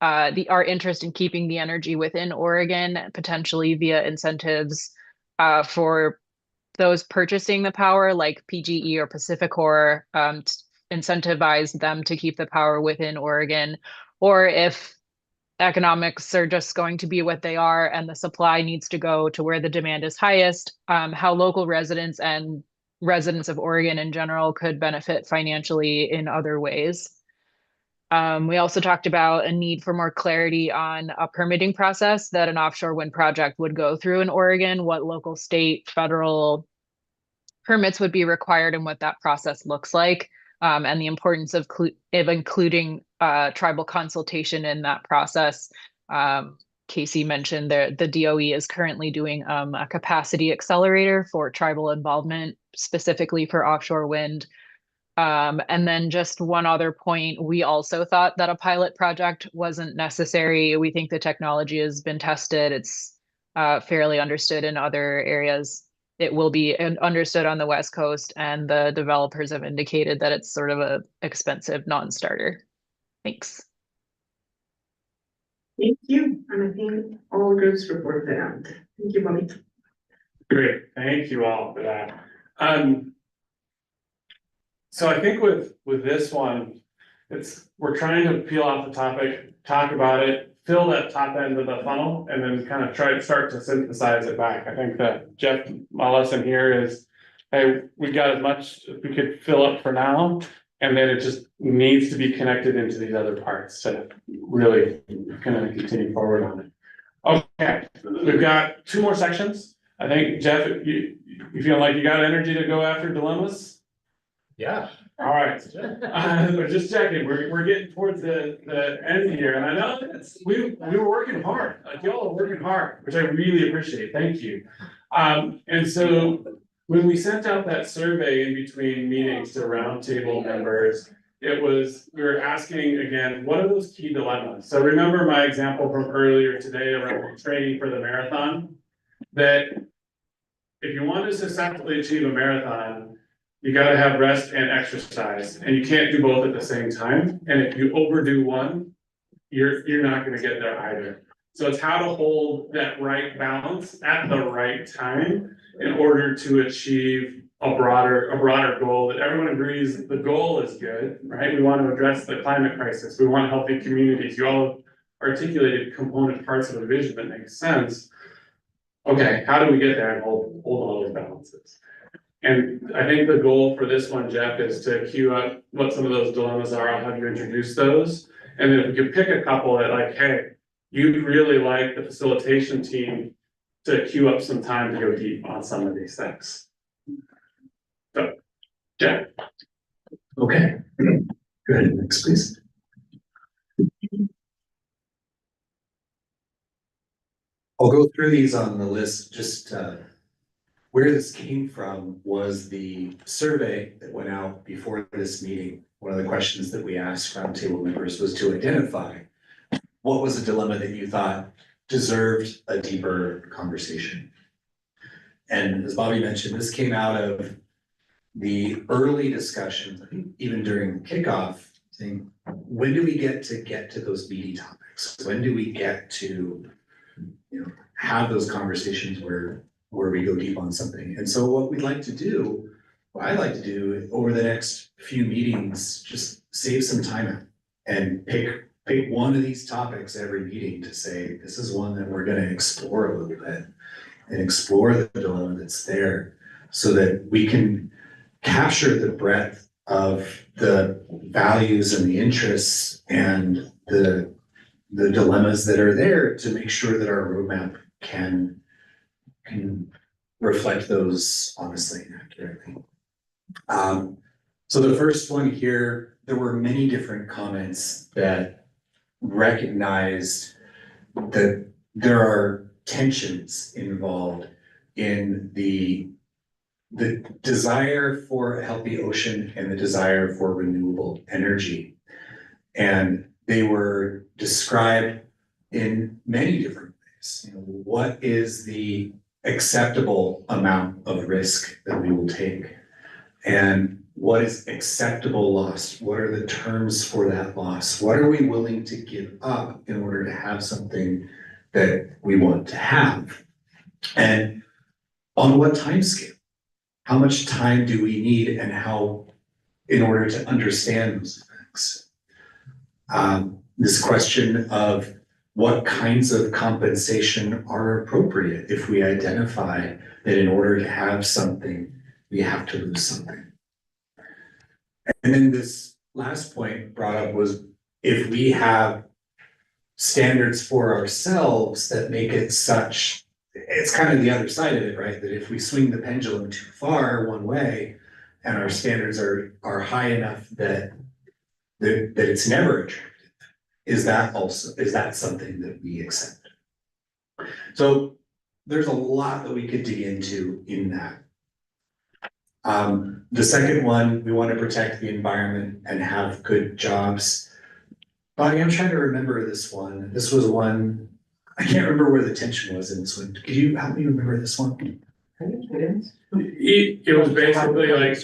our interest in keeping the energy within Oregon, potentially via incentives for those purchasing the power, like PGE or PacifiCorp, incentivize them to keep the power within Oregon, or if economics are just going to be what they are and the supply needs to go to where the demand is highest, how local residents and residents of Oregon in general could benefit financially in other ways. We also talked about a need for more clarity on a permitting process that an offshore wind project would go through in Oregon, what local, state, federal permits would be required and what that process looks like, and the importance of including tribal consultation in that process. Casey mentioned the DOE is currently doing a capacity accelerator for tribal involvement, specifically for offshore wind. And then just one other point, we also thought that a pilot project wasn't necessary. We think the technology has been tested. It's fairly understood in other areas. It will be understood on the West Coast, and the developers have indicated that it's sort of a expensive non-starter. Thanks. Thank you. And I think all groups reported that out. Thank you, Bobby. Great, thank you all for that. So I think with this one, we're trying to peel off the topic, talk about it, fill that top end of the funnel, and then kind of start to synthesize it back. I think that Jeff, my lesson here is, hey, we got as much as we could fill up for now, and then it just needs to be connected into these other parts to really kind of continue forward on it. Okay, we've got 2 more sections. I think, Jeff, you feel like you got energy to go after dilemmas? Yeah. All right. We're just checking. We're getting towards the end here, and I know we were working hard. Like, y'all are working hard, which I really appreciate. Thank you. And so when we sent out that survey in between meetings to Roundtable members, we were asking again, what are those key dilemmas? So remember my example from earlier today around training for the marathon, that if you want to successfully achieve a marathon, you gotta have rest and exercise, and you can't do both at the same time. And if you overdo one, you're not gonna get there either. So it's how to hold that right balance at the right time in order to achieve a broader goal that everyone agrees the goal is good, right? We want to address the climate crisis. We want healthy communities. You all articulated component parts of the vision that make sense. Okay, how do we get there and hold all those balances? And I think the goal for this one, Jeff, is to queue up what some of those dilemmas are. I'll have you introduce those. And then if we could pick a couple that, like, hey, you'd really like the facilitation team to queue up some time to go deep on some of these things. So, Jeff. Okay. Go ahead, next, please. I'll go through these on the list. Just where this came from was the survey that went out before this meeting. One of the questions that we asked Roundtable members was to identify what was a dilemma that you thought deserved a deeper conversation. And as Bobby mentioned, this came out of the early discussions, I think even during the kickoff, saying, when do we get to those meaty topics? When do we get to, have those conversations where we go deep on something? And so what we'd like to do what I'd like to do over the next few meetings, just save some time out and pick one of these topics every meeting to say, this is one that we're gonna explore a little bit and explore the dilemma that's there so that we can capture the breadth of the values and the interests and the dilemmas that are there to make sure that our roadmap can reflect those honestly and accurately. So the first one here, there were many different comments that recognized that there are tensions involved in the desire for a healthy ocean and the desire for renewable energy. And they were described in many different ways. You know, what is the acceptable amount of risk that we will take? And what is acceptable loss? What are the terms for that loss? What are we willing to give up in order to have something that we want to have? And on what time scale? How much time do we need and how in order to understand those effects? This question of what kinds of compensation are appropriate if we identify that in order to have something, we have to lose something. And then this last point brought up was if we have standards for ourselves that make it such, it's kind of the other side of it, right? That if we swing the pendulum too far one way and our standards are high enough that it's never attractive, is that something that we accept? So there's a lot that we could dig into in that. The second one, we want to protect the environment and have good jobs. Bonnie, I'm trying to remember this one. This was one, I can't remember where the tension was in this one. Could you help me remember this one? It was basically like,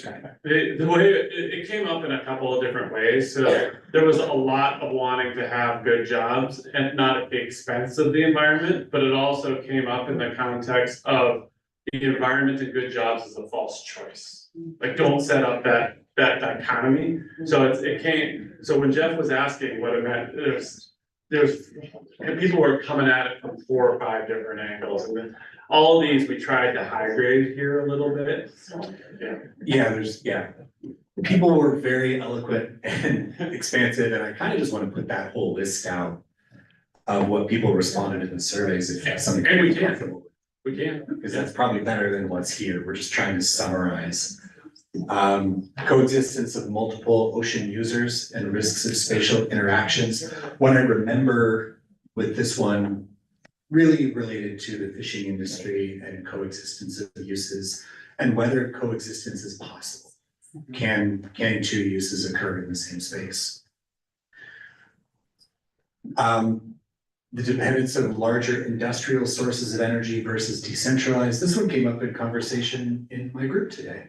the way it came up in a couple of different ways. So there was a lot of wanting to have good jobs and not at the expense of the environment, but it also came up in the context of the environment and good jobs is a false choice. Like, don't set up that dichotomy. So so when Jeff was asking what it meant, and people were coming at it from 4 or 5 different angles. And then all of these, we tried to high grade here a little bit. So, Yeah, people were very eloquent and expansive, and I kind of just want to put that whole list out of what people responded in the surveys if that's something. And we can. We can. Because that's probably better than what's here. We're just trying to summarize. Coexistence of multiple ocean users and risks of spatial interactions. What I remember with this one really related to the fishing industry and coexistence of uses and whether coexistence is possible. Can 2 uses occur in the same space? The dependence of larger industrial sources of energy versus decentralized. This one came up in conversation in my group today,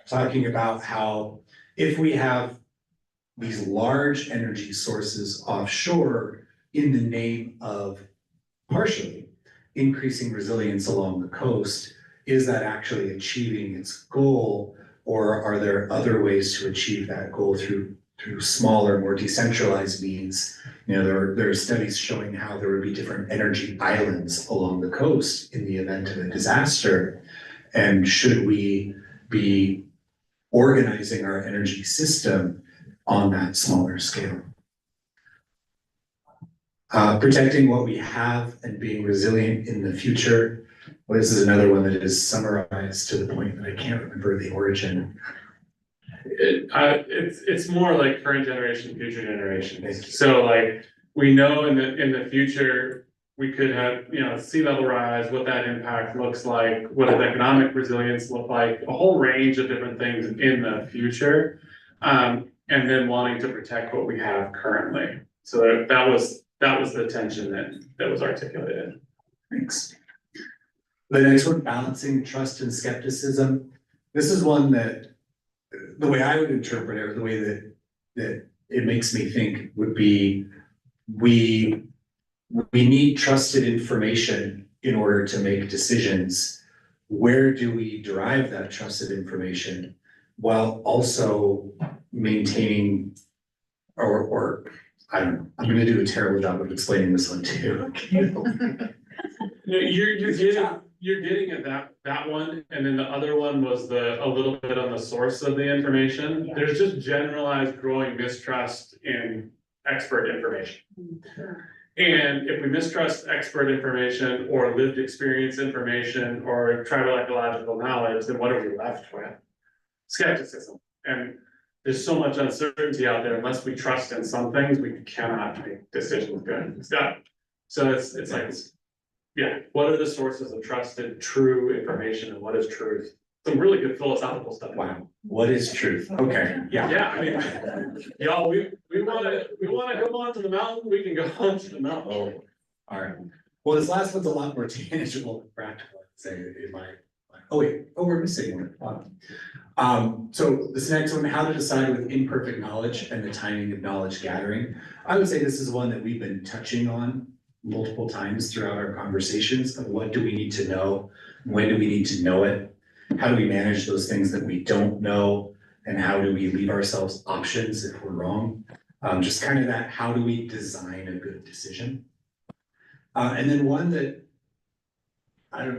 talking about how if we have these large energy sources offshore in the name of partially increasing resilience along the coast, is that actually achieving its goal, or are there other ways to achieve that goal through smaller, more decentralized means? You know, there are studies showing how there would be different energy islands along the coast in the event of a disaster. And should we be organizing our energy system on that smaller scale? Protecting what we have and being resilient in the future. Well, this is another one that is summarized to the point that I can't remember the origin. It's more like current generation, future generations. So like, we know in the future, we could have, sea level rise, what that impact looks like, what does economic resilience look like, a whole range of different things in the future. And then wanting to protect what we have currently. So that was the tension that was articulated. Thanks. The next one, balancing trust and skepticism. This is one that the way I would interpret it, or the way that it makes me think would be, we need trusted information in order to make decisions. Where do we derive that trusted information? while also maintaining or I don't know, I'm gonna do a terrible job of explaining this one too. No, you're getting at that one, and then the other one was a little bit on the source of the information. There's just generalized growing mistrust in expert information. And if we mistrust expert information or lived experience information or tribal ecological knowledge, then what are we left with? Skepticism. And there's so much uncertainty out there, unless we trust in some things, we cannot make decisions good. So it's like, yeah, what are the sources of trusted, true information, and what is truth? Some really good philosophical stuff. Wow, what is truth? Okay, yeah. Yeah, I mean, y'all, we wanna come onto the mountain, we can go onto the mountain. Oh, all right. Well, this last one's a lot more tangible and practical, I'd say, in my, oh wait, we're missing one. So this next one, how to decide with imperfect knowledge and the timing of knowledge gathering. I would say this is one that we've been touching on multiple times throughout our conversations of what do we need to know? When do we need to know it? How do we manage those things that we don't know? And how do we leave ourselves options if we're wrong? Just kind of that, how do we design a good decision? And then one that,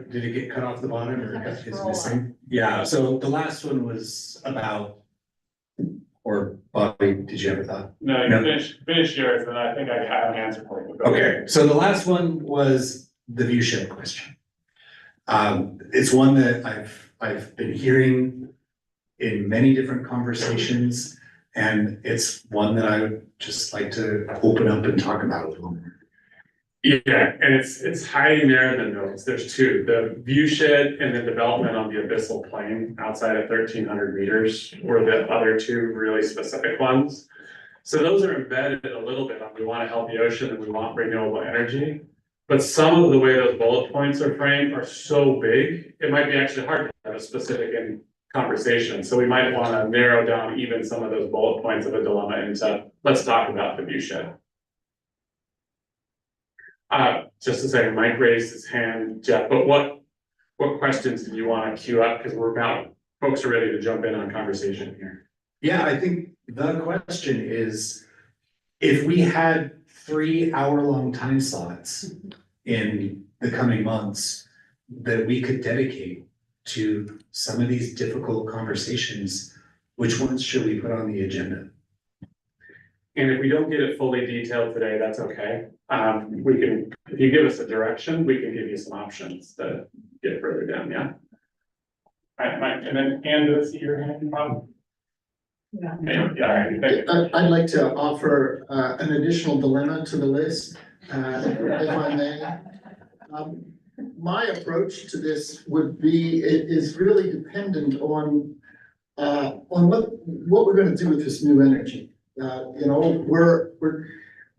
did it get cut off the bottom or is missing? Yeah, so the last one was about, or Bobby, did you have a thought? No, you finish yours, and I think I have an answer for you. Okay, so the last one was the view shed question. It's one that I've been hearing in many different conversations, and it's one that I would just like to open up and talk about a little more. Yeah, and it's hiding there in the notes. There's two, the view shed and the development on the abyssal plain outside of 1,300 meters were the other two really specific ones. So those are embedded a little bit on we want to help the ocean and we want renewable energy. But some of the way those bullet points are framed are so big, it might be actually hard to have a specific conversation. So we might want to narrow down even some of those bullet points of a dilemma into, let's talk about the view shed. Just a second, Mike raised his hand, Jeff, but what questions did you want to queue up? Because folks are ready to jump in on conversation here. Yeah, I think the question is, if we had 3-hour-long time slots in the coming months that we could dedicate to some of these difficult conversations, which ones should we put on the agenda? And if we don't get it fully detailed today, that's okay. We can, if you give us a direction, we can give you some options to get further down, yeah? All right, Mike, and then Andrew, see your hand, Bob? Yeah. I'd like to offer an additional dilemma to the list, if I may. My approach to this would be, it is really dependent on what we're going to do with this new energy.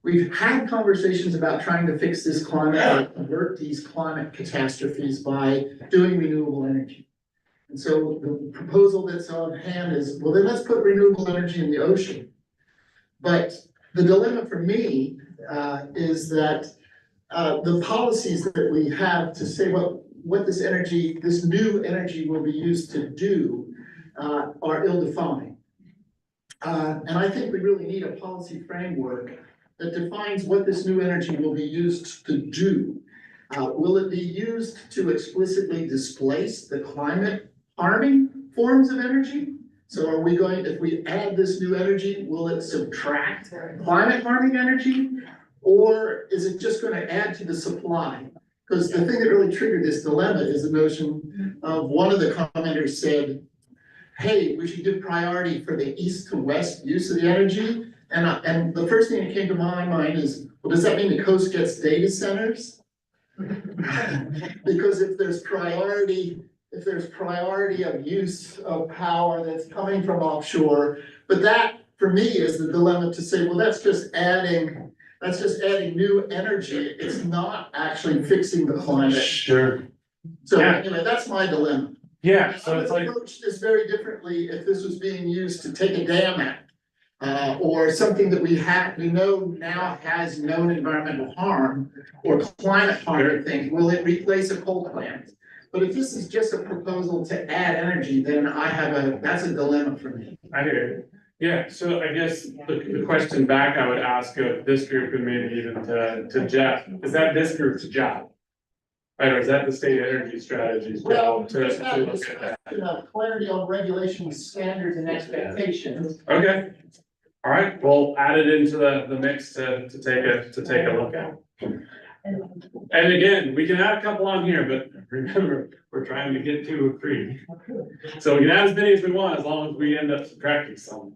We've had conversations about trying to fix this climate, or avert these climate catastrophes by doing renewable energy. And so the proposal that's on hand is, well, then let's put renewable energy in the ocean. But the dilemma for me is that the policies that we have to say what this new energy will be used to do are ill-defined. And I think we really need a policy framework that defines what this new energy will be used to do. Will it be used to explicitly displace the climate harming forms of energy? So are we going, if we add this new energy, will it subtract climate harming energy? Or is it just going to add to the supply? Because the thing that really triggered this dilemma is the notion of one of the commenters said, hey, we should give priority for the east to west use of the energy. And the first thing that came to my mind is, well, does that mean the coast gets data centers? Because if there's priority of use of power that's coming from offshore, but that for me is the dilemma to say, well, that's just adding new energy. It's not actually fixing the climate. Sure. So anyway, that's my dilemma. Yeah, so it's like, I would approach this very differently if this was being used to take a dam out, or something that we know now has known environmental harm or climate harming things. Will it replace a coal plant? But if this is just a proposal to add energy, then that's a dilemma for me. I hear you. Yeah, so I guess the question back I would ask of this group and maybe even to Jeff, is that this group's job? Right, or is that the state energy strategy's Well, job to it's not look just, at that? clarity on regulation standards and expectations. Okay, all right, we'll add it into the mix to take a look at. And again, we can add a couple on here, but remember, we're trying to get 2 or 3. So we can add as many as we want, as long as we end up subtracting some.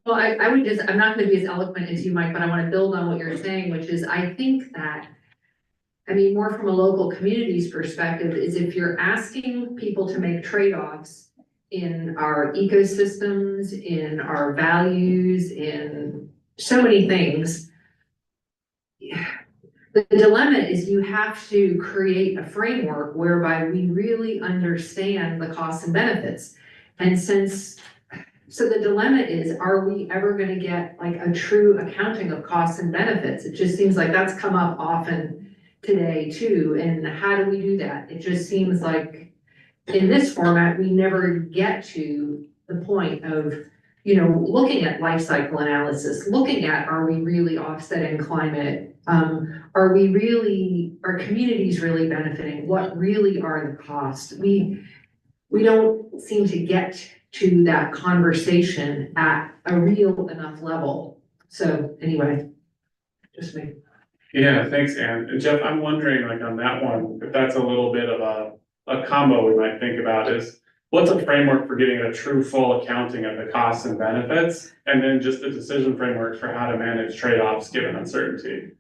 Well, I would just, I'm not gonna be as eloquent as you, Mike, but I wanna build on what you're saying, which is, I think that, I mean, more from a local community's perspective, is if you're asking people to make trade-offs in our ecosystems, in our values, in so many things, the dilemma is you have to create a framework whereby we really understand the costs and benefits. And so the dilemma is, are we ever gonna get like a true accounting of costs and benefits? It just seems like that's come up often today too, and how do we do that? It just seems like in this format, we never get to the point of, you know, looking at life cycle analysis, looking at, are we really offsetting climate? Are communities really benefiting? What really are the costs? We don't seem to get to that conversation at a real enough level. So anyway, just me. Yeah, thanks, Ann. And Jeff, I'm wondering, like on that one, if that's a little bit of a combo we might think about is, what's a framework for getting a true full accounting of the costs and benefits? And then just the decision framework for how to manage trade-offs given uncertainty.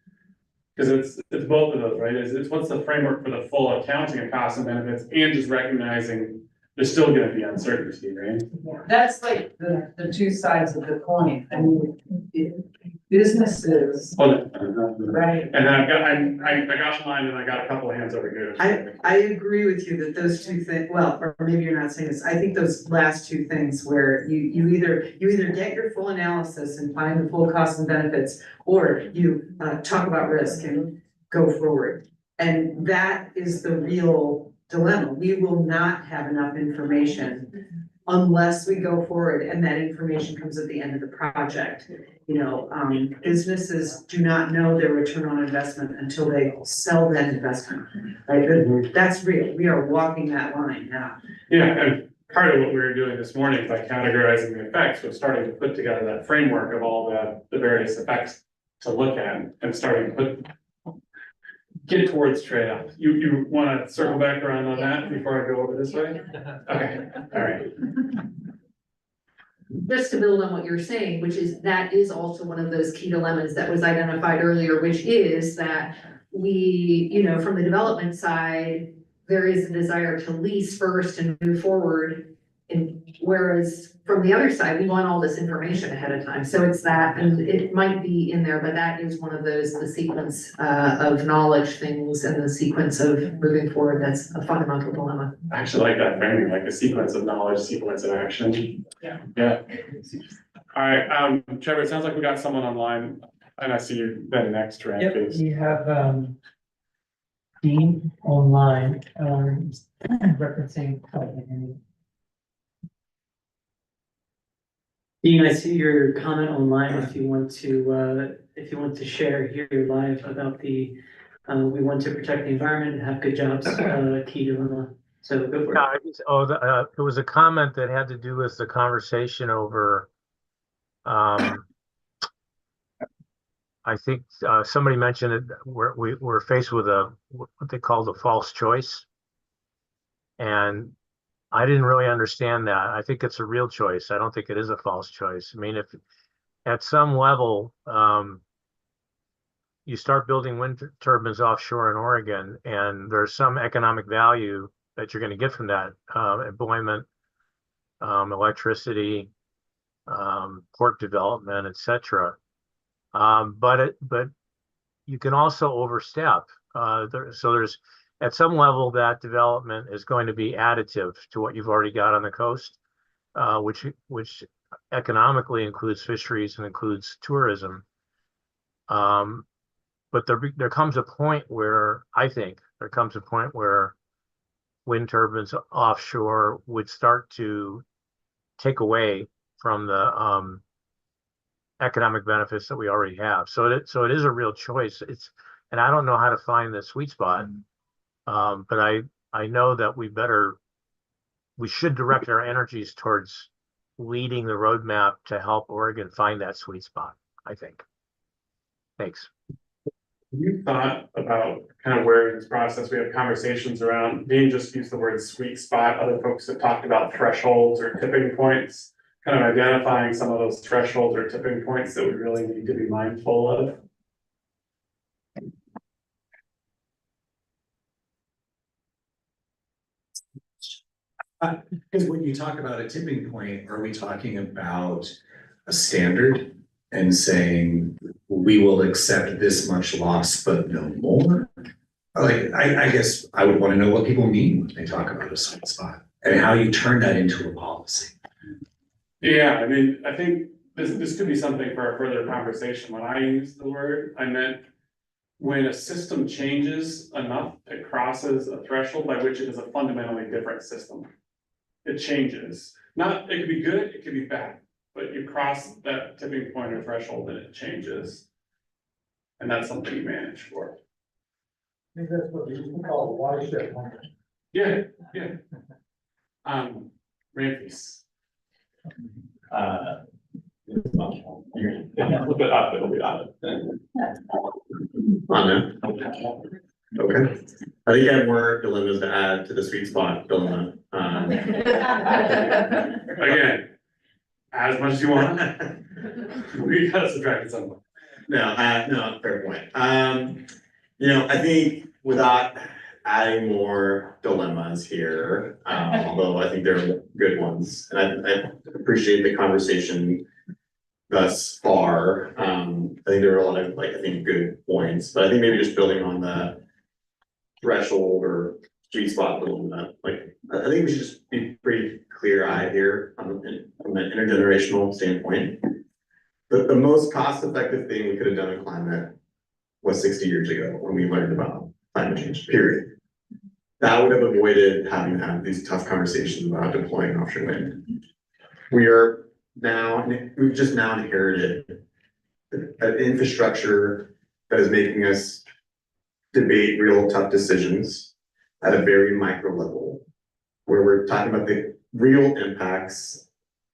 Because it's both of those, right? It's what's the framework for the full accounting of costs and benefits and just recognizing there's still gonna be uncertainty, right? That's like the 2 sides of the coin. I mean, businesses, right? And I got mine and I got a couple of hands over here. I agree with you that those 2 things, well, or maybe you're not saying this, I think those last 2 things where you either get your full analysis and find the full costs and benefits, or you talk about risk and go forward. And that is the real dilemma. We will not have enough information unless we go forward and that information comes at the end of the project. You know, businesses do not know their return on investment until they sell that investment, right? That's real. We are walking that line now. Yeah, and part of what we were doing this morning by categorizing the effects was starting to put together that framework of all the various effects to look at and starting to get towards trade-offs. You wanna circle back around on that before I go over this way? Okay, all right. Just to build on what you're saying, which is, that is also one of those key dilemmas that was identified earlier, which is that we, you know, from the development side, there is a desire to lease first and move forward. And whereas from the other side, we want all this information ahead of time. So it's that, and it might be in there, but that is one of those, the sequence of knowledge things and the sequence of moving forward. That's a fundamental dilemma. I actually like that framing, like a sequence of knowledge, sequence of action. Yeah. Yeah. All right, Trevor, it sounds like we got someone online, and I see you then next, right? Yep, we have Dean online, referencing. Dean, I see your comment online. If you want to share here live about the, we want to protect the environment and have good jobs, key dilemma. So go for it. It was a comment that had to do with the conversation over, I think somebody mentioned it, we're faced with what they call the false choice. And I didn't really understand that. I think it's a real choice. I don't think it is a false choice. I mean, if at some level, you start building wind turbines offshore in Oregon, and there's some economic value that you're going to get from that, employment, electricity, port development, etc. But you can also overstep. So there's at some level that development is going to be additive to what you've already got on the coast, which economically includes fisheries and includes tourism. But there comes a point where I think there comes a point where wind turbines offshore would start to take away from the economic benefits that we already have. So it is a real choice. And I don't know how to find the sweet spot. But I know that we should direct our energies towards leading the roadmap to help Oregon find that sweet spot, I think. Thanks. You thought about kind of where in this process we have conversations around, Dean just used the word sweet spot, other folks have talked about thresholds or tipping points, kind of identifying some of those thresholds or tipping points that we really need to be mindful of. Because when you talk about a tipping point, are we talking about a standard and saying we will accept this much loss, but no more? Like, I guess I would want to know what people mean when they talk about a sweet spot and how you turn that into a policy. Yeah, I mean, I think this could be something for a further conversation. When I use the word, I meant when a system changes enough, it crosses a threshold by which it is a fundamentally different system. It changes. It could be good, it could be bad, but you cross that tipping point or threshold and it changes. And that's something you manage for. I think that's what you call a watershed moment. Yeah. Rampies. A little bit up, it'll be up. On there. Okay. I think I have more dilemmas to add to the sweet spot dilemma. Again, as much as you want. We gotta subtract it somewhere. No, fair point. I think without adding more dilemmas here, although I think they're good ones, and I appreciate the conversation thus far. I think there are a lot of good points, but I think maybe just building on the threshold or sweet spot dilemma, I think we should just be pretty clear-eyed here from an intergenerational standpoint. But the most cost-effective thing we could have done in climate was 60 years ago when we learned about climate change, period. That would have avoided having to have these tough conversations about deploying offshore wind. We've just now inherited an infrastructure that is making us debate real tough decisions at a very micro level, where we're talking about the real impacts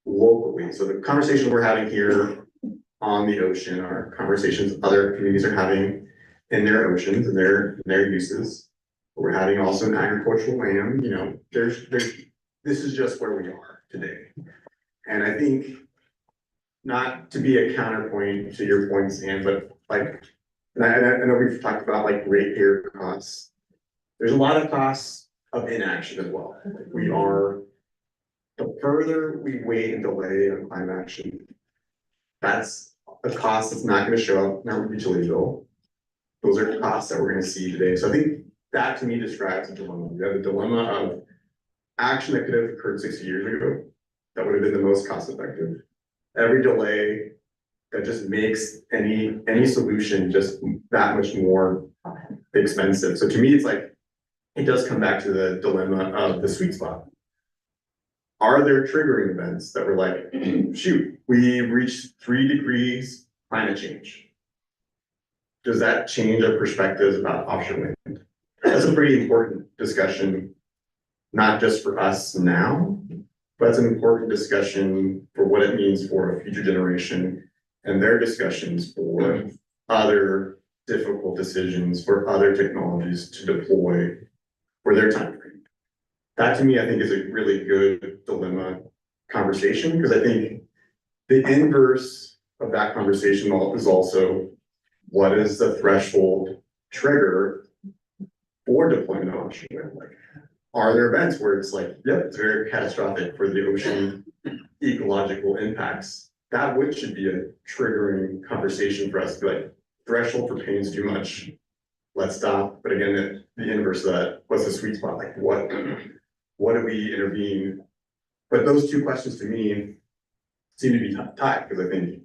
locally. So the conversations we're having here on the ocean are conversations other communities are having in their oceans and their uses. We're having also in agricultural land, this is just where we are today. And I think, not to be a counterpoint to your point, Sam, but and I know we've talked about ratepayer costs. There's a lot of costs of inaction as well. The further we wait and delay on climate action, that's a cost that's not going to show up in our utility bill. Those are costs that we're going to see today. So I think that to me describes a dilemma. You have a dilemma of action that could have occurred 60 years ago that would have been the most cost effective. Every delay that just makes any solution just that much more expensive. So to me, it's it does come back to the dilemma of the sweet spot. Are there triggering events that were shoot, we reached 3 degrees climate change? Does that change our perspectives about offshore wind? That's a pretty important discussion, not just for us now, but it's an important discussion for what it means for a future generation and their discussions for other difficult decisions, for other technologies to deploy for their time frame. That to me, I think is a really good dilemma conversation, because I think the inverse of that conversation is also what is the threshold trigger for deployment of offshore wind? Are there events where it's yep, it's very catastrophic for the ocean ecological impacts? That should be a triggering conversation for us to be threshold for pain is too much. Let's stop. But again, the inverse of that, what's the sweet spot? What do we intervene? But those two questions to me seem to be tied, because I think,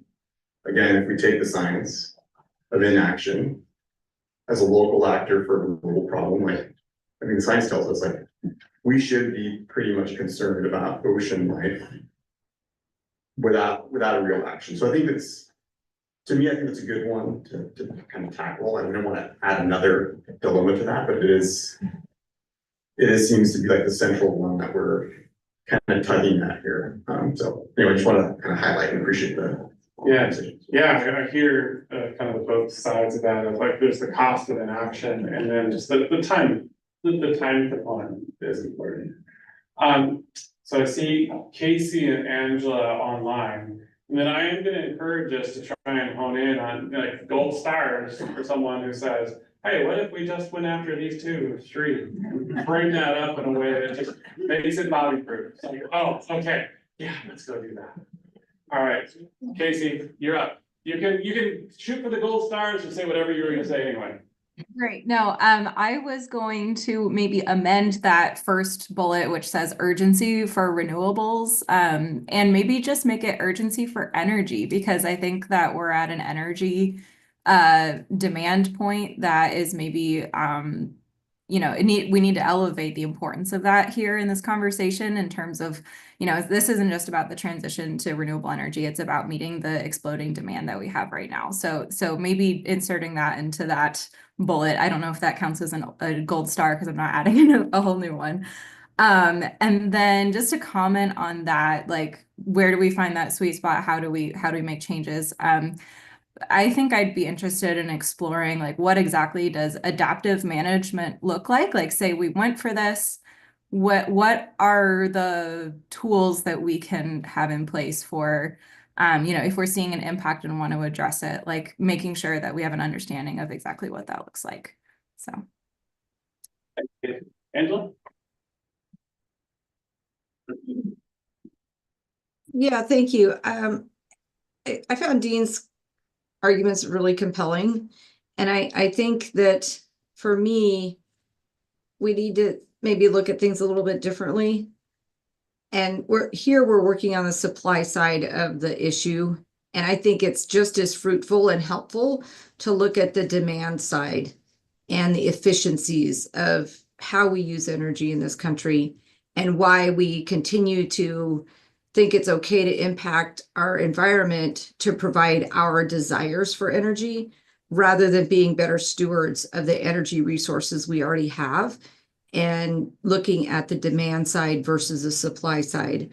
again, if we take the science of inaction as a local actor for a global problem, the science tells us we should be pretty much concerned about ocean life without a real action. So I think to me, I think it's a good one to kind of tackle. I don't want to add another dilemma to that, but it seems to be like the central one that we're kind of tugging at here. So anyway, I just want to kind of highlight and appreciate the. Yeah, I hear kind of both sides of that, of like, there's the cost of inaction, and then just the time, the time component is important. So I see Casey and Angela online, and then I am gonna encourage us to try and hone in on like gold stars for someone who says, hey, what if we just went after these 2 or 3? Frame that up in a way that just makes it body proof. It's like, oh, okay, yeah, let's go do that. All right, Casey, you're up. You can shoot for the gold stars or say whatever you were gonna say anyway. Great. No, I was going to maybe amend that first bullet, which says urgency for renewables, and maybe just make it urgency for energy, because I think that we're at an energy demand point that is maybe we need to elevate the importance of that here in this conversation, in terms of, this isn't just about the transition to renewable energy, it's about meeting the exploding demand that we have right now. So maybe inserting that into that bullet. I don't know if that counts as a gold star, because I'm not adding in a whole new one. And then just to comment on that, like, where do we find that sweet spot? How do we make changes? I think I'd be interested in exploring, like, what exactly does adaptive management look like? Like, say we went for this, what are the tools that we can have in place for, if we're seeing an impact and want to address it, like making sure that we have an understanding of exactly what that looks like. So. Angela? Yeah, thank you. I found Dean's arguments really compelling. And I think that for me, we need to maybe look at things a little bit differently. And we're working on the supply side of the issue. And I think it's just as fruitful and helpful to look at the demand side and the efficiencies of how we use energy in this country, and why we continue to think it's okay to impact our environment to provide our desires for energy, rather than being better stewards of the energy resources we already have, and looking at the demand side versus the supply side.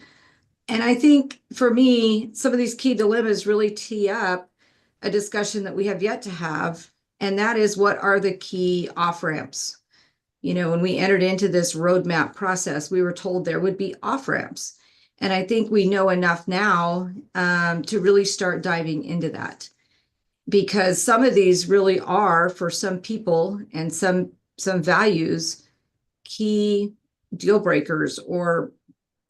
And I think for me, some of these key dilemmas really tee up a discussion that we have yet to have, and that is, what are the key off-ramps? When we entered into this roadmap process, we were told there would be off-ramps. And I think we know enough now to really start diving into that, because some of these really are, for some people and some values, key deal breakers or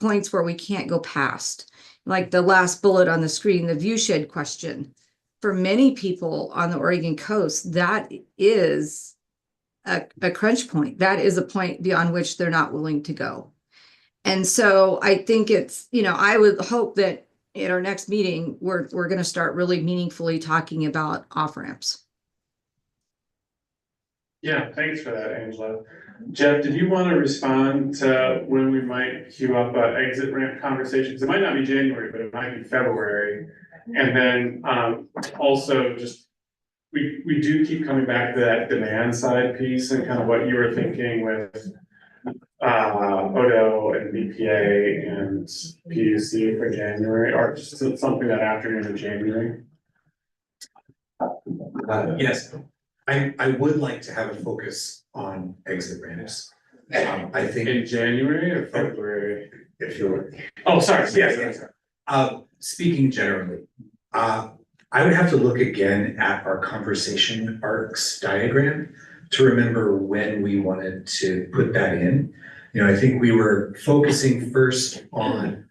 points where we can't go past. Like the last bullet on the screen, the viewshed question. For many people on the Oregon coast, that is a crunch point. That is a point beyond which they're not willing to go. And so I think it's, I would hope that in our next meeting, we're going to start really meaningfully talking about off-ramps. Yeah, thanks for that, Angela. Jeff, did you want to respond to when we might queue up an exit ramp conversation? Because it might not be January, but it might be February. And then also just, we do keep coming back to that demand side piece, and kind of what you were thinking with Odo and BPA and PUC for January, or just something that afternoon of January. Yes, I would like to have a focus on exit ramps. I think in January or February, if you're. Oh, sorry. Yes. Speaking generally, I would have to look again at our conversation arcs diagram to remember when we wanted to put that in. I think we were focusing first on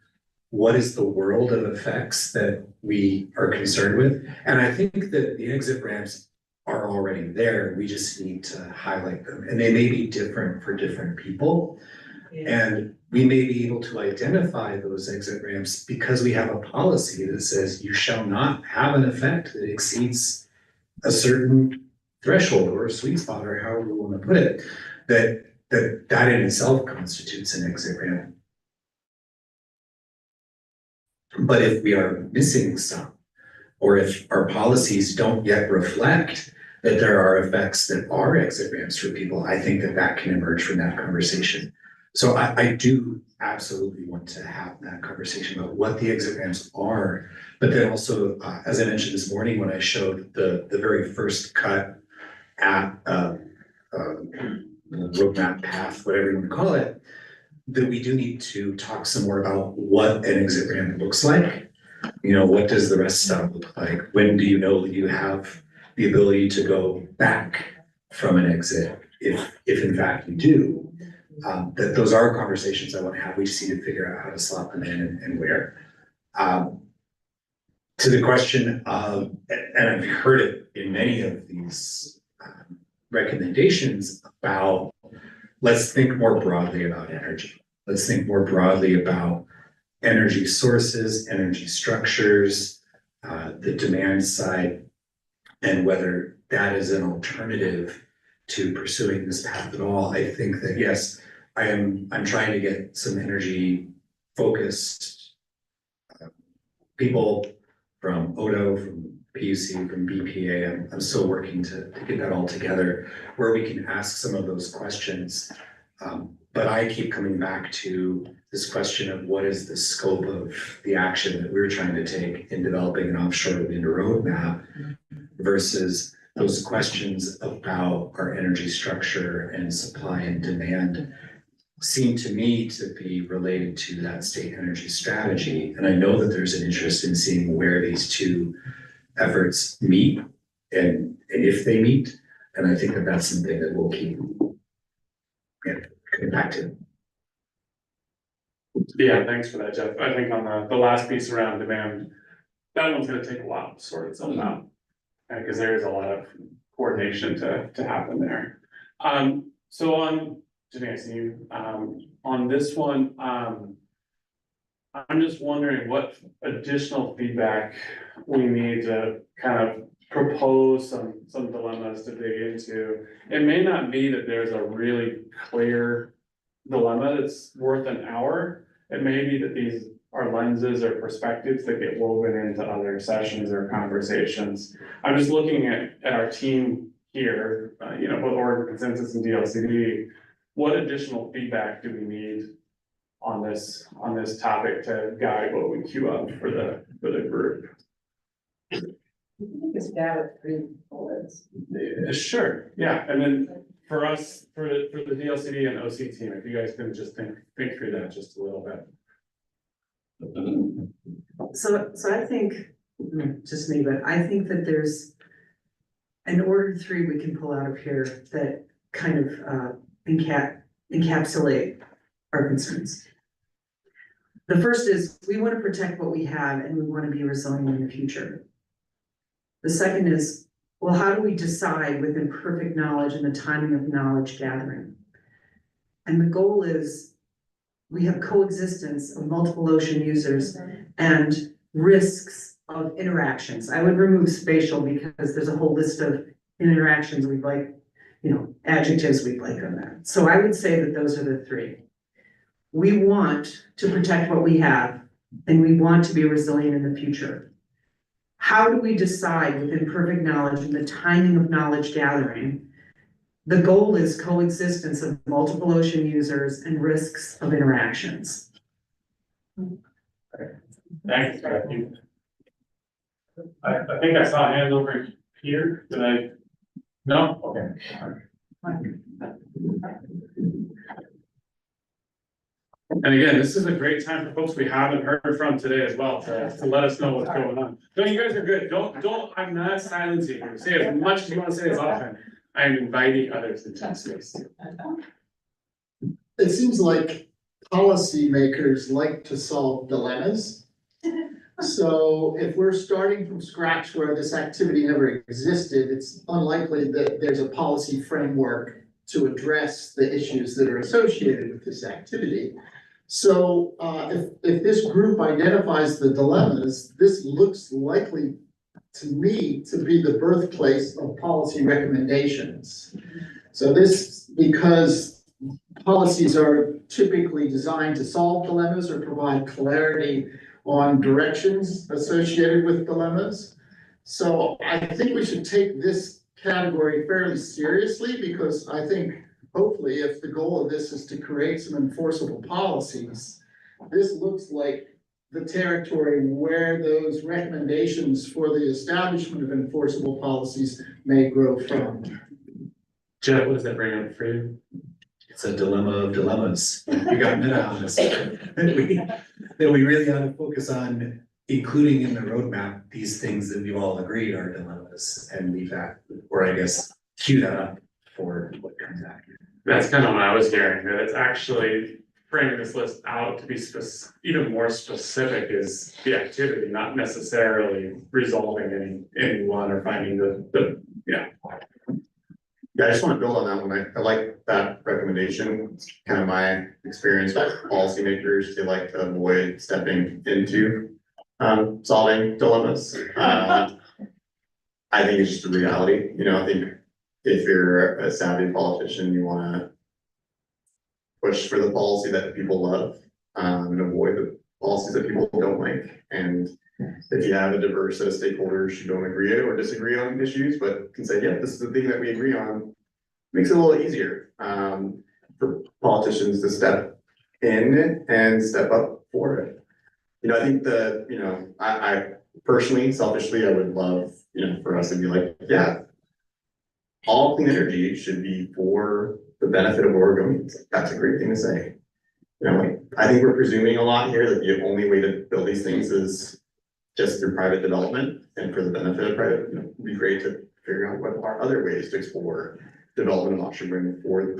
what is the world of effects that we are concerned with. And I think that the exit ramps are already there. We just need to highlight them. And they may be different for different people. And we may be able to identify those exit ramps because we have a policy that says you shall not have an effect that exceeds a certain threshold or a sweet spot, or however we want to put it, that that in itself constitutes an exit ramp. But if we are missing some, or if our policies don't yet reflect that there are effects that are exit ramps for people, I think that that can emerge from that conversation. So I do absolutely want to have that conversation about what the exit ramps are, but then also, as I mentioned this morning, when I showed the very first cut at roadmap path, whatever you want to call it, that we do need to talk some more about what an exit ramp looks like. You know, what does the rest stop look like? When do you know that you have the ability to go back from an exit, if in fact you do? That those are conversations I want to have. We just need to figure out how to slot them in and where. To the question of, and I've heard it in many of these recommendations about, let's think more broadly about energy. Let's think more broadly about energy sources, energy structures, the demand side, and whether that is an alternative to pursuing this path at all. I think that yes, I'm trying to get some energy focused people from ODO, from PUC, from BPA. I'm still working to get that all together where we can ask some of those questions. But I keep coming back to this question of what is the scope of the action that we're trying to take in developing an offshore wind roadmap versus those questions about our energy structure and supply and demand seem to me to be related to that state energy strategy. And I know that there's an interest in seeing where these two efforts meet and if they meet. And I think that that's something that we'll keep coming back to. Yeah, thanks for that, Jeff. I think on the last piece around demand, that one's gonna take a while to sort itself out. Because there is a lot of coordination to happen there. So on, Janae, I see you, on this one, I'm just wondering what additional feedback we need to kind of propose some dilemmas to dig into. It may not be that there's a really clear dilemma that's worth an hour. It may be that these are lenses or perspectives that get woven into other sessions or conversations. I'm just looking at our team here, both Oregon Consensus and DLCD. What additional feedback do we need on this topic to guide what we queue up for the group? I think it's bad with 3 bullets. Sure, yeah, and then for us, for the DLCD and OC team, if you guys can just think through that just a little bit. So I think, just me, but I think that there's an order 3 we can pull out of here that kind of encapsulate our concerns. The first is we want to protect what we have and we want to be resilient in the future. The second is, well, how do we decide with imperfect knowledge and the timing of knowledge gathering? And the goal is we have coexistence of multiple ocean users and risks of interactions. I would remove spatial because there's a whole list of interactions we'd like, adjectives we'd like on that. So I would say that those are the 3. We want to protect what we have and we want to be resilient in the future. How do we decide with imperfect knowledge and the timing of knowledge gathering? The goal is coexistence of multiple ocean users and risks of interactions. Thanks, Matthew. I think I saw a hand over here. Did I? No? Okay. And again, this is a great time for folks we haven't heard from today as well to let us know what's going on. No, you guys are good. Don't, I'm not silencing you. Say as much as you want to say as often. I'm inviting others into this space. It seems like policymakers like to solve dilemmas. So if we're starting from scratch where this activity never existed, it's unlikely that there's a policy framework to address the issues that are associated with this activity. So if this group identifies the dilemmas, this looks likely to me to be the birthplace of policy recommendations. So this, because policies are typically designed to solve dilemmas or provide clarity on directions associated with dilemmas. So I think we should take this category fairly seriously, because I think hopefully if the goal of this is to create some enforceable policies, this looks like the territory where those recommendations for the establishment of enforceable policies may grow from. Jeff, what does that bring up for you? It's a dilemma of dilemmas. We got meta on this. That we really ought to focus on including in the roadmap these things that we've all agreed are dilemmas, and leave that, or I guess cue that up for what comes after. That's kind of what I was hearing, that it's actually framing this list out to be even more specific is the activity, not necessarily resolving any one or finding Yeah, I just want to build on that one. I like that recommendation. It's kind of my experience with policymakers. They like to avoid stepping into solving dilemmas. I think it's just a reality. You know, I think if you're a savvy politician, you want to push for the policy that people love, and avoid the policies that people don't like. And if you have a diverse set of stakeholders who don't agree or disagree on issues, but can say, yeah, this is the thing that we agree on, makes it a little easier for politicians to step in and step up for it. You know, I think I personally, selfishly, I would love, for us to be like, yeah, all clean energy should be for the benefit of Oregonians. That's a great thing to say. I think we're presuming a lot here that the only way to build these things is just through private development and for the benefit of private. It'd be great to figure out what are other ways to explore development of offshore wind for the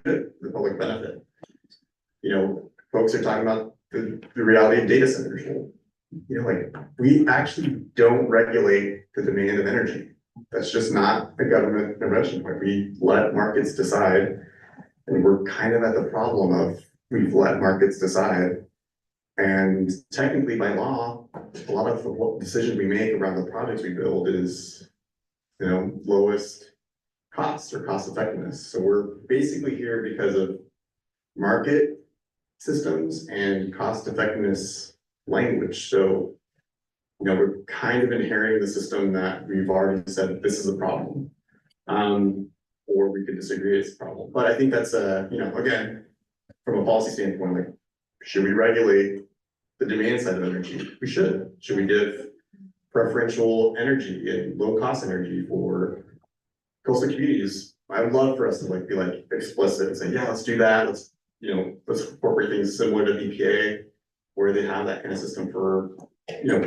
good, the public benefit. Folks are talking about the reality of data centers. We actually don't regulate the demand of energy. That's just not a government intervention point. We let markets decide, and we're kind of at the problem of we've let markets decide. And technically by law, a lot of the decisions we make around the projects we build is, lowest cost or cost effectiveness. So we're basically here because of market systems and cost effectiveness language. So, we're kind of inheriting the system that we've already said this is a problem. Or we could disagree it's a problem. But I think that's again, from a policy standpoint, should we regulate the demand side of energy? We should. Should we give preferential energy and low cost energy for coastal communities? I would love for us to be explicit and say, yeah, let's do that. Let's incorporate things similar to BPA, where they have that kind of system for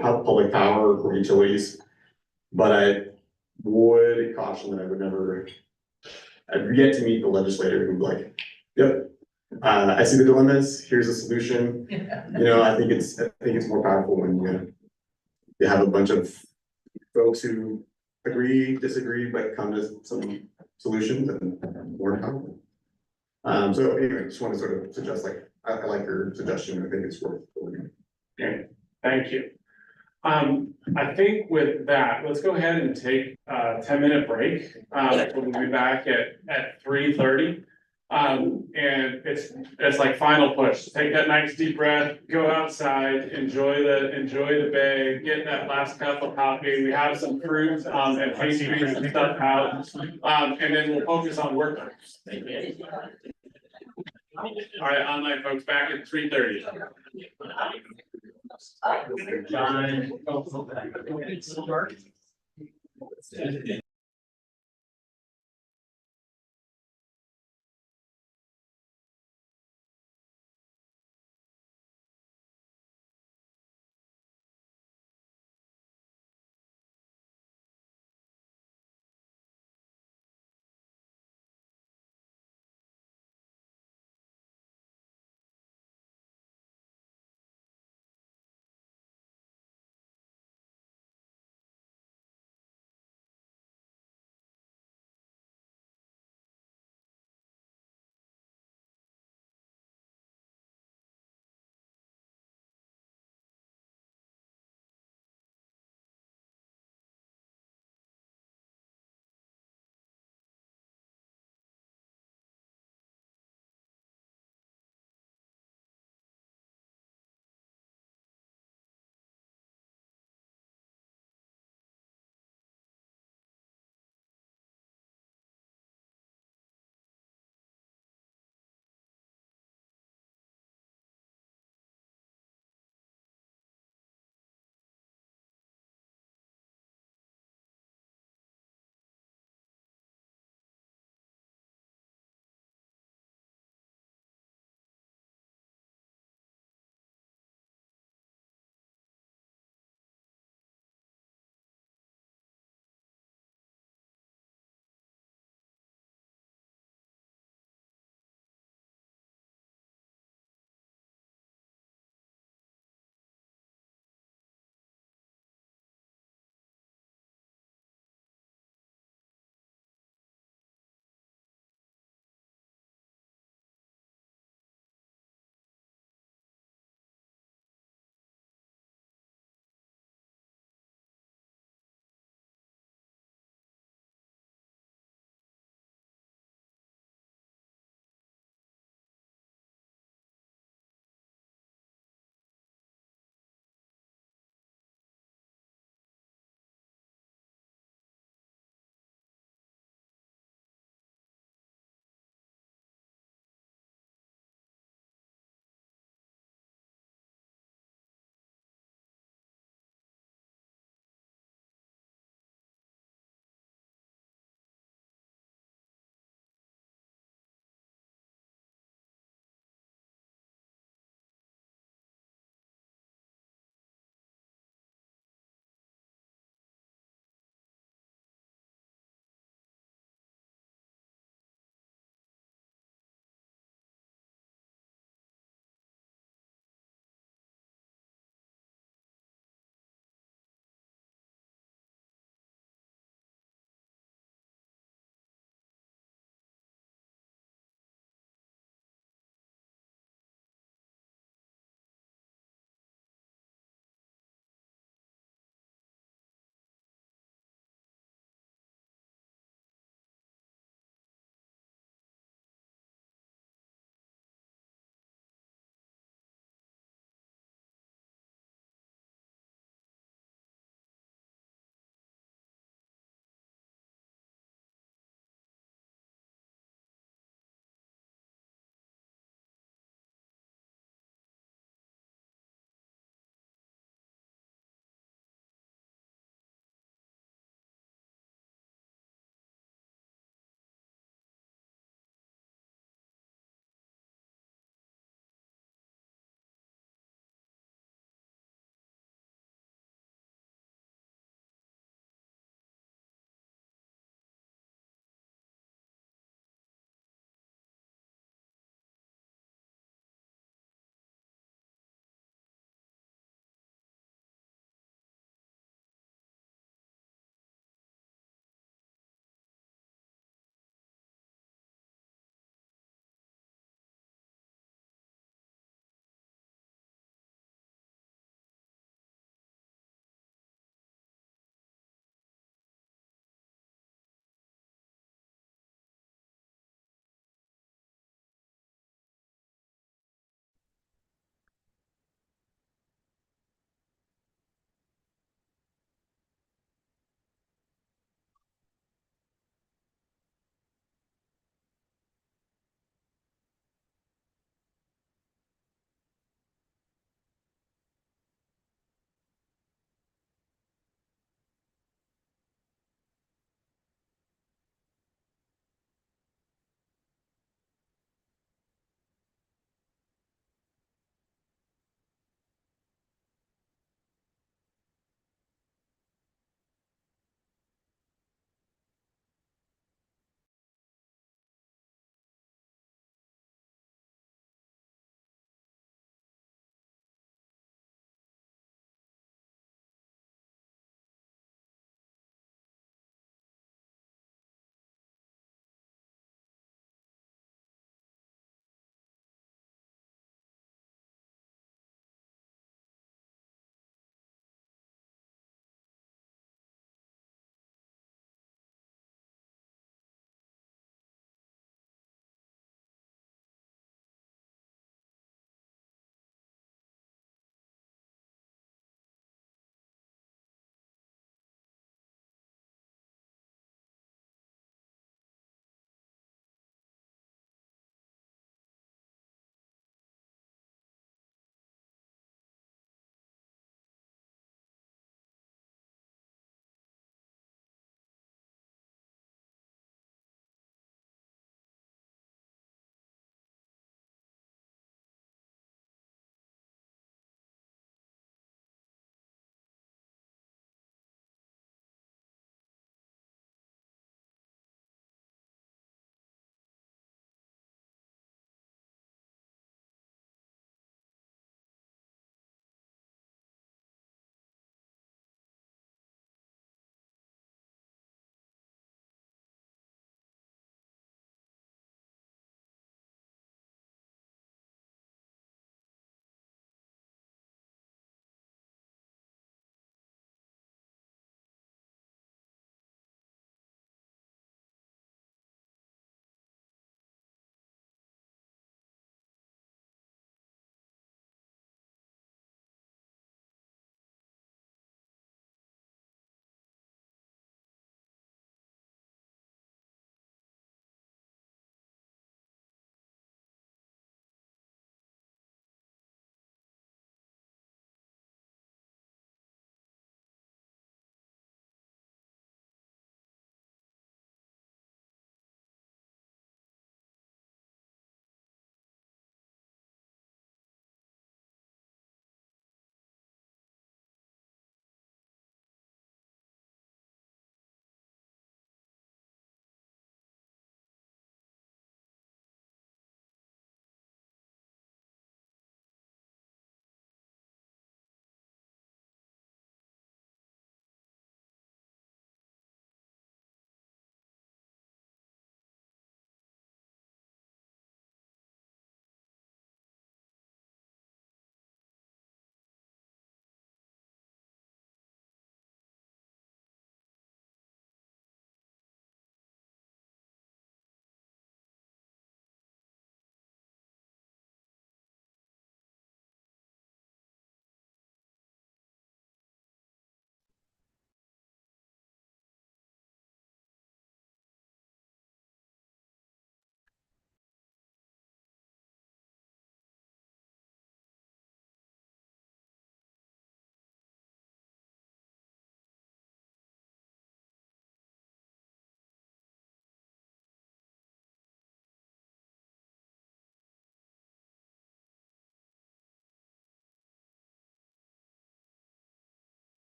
public power or utilities. But I would caution that I've yet to meet the legislator who'd be like, yep, I see the dilemmas, here's a solution. I think it's more powerful when you have a bunch of folks who agree, disagree, but come to some solutions and more powerful. So anyway, just want to sort of suggest, I like your suggestion. I think it's worth doing. Okay, thank you. I think with that, let's go ahead and take a 10-minute break. We'll be back at 3:30. And it's like final push. Take that nice deep breath, go outside, enjoy the bay, get that last cup of coffee. We have some fruit and pastries and stuff out. And then we'll focus on work. All right, online folks, back at 3:30.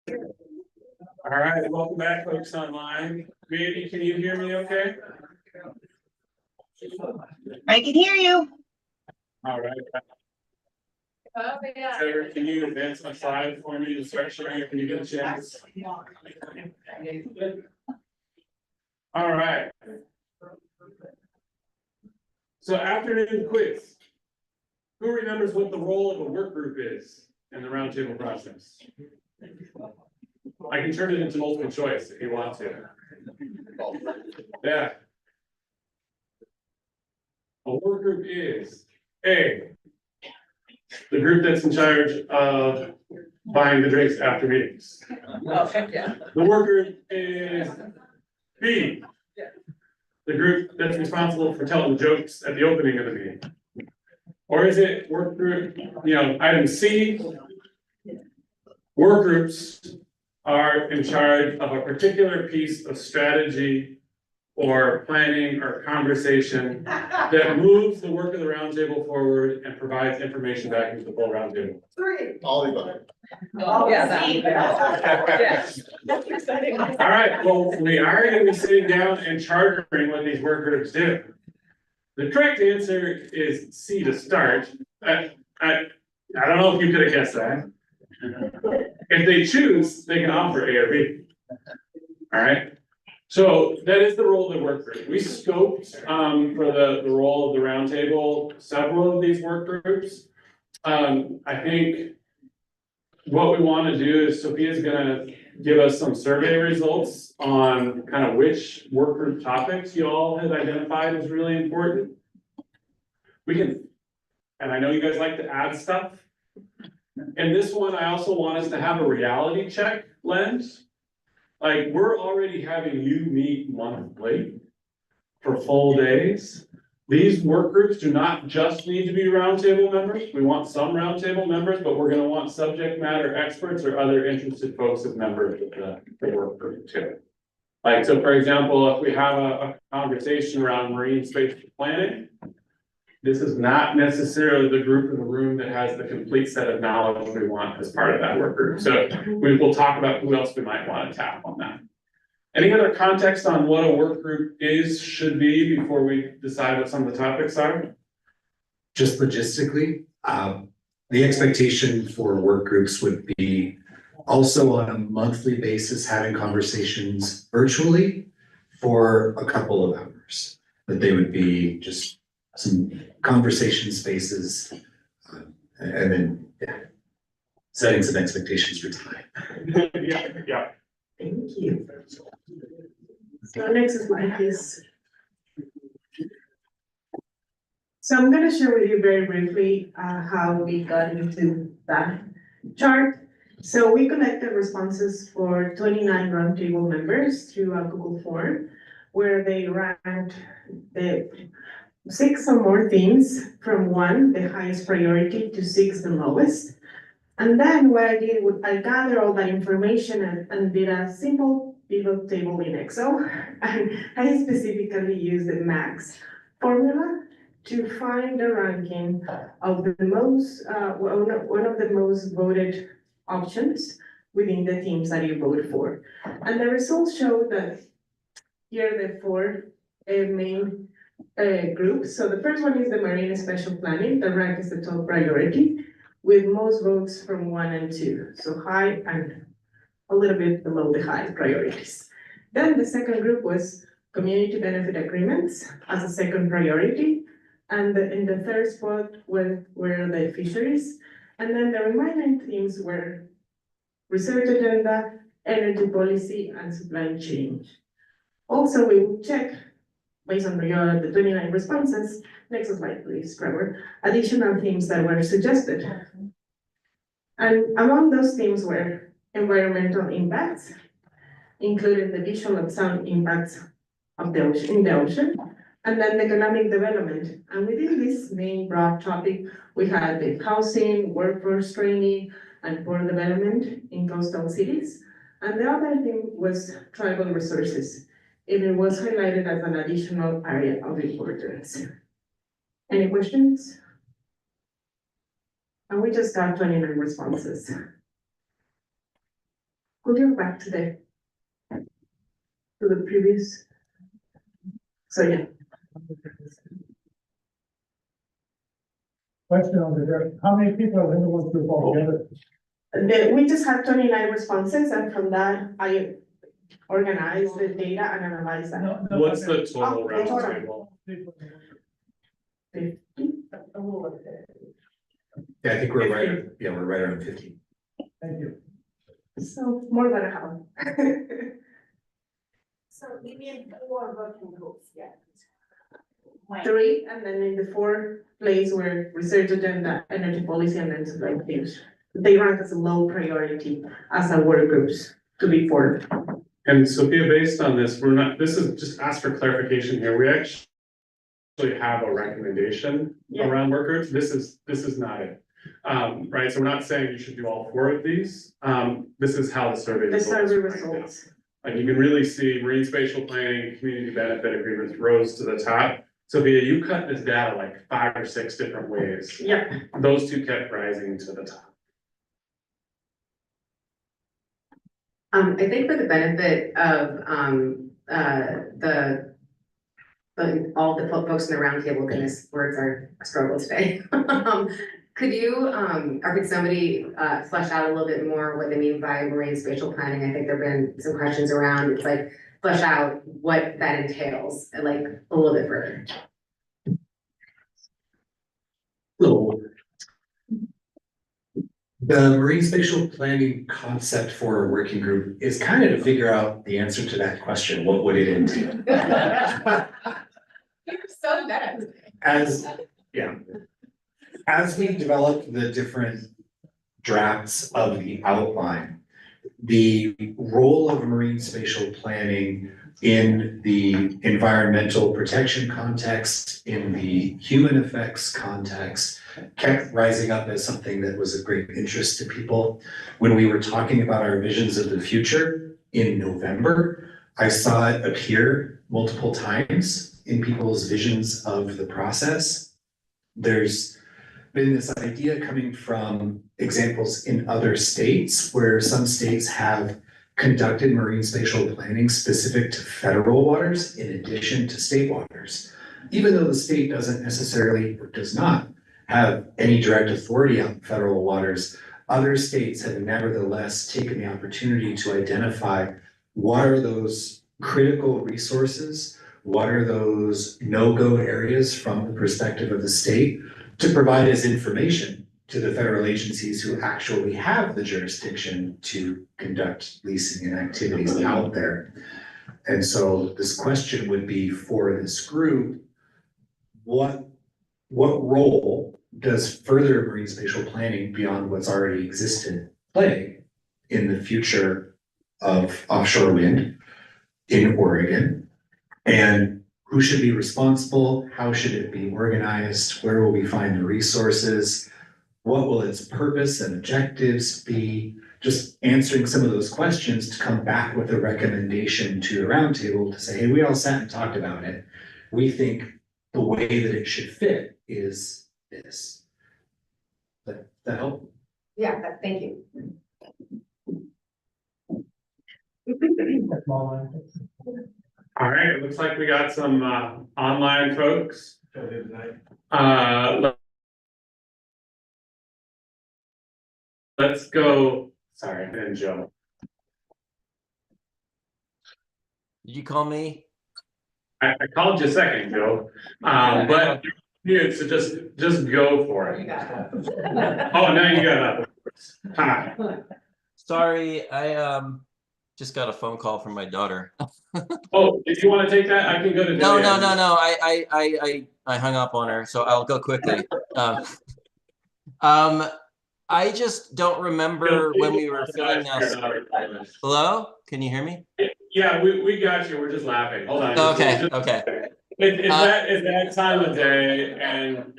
All right, welcome back, folks online. Maybe, can you hear me okay? I can hear you. All right. Sarah, can you advance my slide for me to start sharing it? Can you get a chance? All right. So afternoon quiz. Who remembers what the role of a work group is in the roundtable process? I can turn it into multiple choice if you want to. Yeah. A work group is A, the group that's in charge of buying the drinks after meetings. The work group is B, the group that's responsible for telling jokes at the opening of the meeting. Or is it work group, item C, work groups are in charge of a particular piece of strategy or planning or conversation that moves the work of the roundtable forward and provides information back into the full roundtable. All the above. Oh, yeah. That's exciting. All right, well, we are going to be sitting down and chartering what these work groups do. The correct answer is C to start. I don't know if you could have guessed that. If they choose, they can offer A or B. All right. So that is the role of the work group. We scoped for the role of the roundtable several of these work groups. I think what we want to do is Sophia's going to give us some survey results on kind of which work group topics you all have identified as really important. We can, and I know you guys like to add stuff. And this one, I also want us to have a reality check lens. Like, we're already having you meet monthly for full days. These work groups do not just need to be roundtable members. We want some roundtable members, but we're gonna want subject matter experts or other interested folks as members of the work group too. Like, so for example, if we have a conversation around marine spatial planning, this is not necessarily the group in the room that has the complete set of knowledge we want as part of that work group. So we will talk about who else we might want to tap on that. Any other context on what a work group is, should be, before we decide what some of the topics are? Just logistically, the expectation for work groups would be also on a monthly basis, having conversations virtually for a couple of hours. That they would be just some conversation spaces, and then, setting some expectations for time. Yeah. Thank you. So next slide, please. So I'm gonna share with you very briefly how we got into that chart. So we collected responses for 29 roundtable members through a Google form where they ranked the 6 or more themes from 1, the highest priority, to 6, the lowest. And then what I did was I gathered all that information and did a simple pivot table in Excel. And I specifically used the max formula to find the ranking of the most, one of the most voted options within the themes that you voted for. And the results show that here are the 4 main groups. So the first one is the marine spatial planning. The rank is the top priority with most votes from 1 and 2. So high and a little bit below the high priorities. Then the second group was community benefit agreements as a second priority. And in the third spot were the fisheries. And then the remaining themes were research agenda, energy policy, and supply chain. Also, we will check based on the 29 responses, next slide please, Trevor, additional themes that were suggested. And among those themes were environmental impacts, including the visual and sound impacts of the ocean, in the ocean, and then economic development. And within this main broad topic, we had the housing, workforce training, and port development in coastal cities. And the other thing was tribal resources. It was highlighted as an additional area of importance. Any questions? And we just got 29 responses. We'll go back to the previous. So yeah. Question on the, how many people are in the work group altogether? We just had 29 responses, and from that, I organized the data and analyzed that. What's the total Oh, round total. table? 50? Yeah, I think we're right around 50. Thank you. So more than a half. So we need 4 working groups, yeah. 3, and then in the 4th place where research agenda, energy policy, and then supply chains. They rank as a low priority as our work groups to be formed. And Sophia, based on this, this is just ask for clarification here. We actually have a recommendation around work groups. This is not it. Right, so we're not saying you should do all 4 of these. This is how the survey results. Like you can really see marine spatial planning, community benefit agreements rose to the top. Sophia, you cut this data like 5 or 6 different ways. Yeah. Those 2 kept rising to the top. I think for the benefit of all the folks in the roundtable, goodness, words are a struggle today. Could you or could somebody flesh out a little bit more what they mean by marine spatial planning? I think there've been some questions around. It's like flesh out what that entails, like a little bit further. So the marine spatial planning concept for a working group is kind of to figure out the answer to that question. What would it entail? You're so bad. As we develop the different drafts of the outline, the role of marine spatial planning in the environmental protection context, in the human effects context, kept rising up as something that was of great interest to people. When we were talking about our visions of the future in November, I saw it appear multiple times in people's visions of the process. There's been this idea coming from examples in other states where some states have conducted marine spatial planning specific to federal waters in addition to state waters. Even though the state doesn't necessarily or does not have any direct authority on federal waters, other states have nevertheless taken the opportunity to identify what are those critical resources, what are those no-go areas from the perspective of the state, to provide as information to the federal agencies who actually have the jurisdiction to conduct leasing and activities out there. And so this question would be for this group, what role does further marine spatial planning beyond what's already existed play in the future of offshore wind in Oregon? And who should be responsible? How should it be organized? Where will we find the resources? What will its purpose and objectives be? Just answering some of those questions to come back with a recommendation to the roundtable to say, hey, we all sat and talked about it. We think the way that it should fit is this. That help? Yeah, thank you. All right, it looks like we got some online folks. Let's go. Sorry, Ben Joe. Did you call me? I called you second, Joe. But yeah, so just go for it. Oh, now you got it. Hi. Sorry, I just got a phone call from my daughter. Oh, if you want to take that, I can go to. No. I hung up on her, so I'll go quickly. I just don't remember when we were filling this. Hello? Can you hear me? Yeah, we got you. We're just laughing. Hold on. Okay. It's that time of day, and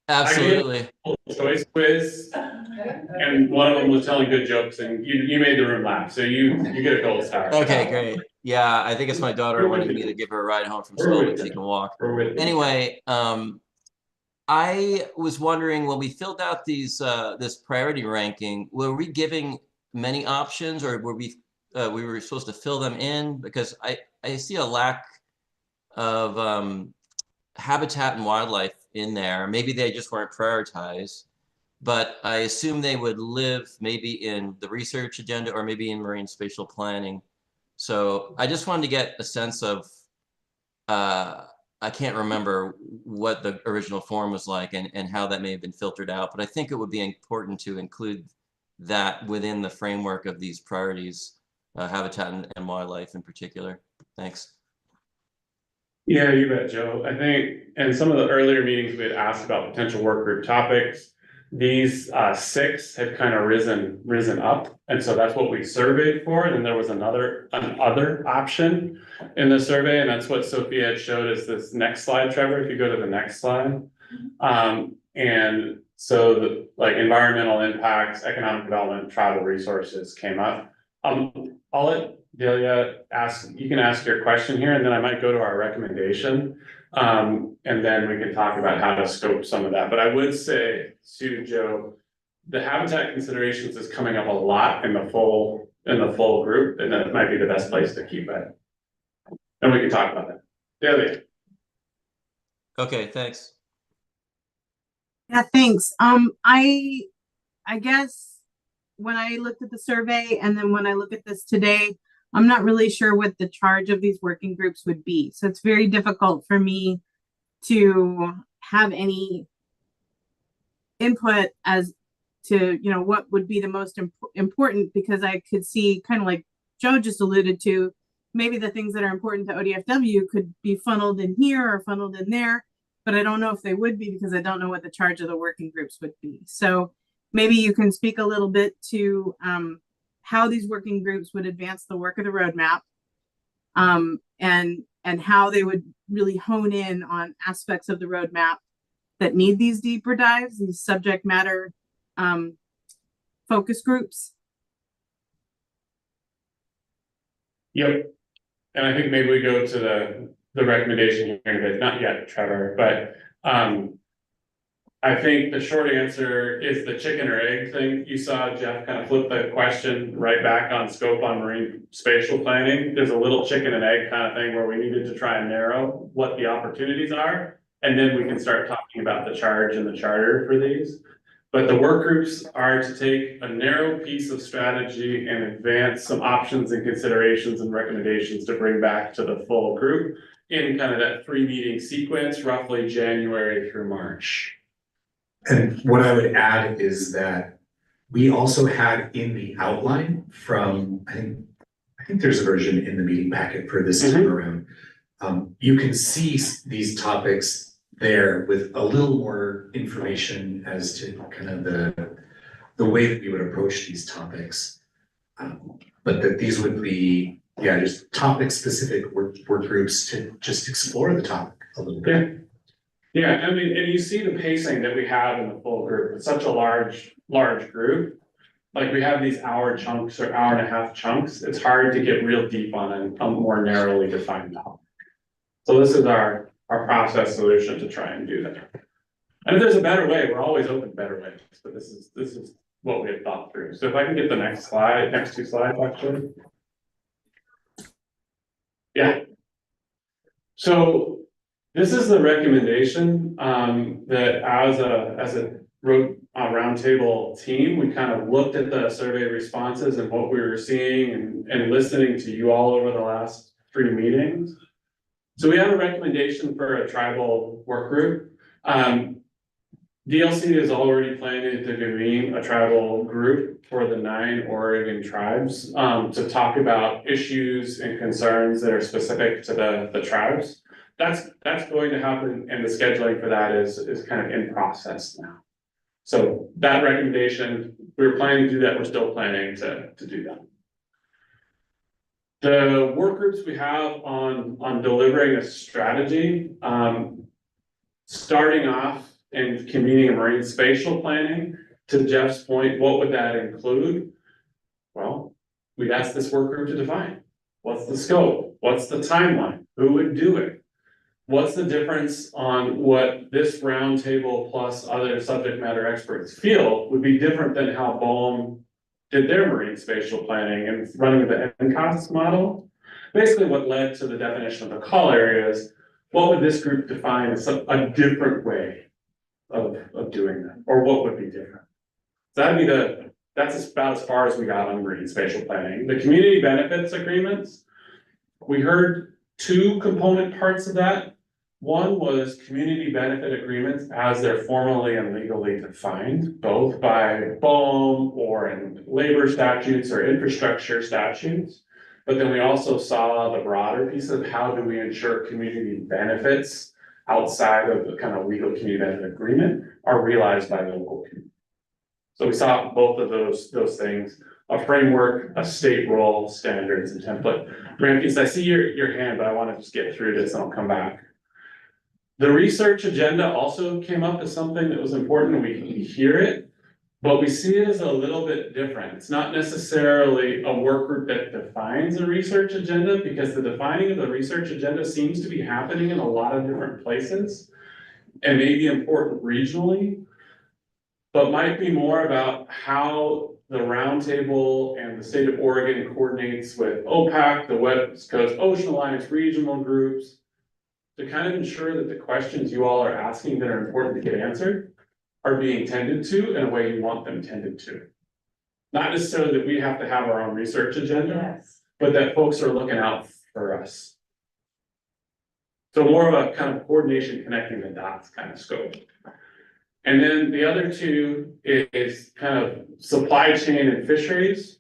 absolutely. Choice quiz, and one of them was telling good jokes, and you made the room laugh, so you get a gold star. Okay, great. Yeah, I think it's my daughter wanting me to give her a ride home from school when she can walk. Anyway, I was wondering when we filled out these this priority ranking, were we giving many options, or were we were supposed to fill them in? Because I see a lack of habitat and wildlife in there. Maybe they just weren't prioritized, but I assume they would live maybe in the research agenda or maybe in marine spatial planning. So I just wanted to get a sense of, I can't remember what the original form was like and how that may have been filtered out, but I think it would be important to include that within the framework of these priorities, habitat and wildlife in particular. Thanks. Yeah, you bet, Joe. I think in some of the earlier meetings, we had asked about potential work group topics. These 6 had kind of risen up, and so that's what we surveyed for. And then there was another option in the survey, and that's what Sophia had showed us this next slide, Trevor. If you go to the next slide, and so the like environmental impacts, economic development, travel resources came up. I'll let Delia ask. You can ask your question here, and then I might go to our recommendation. And then we can talk about how to scope some of that. But I would say to Joe, the habitat considerations is coming up a lot in the full group, and that might be the best place to keep it. And we can talk about that. Delia. Okay, thanks. Yeah, thanks. I guess when I looked at the survey and then when I look at this today, I'm not really sure what the charge of these working groups would be. So it's very difficult for me to have any input as to, you know, what would be the most important, because I could see, kind of like Joe just alluded to, maybe the things that are important to ODFW could be funneled in here or funneled in there, but I don't know if they would be, because I don't know what the charge of the working groups would be. So maybe you can speak a little bit to how these working groups would advance the work of the roadmap, and how they would really hone in on aspects of the roadmap that need these deeper dives, these subject matter focus groups. Yep. And I think maybe we go to the recommendation here in a bit, not yet, Trevor, but I think the short answer is the chicken or egg thing. You saw Jeff kind of flip the question right back on scope on marine spatial planning. There's a little chicken and egg kind of thing where we needed to try and narrow what the opportunities are. And then we can start talking about the charge and the charter for these. But the work groups are to take a narrow piece of strategy and advance some options and considerations and recommendations to bring back to the full group in kind of that 3-meeting sequence, roughly January through March. And what I would add is that we also had in the outline from, I think there's a version in the meeting packet for this time around. You can see these topics there with a little more information as to kind of the way that we would approach these topics. But that these would be, just topic specific work groups to just explore the topic a little bit. Yeah, I mean, and you see the pacing that we have in the full group. It's such a large group. Like we have these hour chunks or hour and a half chunks. It's hard to get real deep on a more narrowly defined topic. So this is our process solution to try and do that. And if there's a better way, we're always open to better ways. But this is what we had thought through. So if I can get the next two slides, actually. Yeah. So this is the recommendation that as a roundtable team, we kind of looked at the survey responses and what we were seeing and listening to you all over the last 3 meetings. So we have a recommendation for a tribal work group. DLC is already planning to convene a tribal group for the 9 Oregon tribes to talk about issues and concerns that are specific to the tribes. That's going to happen, and the scheduling for that is kind of in process now. So that recommendation, we were planning to do that, we're still planning to do that. The work groups we have on delivering a strategy, starting off and convening a marine spatial planning, to Jeff's point, what would that include? Well, we'd ask this work group to define. What's the scope? What's the timeline? Who would do it? What's the difference on what this roundtable plus other subject matter experts feel would be different than how BOEM did their marine spatial planning and running the NCOS model. Basically, what led to the definition of the call area is, what would this group define as a different way of doing that, or what would be different? So that's about as far as we got on marine spatial planning. The community benefits agreements, we heard two component parts of that. One was community benefit agreements as they're formally and legally defined, both by BOEM or in labor statutes or infrastructure statutes. But then we also saw the broader piece of how do we ensure community benefits outside of the kind of legal community benefit agreement are realized by local communities. So we saw both of those things, a framework, a state role, standards and template. Ramkis, I see your hand, but I want to just get through this and I'll come back. The research agenda also came up as something that was important. We hear it, but we see it as a little bit different. It's not necessarily a work group that defines a research agenda, because the defining of the research agenda seems to be happening in a lot of different places and may be important regionally, but might be more about how the Roundtable and the state of Oregon coordinates with OPAC, the West Coast Ocean Alliance regional groups, to kind of ensure that the questions you all are asking that are important to get answered are being tended to in a way you want them tended to. Not necessarily that we have to have our own research agenda, but that folks are looking out for us. So more of a kind of coordination, connecting the dots kind of scope. And then the other two is kind of supply chain and fisheries.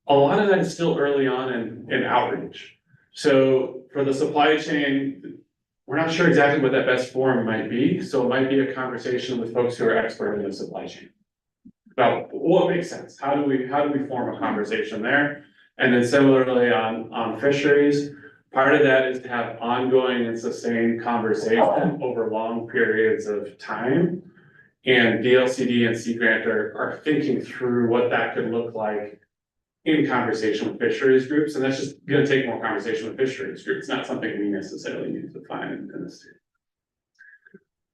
A lot of that is still early on in outreach. So for the supply chain, we're not sure exactly what that best forum might be. So it might be a conversation with folks who are expert in the supply chain about what makes sense. How do we form a conversation there? And then similarly on fisheries, part of that is to have ongoing and sustained conversation over long periods of time. And DLCD and Sea Grant are thinking through what that could look like in conversation with fisheries groups, and that's just gonna take more conversation with fisheries groups. It's not something we necessarily need to find in the state.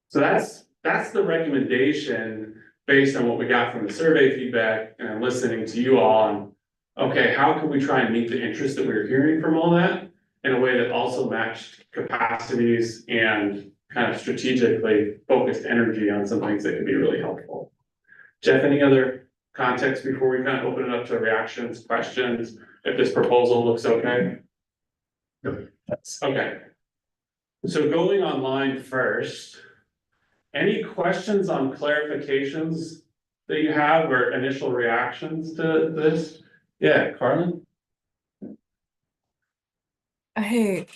So that's the recommendation based on what we got from the survey feedback and listening to you all on, okay, how can we try and meet the interest that we were hearing from all that in a way that also matched capacities and kind of strategically focused energy on some things that could be really helpful. Jeff, any other context before we kind of open it up to reactions, questions, if this proposal looks okay? Okay. So going online first, any questions on clarifications that you have or initial reactions to this? Yeah, Carlin? Hey,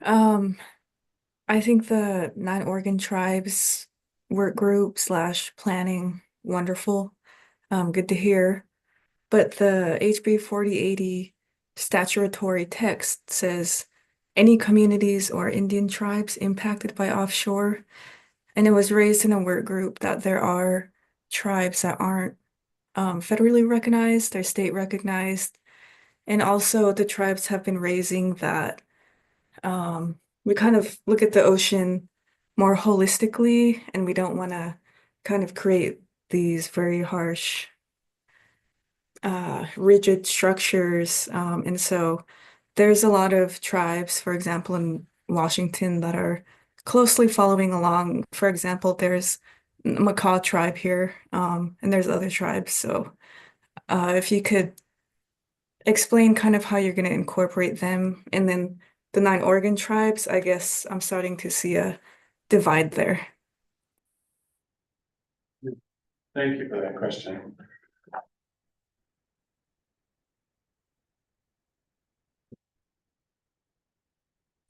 I think the 9 Oregon tribes work group / planning, wonderful. Good to hear. But the HB 4080 statutory text says any communities or Indian tribes impacted by offshore. And it was raised in a work group that there are tribes that aren't federally recognized, they're state recognized. And also the tribes have been raising that we kind of look at the ocean more holistically, and we don't want to kind of create these very harsh, rigid structures. And so there's a lot of tribes, for example, in Washington that are closely following along. For example, there's Macaw tribe here, and there's other tribes. So if you could explain kind of how you're going to incorporate them, and then the 9 Oregon tribes, I guess I'm starting to see a divide there. Thank you for that question.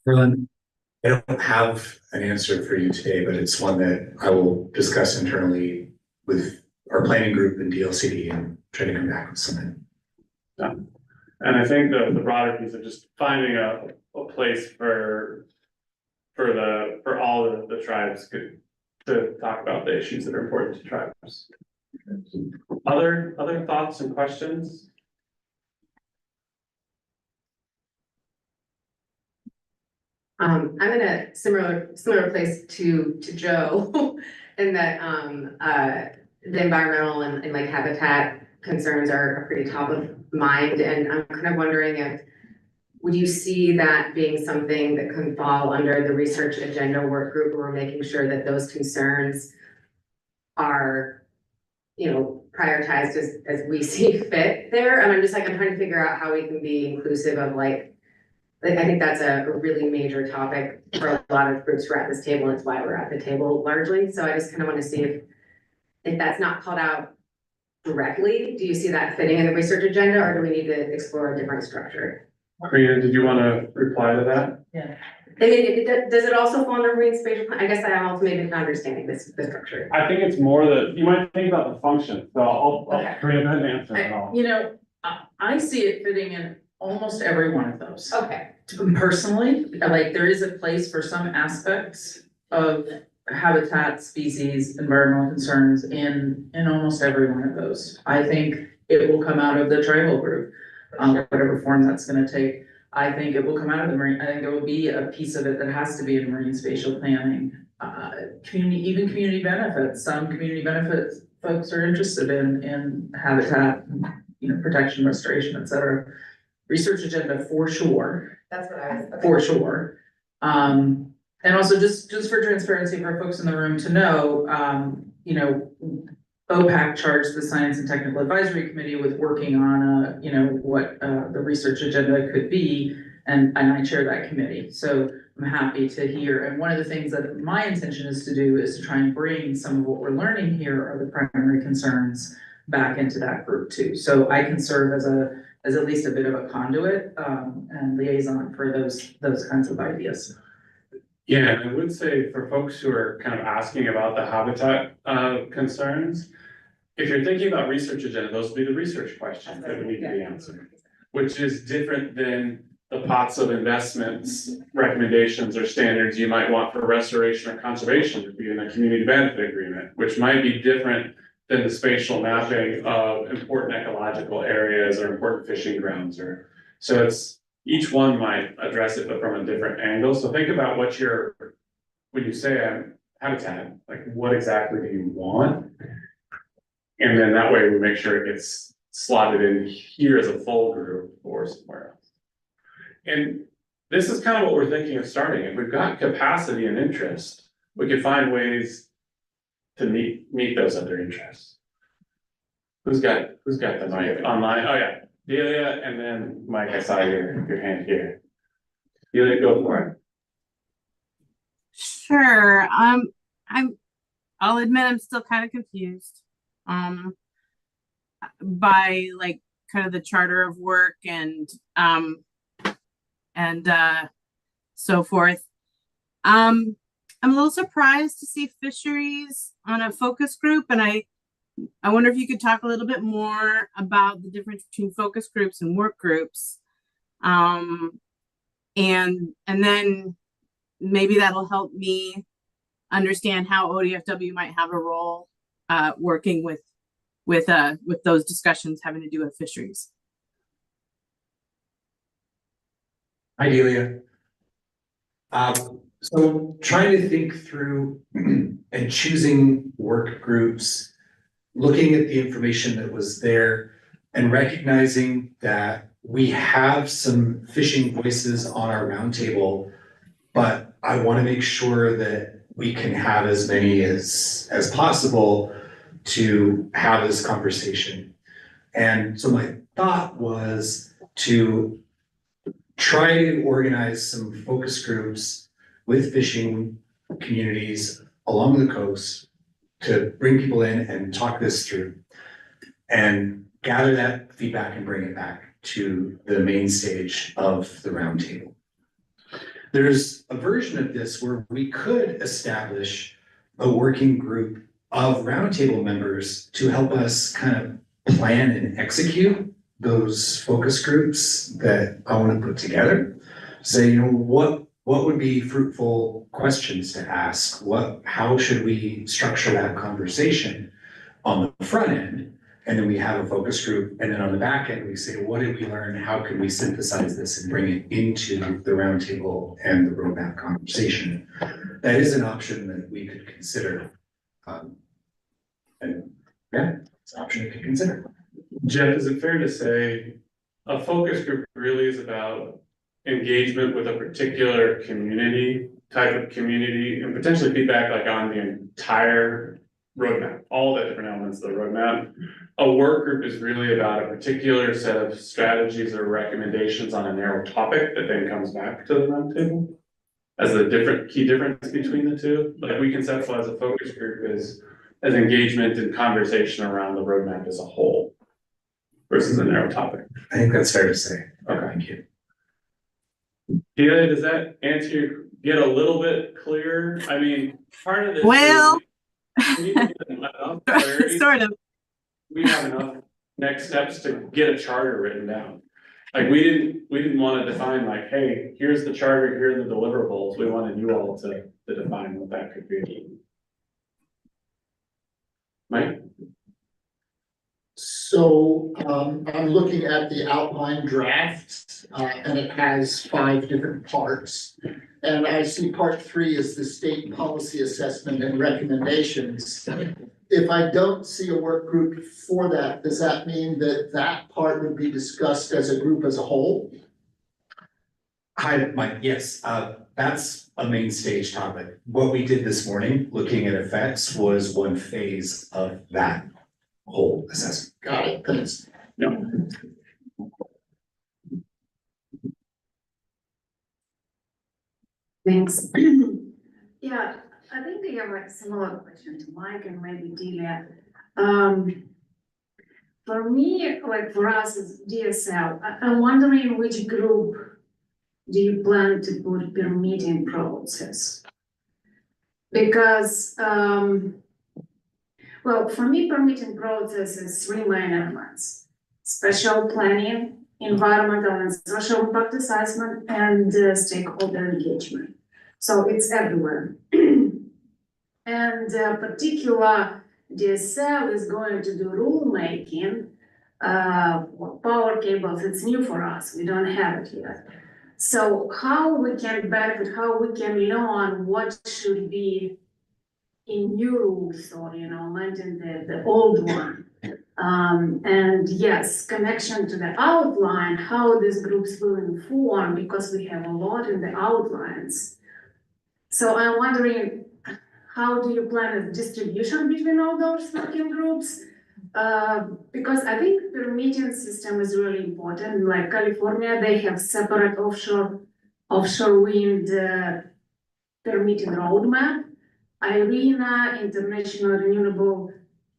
Merlin, I don't have an answer for you today, but it's one that I will discuss internally with our planning group and DLCD and try to come back with something. Yeah. And I think the broader piece of just finding a place for all the tribes to talk about the issues that are important to tribes. Other thoughts and questions? I'm in a similar place to Joe in that the environmental and like habitat concerns are pretty top of mind, and I'm kind of wondering if, would you see that being something that can fall under the research agenda work group, where we're making sure that those concerns are, you know, prioritized as we see fit there? And I'm trying to figure out how we can be inclusive of like I think that's a really major topic for a lot of groups who are at this table, and it's why we're at the table largely. So I just kind of want to see if that's not called out directly, do you see that fitting in the research agenda, or do we need to explore a different structure? Karina, did you want to reply to that? Yeah. I mean, does it also fall under marine spatial plan? I guess I am also maybe not understanding the structure. I think it's more that you might think about the function, so I'll Karina, go ahead and answer it all. You know, I see it fitting in almost every one of those. Okay. Personally, like there is a place for some aspects of habitat, species, environmental concerns in almost every one of those. I think it will come out of the tribal group, whatever form that's gonna take. I think it will come out of the marine, I think there will be a piece of it that has to be in marine spatial planning. Community benefits, some community benefits folks are interested in habitat, you know, protection, restoration, et cetera. Research agenda for sure. That's what I was. Okay. For sure. And also just for transparency for folks in the room to know, you know, OPAC charged the Science and Technical Advisory Committee with working on, you know, what the research agenda could be, and I chair that committee. So I'm happy to hear. And one of the things that my intention is to do is to try and bring some of what we're learning here are the primary concerns back into that group too. So I can serve as at least a bit of a conduit and liaison for those kinds of ideas. Yeah, and I would say for folks who are kind of asking about the habitat concerns, if you're thinking about research agenda, those would be the research questions that would need to be answered, which is different than the pots of investments, recommendations or standards you might want for restoration or conservation to be in a community benefit agreement, which might be different than the spatial mapping of important ecological areas or important fishing grounds, or so it's each one might address it, but from a different angle. So think about when you say habitat, like what exactly do you want? And then that way we make sure it gets slotted in here as a full group or somewhere else. And this is kind of what we're thinking of starting. If we've got capacity and interest, we could find ways to meet those other interests. Who's got the mic online? Oh yeah, Delia, and then Mike, I saw your hand here. Delia, go for it. Sure. I'll admit I'm still kind of confused. By like kind of the charter of work and so forth. I'm a little surprised to see fisheries on a focus group, and I wonder if you could talk a little bit more about the difference between focus groups and work groups. And then maybe that'll help me understand how ODFW might have a role working with those discussions having to do with fisheries. Hi, Delia. So trying to think through and choosing work groups, looking at the information that was there and recognizing that we have some fishing voices on our roundtable, but I want to make sure that we can have as many as possible to have this conversation. And so my thought was to try to organize some focus groups with fishing communities along the coast to bring people in and talk this through and gather that feedback and bring it back to the main stage of the roundtable. There's a version of this where we could establish a working group of roundtable members to help us kind of plan and execute those focus groups that I want to put together. Say, you know, what would be fruitful questions to ask? How should we structure that conversation on the front end? And then we have a focus group, and then on the back end, we say, what did we learn? How can we synthesize this and bring it into the roundtable and the roadmap conversation? That is an option that we could consider. And Yeah, it's an option you can consider. Jeff, is it fair to say a focus group really is about engagement with a particular community, type of community, and potentially feedback like on the entire roadmap, all the different elements of the roadmap? A work group is really about a particular set of strategies or recommendations on a narrow topic that then comes back to the roundtable as the key difference between the two. Like we conceptualize a focus group as engagement and conversation around the roadmap as a whole versus a narrow topic. I think that's fair to say. Okay. Thank you. Delia, does that get a little bit clearer? I mean, part of this. Well. We need enough clarity. Sort of. We have enough next steps to get a charter written down. Like we didn't want to define like, hey, here's the charter, here are the deliverables. We wanted you all to define what that could be. Mike? So, I'm looking at the outline draft, and it has 5 different parts. And I see part 3 is the state policy assessment and recommendations. If I don't see a work group for that, does that mean that that part would be discussed as a group as a whole? Hi, Mike. Yes, that's a main stage topic. What we did this morning, looking at effects, was one phase of that whole assessment. Got it, thanks. No. Thanks. Yeah, I think I have a similar question to Mike and maybe Delia. For me, like for us as DSL, I'm wondering which group do you plan to put permitting process? Because, well, for me, permitting process is 3 main elements: spatial planning, environmental and social impact assessment, and stakeholder engagement. So it's everywhere. And particular DSL is going to do rulemaking for power cables. It's new for us. We don't have it yet. So how we can benefit, how we can learn what should be in new rules or, amending the old one. And yes, connection to the outline, how these groups will inform, because we have a lot in the outlines. So I'm wondering, how do you plan a distribution between all those working groups? Because I think the permitting system is really important. Like California, they have separate offshore wind permitting roadmap. IRENA, International Renewable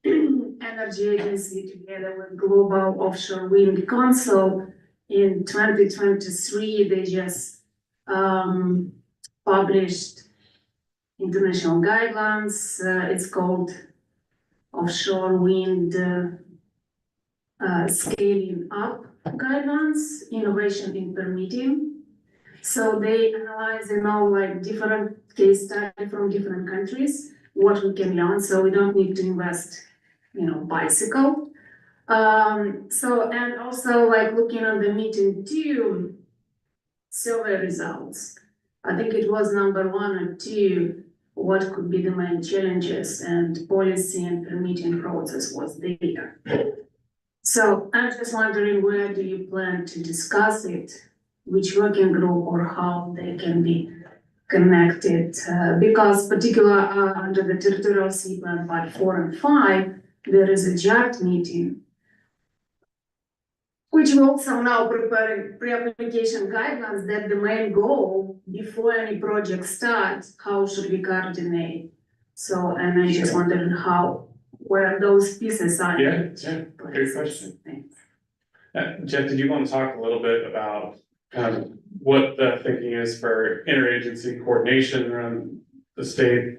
Energy Agency, together with Global Offshore Wind Council, in 2023, they just published international guidelines. It's called Offshore Wind Scaling Up Guidelines, Innovation in Permitting. So they analyze, like different case study from different countries, what we can learn, so we don't need to invest, bicycle. So, and also like looking at the meeting 2 survey results. I think it was number 1 and 2, what could be the main challenges, and policy and permitting process was there. So I'm just wondering, where do you plan to discuss it? Which working group, or how they can be connected? Because particular under the territorial sea plan part 4 and 5, there is a JART meeting, which will also now preparing pre-application guidelines, that the main goal before any project starts, how should we coordinate? So, and I just wondering where those pieces are. Yeah, great question. Thanks. Jeff, did you want to talk a little bit about kind of what the thinking is for interagency coordination around the state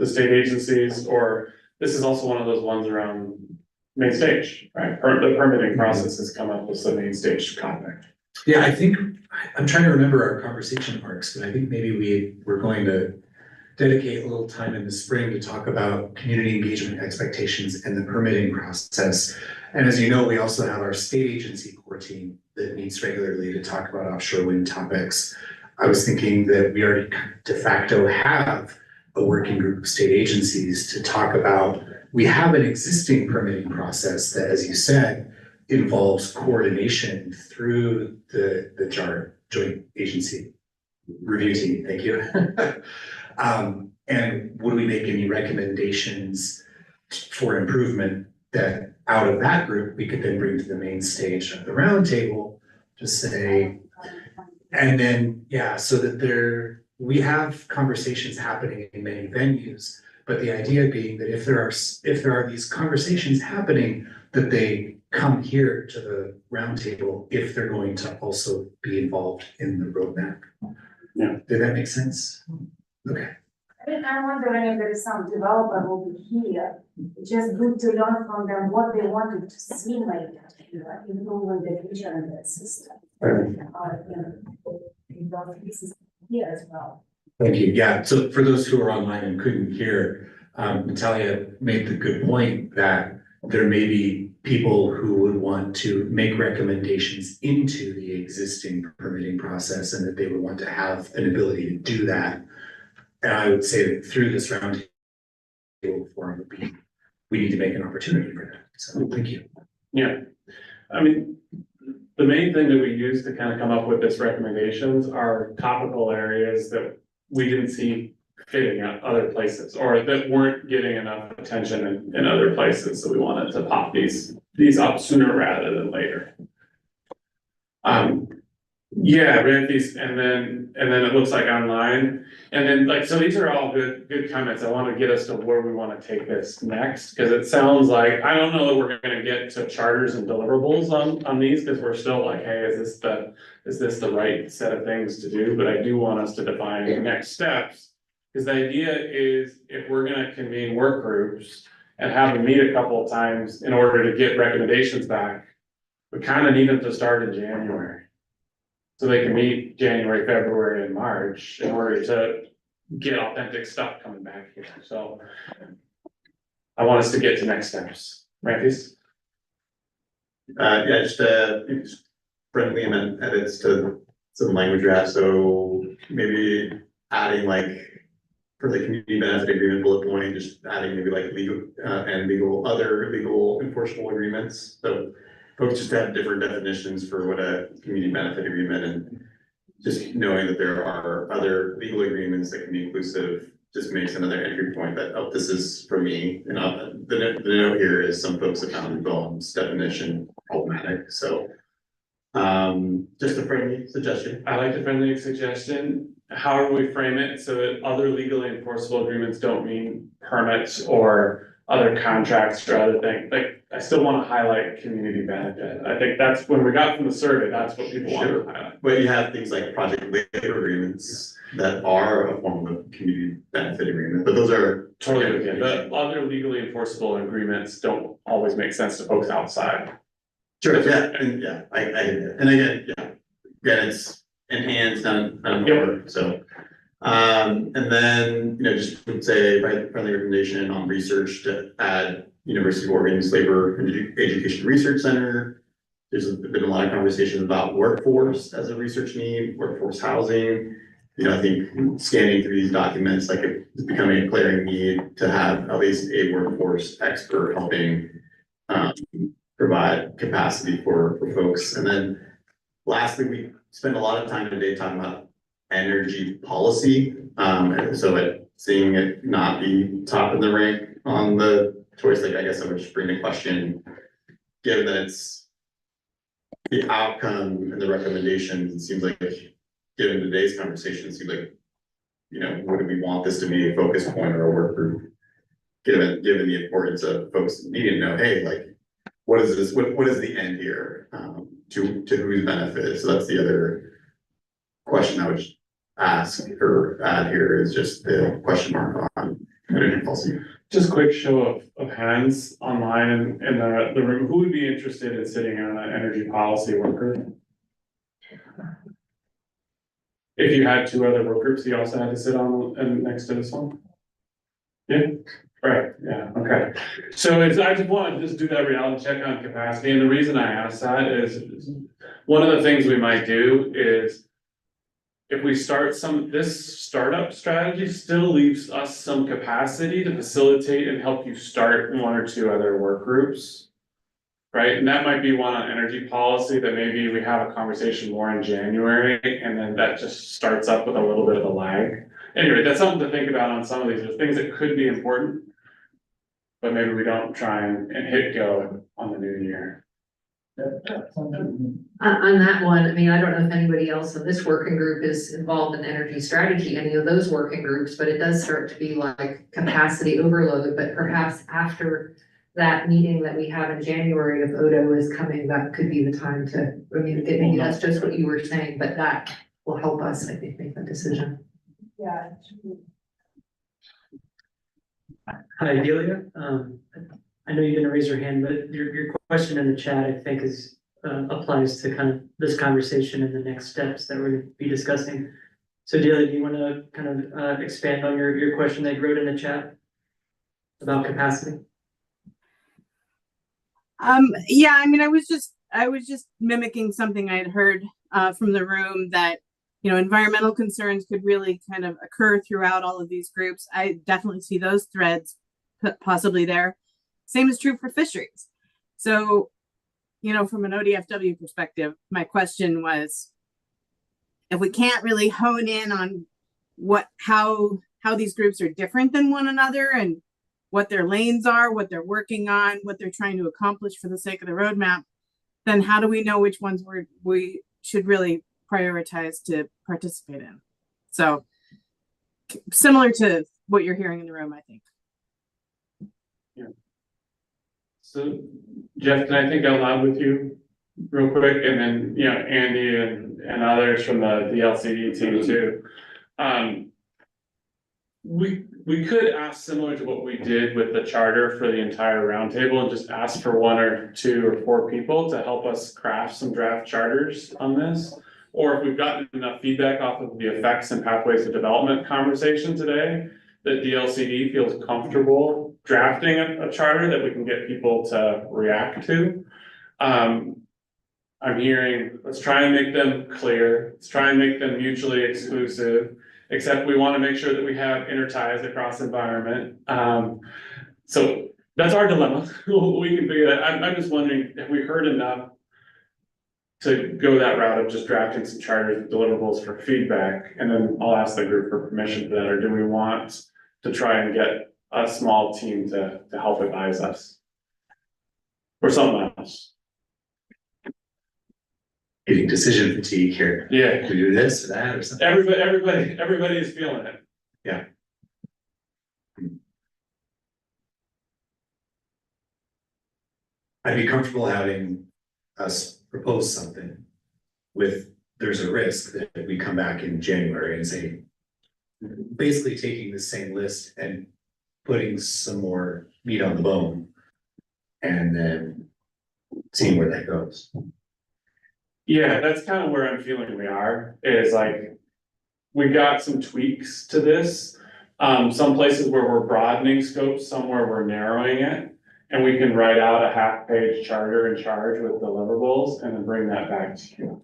agencies, or this is also one of those ones around main stage, right? The permitting process has come up with some main stage topic. Yeah, I think, I'm trying to remember our conversation arcs, but I think maybe we're going to dedicate a little time in the spring to talk about community engagement expectations and the permitting process. And as you know, we also have our state agency core team that meets regularly to talk about offshore wind topics. I was thinking that we already de facto have a working group of state agencies to talk about we have an existing permitting process that, as you said, involves coordination through the joint agency review team. Thank you. And would we make any recommendations for improvement that out of that group, we could then bring to the main stage of the roundtable to say, and then, yeah, so that we have conversations happening in many venues, but the idea being that if there are these conversations happening, that they come here to the roundtable if they're going to also be involved in the roadmap. Yeah. Did that make sense? Okay. I'm wondering if there is some developer will be here, just good to learn from them what they wanted to see later, improve the feature in the system. This is here as well. Thank you. Yeah, so for those who are online and couldn't hear, Natalia made the good point that there may be people who would want to make recommendations into the existing permitting process and that they would want to have an ability to do that. And I would say that through this roundtable forum, we need to make an opportunity for that. So thank you. Yeah, I mean, the main thing that we use to kind of come up with this recommendations are topical areas that we didn't see fitting at other places or that weren't getting enough attention in other places. So we wanted to pop these up sooner rather than later. Yeah, we have these, and then it looks like online, and then so these are all good comments. I want to get us to where we want to take this next, because it sounds like, I don't know that we're going to get to charters and deliverables on these, because we're still like, hey, is this the right set of things to do? But I do want us to define the next steps, because the idea is if we're going to convene work groups and have them meet a couple of times in order to get recommendations back, we kind of need them to start in January. So they can meet January, February, and March in order to get authentic stuff coming back here. So I want us to get to next steps. Ramses? Yeah, just friendly amendment edits to some language draft. So maybe adding for the community benefit agreement bullet point, just adding maybe legal and other legal enforceable agreements. So folks just have different definitions for what a community benefit agreement, and just knowing that there are other legal agreements that can be inclusive just makes another entry point that, oh, this is for me. And the note here is some folks have found Golem's definition problematic. So just a friendly suggestion. I like the friendly suggestion. How do we frame it so that other legally enforceable agreements don't mean permits or other contracts or other things? I still want to highlight community benefit. I think that's when we got from the survey, that's what people want to highlight. But you have things like project labor agreements that are a form of community benefit agreement, but those are totally okay. The other legally enforceable agreements don't always make sense to folks outside. Sure, yeah, and yeah, and again, it's enhanced on more, so. And then, just would say friendly recommendation on research to add University of Oregon's Labor and Education Research Center. There's been a lot of conversations about workforce as a research need, workforce housing. I think scanning through these documents, it's becoming a glaring need to have at least a workforce expert helping provide capacity for folks. And then lastly, we spend a lot of time today talking about energy policy. Seeing it not be top of the rank on the choice, I guess I would just bring the question, given that it's the outcome and the recommendations, it seems like, given today's conversation, it seems like, what do we want this to be, a focus point or a work group? Given the importance of folks needing to know, hey, what is this, what is the end here, to whose benefit? So that's the other question I would ask or add here, is just the question mark on energy policy. Just quick show of hands online in the room. Who would be interested in sitting on an energy policy work group? If you had two other work groups, you also had to sit on and next to this one? Yeah, right, yeah, okay. So I just want to just do that reality check on capacity. And the reason I asked that is one of the things we might do is if we start this startup strategy still leaves us some capacity to facilitate and help you start one or two other work groups. Right, and that might be one on energy policy that maybe we have a conversation more in January, and then that just starts up with a little bit of a lag. Anyway, that's something to think about on some of these, there's things that could be important. But maybe we don't try and hit go on the new year. On that one, I mean, I don't know if anybody else in this working group is involved in energy strategy, any of those working groups, but it does start to be like capacity overload, but perhaps after that meeting that we have in January, if Odo is coming, that could be the time to, I mean, maybe that's just what you were saying, but that will help us, I think, make that decision. Yeah. Hi, Delia. I know you didn't raise your hand, but your question in the chat, I think, applies to kind of this conversation and the next steps that we're gonna be discussing. So Delia, do you want to kind of expand on your question that you wrote in the chat about capacity? Yeah, I mean, I was just mimicking something I had heard from the room that, you know, environmental concerns could really kind of occur throughout all of these groups. I definitely see those threads possibly there. Same is true for fisheries. So, you know, from an ODFW perspective, my question was, if we can't really hone in on how these groups are different than one another and what their lanes are, what they're working on, what they're trying to accomplish for the sake of the roadmap, then how do we know which ones we should really prioritize to participate in? So similar to what you're hearing in the room, I think. Yeah. So Jeff, can I think out loud with you real quick? And then, you know, Andy and others from the LCD team too. We could ask similar to what we did with the charter for the entire roundtable and just ask for one or two or four people to help us craft some draft charters on this. Or if we've gotten enough feedback off of the effects and pathways of development conversation today, that the LCD feels comfortable drafting a charter that we can get people to react to. I'm hearing, let's try and make them clear, let's try and make them mutually exclusive, except we want to make sure that we have interties across environment. So that's our dilemma. We can figure that. I'm just wondering, have we heard enough to go that route of just drafting some charters and deliverables for feedback? And then I'll ask the group for permission for that, or do we want to try and get a small team to help advise us? Or something else? Getting decision fatigue here. Yeah. Do we do this or that or something? Everybody is feeling it. Yeah. I'd be comfortable having us propose something with, there's a risk that we come back in January and say, basically taking the same list and putting some more meat on the bone and then seeing where that goes. Yeah, that's kind of where I'm feeling we are, is like, we've got some tweaks to this. Some places where we're broadening scope, somewhere we're narrowing it. And we can write out a half-page charter and charge with deliverables and then bring that back to you.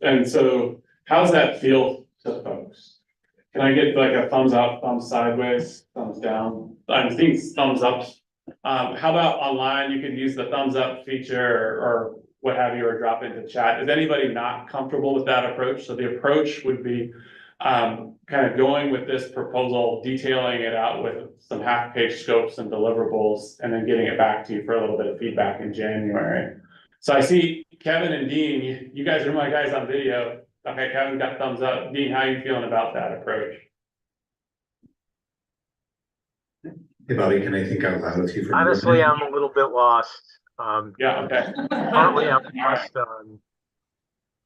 And so how's that feel to folks? Can I get like a thumbs up, thumbs sideways, thumbs down? I think thumbs up. How about online? You can use the thumbs up feature or what have you, or drop into chat. Is anybody not comfortable with that approach? So the approach would be kind of going with this proposal, detailing it out with some half-page scopes and deliverables, and then getting it back to you for a little bit of feedback in January. So I see Kevin and Dean, you guys are my guys on video. Okay, Kevin got thumbs up. Dean, how are you feeling about that approach? Hey Bobby, can I think out loud with you for a minute? Honestly, I'm a little bit lost. Yeah, okay. Partly I'm lost on.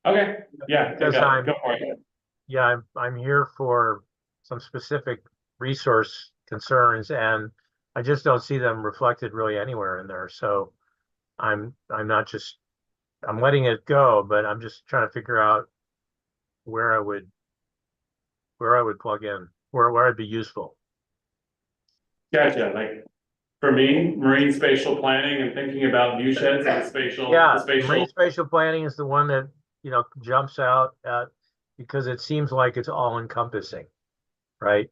Okay, yeah, Because go for it. Yeah, I'm here for some specific resource concerns, and I just don't see them reflected really anywhere in there. So I'm letting it go, but I'm just trying to figure out where I would plug in, where I'd be useful. Gotcha. Like, For me, marine spatial planning and thinking about view sheds and spatial, Yeah, the spatial. marine spatial planning is the one that, you know, jumps out at, because it seems like it's all encompassing, right?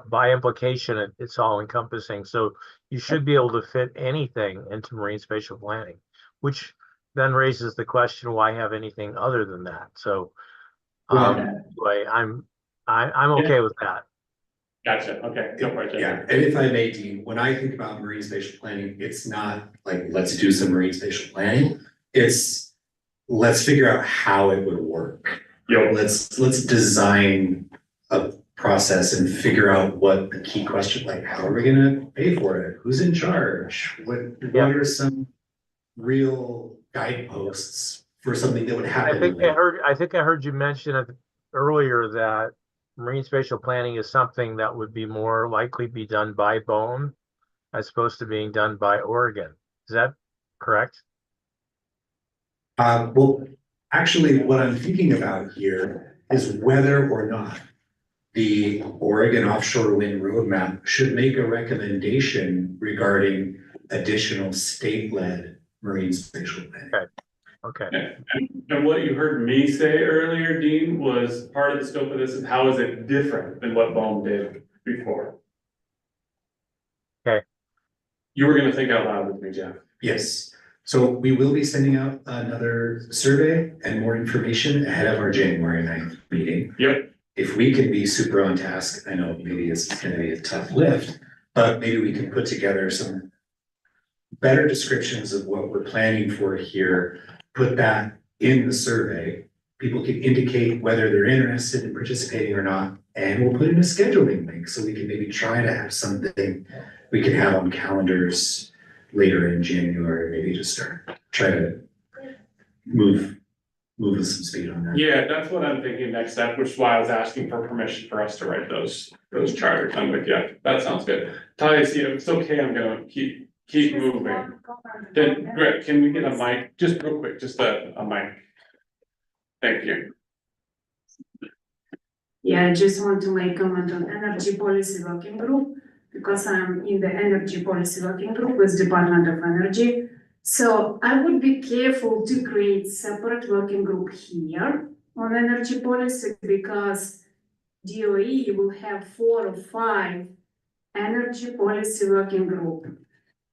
By implication, it's all encompassing. So you should be able to fit anything into marine spatial planning, which then raises the question, why have anything other than that? So, anyway, I'm okay with that. Gotcha, okay, go for it, Jay. Yeah, and if I may, Dean, when I think about marine spatial planning, it's not like, let's do some marine spatial planning. It's, let's figure out how it would work. Yep. Let's design a process and figure out what the key question, like, how are we gonna pay for it? Who's in charge? What are some real guideposts for something that would happen? I think I heard you mention it earlier that marine spatial planning is something that would be more likely be done by BOEM as opposed to being done by Oregon. Is that correct? Well, actually, what I'm thinking about here is whether or not the Oregon Offshore Wind Roadmap should make a recommendation regarding additional state-led marine spatial planning. Okay. And what you heard me say earlier, Dean, was part of the scope of this is how is it different than what BOEM did before? Okay. You were gonna think out loud with me, Jeff. Yes. So we will be sending out another survey and more information ahead of our January 9th meeting. Yep. If we can be super on task, I know maybe it's gonna be a tough lift, but maybe we can put together some better descriptions of what we're planning for here, put that in the survey. People can indicate whether they're interested in participating or not, and we'll put in a scheduling link so we can maybe try to have something we can have on calendars later in January, maybe just try to move with some speed on that. Yeah, that's what I'm thinking next step, which is why I was asking for permission for us to write those charters. I'm like, yeah, that sounds good. Talia, see, if it's okay, I'm gonna keep moving. Then, Greg, can we get a mic, just real quick, just a mic? Thank you. Yeah, I just want to make comment on energy policy working group, because I'm in the energy policy working group with Department of Energy. So I would be careful to create separate working group here on energy policy, because DOE will have 4 or 5 energy policy working group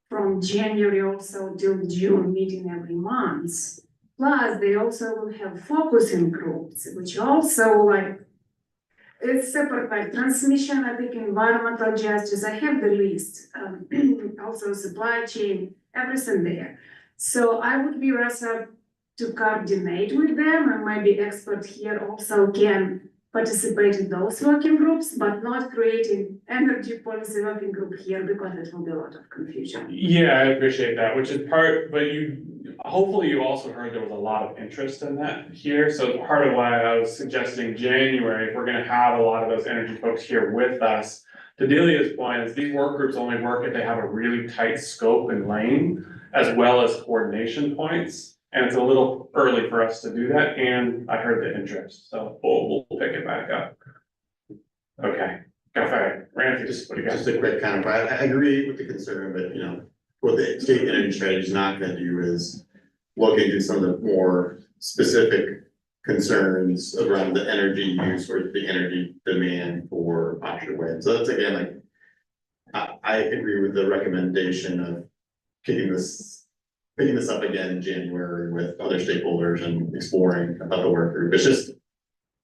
from January also till June, meeting every month. Plus, they also will have focusing groups, which also like, it's separate, like transmission, I think environmental justice, I have the list, also supply chain, everything there. So I would be rather to coordinate with them, and maybe expert here also can participate in those working groups, but not creating energy policy working group here, because it will be a lot of confusion. Yeah, I appreciate that, which is part, but hopefully you also heard there was a lot of interest in that here. So part of why I was suggesting January, if we're gonna have a lot of those energy folks here with us. To Delia's point is these work groups only work if they have a really tight scope and lane, as well as coordination points. And it's a little early for us to do that, and I heard the interest, so we'll pick it back up. Okay, go for it, Randy, just what do you got? Just a quick comment, I agree with the concern, but you know, what the state energy strategy is not gonna do is look into some of the more specific concerns around the energy use or the energy demand for offshore wind. So that's again, like, I agree with the recommendation of picking this up again in January with other stakeholders and exploring about the work group. It's just,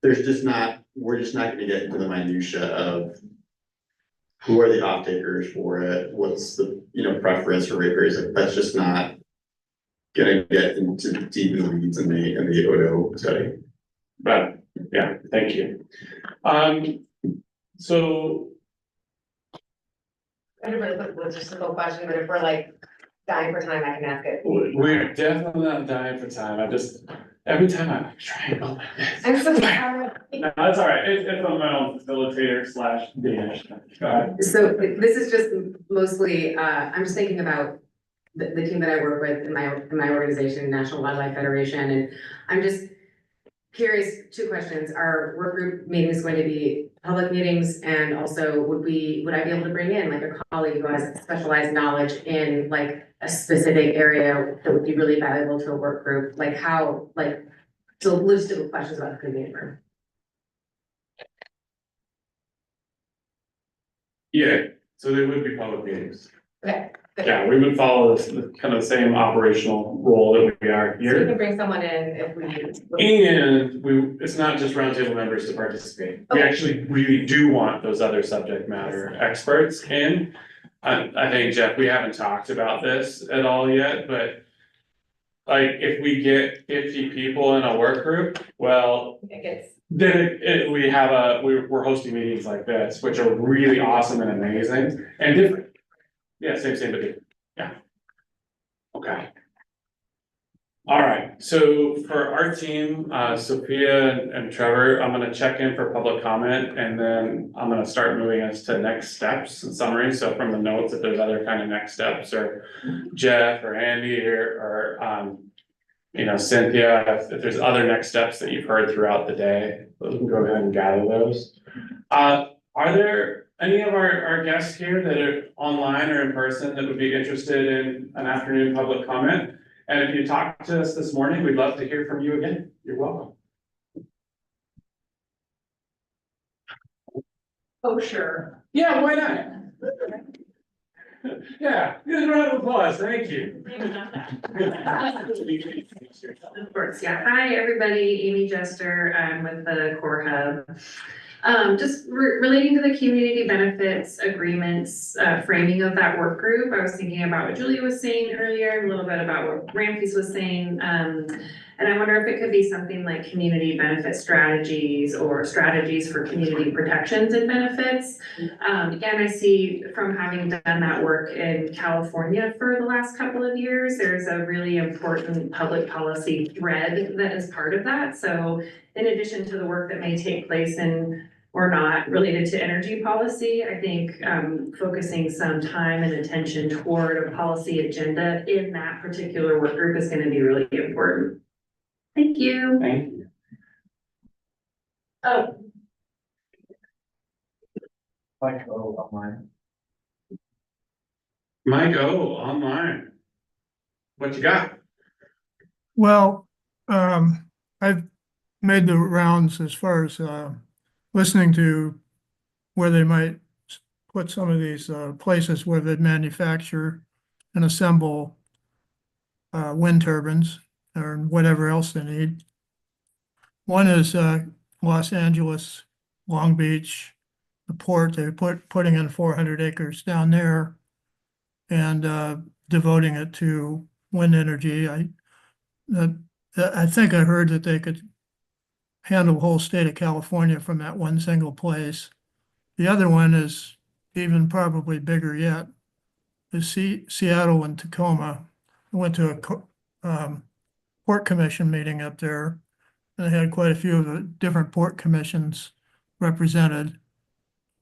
we're just not gonna get into the minutia of who are the off takers for it, what's the, preference for ratepayers, like, that's just not gonna get into deep in the weeds in the Odo study. But, yeah, thank you. So. Everybody put just a simple question, but if we're like dying for time, I can ask it. We're definitely not dying for time, every time I'm trying to. I'm so sorry. No, that's all right, it's on my own facilitator / Danish. Go ahead. So this is just mostly, I'm just thinking about the team that I work with in my organization, National Wildlife Federation, and I'm just, curious, two questions. Are work group meetings going to be public meetings? And also would I be able to bring in like a colleague who has specialized knowledge in like a specific area that would be really valuable to a work group? Like how, like, so logistical questions about the convening room. Yeah, so they would be public meetings. Okay. Yeah, we would follow this, the kind of same operational role that we are So we here. can bring someone in if we. And it's not just roundtable members to participate. We actually really do want those other subject matter experts in. I think, Jeff, we haven't talked about this at all yet, but like if we get 50 people in a work group, well, then we're hosting meetings like this, which are really awesome and amazing and different. Yeah, same, but different. Yeah. Okay. All right, so for our team, Sophia and Trevor, I'm gonna check in for public comment and then I'm gonna start moving us to next steps and summary. So from the notes, if there's other kind of next steps, or Jeff or Andy or you know, Cynthia, if there's other next steps that you've heard throughout the day, we can go ahead and gather those. Are there any of our guests here that are online or in person that would be interested in an afternoon public comment? And if you talked to us this morning, we'd love to hear from you again. You're welcome. Oh, sure. Yeah, why not? Yeah, give a round of applause, thank you. Of course, yeah. Hi, everybody. Amy Jester. I'm with the Core Hub. Just relating to the community benefits agreements, framing of that work group, I was thinking about what Julia was saying earlier, a little bit about what Ramses was saying. And I wonder if it could be something like community benefit strategies or strategies for community protections and benefits. Again, I see from having done that work in California for the last couple of years, there's a really important public policy thread that is part of that. So in addition to the work that may take place in or not related to energy policy, I think focusing some time and attention toward a policy agenda in that particular work group is going to be really important. Thank you. Thank you. Oh. Mike O online. Mike O online. What you got? Well, I've made the rounds as far as listening to where they might put some of these places where they manufacture and assemble wind turbines or whatever else they need. One is Los Angeles, Long Beach, the port. They're putting in 400 acres down there and devoting it to wind energy. I think I heard that they could handle the whole state of California from that one single place. The other one is even probably bigger yet, is Seattle and Tacoma. I went to a port commission meeting up there, and they had quite a few of the different port commissions represented.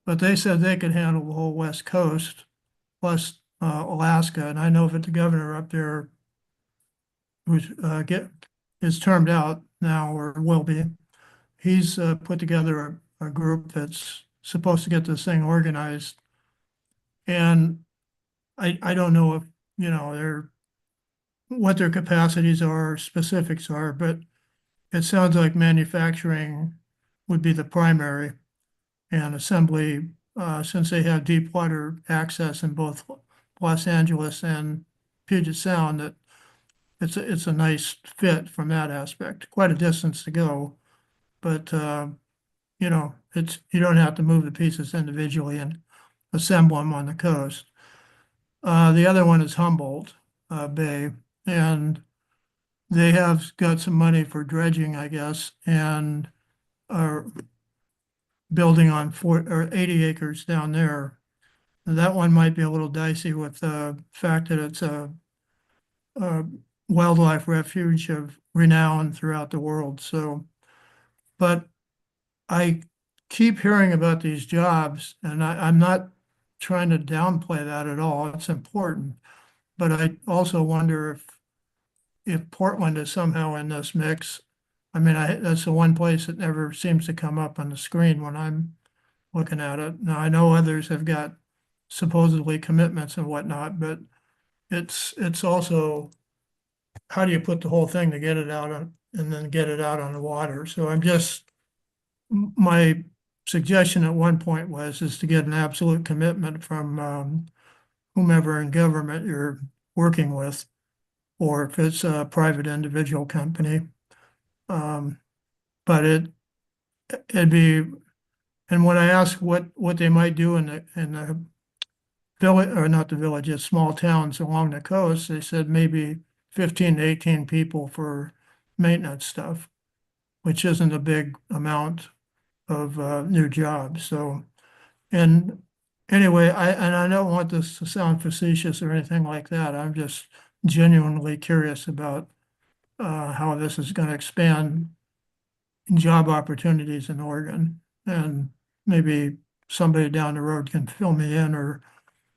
But they said they could handle the whole West Coast, plus Alaska. And I know that the governor up there who's is termed out now or will be, he's put together a group that's supposed to get this thing organized. And I don't know if, you know, what their capacities are, specifics are, but it sounds like manufacturing would be the primary, and assembly, since they have deep water access in both Los Angeles and Puget Sound, that it's a nice fit from that aspect. Quite a distance to go, but you know, you don't have to move the pieces individually and assemble them on the coast. The other one is Humboldt Bay, and they have got some money for dredging, I guess, and are building on 80 acres down there. That one might be a little dicey with the fact that it's a wildlife refuge of renown throughout the world. So, but I keep hearing about these jobs, and I'm not trying to downplay that at all. It's important. But I also wonder if Portland is somehow in this mix. I mean, that's the one place that never seems to come up on the screen when I'm looking at it. Now, I know others have got supposedly commitments and whatnot, but it's also, how do you put the whole thing to get it out on, and then get it out on the water? So my suggestion at one point is to get an absolute commitment from whomever in government you're working with, or if it's a private individual company. But it'd be, and when I asked what they might do in the village, or not the villages, small towns along the coast, they said maybe 15 to 18 people for maintenance stuff, which isn't a big amount of new jobs. So, and anyway, I don't want this to sound facetious or anything like that. I'm just genuinely curious about how this is going to expand job opportunities in Oregon. And maybe somebody down the road can fill me in, or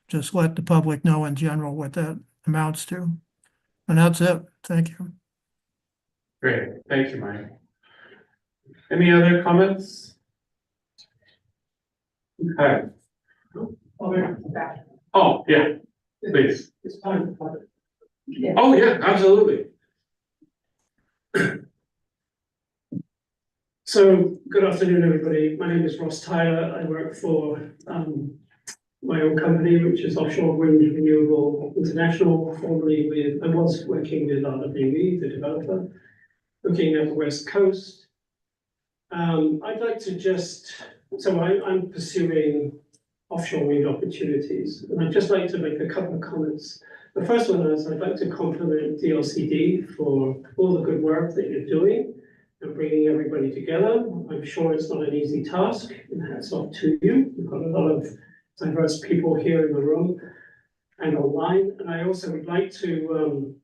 just let the public know in general what that amounts to. And that's it. Thank you. Great, thank you, Mike. Any other comments? Okay. Oh, yeah, please. Oh, yeah, absolutely. So, good afternoon, everybody. My name is Ross Tyler. I work for my own company, which is Offshore Wind Renewable International. Formerly I was working with RWE, the developer, looking at the West Coast. I'd like to I'm pursuing offshore wind opportunities, and I'd just like to make a couple of comments. The first one is I'd like to compliment DLCD for all the good work that you're doing and bringing everybody together. I'm sure it's not an easy task, and hats off to you. We've got a lot of diverse people here in the room and online. And I also would like to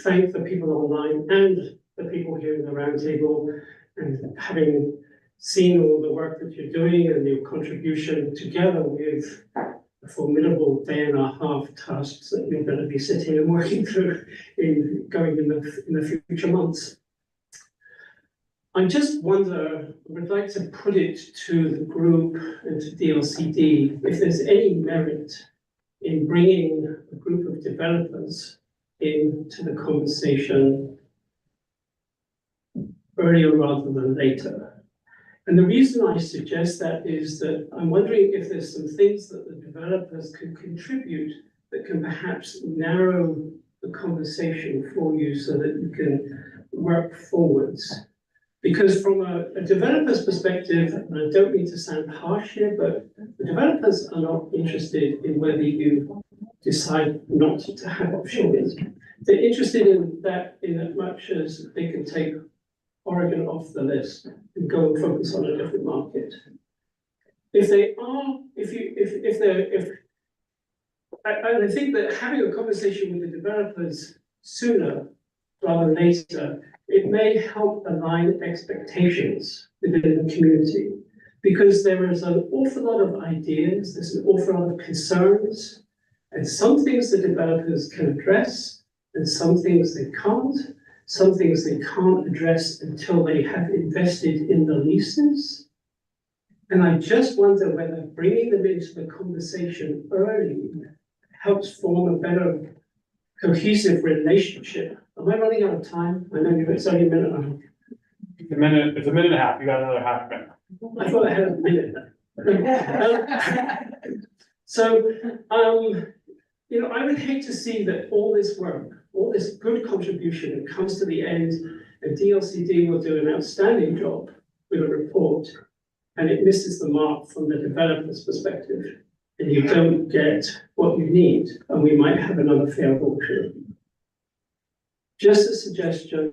thank the people online and the people here in the roundtable, and having seen all the work that you're doing and your contribution together with the formidable day and a half tasks that you're going to be sitting and working through in the future months. I just wonder, I would like to put it to the group and to DLCD, if there's any merit in bringing a group of developers into the conversation earlier rather than later. And the reason I suggest that is that I'm wondering if there's some things that the developers can contribute that can perhaps narrow the conversation for you so that you can work forwards. Because from a developer's perspective, and I don't mean to sound harsh here, but the developers are not interested in whether you decide not to have offshore wind. They're interested in that in as much as they can take Oregon off the list and go and focus on a different market. I think that having a conversation with the developers sooner rather than later, it may help align expectations within the community, because there is an awful lot of ideas, there's an awful lot of concerns, and some things the developers can address, and some things they can't. Some things they can't address until they have invested in the leases. And I just wonder whether bringing them into the conversation early helps form a better cohesive relationship. Am I running out of time? I know it's only a minute and a half. It's a minute and a half. You got another half minute. I thought I had a minute. I would hate to see that all this work, all this good contribution that comes to the end, and DLCD will do an outstanding job with a report, and it misses the mark from the developer's perspective, and you don't get what you need, and we might have another failed auction. Just a suggestion,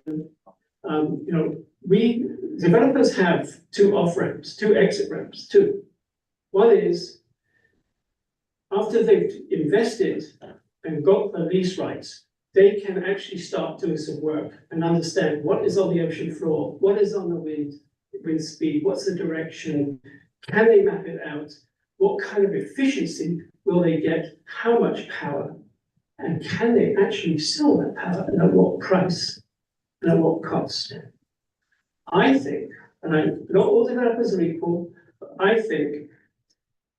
we developers have two off-ramps, two exit ramps, two. One is, after they've invested and got the lease rights, they can actually start doing some work and understand what is on the ocean floor, what is on the wind speed, what's the direction, can they map it out, what kind of efficiency will they get, how much power, and can they actually sell that power, and at what price, and at what cost. I think, not all developers are equal, but I think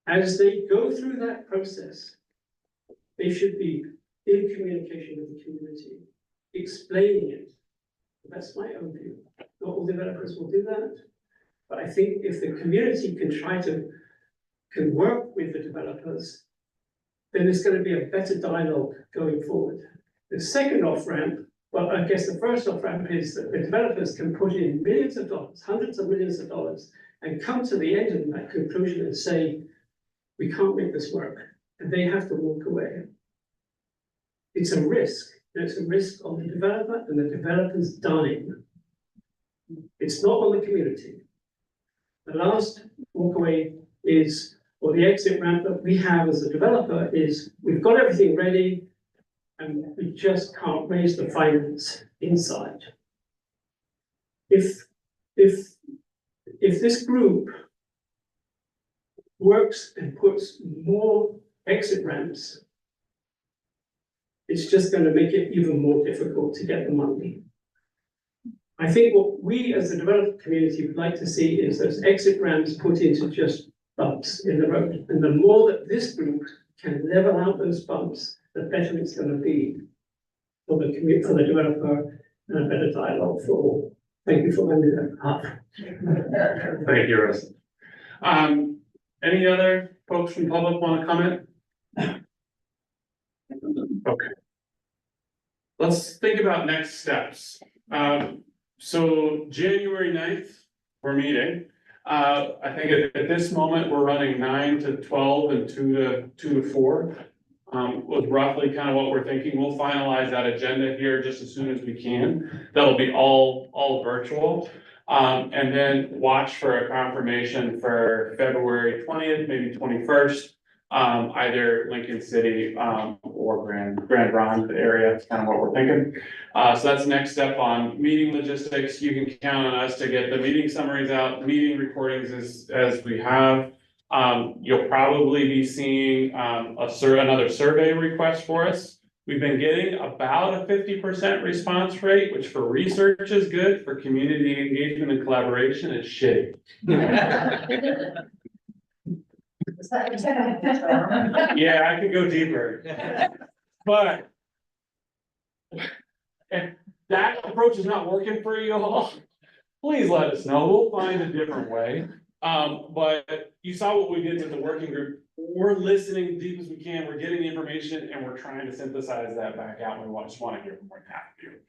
as they go through that process, they should be in communication with the community, explaining it. That's my own view. Not all developers will do that, but I think if the community can work with the developers, then there's going to be a better dialogue going forward. The second off-ramp, well, I guess the first off-ramp is that the developers can put in millions of dollars, hundreds of millions of dollars, and come to the end of that conclusion and say, we can't make this work, and they have to walk away. It's a risk. It's a risk on the developer and the developer's dying. It's not on the community. The last walkaway is, or the exit ramp that we have as a developer is, we've got everything ready and we just can't raise the finance inside. If this group works and puts more exit ramps, it's just going to make it even more difficult to get the money. I think what we as the developer community would like to see is those exit ramps put into just bumps in the road. And the more that this group can level out those bumps, the better it's going to be for the community, for the developer, and a better dialogue for all. Thank you for letting me that up. Thank you, Russ. Any other folks from public want to comment? Okay. Let's think about next steps. So January 9th, we're meeting. I think at this moment, we're running 9 to 12 and 2 to 4. Was roughly kind of what we're thinking. We'll finalize that agenda here just as soon as we can. That'll be all virtual. And then watch for a confirmation for February 20th, maybe 21st. Either Lincoln City or Grand Ronde area. That's kind of what we're thinking. So that's the next step on meeting logistics. You can count on us to get the meeting summaries out, meeting recordings as we have. You'll probably be seeing another survey request for us. We've been getting about a 50% response rate, which for research is good. For community engagement and collaboration, it's shitty. Yeah, I could go deeper. But if that approach is not working for you all, please let us know. We'll find a different way. But you saw what we did with the working group. We're listening deep as we can. We're getting the information and we're trying to synthesize that back out. And we just want to hear from more than half of you.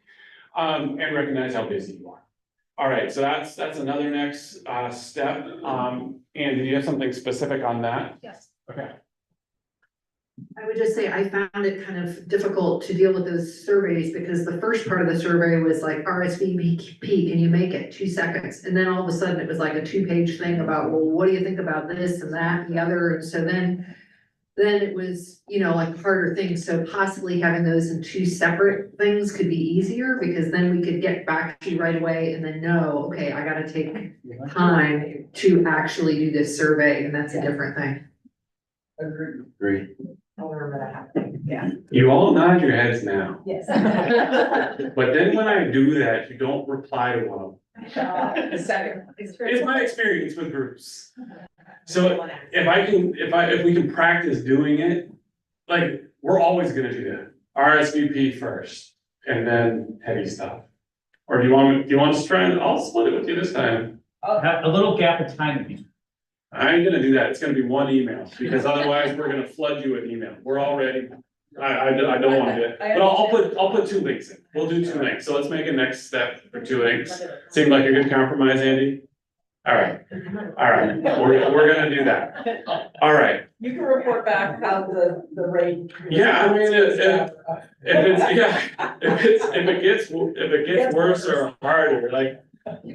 And recognize how busy you are. All right, so that's another next step. And do you have something specific on that? Yes. Okay. I would just say I found it kind of difficult to deal with those surveys because the first part of the survey was like RSVP, can you make it 2 seconds? And then all of a sudden it was like a 2-page thing about, well, what do you think about this and that and the other? And so then it was, like harder things. So possibly having those in 2 separate things could be easier because then we could get back to you right away and then know, okay, I gotta take time to actually do this survey and that's a different thing. Great. I'll remember that. Yeah. You all nod your heads now. Yes. But then when I do that, you don't reply to one of them. Second. It's my experience with groups. So if we can practice doing it, like, we're always gonna do that. RSVP first, and then heavy stuff. Or do you want us to try and, I'll split it with you this time. Have a little gap of time. I ain't gonna do that. It's gonna be one email, because otherwise we're gonna flood you with email. We're already, I don't wanna do it. But I'll put 2 links in. We'll do 2 links. So let's make a next step for 2 links. Seem like a good compromise, Andy? All right, we're gonna do that. All right. You can report back how the rate. Yeah, I mean, if it gets worse or harder, like,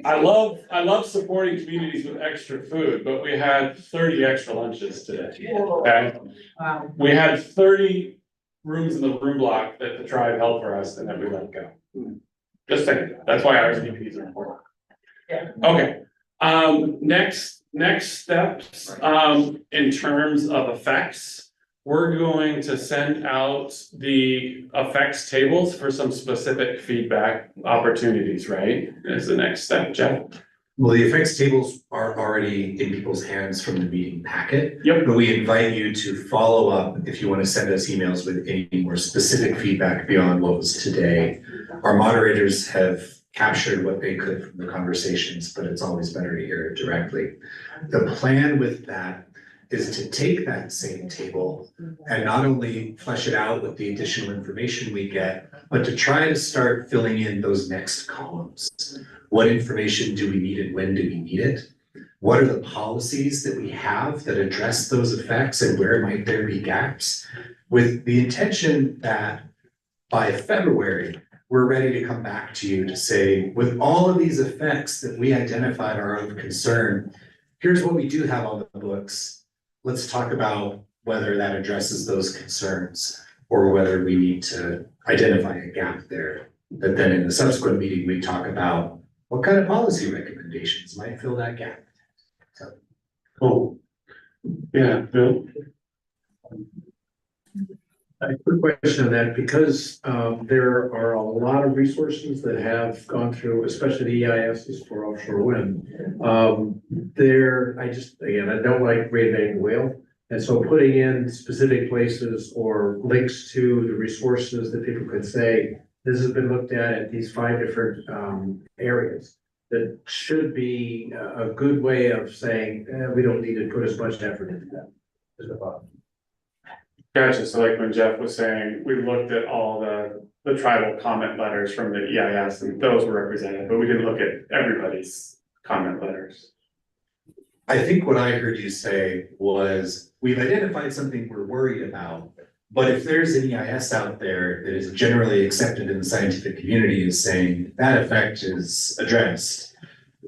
I love supporting communities with extra food, but we had 30 extra lunches today. Okay? Wow. We had 30 rooms in the room block that the tribe held for us and then we let go. Just saying, that's why RSVPs are important. Yeah. Okay, next steps, in terms of effects. we're going to send out the effects tables for some specific feedback opportunities, right? Is the next step, Jeff? Well, the effects tables are already in people's hands from the meeting packet. Yep. But we invite you to follow up if you want to send us emails with any more specific feedback beyond what was today. Our moderators have captured what they could from the conversations, but it's always better to hear it directly. The plan with that is to take that same table and not only flesh it out with the additional information we get, but to try to start filling in those next columns. What information do we need and when do we need it? What are the policies that we have that address those effects and where might there be gaps? With the intention that by February, we're ready to come back to you to say, with all of these effects that we identified are of concern, here's what we do have on the books. Let's talk about whether that addresses those concerns or whether we need to identify a gap there. But then in the subsequent meeting, we talk about what kind of policy recommendations might fill that gap. So. Cool. Yeah, Bill? A quick question on that, because there are a lot of resources that have gone through, especially the EISs for offshore wind. I don't like reinventing the wheel. And so putting in specific places or links to the resources that people could say, this has been looked at these 5 different areas. That should be a good way of saying, we don't need to put as much effort into that. Is the thought. Gotcha, so like when Jeff was saying, we looked at all the tribal comment letters from the EIS and those were represented, but we didn't look at everybody's comment letters. I think what I heard you say was, we've identified something we're worried about, but if there's an EIS out there that is generally accepted in the scientific community as saying that effect is addressed,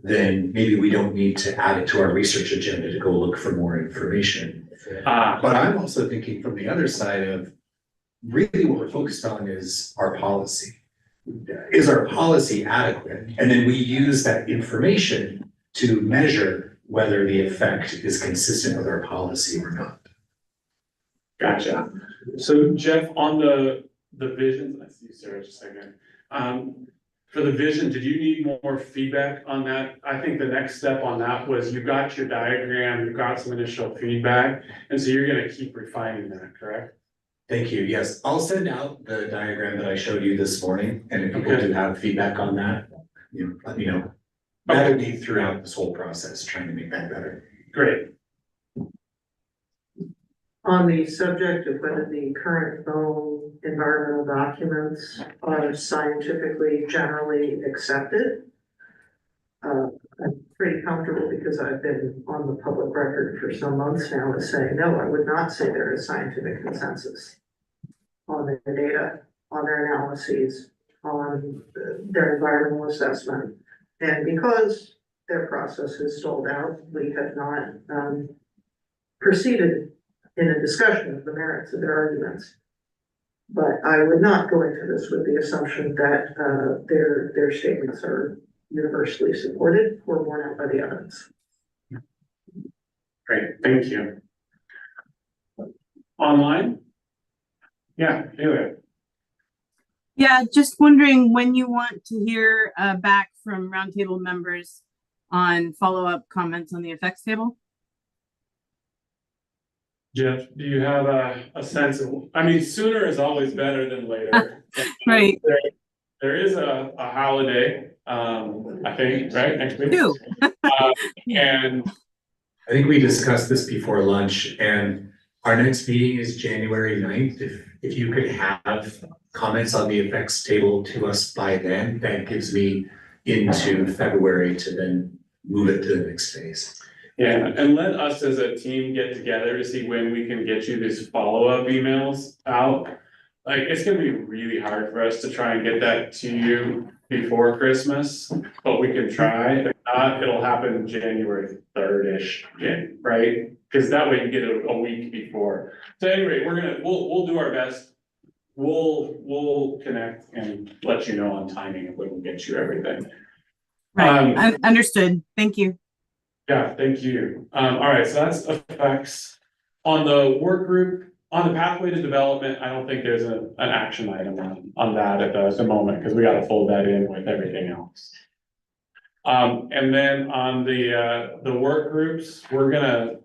then maybe we don't need to add it to our research agenda to go look for more information. But I'm also thinking from the other side of really what we're focused on is our policy. Is our policy adequate? And then we use that information to measure whether the effect is consistent with our policy or not. Gotcha. So Jeff, on the visions, I see Sarah just a second. For the vision, did you need more feedback on that? I think the next step on that was you got your diagram, you got some initial feedback, and so you're gonna keep refining that, correct? Thank you. Yes, I'll send out the diagram that I showed you this morning, and if people do have feedback on that, let me know. That'll be throughout this whole process, trying to make that better. Great. On the subject of whether the current known environmental documents are scientifically generally accepted, I'm pretty comfortable because I've been on the public record for some months now as saying, no, I would not say there is scientific consensus on their data, on their analyses, on their environmental assessment. And because their process is stalled out, we have not proceeded in a discussion of the merits of their arguments. But I would not go into this with the assumption that their statements are universally supported or borne out by the evidence. Great, thank you. Online? Yeah, Julia. Yeah, just wondering when you want to hear back from Roundtable members on follow-up comments on the effects table. Jeff, do you have a sense of, I mean, sooner is always better than later. Right. There is a holiday, I think, right, next week? And I think we discussed this before lunch, and our next meeting is January 9th. If you could have comments on the effects table to us by then, that gives me into February to then move it to the next phase. yeah, and let us as a team get together to see when we can get you these follow-up emails out. Like, it's gonna be really hard for us to try and get that to you before Christmas, but we can try. If not, it'll happen January 3rd-ish, right? Because that way you get it a week before. So anyway, we'll do our best. We'll connect and let you know on timing if we can get you everything. Right, understood. Thank you. Yeah, thank you. All right, so that's effects. On the work group, on the pathway to development, I don't think there's an action item on that at the moment, because we gotta fold that in with everything else. And then on the work groups, we're gonna,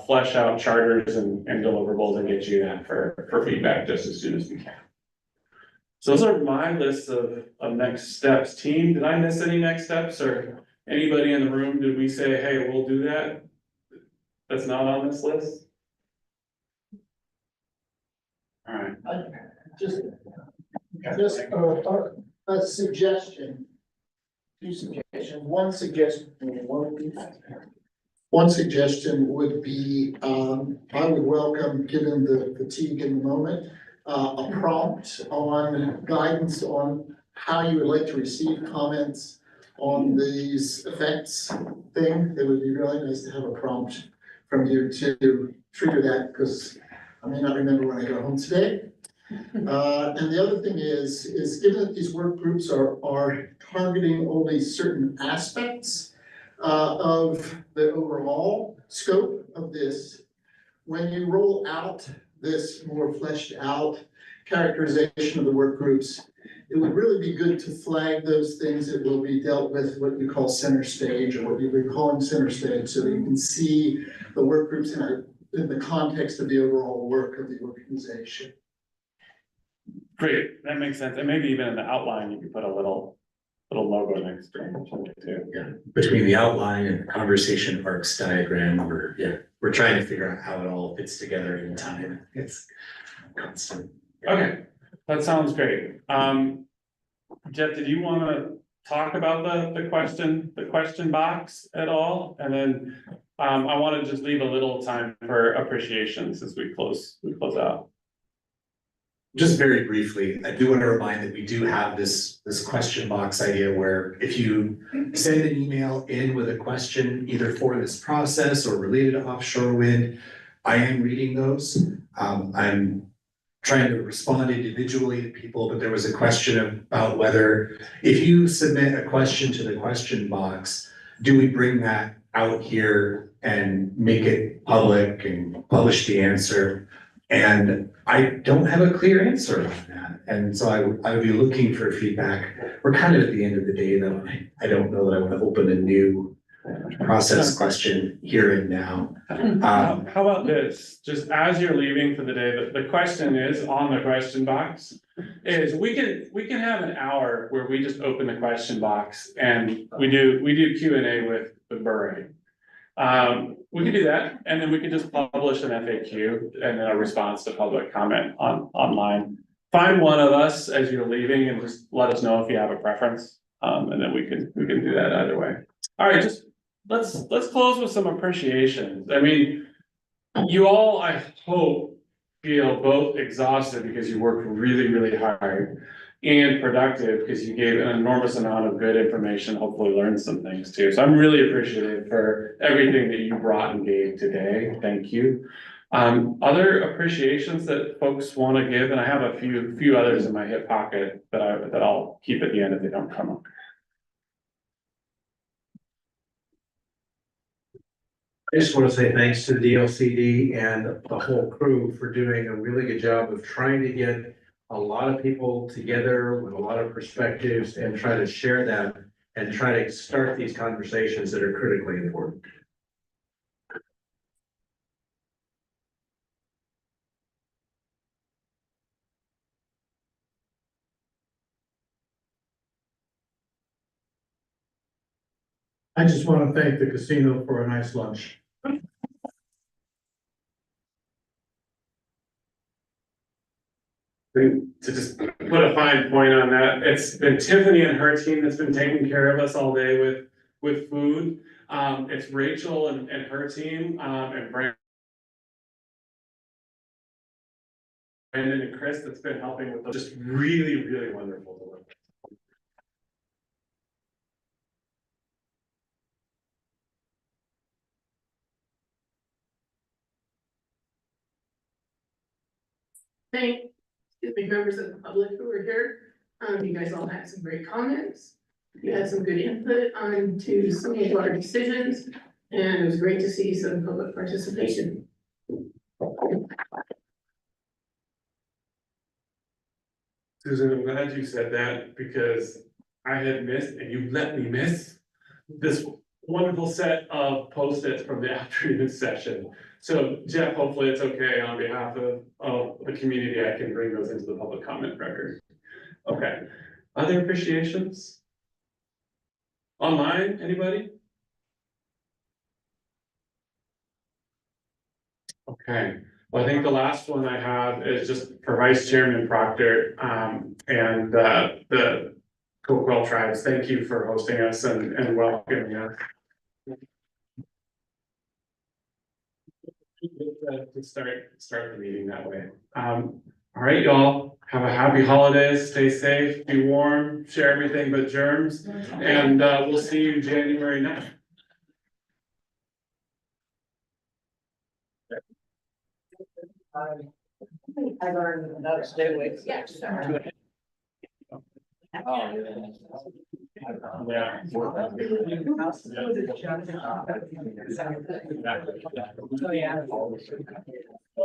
flesh out charters and deliverables and get you that for feedback just as soon as we can. So those are my lists of next steps. Team, did I miss any next steps, or anybody in the room, did we say, hey, we'll do that? That's not on this list? All right. Just a suggestion. Two suggestions. One suggestion would be, I would welcome, given the fatigue in the moment, a prompt on guidance on how you would like to receive comments on these effects thing. It would be really nice to have a prompt from you to trigger that, because I may not remember when I go home today. And the other thing is given that these work groups are targeting only certain aspects of the overall scope of this, when you roll out this more fleshed out characterization of the work groups, it would really be good to flag those things that will be dealt with what you call center stage, or what you've been calling center stage, so that you can see the work groups in the context of the overall work of the organization. Great, that makes sense. And maybe even in the outline, you could put a little logo next to it or something too. Yeah, between the outline and the conversation arcs diagram, we're trying to figure out how it all fits together in time. It's constant. Okay, that sounds great. Jeff, did you want to talk about the question box at all? And then I want to just leave a little time for appreciation since we close out. Just very briefly, I do want to remind that we do have this question box idea where if you send an email in with a question, either for this process or related to offshore wind, I am reading those. I'm trying to respond individually to people, but there was a question about whether if you submit a question to the question box, do we bring that out here and make it public and publish the answer? And I don't have a clear answer on that. And so I would be looking for feedback. We're kind of at the end of the day though. I don't know that I want to open a new process question here and now. How about this? Just as you're leaving for the day, the question is on the question box. Is we can have an hour where we just open the question box and we do Q&A with Bury. We could do that, and then we could just publish an FAQ and then a response to public comment online. Find one of us as you're leaving and just let us know if you have a preference. And then we can do that either way. All right, just let's close with some appreciations. I mean, you all, I hope, feel both exhausted because you worked really, really hard, and productive because you gave an enormous amount of good information, hopefully learned some things too. So I'm really appreciative for everything that you brought and gave today. Thank you. Other appreciations that folks want to give, and I have a few others in my hip pocket that I'll keep at the end if they don't come up. I just want to say thanks to the DLCD and the whole crew for doing a really good job of trying to get a lot of people together with a lot of perspectives and try to share them and try to start these conversations that are critically important. I just want to thank the casino for a nice lunch. To just put a fine point on that, it's been Tiffany and her team that's been taking care of us all day with food. It's Rachel and her team, and Brandon and Chris that's been helping with just really, really wonderful delivery. Thank the members of the public who are here. You guys all had some great comments. You had some good input onto some of our decisions, and it was great to see some public participation. Susan, I'm glad you said that because I had missed and you let me miss this wonderful set of Post-its from the afternoon session. So Jeff, hopefully it's okay on behalf of the community, I can bring those into the public comment record. Okay, other appreciations? Online, anybody? Okay, well, I think the last one I have is just for Vice Chairman Proctor, and the Coquel Tribes. Thank you for hosting us and welcoming us. To start the meeting that way. All right, y'all, have a happy holidays, stay safe, be warm, share everything but germs, and we'll see you January 9th. I learned another stay. Yeah, sure. Yeah.